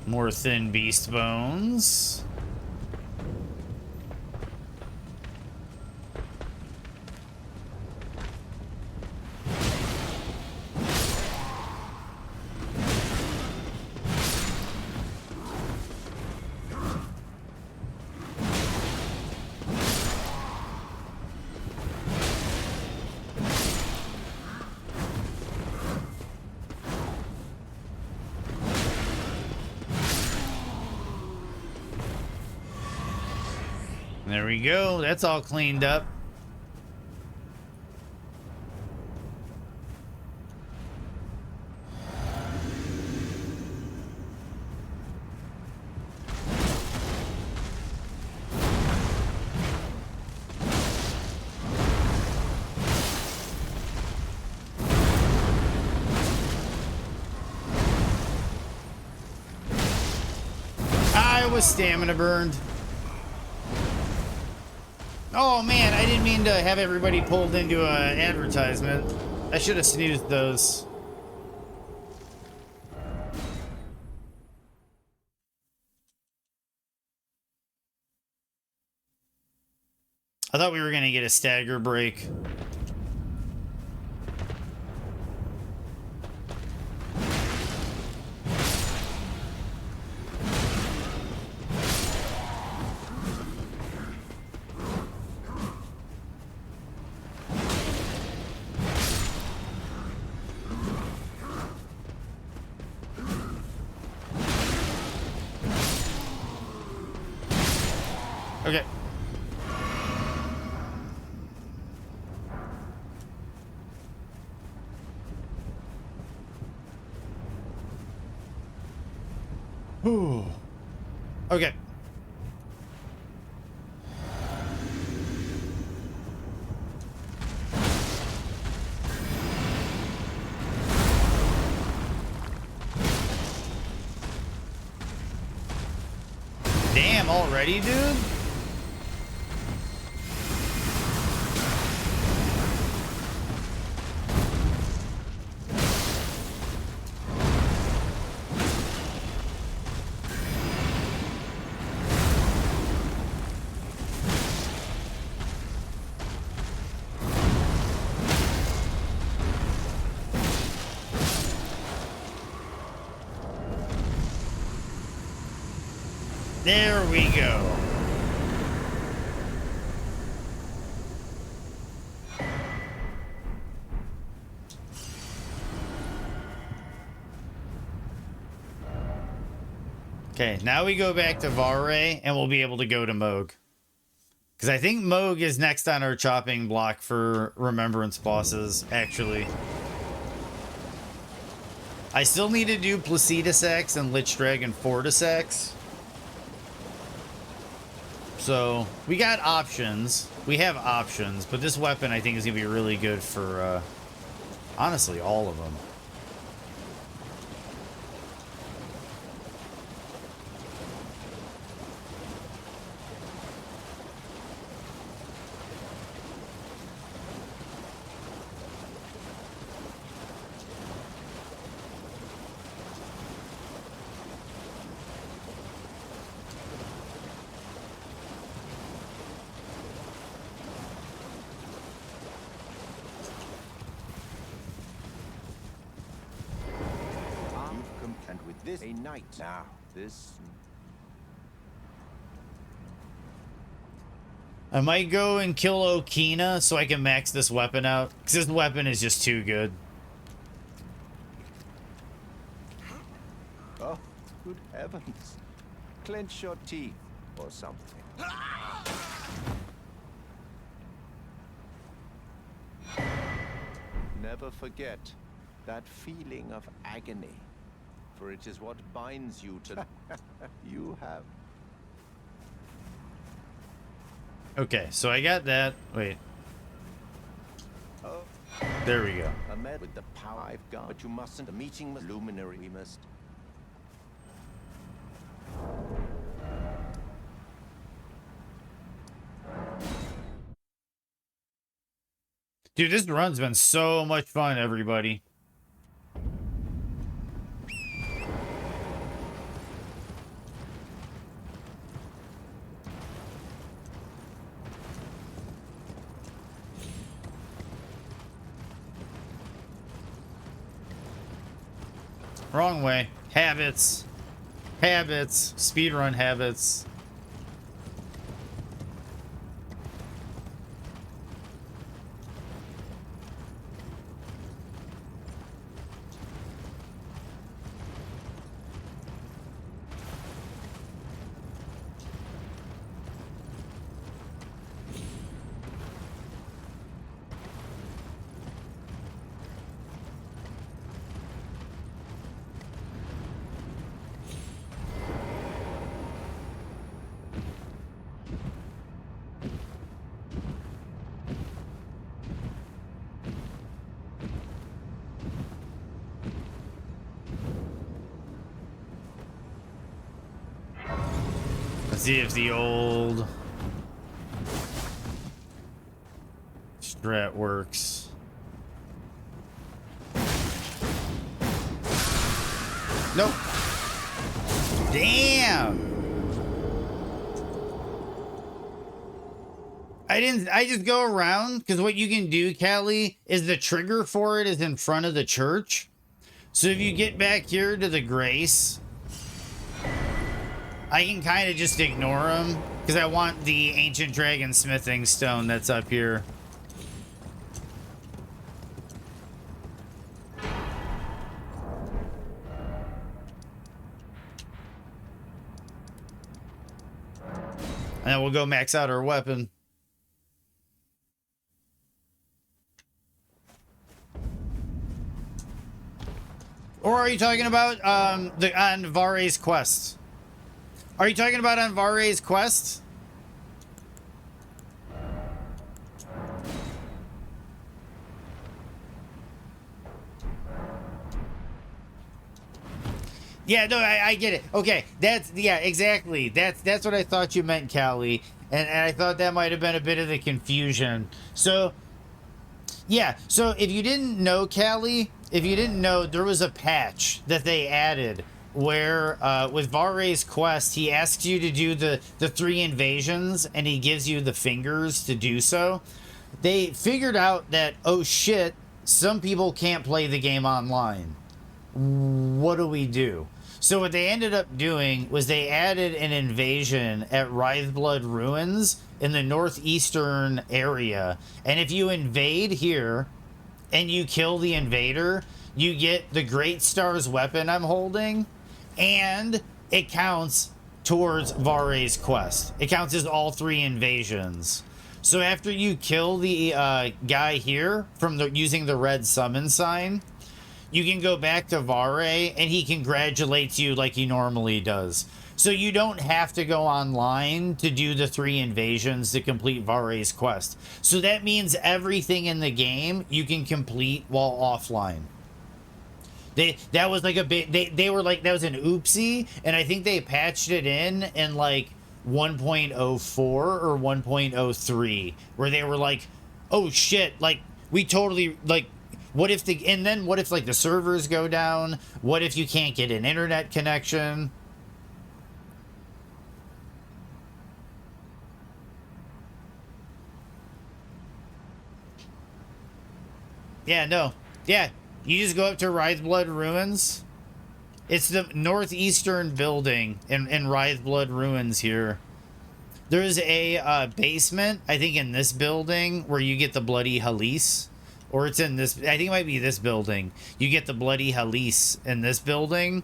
More thin beast bones. There we go. That's all cleaned up. that was stamina burned. Oh man, I didn't mean to have everybody pulled into an advertisement. I should have snoozed those. I thought we were gonna get a stagger break. Okay. Ooh. Okay. Damn, already, dude? There we go. Okay, now we go back to Vare and we'll be able to go to Moog. Because I think Moog is next on our chopping block for remembrance bosses, actually. I still need to do Placidus X and Lich Dragon Fortis X. So, we got options. We have options, but this weapon I think is going to be really good for, honestly, all of them. And with this, a knight. Now, this... I might go and kill Okina so I can max this weapon out. Because this weapon is just too good. Oh, good heavens. Clench your teeth or something. Never forget that feeling of agony, for it is what binds you to... You have... Okay, so I got that. Wait. Oh, There we go. I met with the power I've got, but you mustn't. The meeting was luminary. We must... Dude, this run's been so much fun, everybody. Wrong way. Habits. Habits. Speedrun habits. see if the old strat works. Nope. Damn. I just go around because what you can do, Callie, is the trigger for it is in front of the church. So if you get back here to the Grace, I can kind of just ignore them because I want the ancient dragon smithing stone that's up here. And then we'll go max out our weapon. Or are you talking about on Vare's quest? Are you talking about on Vare's quest? Yeah, no, I get it. Okay, yeah, exactly. That's what I thought you meant, Callie. And I thought that might have been a bit of the confusion. So, yeah, so if you didn't know, Callie, if you didn't know, there was a patch that they added where with Vare's quest, he asks you to do the 3 invasions and he gives you the fingers to do so. They figured out that, oh shit, some people can't play the game online. What do we do? So what they ended up doing was they added an invasion at Wraithblood Ruins in the northeastern area. And if you invade here and you kill the invader, you get the Great Star's weapon I'm holding, and it counts towards Vare's quest. It counts as all 3 invasions. So after you kill the guy here from using the red summon sign, you can go back to Vare and he congratulates you like he normally does. So you don't have to go online to do the 3 invasions to complete Vare's quest. So that means everything in the game you can complete while offline. That was like a bit, they were like, that was an oopsie, and I think they patched it in like 1.04 or 1.03, where they were like, oh shit, like we totally like, what if what if like the servers go down? What if you can't get an internet connection? Yeah, no. Yeah, you just go up to Wraithblood Ruins. It's the northeastern building in Wraithblood Ruins here. There's a basement, I think in this building, where you get the Bloody Halise. Or it's in this, I think it might be this building. You get the Bloody Halise in this building.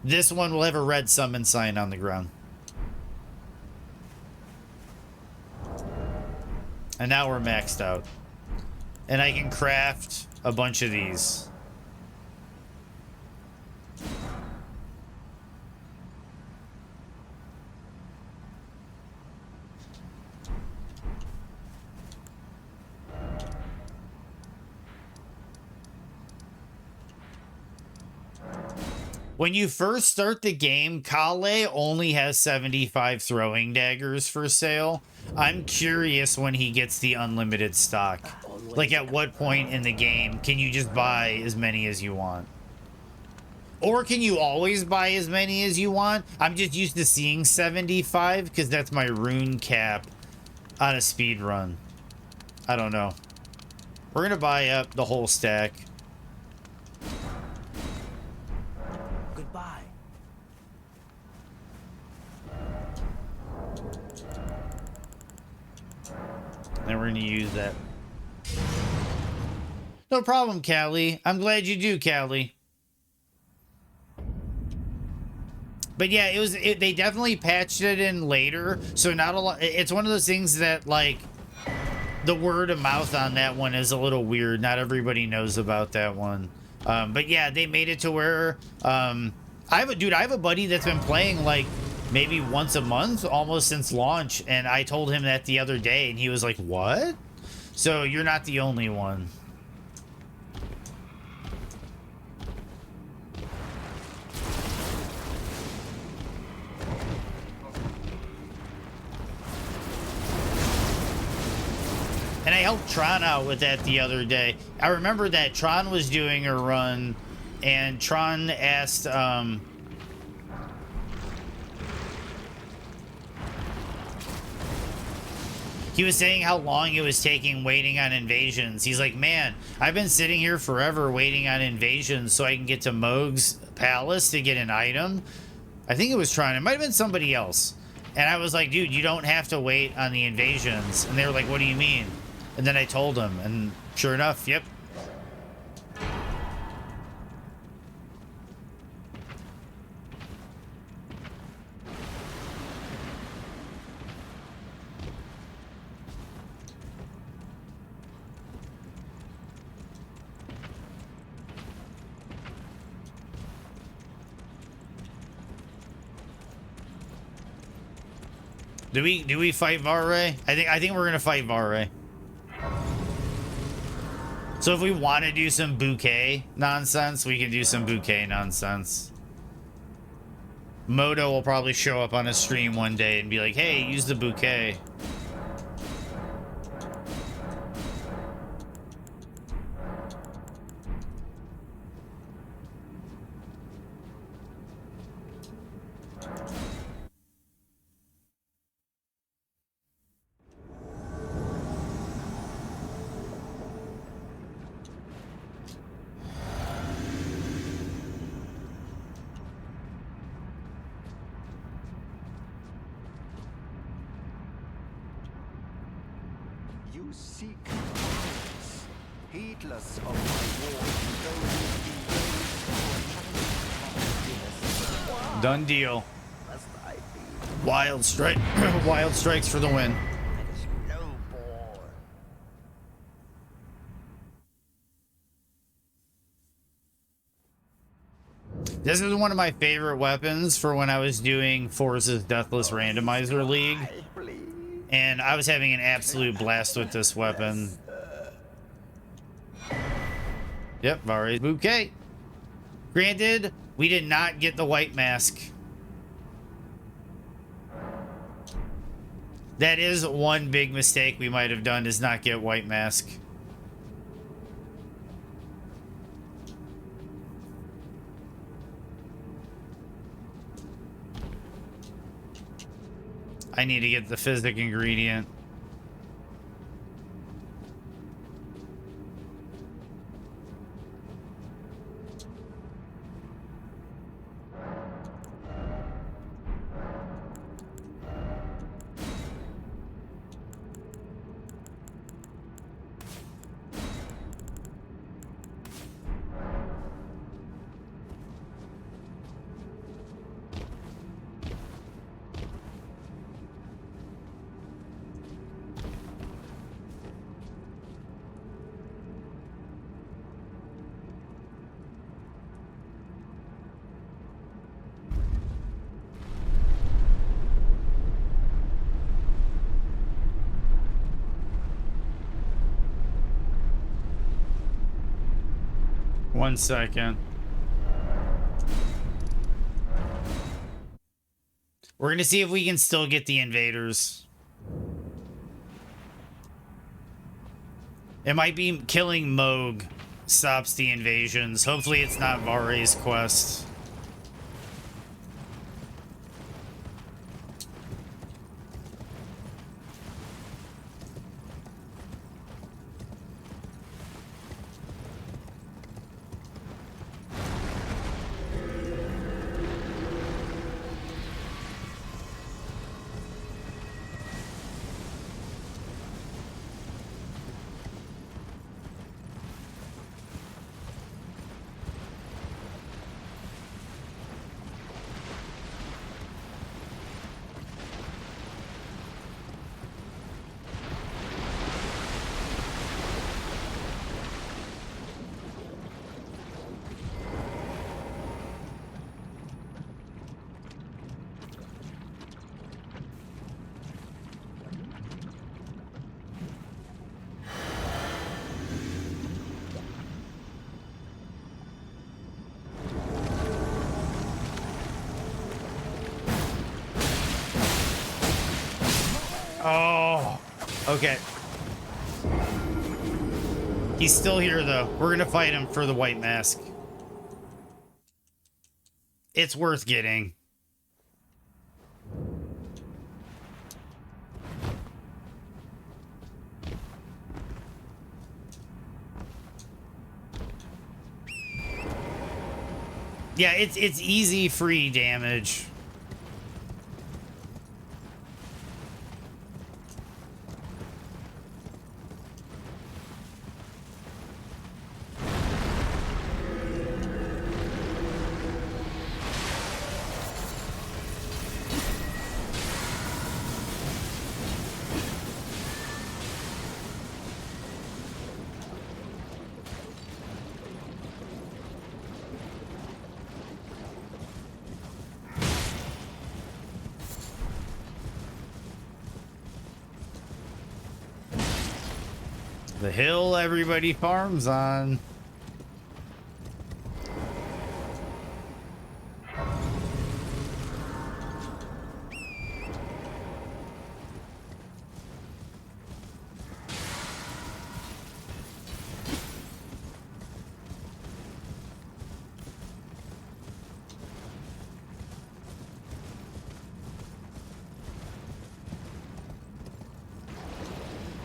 This one will have a red summon sign on the ground. And now we're maxed out. And I can craft a bunch of these. When you first start the game, Kale only has 75 throwing daggers for sale. I'm curious when he gets the unlimited stock. Like at what point in the game can you just buy as many as you want? Or can you always buy as many as you want? I'm just used to seeing 75 because that's my rune cap on a speed run. I don't know. We're gonna buy up the whole stack. Goodbye. And we're gonna use that. No problem, Callie. I'm glad you do, Callie. But yeah, they definitely patched it in later, so not a lot. It's one of those things that like the word of mouth on that one is a little weird. Not everybody knows about that one. But yeah, they made it to where I have a buddy that's been playing like maybe once a month almost since launch, and I told him that the other day and he was like, what? So you're not the only one. helped Tron out with that the other day. I remember that Tron was doing a run, and Tron asked, he was saying how long it was taking waiting on invasions. He's like, man, I've been sitting here forever waiting on invasions so I can get to Moog's palace to get an item. I think it was Tron. It might have been somebody else. And I was like, dude, you don't have to wait on the invasions. And they were like, what do you mean? And then I told them, and sure enough, yep. Do we fight Varre? I think we're gonna fight Varre. So if we want to do some bouquet nonsense, we can do some bouquet nonsense. Moto will probably show up on a stream one day and be like, hey, use the bouquet. You seek violence, heedless of my war, Done deal. Wild strike. Wild strikes for the win. This is one of my favorite weapons for when I was doing Force's Deathless Randomizer League. And I was having an absolute blast with this weapon. Yep, Varre's bouquet. Granted, we did not get the white mask. That is one big mistake we might have done, is not get white mask. I need to get the physic ingredient. One second. We're gonna see if we can still get the invaders. It might be killing Moog stops the invasions. Hopefully it's not Varre's quest. Oh, okay. He's still here, though. We're gonna fight him for the white mask. It's worth getting. Yeah, it's easy free damage. The hill everybody farms on.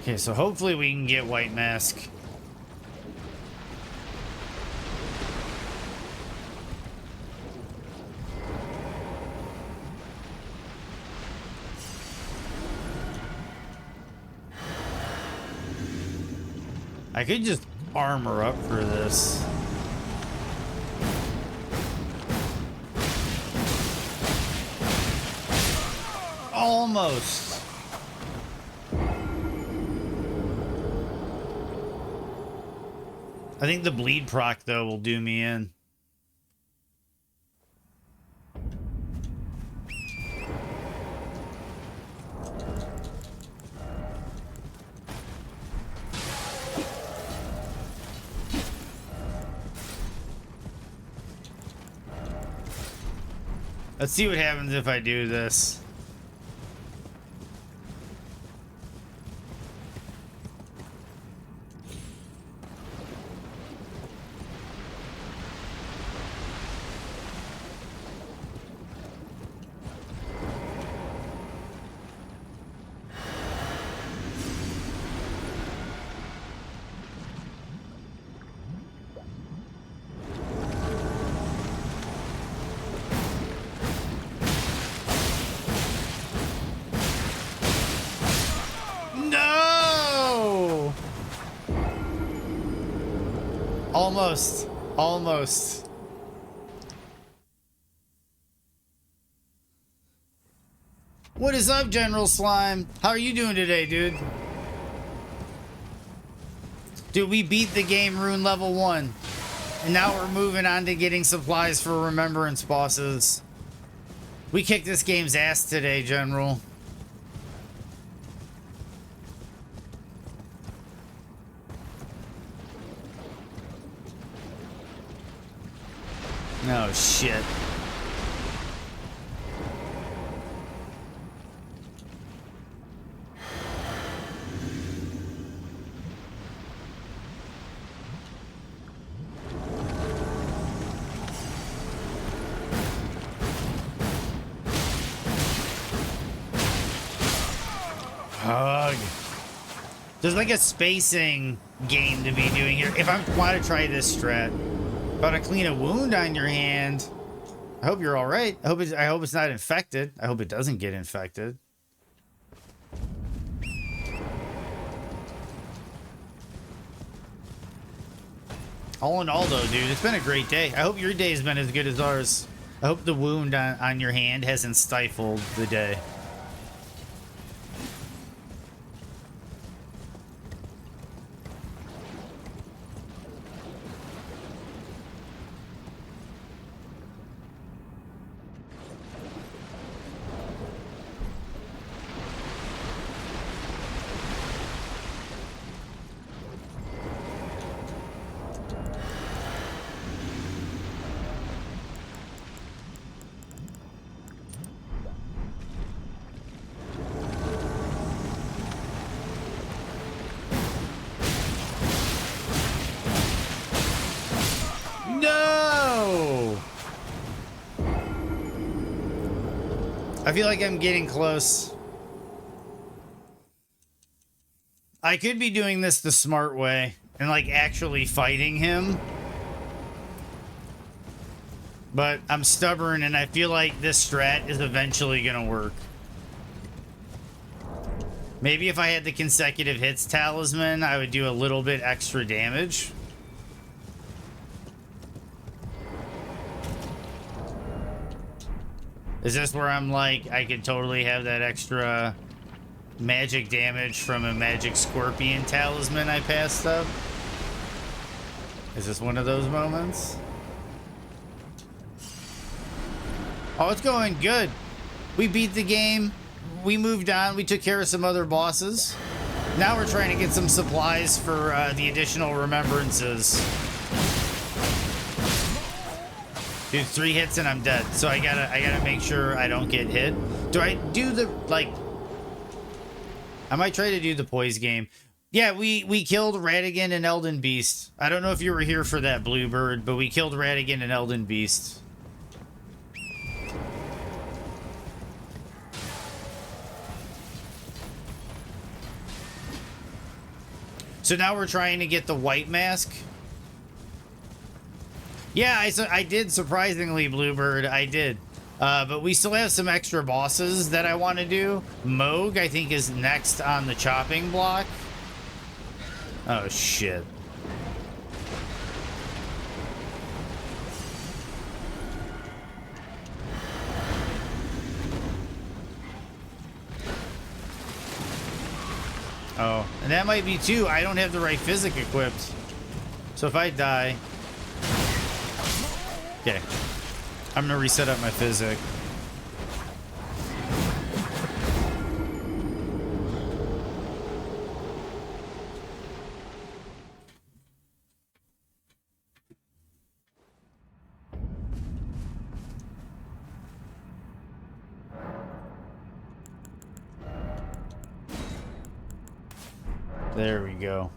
Okay, so hopefully we can get white mask. I could just armor up for this. Almost. I think the bleed proc, though, will do me in. Let's see what happens if I do this. Almost. Almost. What is up, General Slime? How are you doing today, dude? Dude, we beat the game Rune level 1. And now we're moving on to getting supplies for remembrance bosses. We kicked this game's ass today, General. Oh, shit. Hug. There's like a spacing game to be doing here. If I want to try this strat. About to clean a wound on your hand. I hope you're all right. I hope it's not infected. I hope it doesn't get infected. All in all, though, dude, it's been a great day. I hope your day has been as good as ours. I hope the wound on your hand hasn't stifled the day. I feel like I'm getting close. I could be doing this the smart way and like actually fighting him. But I'm stubborn and I feel like this strat is eventually gonna work. Maybe if I had the consecutive hits talisman, I would do a little bit extra damage. Is this where I'm like, I could totally have that extra magic damage from a magic scorpion talisman I passed up? Is this one of those moments? Oh, it's going good. We beat the game. We moved on. We took care of some other bosses. Now we're trying to get some supplies for the additional remembrances. Dude, 3 hits and I'm dead. So I gotta make sure I don't get hit. Do I do the, like... I might try to do the poise game. Yeah, we killed Radigan and Elden Beast. I don't know if you were here for that, Bluebird, but we killed Radigan and Elden Beast. So now we're trying to get the white mask. Yeah, I did, surprisingly, Bluebird. I did. But we still have some extra bosses that I want to do. Moog, I think, is next on the chopping block. Oh, shit. Oh, and that might be too. I don't have the right physic equipped. So if I die... Okay. I'm gonna reset up my physic. There we go.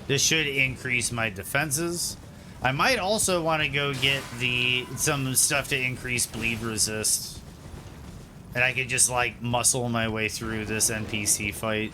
This should increase my defenses. I might also want to go get some stuff to increase bleed resist. And I could just like muscle my way through this NPC fight.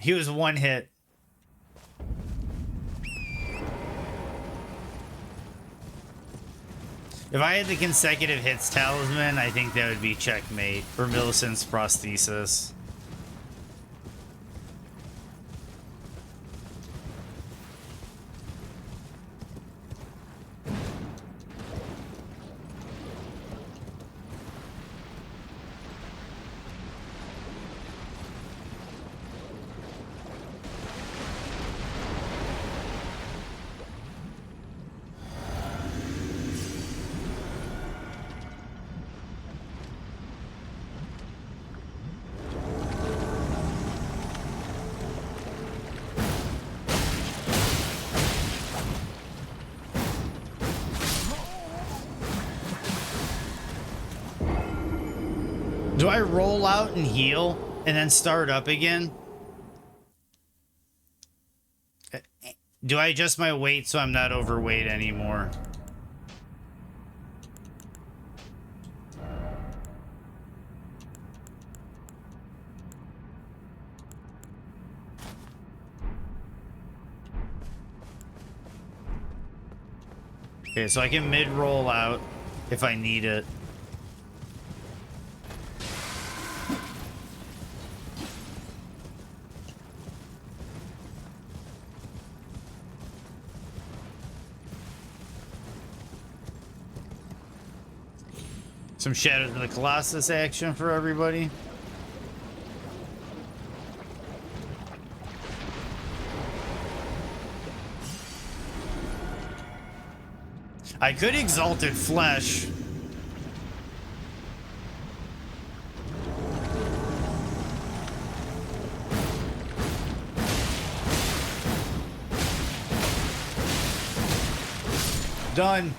He was one hit. If I had the consecutive hits talisman, I think that would be checkmate for Millicent's prosthesis. Do I roll out and heal and then start up again? Do I adjust my weight so I'm not overweight anymore? Okay, so I can mid-roll out if I need it. Some Shadows of the Colossus action for everybody. I could Exalted Flesh. Done.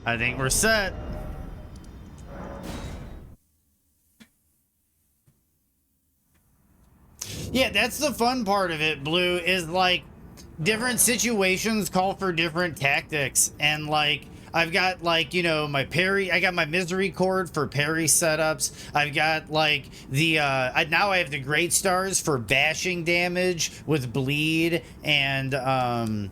I think we're set. Yeah, that's the fun part of it, Blue, is like different situations call for different tactics. And like, I've got like, you know, my parry, I got my misery cord for parry setups. I've got like the, now I have the great stars for bashing damage with bleed and,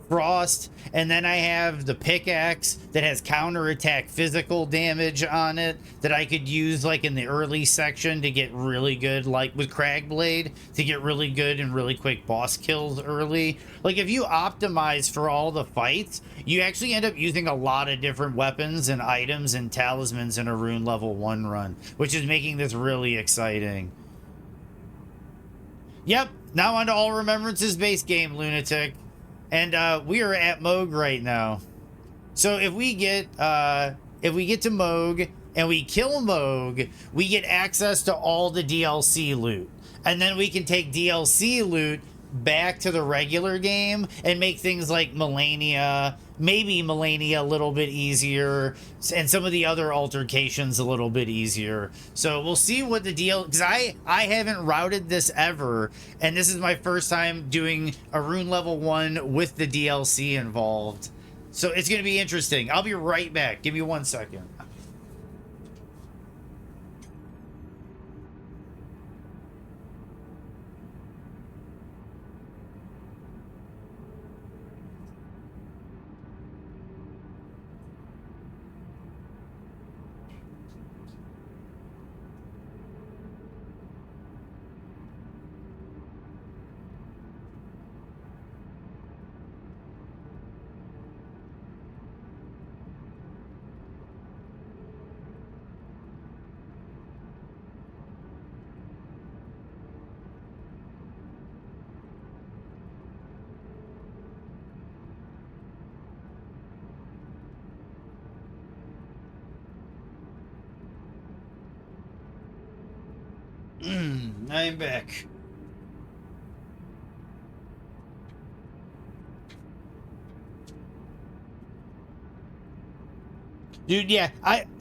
frost, and then I have the pickaxe that has counterattack physical damage on it that I could use like in the early section to get really good, like with Cragblade, to get really good and really quick boss kills early. Like if you optimize for all the fights, you actually end up using a lot of different weapons and items and talismans in a Rune level 1 run, which is making this really exciting. Yep, now on to All Remembrances base game, Lunatic. And we are at Moog right now. So if we get to Moog and we kill Moog, we get access to all the DLC loot. And then we can take DLC loot back to the regular game and make things like Melania, maybe Melania a little bit easier, and some of the other altercations a little bit easier. So we'll see what the deal, because I haven't routed this ever, and this is my first time doing a Rune level 1 with the DLC involved. So it's going to be interesting. I'll be right back. Give me 1 second. I'm back. Dude, yeah,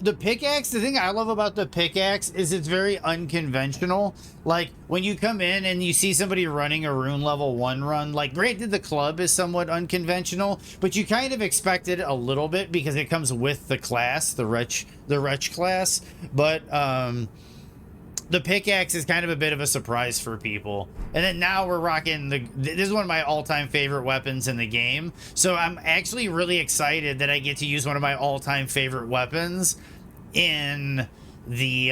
the pickaxe, the thing I love about the pickaxe is it's very unconventional. Like, when you come in and you see somebody running a Rune level 1 run, like, granted the club is somewhat unconventional, but you kind of expect it a little bit because it comes with the class, the wretch class. But, the pickaxe is kind of a bit of a surprise for people. And then now we're rocking this is one of my all-time favorite weapons in the game. So I'm actually really excited that I get to use one of my all-time favorite weapons in the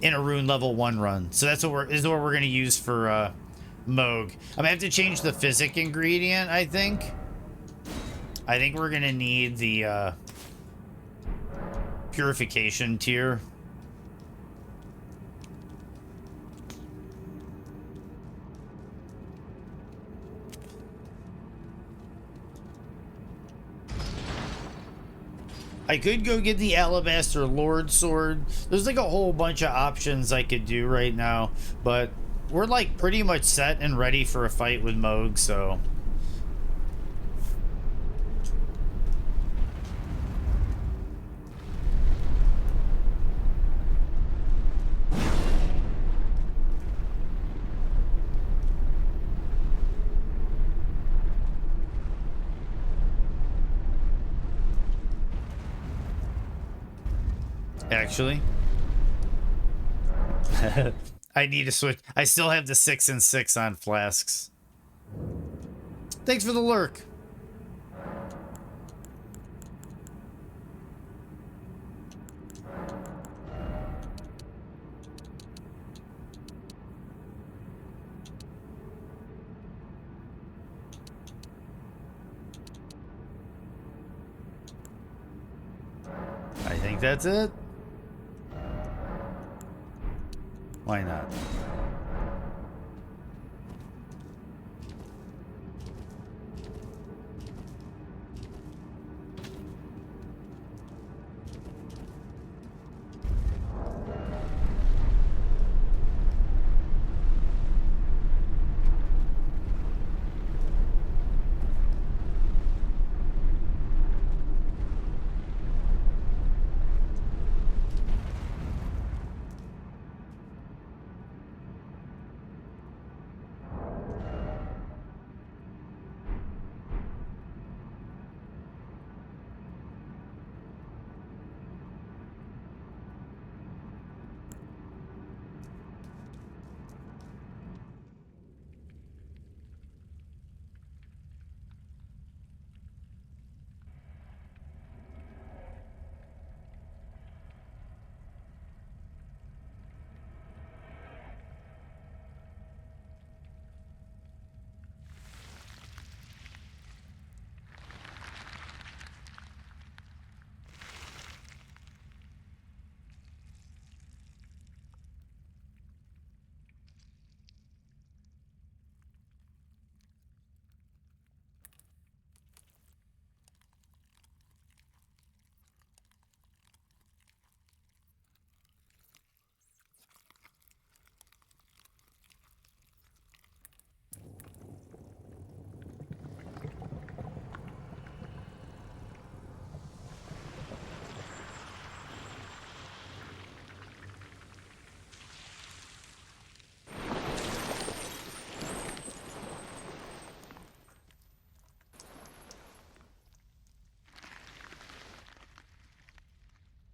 in a Rune level 1 run. So that's what this is what we're gonna use for Moog. I'm gonna have to change the physic ingredient, I think. I think we're gonna need the purification tier. I could go get the Alabaster Lord Sword. There's like a whole bunch of options I could do right now, but we're like pretty much set and ready for a fight with Moog, so. Actually, I need to switch. I still have the 6 and 6 on flasks. Thanks for the lurk. I think that's it. Why not?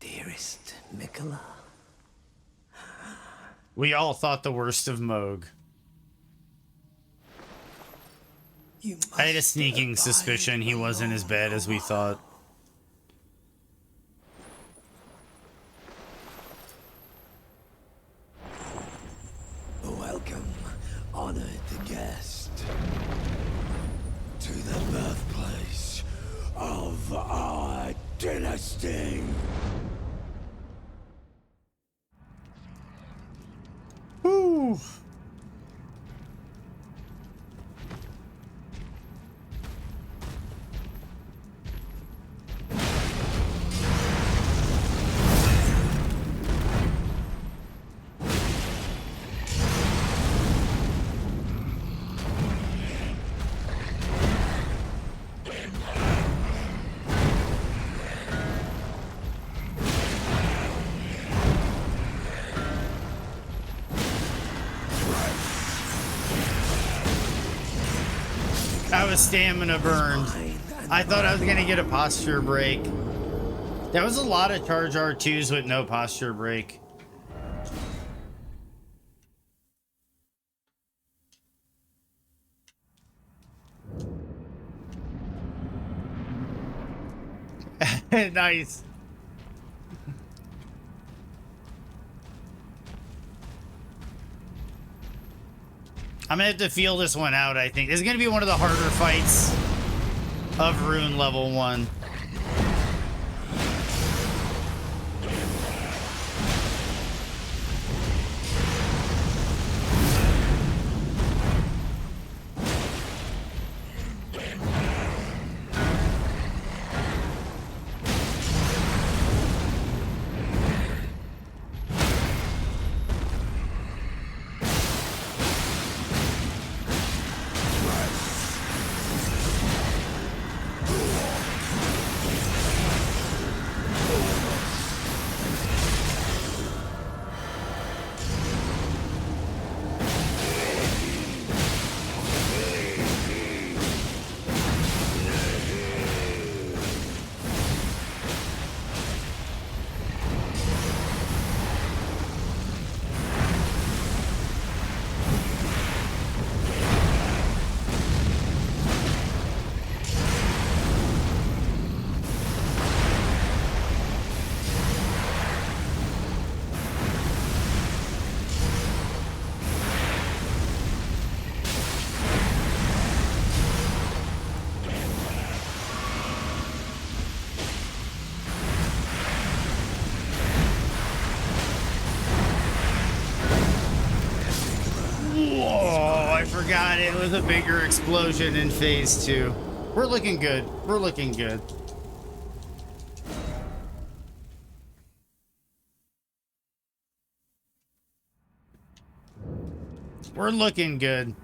Dearest Mikola. We all thought the worst of Moog. I had a sneaking suspicion he wasn't as bad as we thought. Welcome, honored guest, to the birthplace of our dynasty. Woo! I was stamina burned. I thought I was gonna get a posture break. That was a lot of charge R2s with no posture break. Nice. I'm gonna have to feel this one out, I think. This is gonna be one of the harder fights of Rune level 1. forgot it was a bigger explosion in phase 2. We're looking good. We're looking good. We're looking good.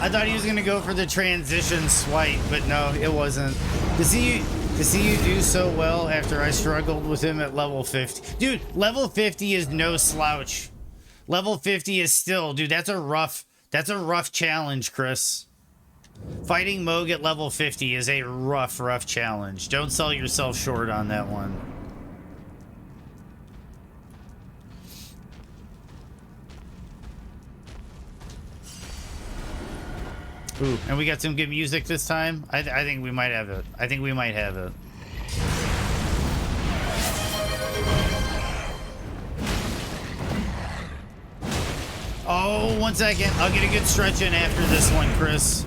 I thought he was gonna go for the transition swipe, but no, it wasn't. To see you do so well after I struggled with him at level 50. Dude, level 50 is no slouch. Level 50 is still, dude, that's a rough challenge, Chris. Fighting Moog at level 50 is a rough challenge. Don't sell yourself short on that one. Ooh, and we got some good music this time. I think we might have it. I think we might have it. Oh, 1 second. I'll get a good stretch in after this one, Chris.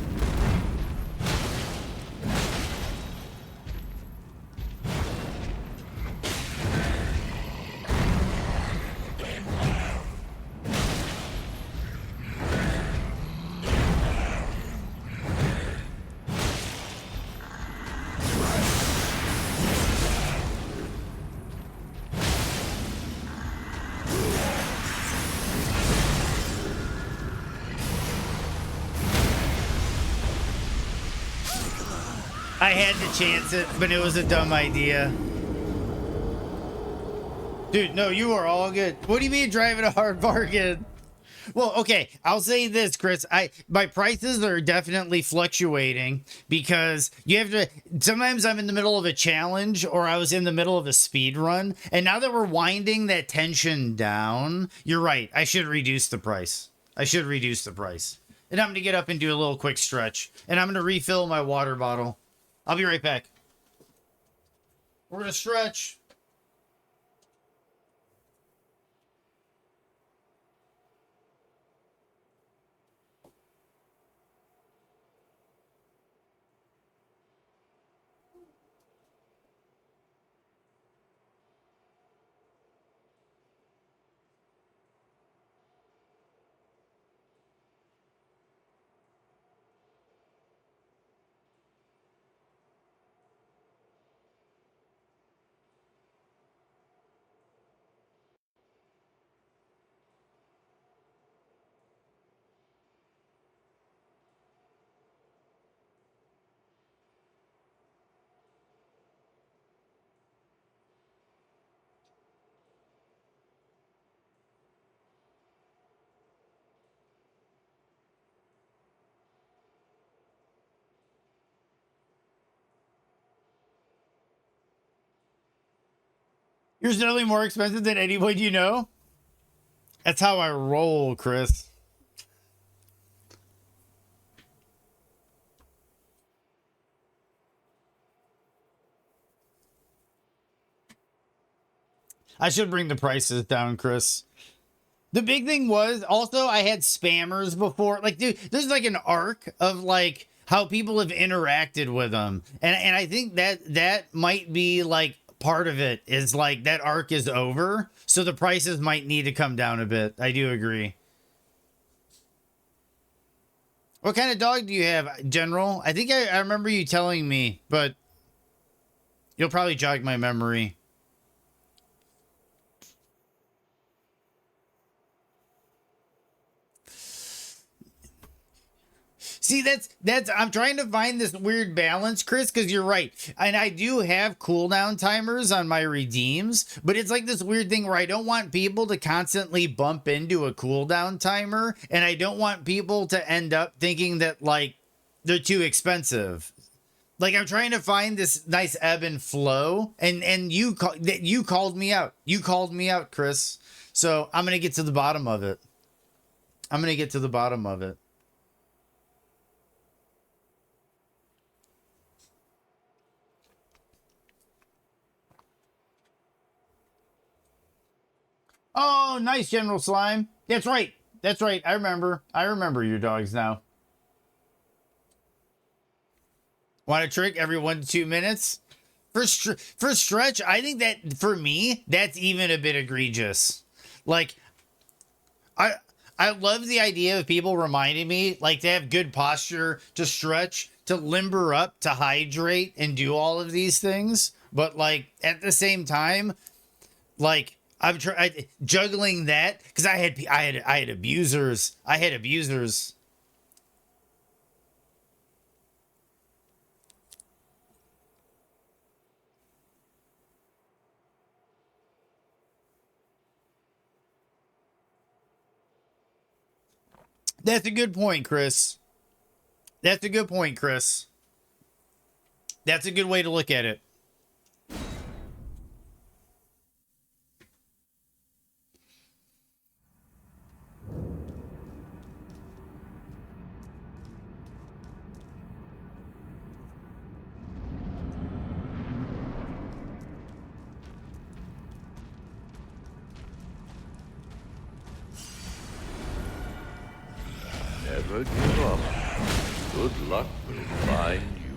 I had to chance it, but it was a dumb idea. Dude, no, you are all good. What do you mean driving a hard bargain? Well, okay, I'll say this, Chris. My prices are definitely fluctuating because you have to. Sometimes I'm in the middle of a challenge or I was in the middle of a speed run, and now that we're winding that tension down, you're right. I should reduce the price. I should reduce the price. And I'm gonna get up and do a little quick stretch, and I'm gonna refill my water bottle. I'll be right back. We're gonna stretch. You're certainly more expensive than anyone you know. That's how I roll, Chris. I should bring the prices down, Chris. The big thing was also I had spammers before. Like, dude, there's like an arc of like how people have interacted with them, and I think that might be like part of it is like that arc is over, so the prices might need to come down a bit. I do agree. What kind of dog do you have, General? I think I remember you telling me, but you'll probably jog my memory. See, that's I'm trying to find this weird balance, Chris, because you're right. And I do have cooldown timers on my redeems, but it's like this weird thing where I don't want people to constantly bump into a cooldown timer, and I don't want people to end up thinking that like they're too expensive. Like I'm trying to find this nice ebb and flow, and you called me out. You called me out, Chris. So I'm gonna get to the bottom of it. I'm gonna get to the bottom of it. Oh, nice, General Slime. That's right. That's right. I remember. I remember your dogs now. Want a trick every 1 to 2 minutes? For Stretch, I think that for me, that's even a bit egregious. Like, I love the idea of people reminding me, like, to have good posture, to stretch, to limber up, to hydrate, and do all of these things. But, like, at the same time, like, I'm juggling that because I had abusers. I had abusers. That's a good point, Chris. That's a good point, Chris. That's a good way to look at it. Never give up. Good luck will find you.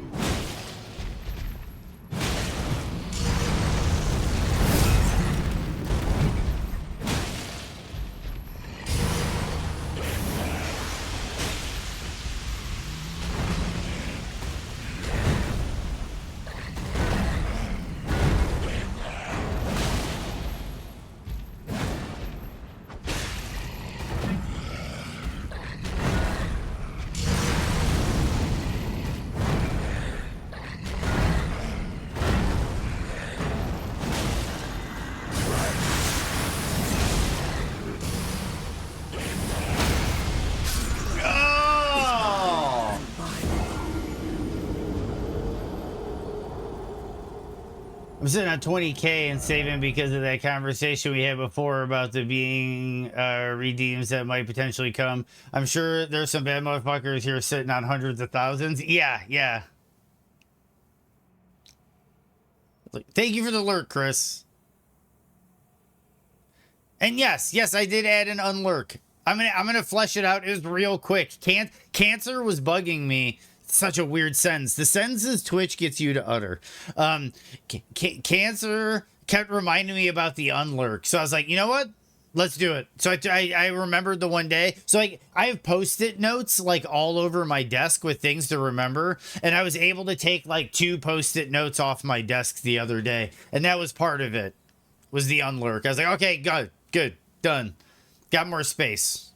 I'm sitting on 20K and saving because of that conversation we had before about the being redeems that might potentially come. I'm sure there's some bad motherfuckers here sitting on hundreds of thousands. Yeah. Thank you for the alert, Chris. And yes, I did add an unlurk. I'm gonna flesh it out. It was real quick. Cancer was bugging me. Such a weird sentence. The sentences Twitch gets you to utter. Cancer kept reminding me about the unlurk. So I was like, you know what? Let's do it. So I remembered the one day. So I have Post-it notes like all over my desk with things to remember. And I was able to take like 2 Post-it notes off my desk the other day. And that was part of it, was the unlurk. I was like, okay, good, done. Got more space.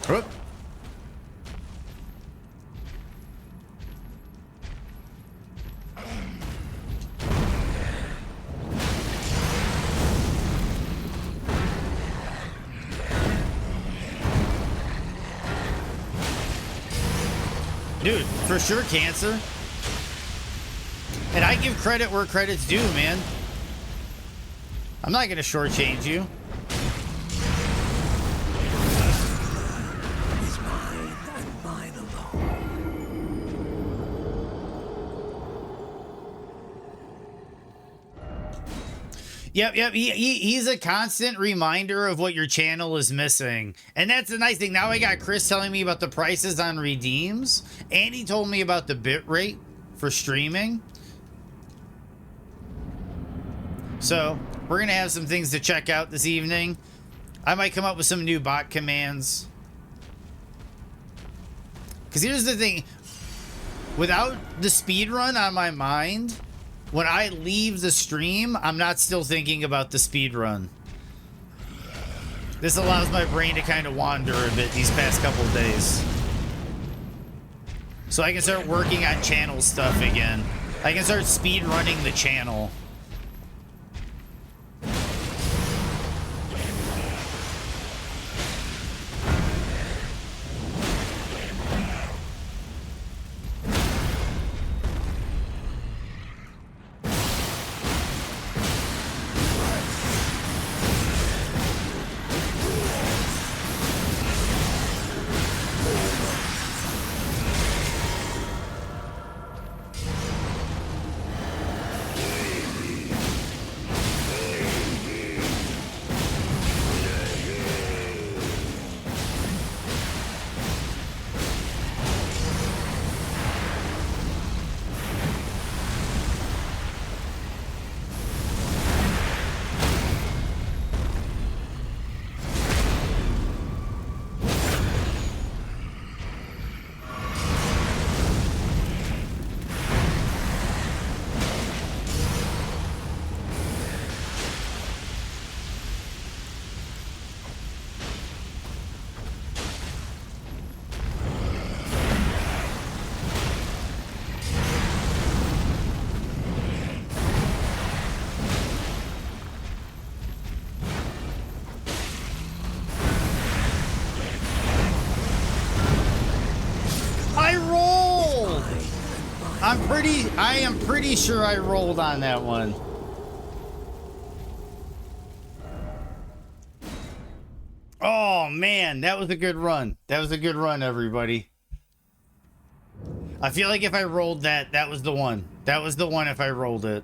Whoop. Dude, for sure, Cancer. And I give credit where credit's due, man. I'm not gonna shortchange you. Yep. He's a constant reminder of what your channel is missing. And that's the nice thing. Now I got Chris telling me about the prices on redeems. And he told me about the bit rate for streaming. So we're going to have some things to check out this evening. I might come up with some new bot commands. Because here's the thing. Without the speed run on my mind, when I leave the stream, I'm not still thinking about the speed run. This allows my brain to kind of wander a bit these past couple of days. So I can start working on channel stuff again. I can start speed running the channel. I am pretty sure I rolled on that one. Oh man, that was a good run. That was a good run, everybody. I feel like if I rolled that, that was the one. That was the one if I rolled it.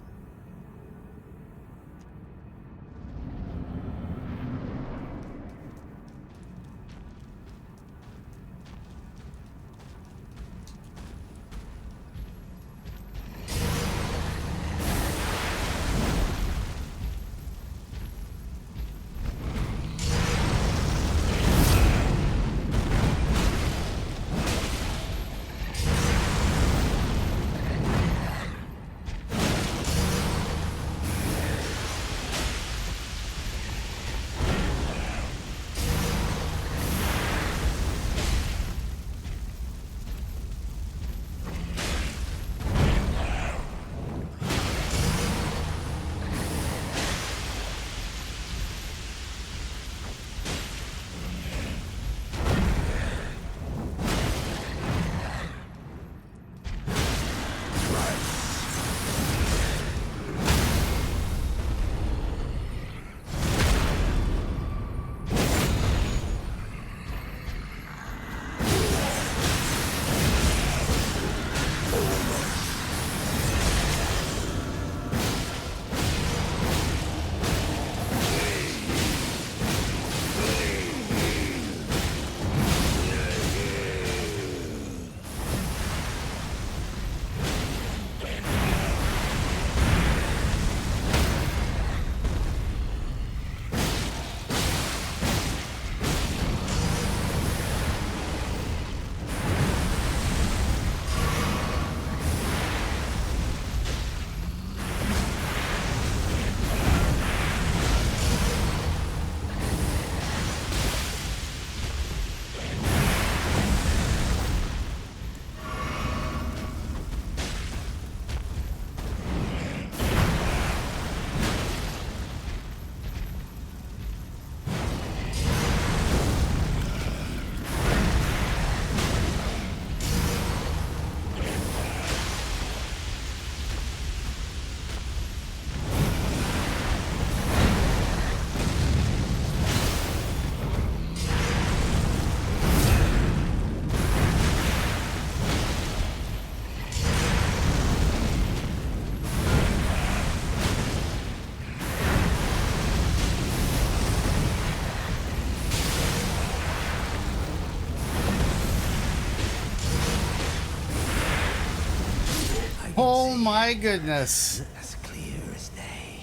Oh my goodness. As clear as day.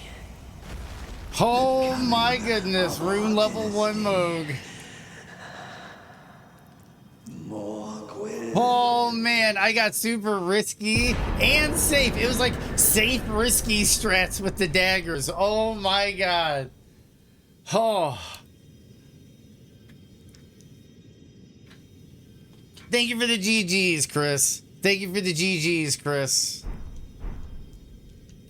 Oh my goodness, Rune level 1 Moog. Oh man, I got super risky and safe. It was like safe, risky strats with the daggers. Oh my god. Oh. Thank you for the GGs, Chris. Thank you for the GGs, Chris.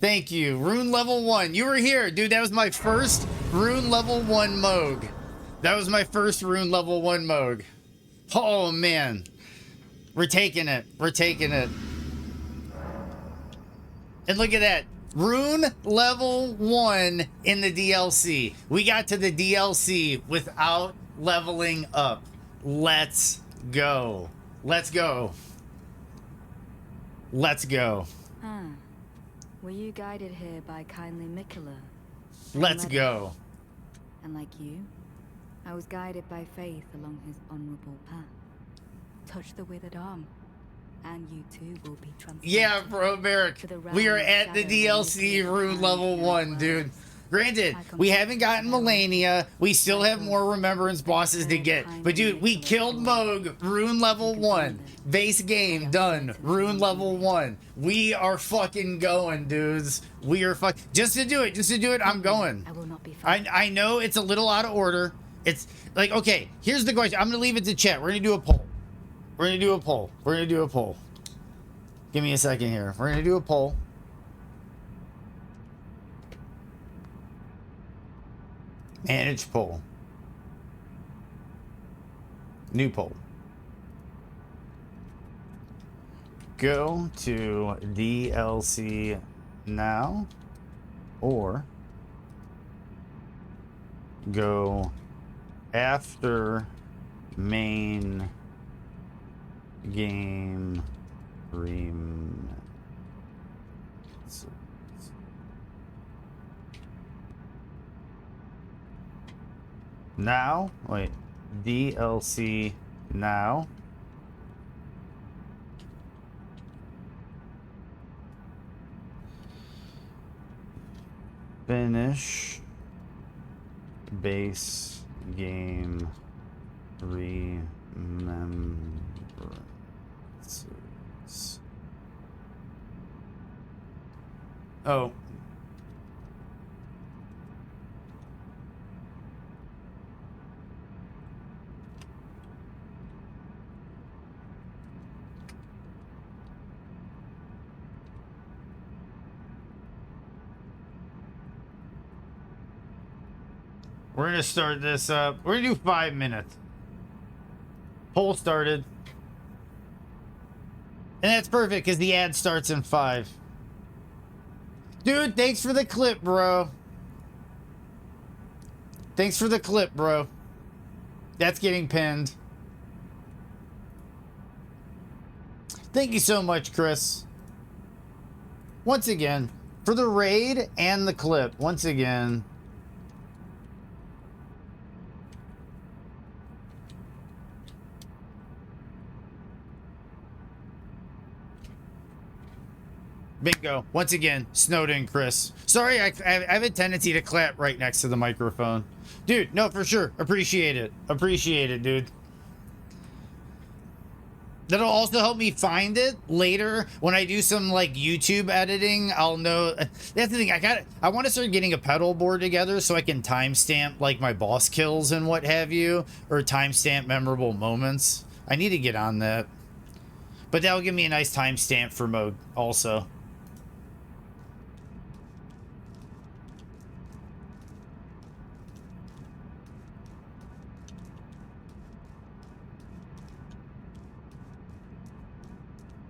Thank you. Rune level 1. You were here, dude. That was my first Rune level 1 Moog. That was my first Rune level 1 Moog. Oh man. We're taking it. We're taking it. And look at that. Rune level 1 in the DLC. We got to the DLC without leveling up. Let's go. Let's go. Let's go. Were you guided here by kindly Mikola? Let's go. And like you, I was guided by faith along his honorable path. Touch the withered arm, and you too will be transformed. Yeah, bro, Merrick. We are at the DLC Rune level 1, dude. Granted, we haven't gotten Melania. We still have more Remembrance bosses to get. But dude, we killed Moog, Rune level 1. Base game done. Rune level 1. We are fucking going, dudes. We are just to do it, I'm going. I will not be I know it's a little out of order. It's like, okay, here's the question. I'm gonna leave it to chat. We're gonna do a poll. We're gonna do a poll. We're gonna do a poll. Give me a second here. We're gonna do a poll. Manage poll. New poll. Go to DLC now or go after main game now. Wait, DLC now. Finish base game remembrances. Oh. We're gonna start this up. We're gonna do 5 minutes. Poll started. And that's perfect because the ad starts in 5. Dude, thanks for the clip, bro. Thanks for the clip, bro. That's getting pinned. Thank you so much, Chris. Once again, for the raid and the clip. Once again. Bingo. Once again, Snowden, Chris. Sorry, I have a tendency to clap right next to the microphone. Dude, no, for sure. Appreciate it. Appreciate it, dude. That'll also help me find it later when I do some like YouTube editing. I'll know. That's the thing. I want to start getting a pedal board together so I can timestamp like my boss kills and what have you, or timestamp memorable moments. I need to get on that. But that'll give me a nice timestamp for mode also.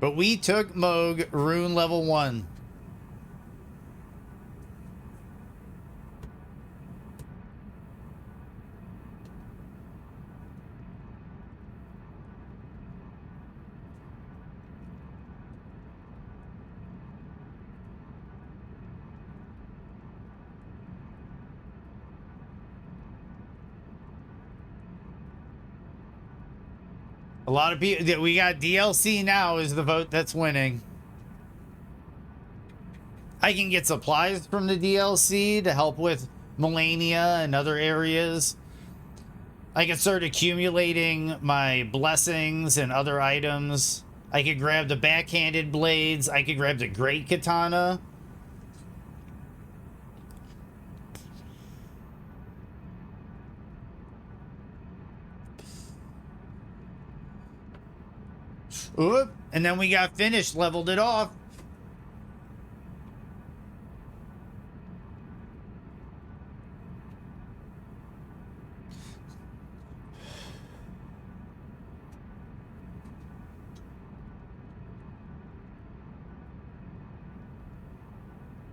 But we took Moog Rune level 1. A lot of people, we got DLC now is the vote that's winning. I can get supplies from the DLC to help with Melania and other areas. I can start accumulating my blessings and other items. I could grab the backhanded blades. I could grab the great katana. Oop, and then we got finished, leveled it off.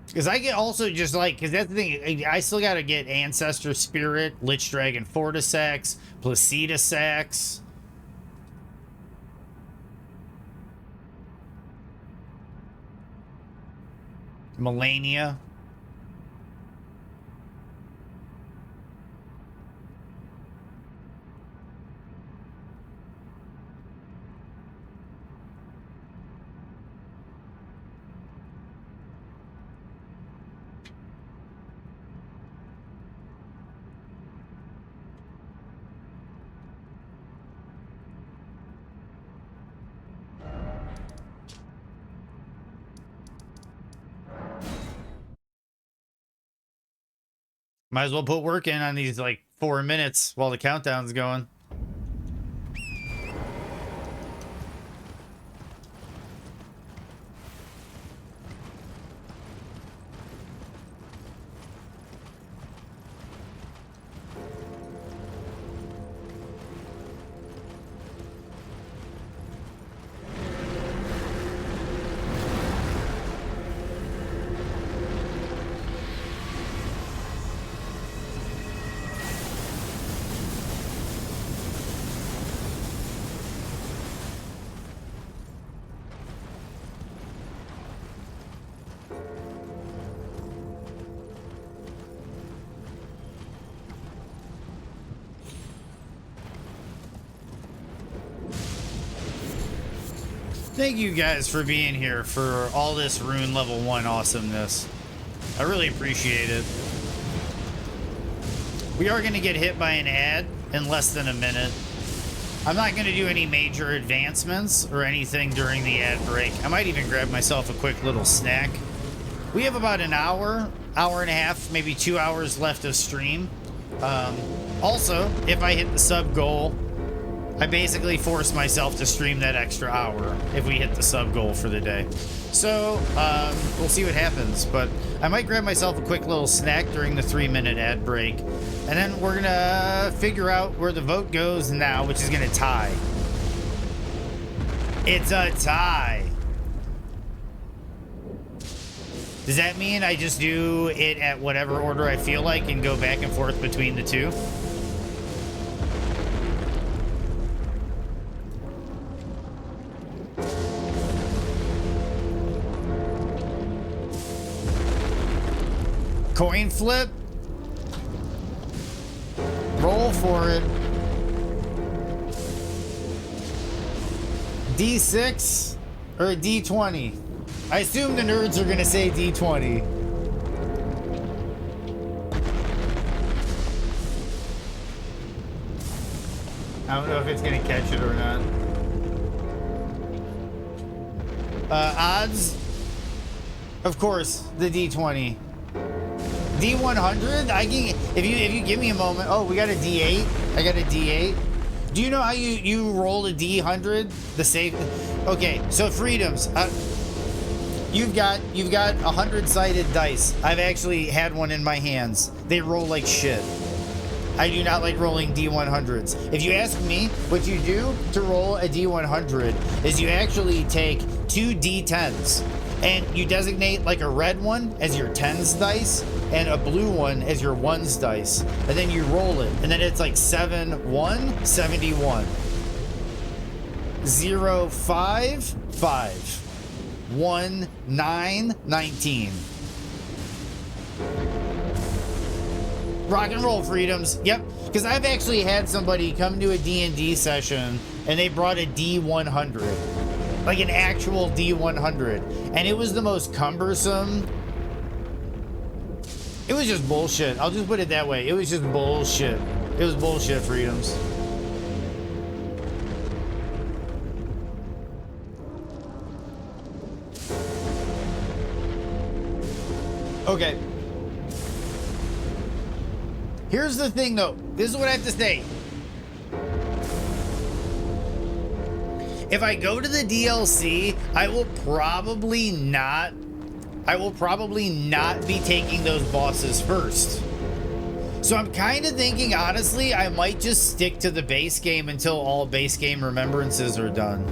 Because I get also just like, because that's the thing, I still got to get Ancestor Spirit, Lich Dragon Fortisax, Placida Sax. Melania. Might as well put work in on these like 4 minutes while the countdown's going. Thank you guys for being here for all this Rune level 1 awesomeness. I really appreciate it. We are going to get hit by an ad in less than a minute. I'm not going to do any major advancements or anything during the ad break. I might even grab myself a quick little snack. We have about an hour, hour and a half, maybe 2 hours left of stream. Also, if I hit the sub goal, I basically force myself to stream that extra hour if we hit the sub goal for the day. So, we'll see what happens, but I might grab myself a quick little snack during the 3-minute ad break, and then we're gonna figure out where the vote goes now, which is gonna tie. It's a tie. Does that mean I just do it at whatever order I feel like and go back and forth between the two? Coin flip. Roll for it. D6 or a D20? I assume the nerds are gonna say D20. I don't know if it's gonna catch it or not. Odds? Of course, the D20. D100? I can, if you give me a moment. Oh, we got a D8. I got a D8. Do you know how you roll a D100? The safe. Okay, so freedoms. You've got 100-sided dice. I've actually had one in my hands. They roll like shit. I do not like rolling D100s. If you ask me, what you do to roll a D100 is you actually take 2 D10s and you designate like a red one as your 10s dice and a blue one as your 1s dice, and then you roll it, and then it's like 7-1, 71, 0-5, 5, 1, 9, 19. Rock and roll, freedoms. Yep, because I've actually had somebody come to a D&D session and they brought a D100, like an actual D100, and it was the most cumbersome. It was just bullshit. I'll just put it that way. It was just bullshit. It was bullshit, Freedoms. Okay. Here's the thing, though. This is what I have to say. If I go to the DLC, I will probably not be taking those bosses first. So I'm kind of thinking, honestly, I might just stick to the base game until all base game remembrances are done.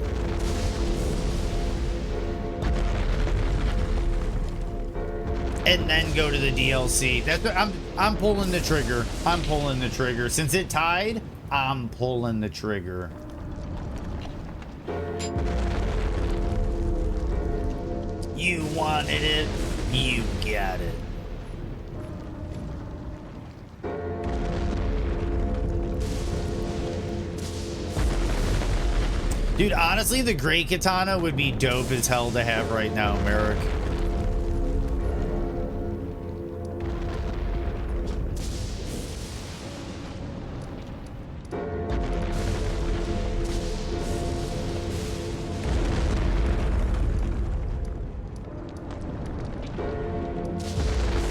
And then go to the DLC. That's what I'm pulling the trigger. I'm pulling the trigger. Since it tied, I'm pulling the trigger. You wanted it, you got it. Dude, honestly, the Great Katana would be dope as hell to have right now, Merrick.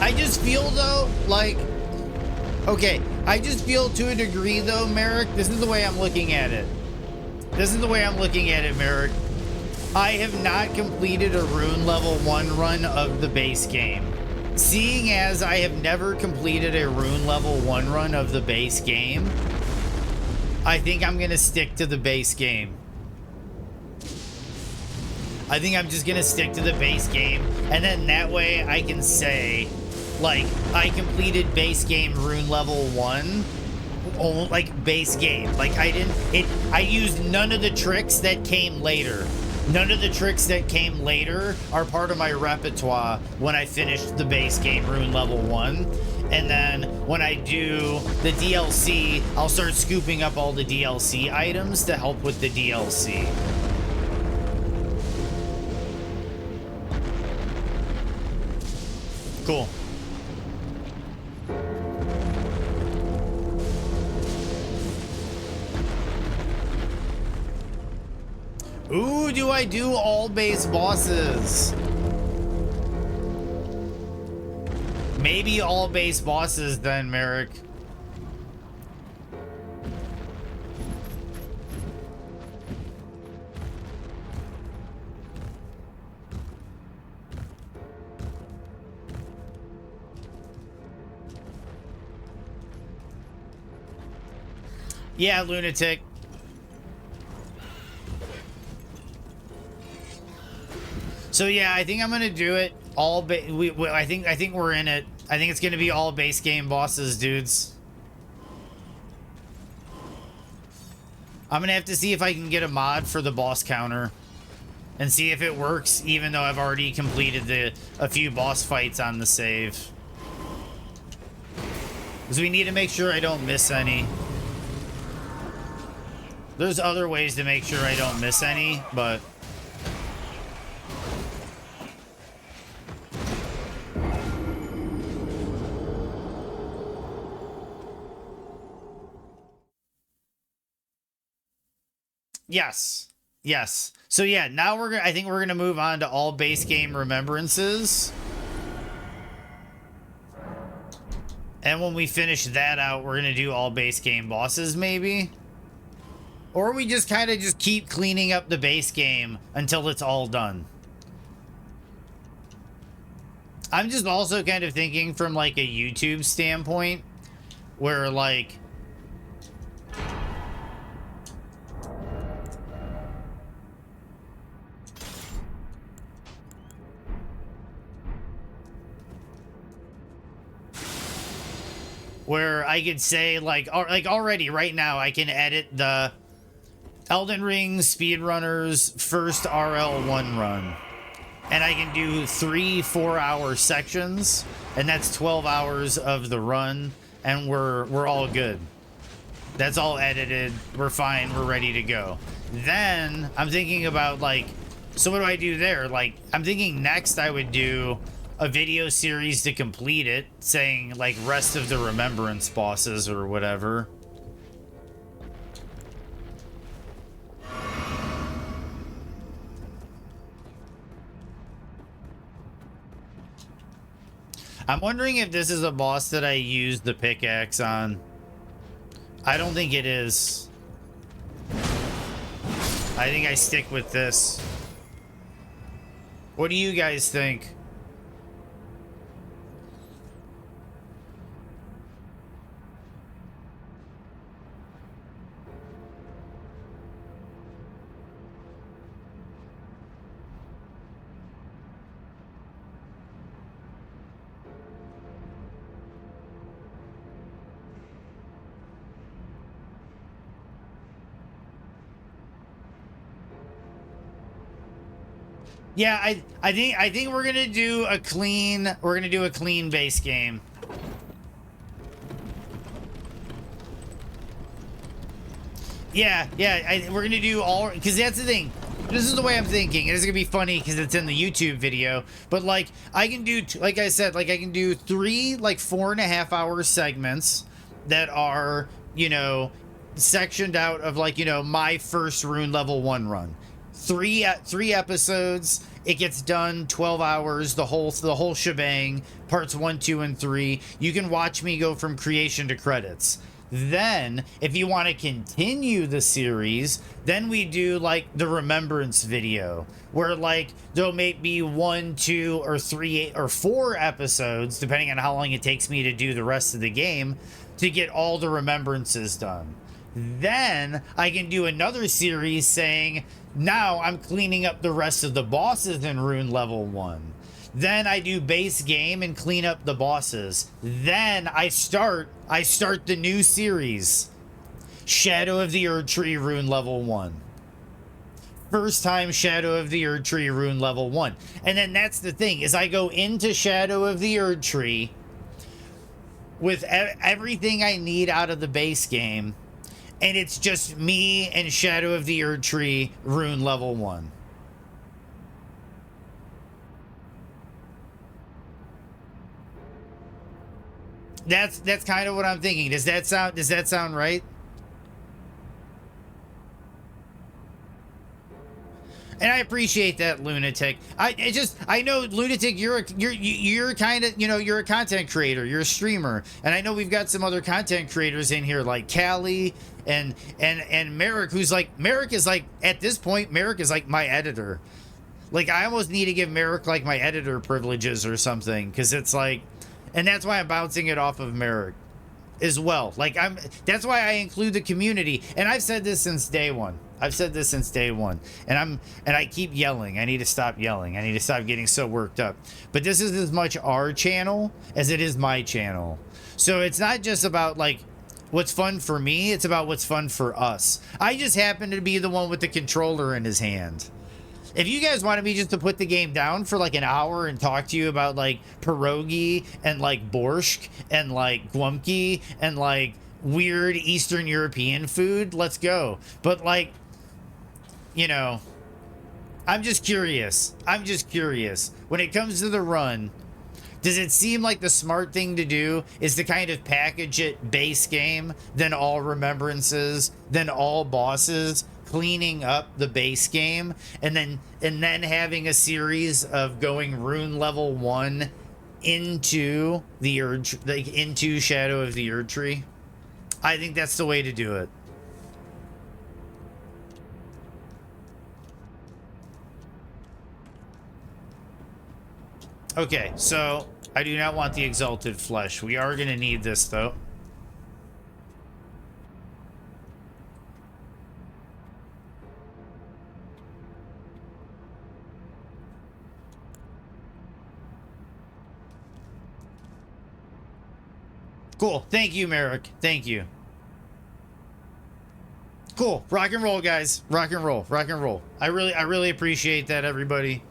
I just feel though, like, okay, I just feel to a degree though, Merrick, this is the way I'm looking at it. This is the way I'm looking at it, Merrick. I have not completed a Rune level 1 run of the base game. Seeing as I have never completed a Rune level 1 run of the base game, I think I'm gonna stick to the base game. I think I'm just gonna stick to the base game, and then that way I can say, like, I completed base game Rune level 1, like base game. Like I used none of the tricks that came later. None of the tricks that came later are part of my repertoire when I finished the base game Rune level 1. And then when I do the DLC, I'll start scooping up all the DLC items to help with the DLC. Cool. Ooh, do I do all base bosses? Maybe all base bosses then, Merrick. Yeah, lunatic. So yeah, I think I'm gonna do it all. I think we're in it. I think it's gonna be all base game bosses, dudes. I'm gonna have to see if I can get a mod for the boss counter, and see if it works, even though I've already completed a few boss fights on the save. Because we need to make sure I don't miss any. There's other ways to make sure I don't miss any, but. Yes. Yes. So yeah, now I think we're gonna move on to all base game remembrances. And when we finish that out, we're gonna do all base game bosses, maybe. Or we just kind of just keep cleaning up the base game until it's all done. I'm just also kind of thinking from like a YouTube standpoint, where like, where I could say like already right now I can edit the Elden Ring speedrunners first RL1 run, and I can do 3 4-hour sections, and that's 12 hours of the run, and we're all good. That's all edited. We're fine. We're ready to go. Then I'm thinking about like, so what do I do there? Like, I'm thinking next I would do a video series to complete it, saying like rest of the remembrance bosses or whatever. I'm wondering if this is a boss that I used the pickaxe on. I don't think it is. I think I stick with this. What do you guys think? Yeah, I think we're gonna do a clean base game. Yeah, we're gonna do all, because that's the thing. This is the way I'm thinking. It's gonna be funny because it's in the YouTube video, but like I can do, like I said, like I can do 3 like 4.5-hour segments that are, you know, sectioned out of like, you know, my first Rune level 1 run. 3 episodes. It gets done 12 hours, the whole shebang, parts 1, 2, and 3. You can watch me go from creation to credits. Then, if you want to continue the series, then we do like the remembrance video, where like there'll maybe 1, 2, or 3 or 4 episodes, depending on how long it takes me to do the rest of the game, to get all the remembrances done. Then I can do another series saying, now I'm cleaning up the rest of the bosses in Rune level 1. Then I do base game and clean up the bosses. Then I start the new series, Shadow of the Erdtree Rune level 1. First time Shadow of the Erdtree Rune level 1. And then that's the thing, is I go into Shadow of the Erdtree with everything I need out of the base game. And it's just me and Shadow of the Erdtree Rune level 1. That's kind of what I'm thinking. Does that sound right? And I appreciate that, Lunatic. I know, Lunatic, you're kind of, you know, you're a content creator, you're a streamer, and I know we've got some other content creators in here like Callie and Merrick, Merrick is like, at this point, Merrick is like my editor. Like, I almost need to give Merrick like my editor privileges or something, because it's like, and that's why I'm bouncing it off of Merrick as well. Like, that's why I include the community, and I've said this since day one. And I keep yelling. I need to stop yelling. I need to stop getting so worked up. But this is as much our channel as it is my channel. So it's not just about like what's fun for me, it's about what's fun for us. I just happen to be the one with the controller in his hand. If you guys wanted me just to put the game down for like an hour and talk to you about like pierogi and like borscht and like gwumki and like weird Eastern European food, let's go. But like, you know, I'm just curious. When it comes to the run, does it seem like the smart thing to do is to kind of package it base game, then all remembrances, then all bosses, cleaning up the base game, and then having a series of going Rune level 1 into the into Shadow of the Erdtree? I think that's the way to do it. Okay, so I do not want the exalted flesh. We are going to need this, though. Cool. Thank you, Merrick. Thank you. Cool. Rock and roll, guys. Rock and roll. Rock and roll. I really appreciate that, everybody.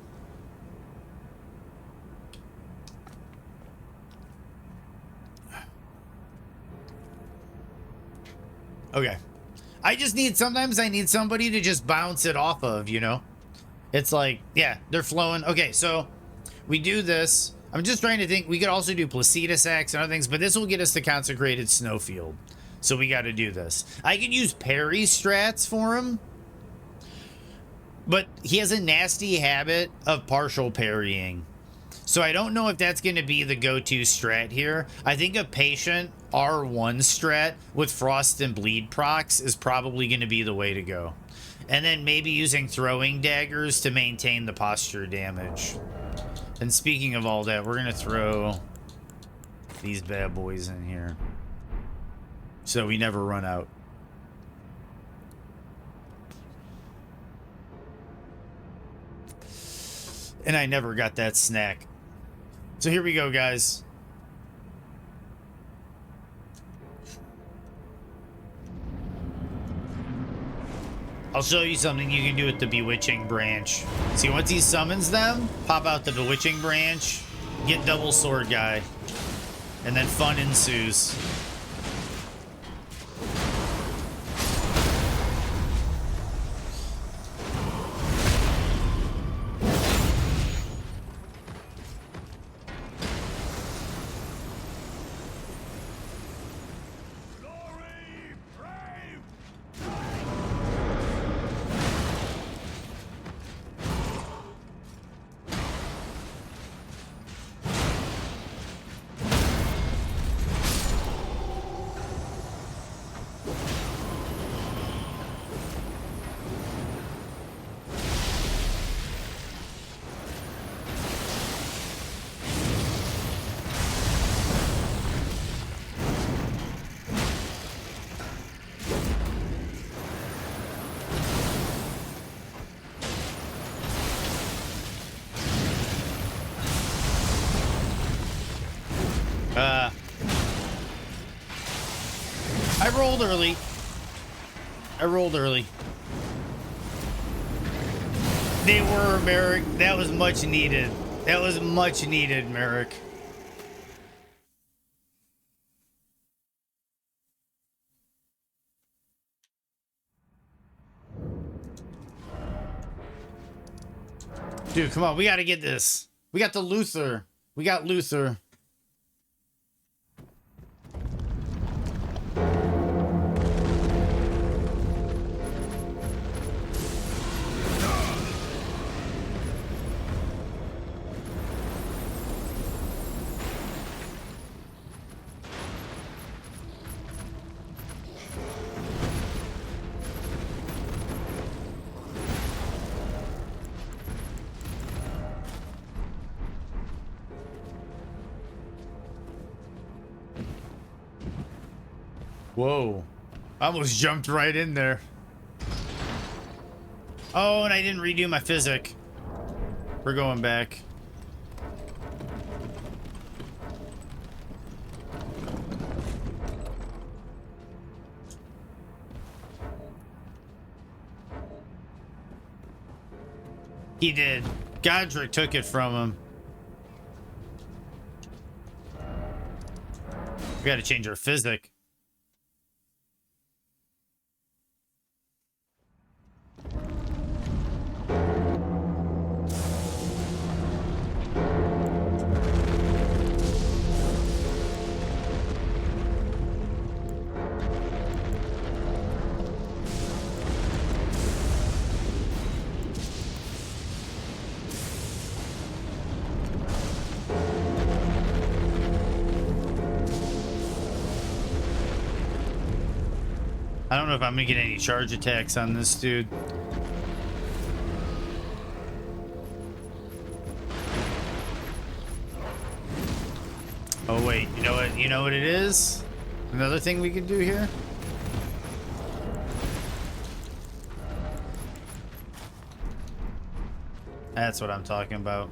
Okay. Sometimes I need somebody to just bounce it off of, you know? It's like, yeah, they're flowing. Okay, so we do this. I'm just trying to think. We could also do Placitas Axe and other things, but this will get us the Consecrated Snowfield. So we got to do this. I could use parry strats for him, but he has a nasty habit of partial parrying. So I don't know if that's going to be the go-to strat here. I think a patient R1 strat with Frost and Bleed procs is probably going to be the way to go. And then maybe using throwing daggers to maintain the posture damage. And speaking of all that, we're going to throw these bad boys in here, so we never run out. And I never got that snack. So here we go, guys. I'll show you something you can do with the Bewitching Branch. See, once he summons them, pop out the Bewitching Branch, get double sword guy, and then fun ensues. I rolled early. They were, Merrick. That was much needed. That was much needed, Merrick. Dude, come on. We got to get this. We got the Luther. We got Luther. Whoa. I almost jumped right in there. Oh, and I didn't redo my physic. We're going back. He did. Godric took it from him. We gotta change our physic. I don't know if I'm gonna get any charge attacks on this dude. Oh wait, you know what? You know what it is? Another thing we can do here? That's what I'm talking about.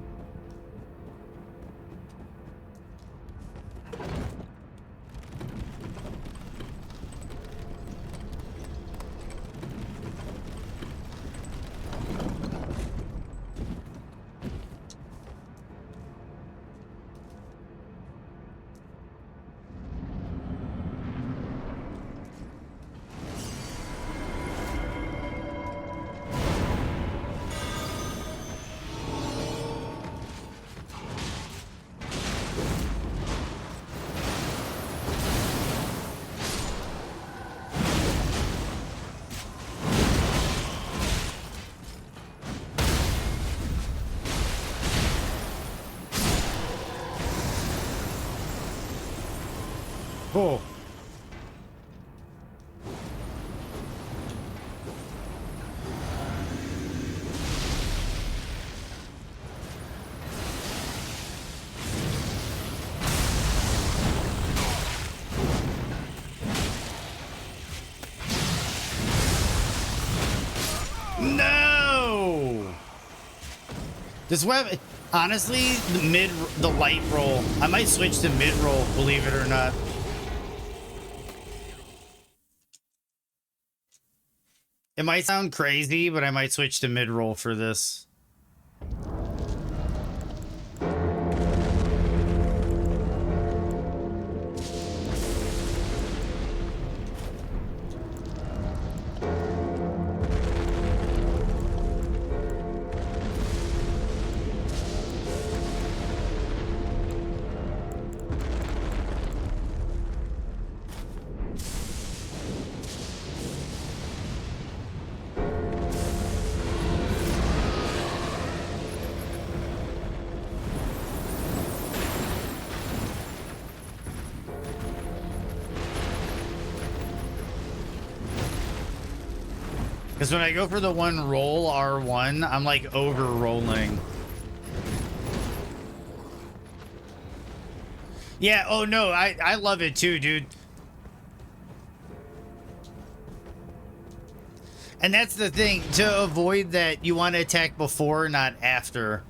Oh. No! This weapon, honestly, the light roll. I might switch to mid roll, believe it or not. It might sound crazy, but I might switch to mid roll for this. Because when I go for the one roll R1, I'm like over rolling. Yeah, oh no, I love it too, dude. And that's the thing, to avoid that, you want to attack before, not after.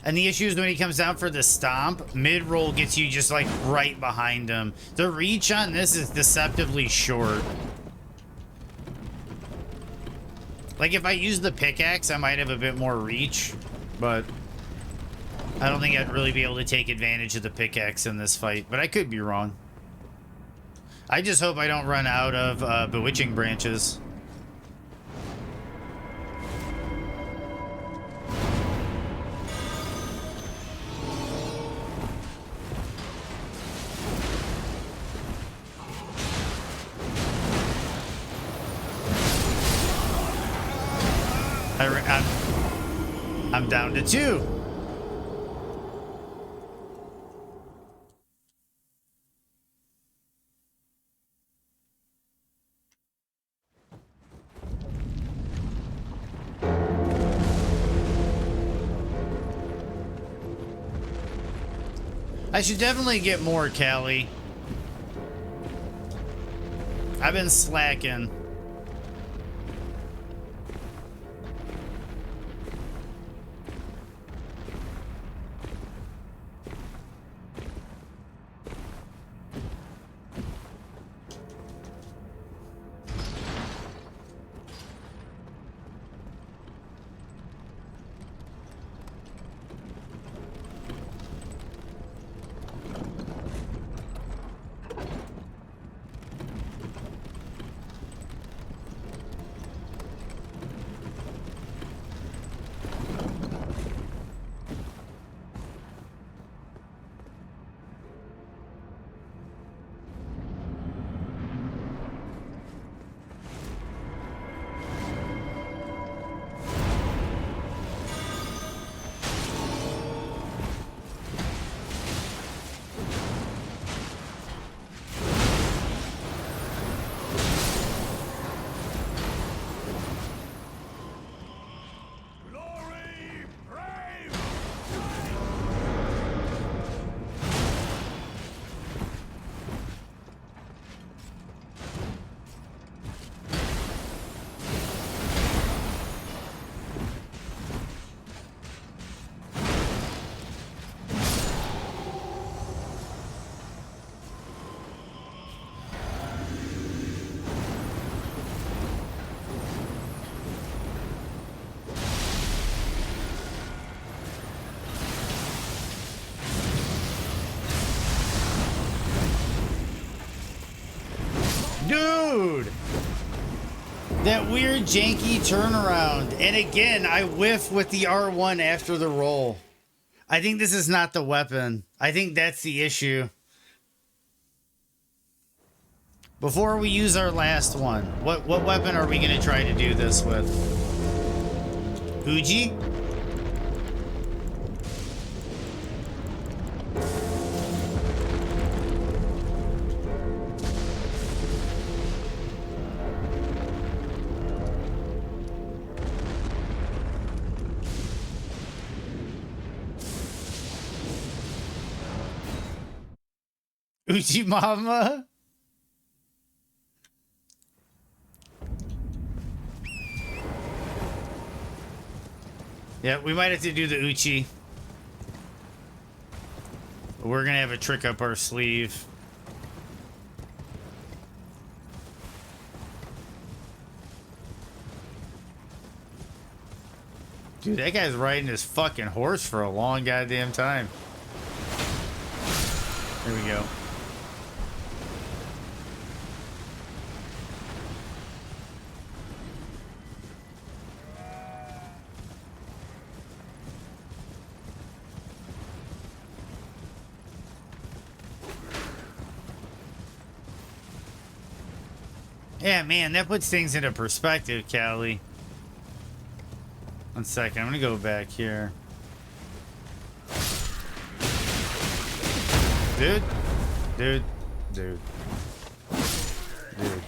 And the issue is when he comes down for the stomp, mid-roll gets you just like right behind him. The reach on this is deceptively short. Like, if I use the pickaxe, I might have a bit more reach, but I don't think I'd really be able to take advantage of the pickaxe in this fight, but I could be wrong. I just hope I don't run out of bewitching branches. I'm down to 2. I should definitely get more, Callie. I've been slacking. Dude! That weird janky turnaround. And again, I whiff with the R1 after the roll. I think this is not the weapon. I think that's the issue. Before we use our last one, what weapon are we going to try to do this with? Uji? Uchi Mama. Yeah, we might have to do the Uchi. We're gonna have a trick up our sleeve. Dude, that guy's riding his fucking horse for a long goddamn time. Here we go. Yeah, man, that puts things into perspective, Callie. 1 second, I'm gonna go back here. Dude. Dude. Dude. Dude.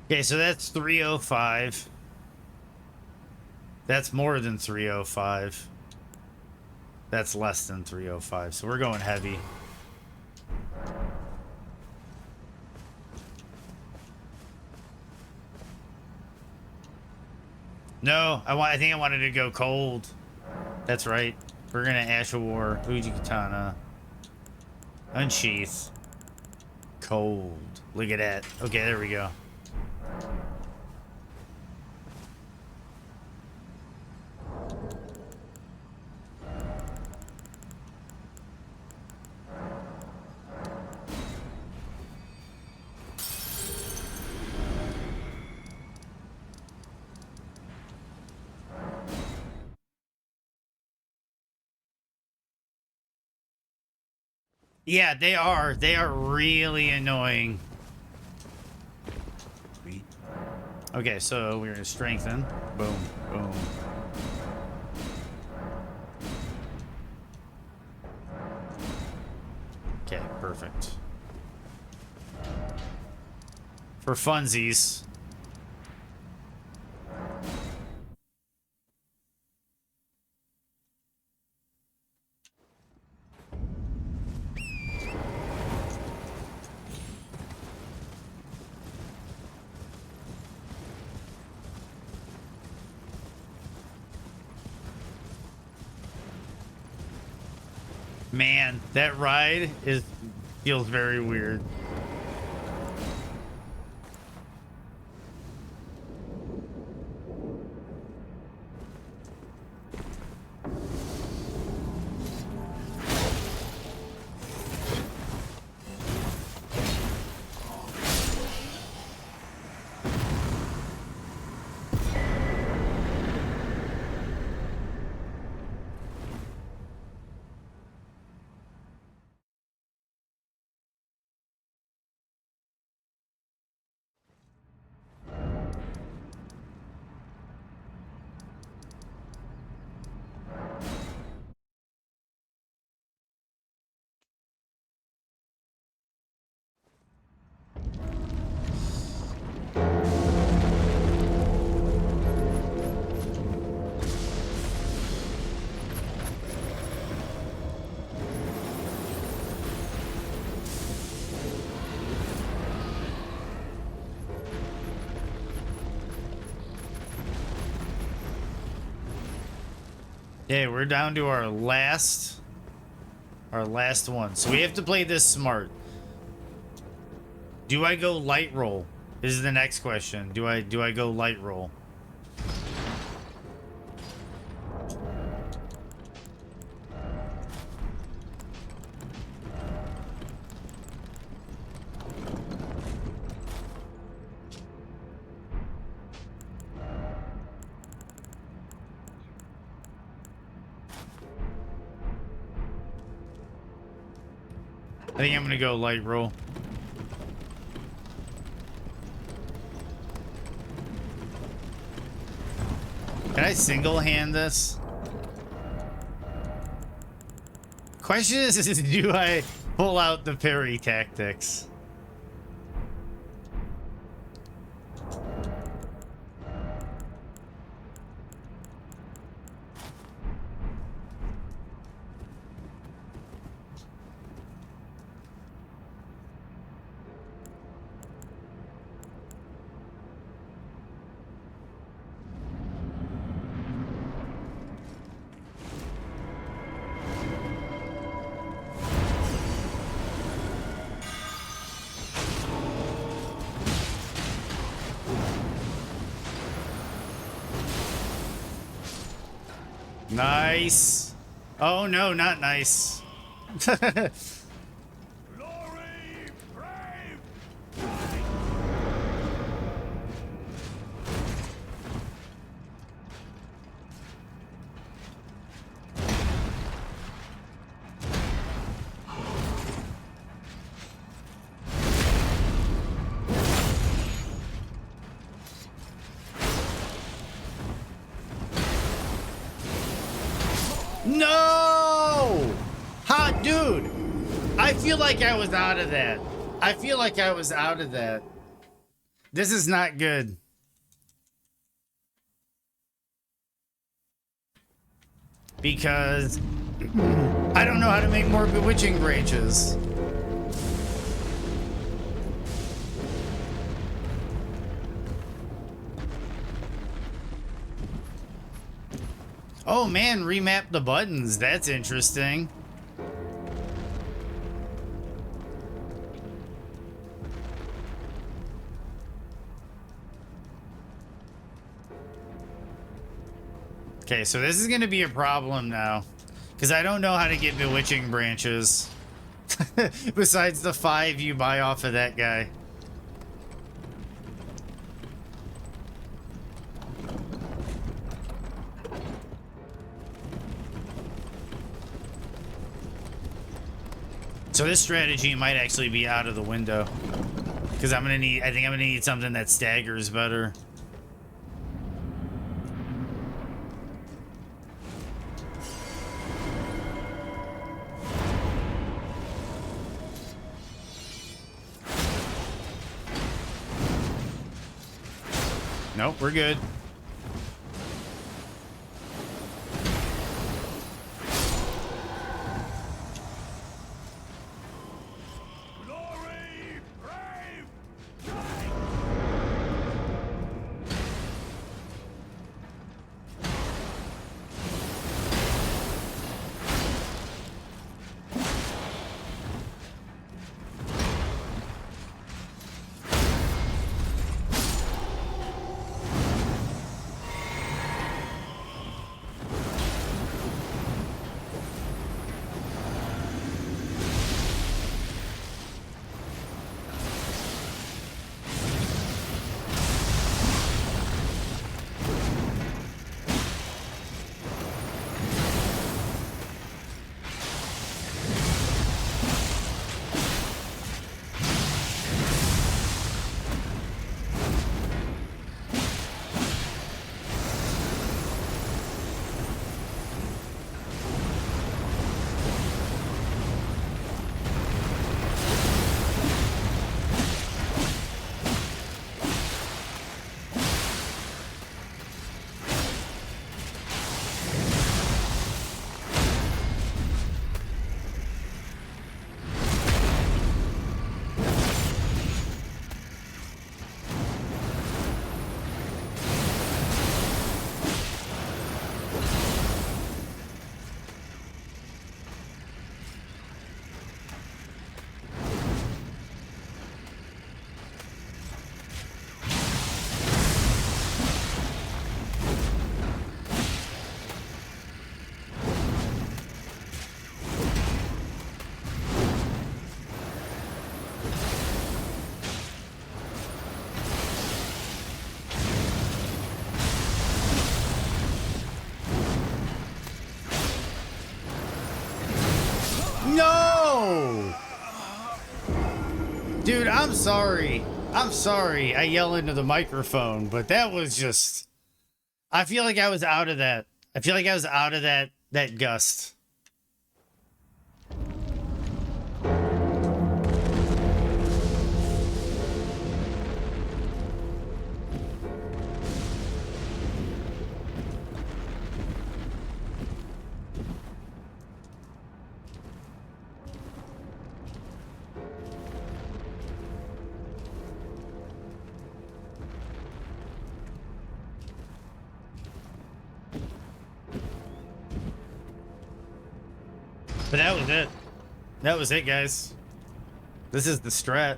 Okay, so that's 305. That's more than 305. That's less than 305. So we're going heavy. No, I think I wanted to go cold. That's right. We're gonna Ash of War, Uji Katana, Unsheath, cold. Look at that. Okay, there we go. Yeah, they are. They are really annoying. Okay, so we're gonna strengthen. Boom, boom. Okay, perfect. For funsies. Man, that ride feels very weird. Okay, we're down to our last one. So we have to play this smart. Do I go light roll? This is the next question. Do I go light roll? I think I'm gonna go light roll. Can I single hand this? Question is, do I pull out the parry tactics? Nice. Oh no, not nice. No! Hot dude! I feel like I was out of that. I feel like I was out of that. This is not good. Because I don't know how to make more bewitching branches. Oh man, remap the buttons. That's interesting. Okay, so this is going to be a problem now. Because I don't know how to get bewitching branches. Besides the 5 you buy off of that guy. So this strategy might actually be out of the window. Because I think I'm gonna need something that staggers better. Nope, we're good. No! Dude, I'm sorry. I'm sorry I yell into the microphone, but that was just... I feel like I was out of that. I feel like I was out of that gust. But that was it. That was it, guys. This is the strat.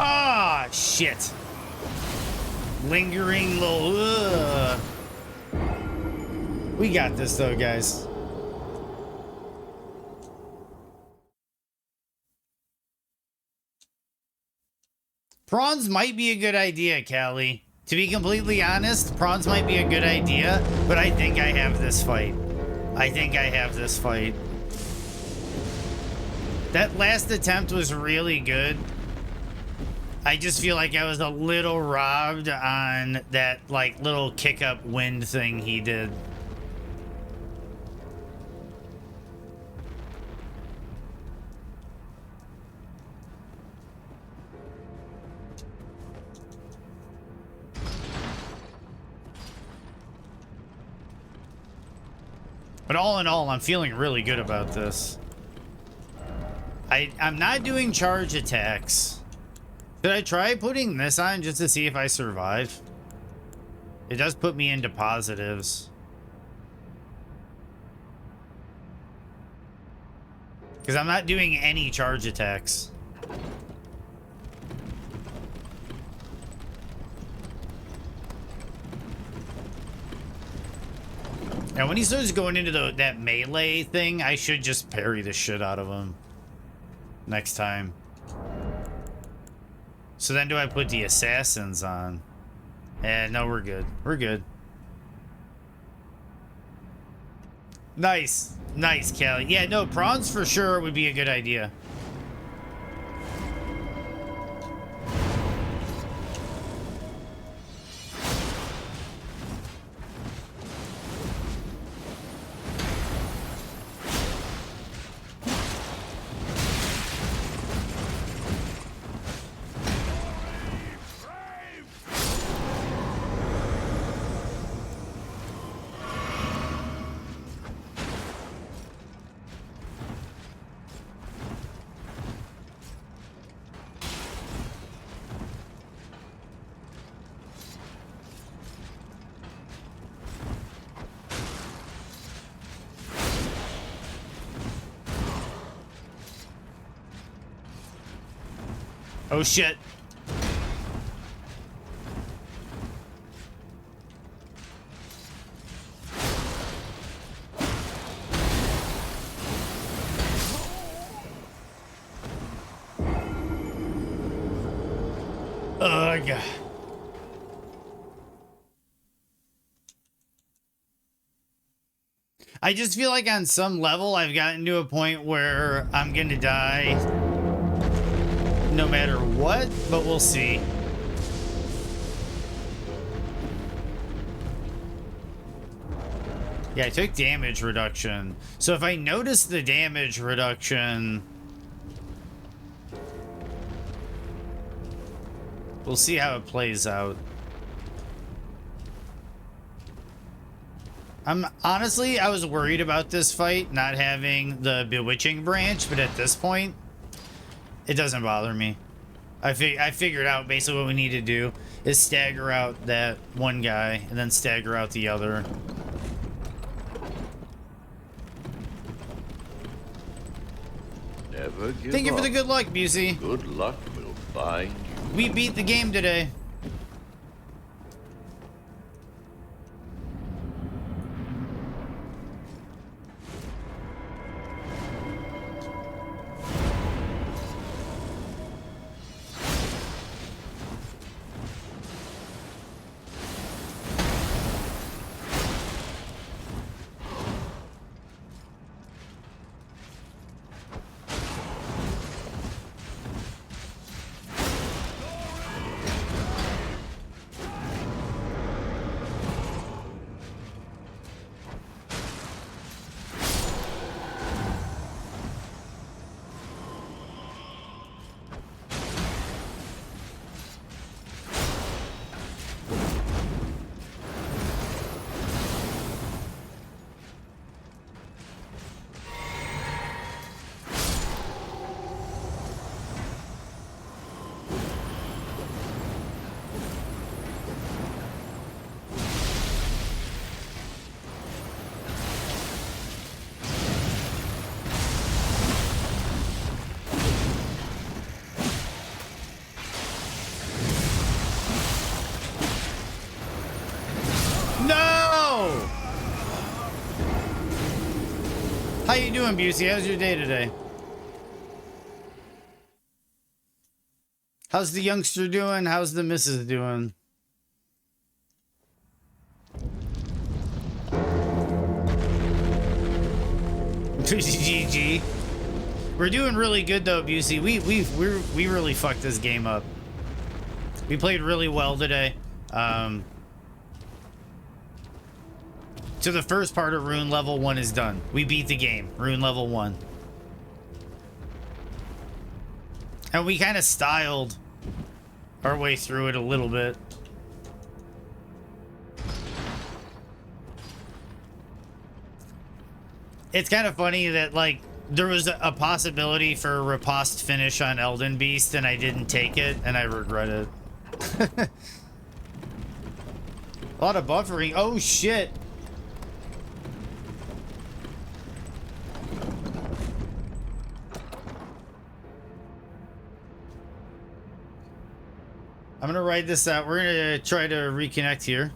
Ah, shit. Lingering little... Ugh. We got this, though, guys. Prawns might be a good idea, Callie. To be completely honest, prawns might be a good idea, but I think I have this fight. I think I have this fight. That last attempt was really good. I just feel like I was a little robbed on that, like, little kick-up wind thing he did. But all in all, I'm feeling really good about this. I'm not doing charge attacks. Should I try putting this on just to see if I survive? It does put me into positives. Because I'm not doing any charge attacks. And when he starts going into that melee thing, I should just parry the shit out of him next time. So then do I put the assassins on? No, we're good. We're good. Nice. Nice, Callie. Yeah, no, prawns for sure would be a good idea. Oh shit. Ugh. I just feel like on some level I've gotten to a point where I'm gonna die no matter what, but we'll see. Yeah, I took damage reduction. So if I notice the damage reduction, we'll see how it plays out. Honestly, I was worried about this fight not having the bewitching branch, but at this point, it doesn't bother me. I figured out basically what we need to do is stagger out that one guy and then stagger out the other. Never give Thank you for up. the good luck, Busey. Good luck will find you. We beat the game today. No! How you doing, Busey? How's your day today? How's the youngster doing? How's the missus doing? GG. We're doing really good though, Busey. We really fucked this game up. We played really well today. So the first part of Rune level 1 is done. We beat the game. Rune level 1. And we kind of styled our way through it a little bit. It's kind of funny that, like, there was a possibility for a riposte finish on Elden Beast, and I didn't take it, and I regret it. A lot of buffering. Oh, shit. I'm gonna write this out. We're gonna try to reconnect here.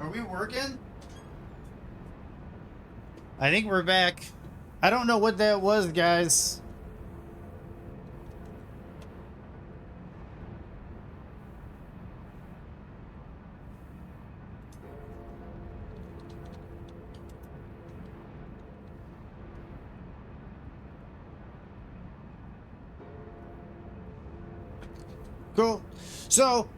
Are we working? I think we're back. I don't know what that was, guys. Cool. So,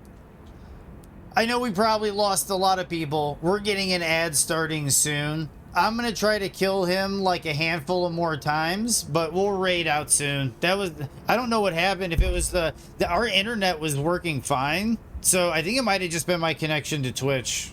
I know we probably lost a lot of people. We're getting an ad starting soon. I'm going to try to kill him like a handful of more times, but we'll raid out soon. That was, I don't know what happened. If it was our internet was working fine. So I think it might have just been my connection to Twitch.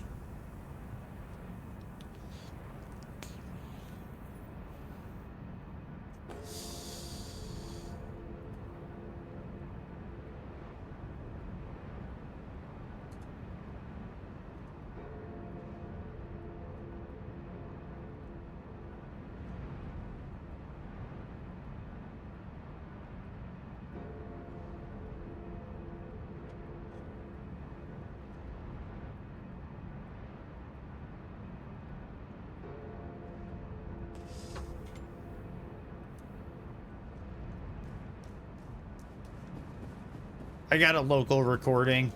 I got a local recording.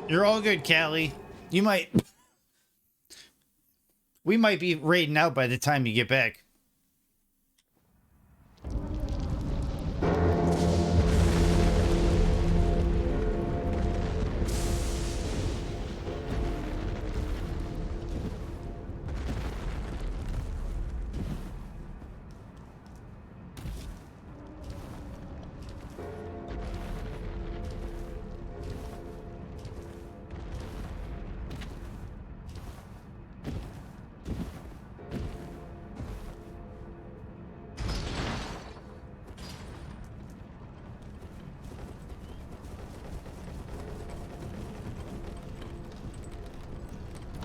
You're all good, Callie. You might... We might be raiding out by the time you get back.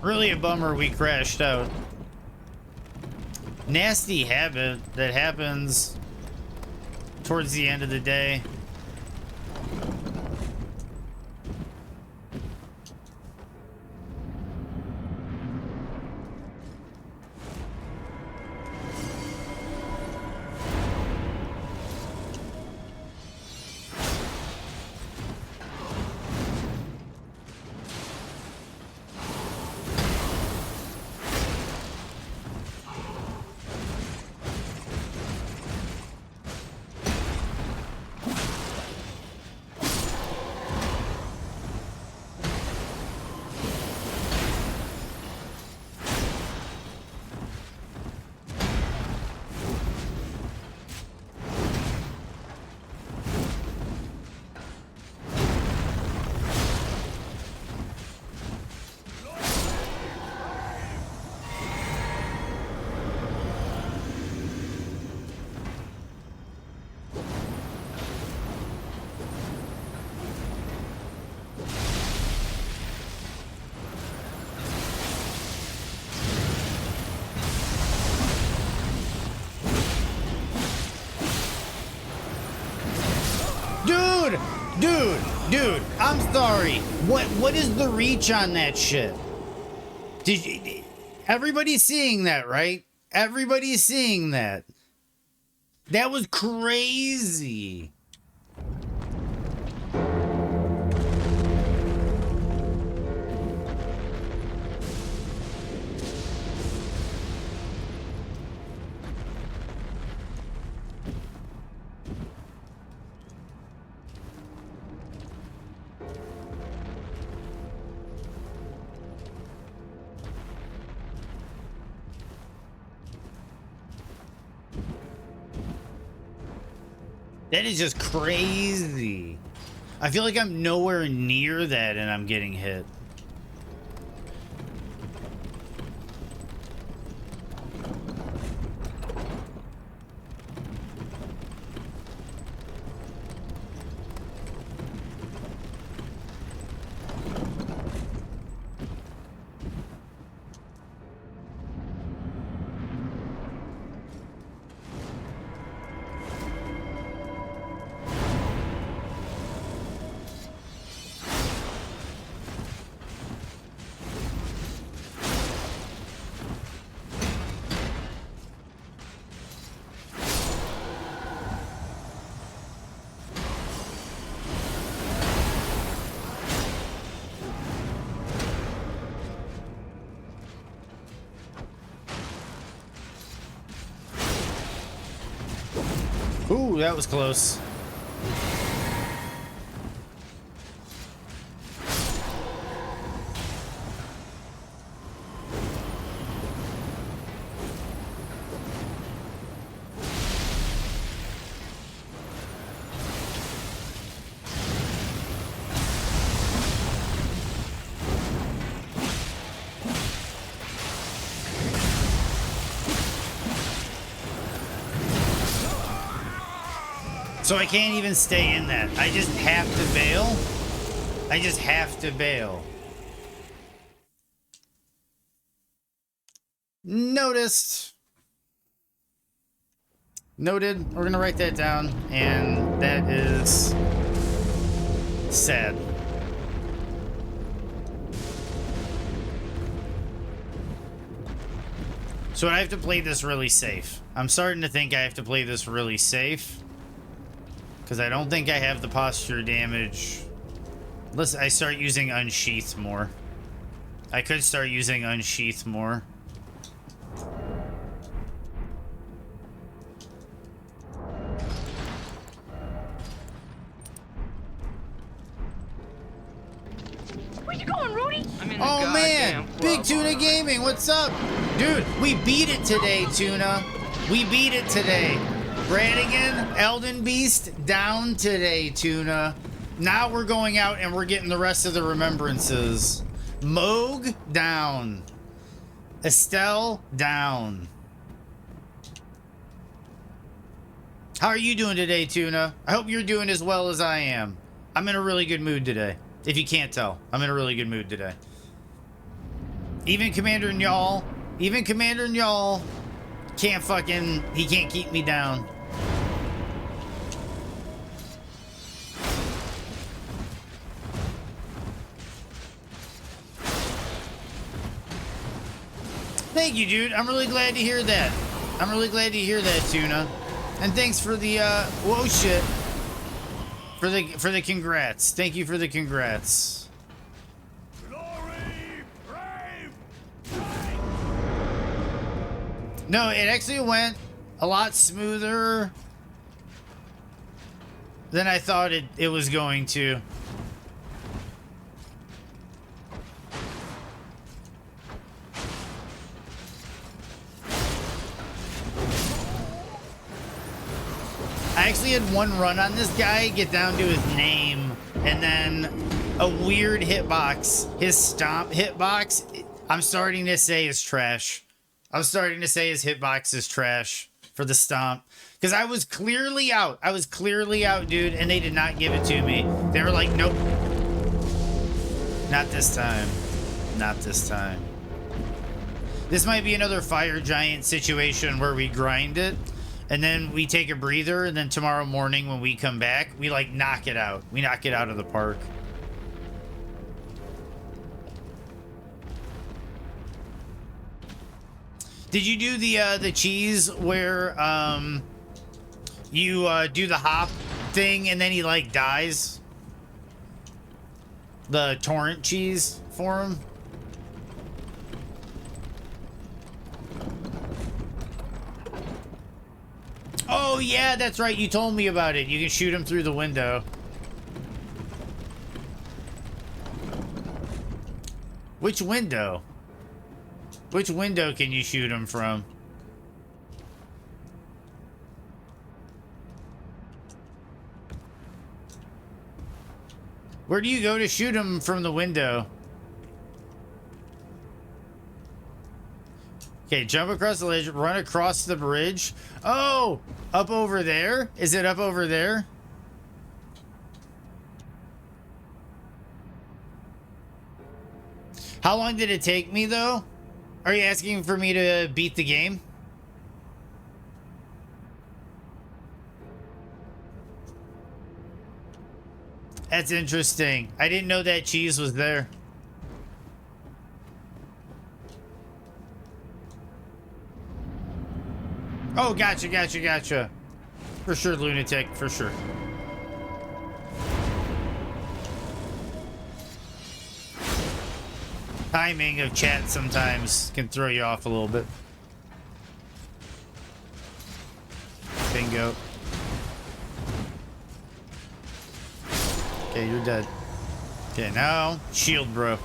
Really a bummer we crashed out. Nasty habit that happens towards the end of the day. Dude, I'm sorry. What is the reach on that shit? Everybody's seeing that, right? Everybody's seeing that. That was crazy. That is just crazy. I feel like I'm nowhere near that and I'm getting hit. Ooh, that was close. So I can't even stay in that. I just have to bail. I just have to bail. Noticed. Noted. We're gonna write that down, and that is sad. So I have to play this really safe. I'm starting to think I have to play this really safe, because I don't think I have the posture damage. Unless I start using Unsheath more. I could start using Unsheath more. Where you going, Rudy? Oh man, Big Tuna Gaming, what's up? Dude, we beat it today, Tuna. We beat it today. Brannigan, Elden Beast, down today, Tuna. Now we're going out and we're getting the rest of the remembrances. Moog, down. Estelle, down. How are you doing today, Tuna? I hope you're doing as well as I am. I'm in a really good mood today. If you can't tell, I'm in a really good mood today. Even Commander Nyal can't fucking, he can't keep me down. Thank you, dude. I'm really glad to hear that. I'm really glad to hear that, Tuna. And thanks for the, whoa, shit. For the congrats. Thank you for the congrats. No, it actually went a lot smoother than I thought it was going to. I actually had one run on this guy, get down to his name, and then a weird hitbox. His stomp hitbox, I'm starting to say is trash. I'm starting to say his hitbox is trash for the stomp. Because I was clearly out. I was clearly out, dude, and they did not give it to me. They were like, nope. Not this time. Not this time. This might be another fire giant situation where we grind it. And then we take a breather, and then tomorrow morning when we come back, we like knock it out. We knock it out of the park. Did you do the cheese where you do the hop thing and then he like dies? The torrent cheese for him? Oh, yeah, that's right. You told me about it. You can shoot him through the window. Which window? Which window can you shoot him from? Where do you go to shoot him from the window? Okay, jump across the ledge, run across the bridge. Oh, up over there? Is it up over there? How long did it take me, though? Are you asking for me to beat the game? That's interesting. I didn't know that cheese was there. Oh, gotcha, gotcha, gotcha. For sure, lunatic, for sure. Timing of chat sometimes can throw you off a little bit. Bingo. Okay, you're dead. Okay, now shield, bro.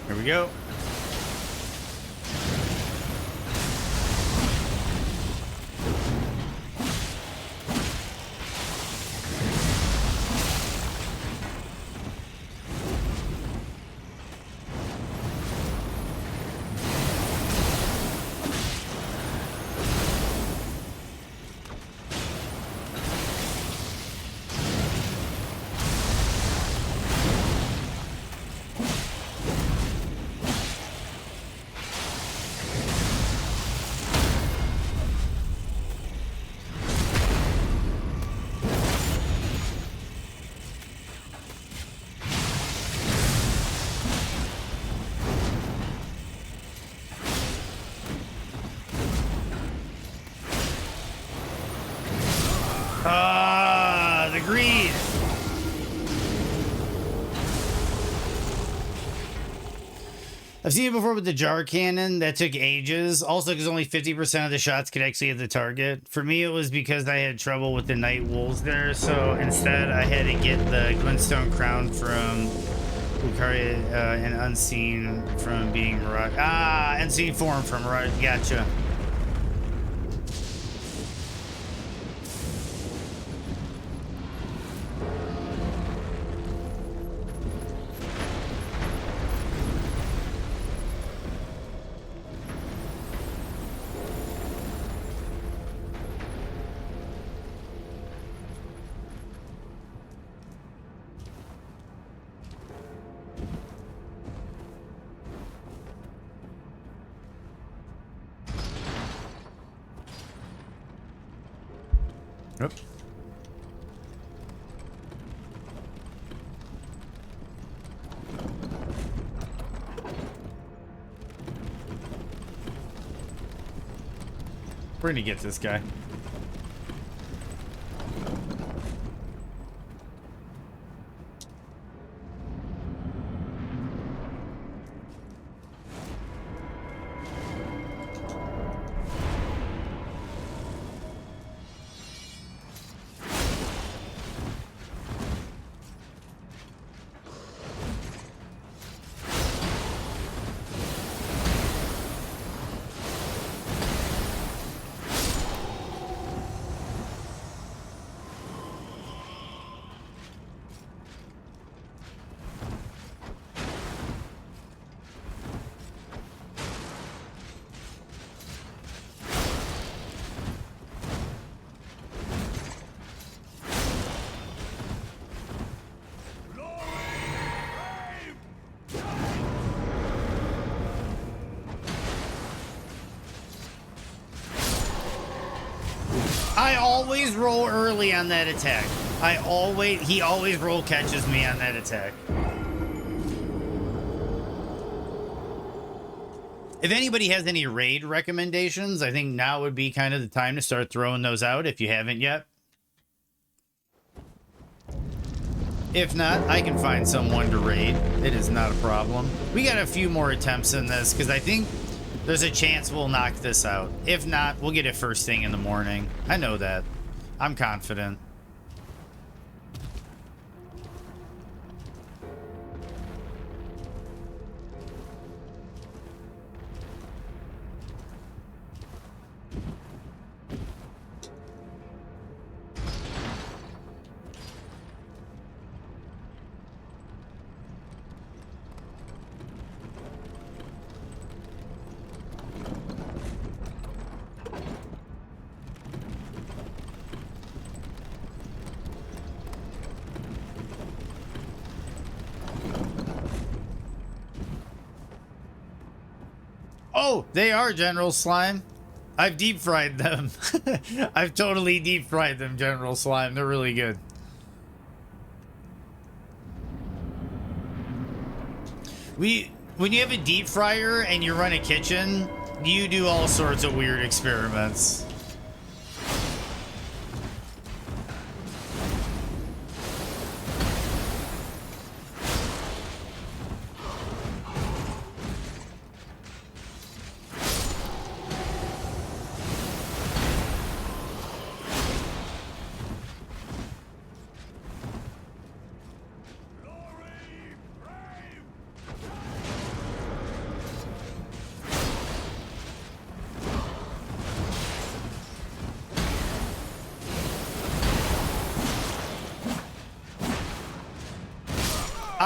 Here we go. Ah, the greed. I've seen it before with the jar cannon. That took ages. Also, because only 50% of the shots could actually hit the target. For me, it was because I had trouble with the night wolves there. So instead, I had to get the glintstone crown from Lucaria and unseen from being Mirage. Ah, unseen form from Mirage. Gotcha. Yep. We're gonna get this guy. I always roll early on that attack. He always roll catches me on that attack. If anybody has any raid recommendations, I think now would be kind of the time to start throwing those out if you haven't yet. If not, I can find someone to raid. It is not a problem. We got a few more attempts in this because I think there's a chance we'll knock this out. If not, we'll get it first thing in the morning. I know that. I'm confident. Oh, they are General Slime. I've deep fried them. I've totally deep fried them, General Slime. They're really good. When you have a deep fryer and you run a kitchen, you do all sorts of weird experiments.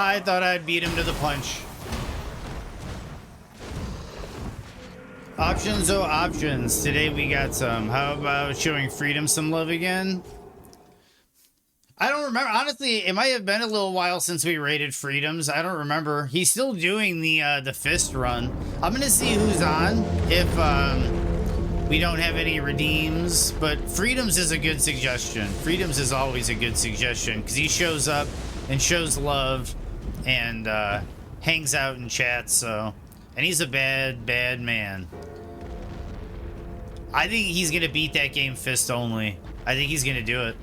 I thought I'd beat him to the punch. Options, oh options. Today we got some. How about showing Freedom some love again? I don't remember. Honestly, it might have been a little while since we raided Freedoms. I don't remember. He's still doing the fist run. I'm gonna see who's on if we don't have any redeems. But Freedoms is a good suggestion. Freedoms is always a good suggestion because he shows up and shows love and hangs out and chats. So, and he's a bad man. I think he's gonna beat that game fist only. I think he's gonna do it.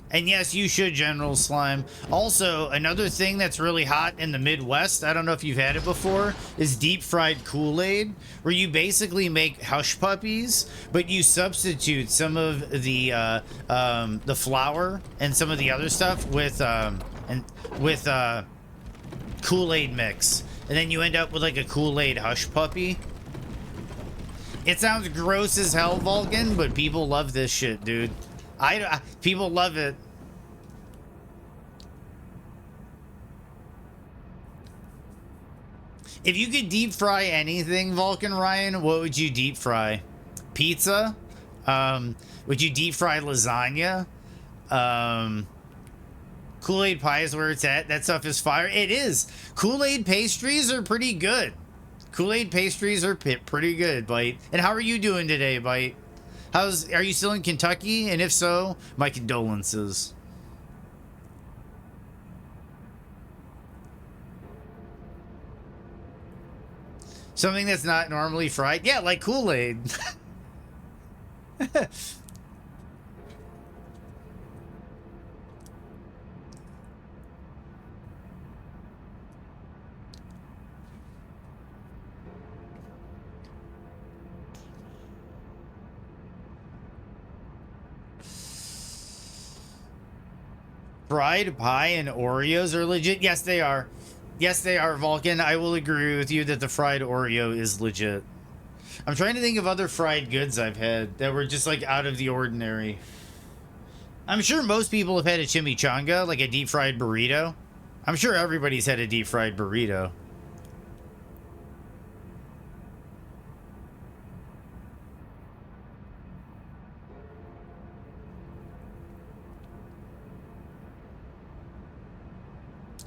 And yes, you should, General Slime. Also, another thing that's really hot in the Midwest, I don't know if you've had it before, is deep fried Kool-Aid, where you basically make hush puppies, but you substitute some of the flour and some of the other stuff with Kool-Aid mix, and then you end up with like a Kool-Aid hush puppy. It sounds gross as hell, Vulcan, but people love this shit, dude. People love it. If you could deep fry anything, Vulcan Ryan, what would you deep fry? Pizza? Would you deep fry lasagna? Kool-Aid pie is where it's at. That stuff is fire. It is. Kool-Aid pastries are pretty good. Kool-Aid pastries are pretty good, Bite. And how are you doing today, Bite? Are you still in Kentucky? And if so, my condolences. Something that's not normally fried? Yeah, like Kool-Aid. Fried pie and Oreos are legit? Yes, they are. Yes, they are, Vulcan. I will agree with you that the fried Oreo is legit. I'm trying to think of other fried goods I've had that were just like out of the ordinary. I'm sure most people have had a chimichanga, like a deep fried burrito. I'm sure everybody's had a deep fried burrito.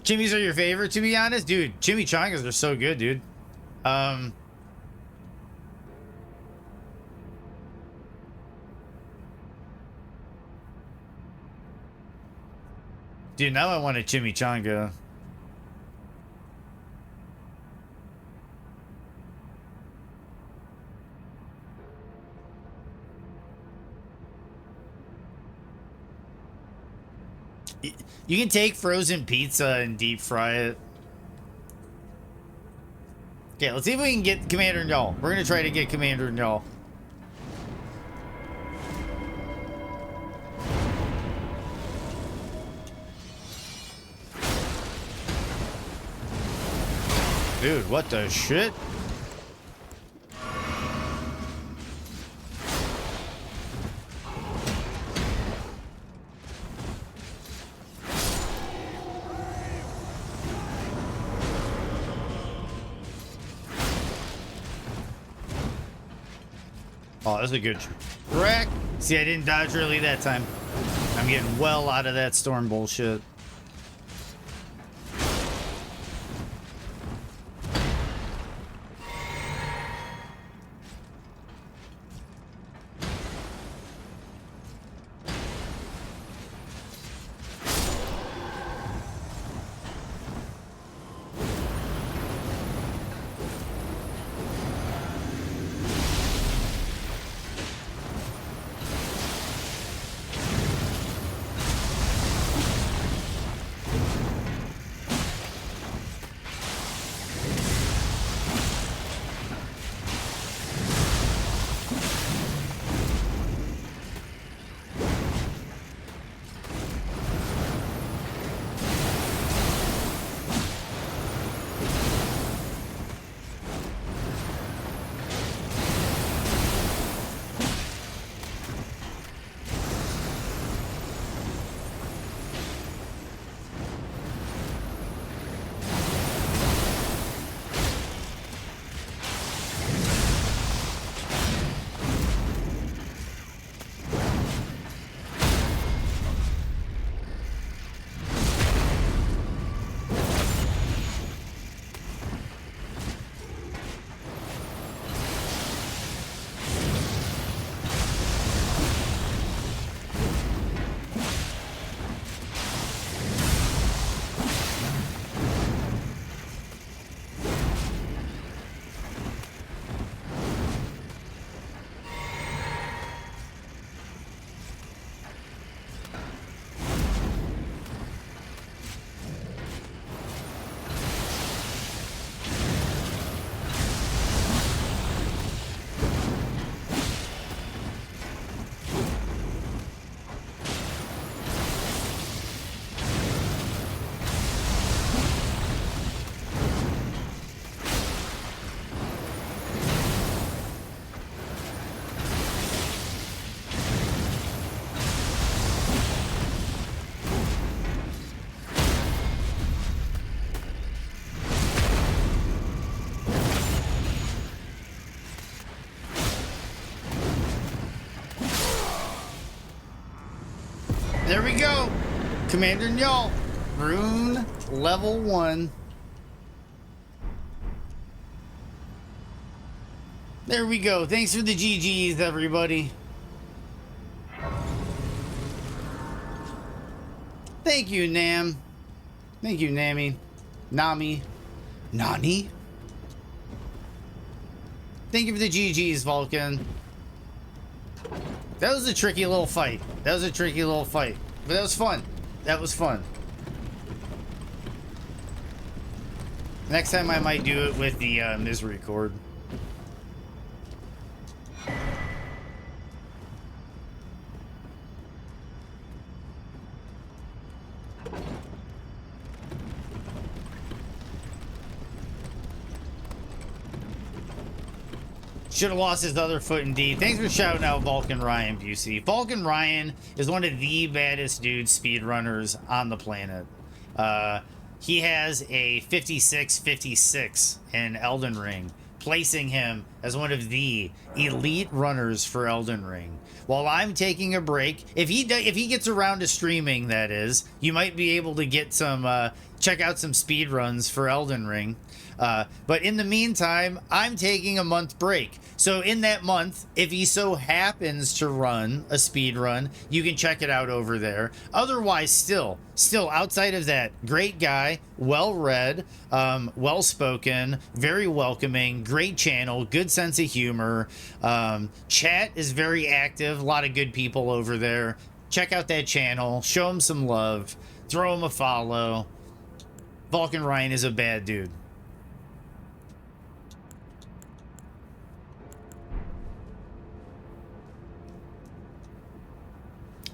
Chimmies are your favorite, to be honest? Dude, chimichangas are so good, dude. Dude, now I want a chimichanga. You can take frozen pizza and deep fry it. Okay, let's see if we can get Commander Null. We're gonna try to get Commander Null. Dude, what the shit? Oh, that's a good track. See, I didn't dodge early that time. I'm getting well out of that storm bullshit. there we go. Commander Njal. Rune level 1. There we go. Thanks for the GGs, everybody. Thank you, Nam. Thank you, Nami. Nami. Nani? Thank you for the GGs, Vulcan. That was a tricky little fight. That was a tricky little fight. But that was fun. That was fun. Next time I might do it with the Misery Cord. Should have lost his other foot indeed. Thanks for shouting out Vulcan Ryan, Busey. Vulcan Ryan is one of the baddest dudes speedrunners on the planet. He has a 56-56 in Elden Ring, placing him as one of the elite runners for Elden Ring. While I'm taking a break, if he gets around to streaming, that is, you might be able to get some check out some speed runs for Elden Ring. But in the meantime, I'm taking a month break. So in that month, if he so happens to run a speed run, you can check it out over there. Otherwise, still outside of that, great guy, well-read, well-spoken, very welcoming, great channel, good sense of humor. Chat is very active, a lot of good people over there. Check out that channel, show him some love, throw him a follow. Vulcan Ryan is a bad dude.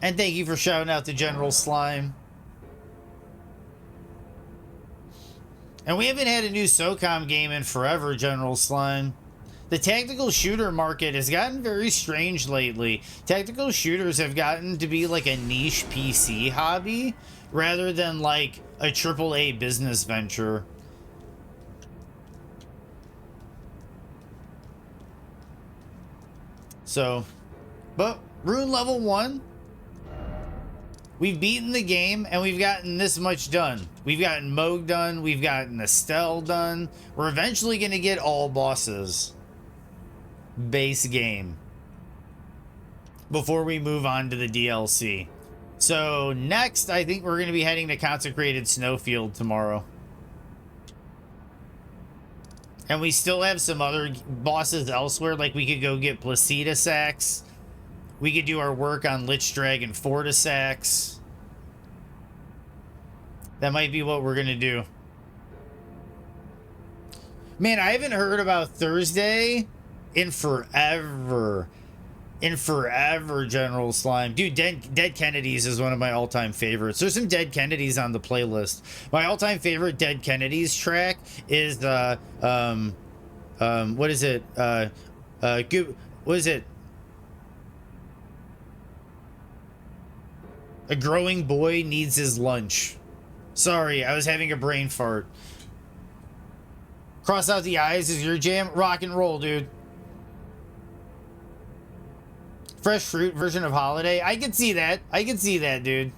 And thank you for shouting out to General Slime. And we haven't had a new SOCOM game in forever, General Slime. The tactical shooter market has gotten very strange lately. Tactical shooters have gotten to be like a niche PC hobby rather than like a AAA business venture. So, but Rune level 1. We've beaten the game, and we've gotten this much done. We've gotten Moog done. We've gotten Estelle done. We're eventually going to get all bosses. Base game. Before we move on to the DLC. So, next, I think we're going to be heading to Consecrated Snowfield tomorrow. And we still have some other bosses elsewhere. Like, we could go get Placida Sax. We could do our work on Lich Dragon Fortisax. That might be what we're going to do. Man, I haven't heard about Thursday in forever. In forever, General Slime. Dude, Dead Kennedys is one of my all-time favorites. There's some Dead Kennedys on the playlist. My all-time favorite Dead Kennedys track is the, what is it? What is it? A growing boy needs his lunch. Sorry, I was having a brain fart. Cross out the eyes is your jam. Rock and roll, dude. Fresh fruit version of Holiday. I can see that. I can see that, dude.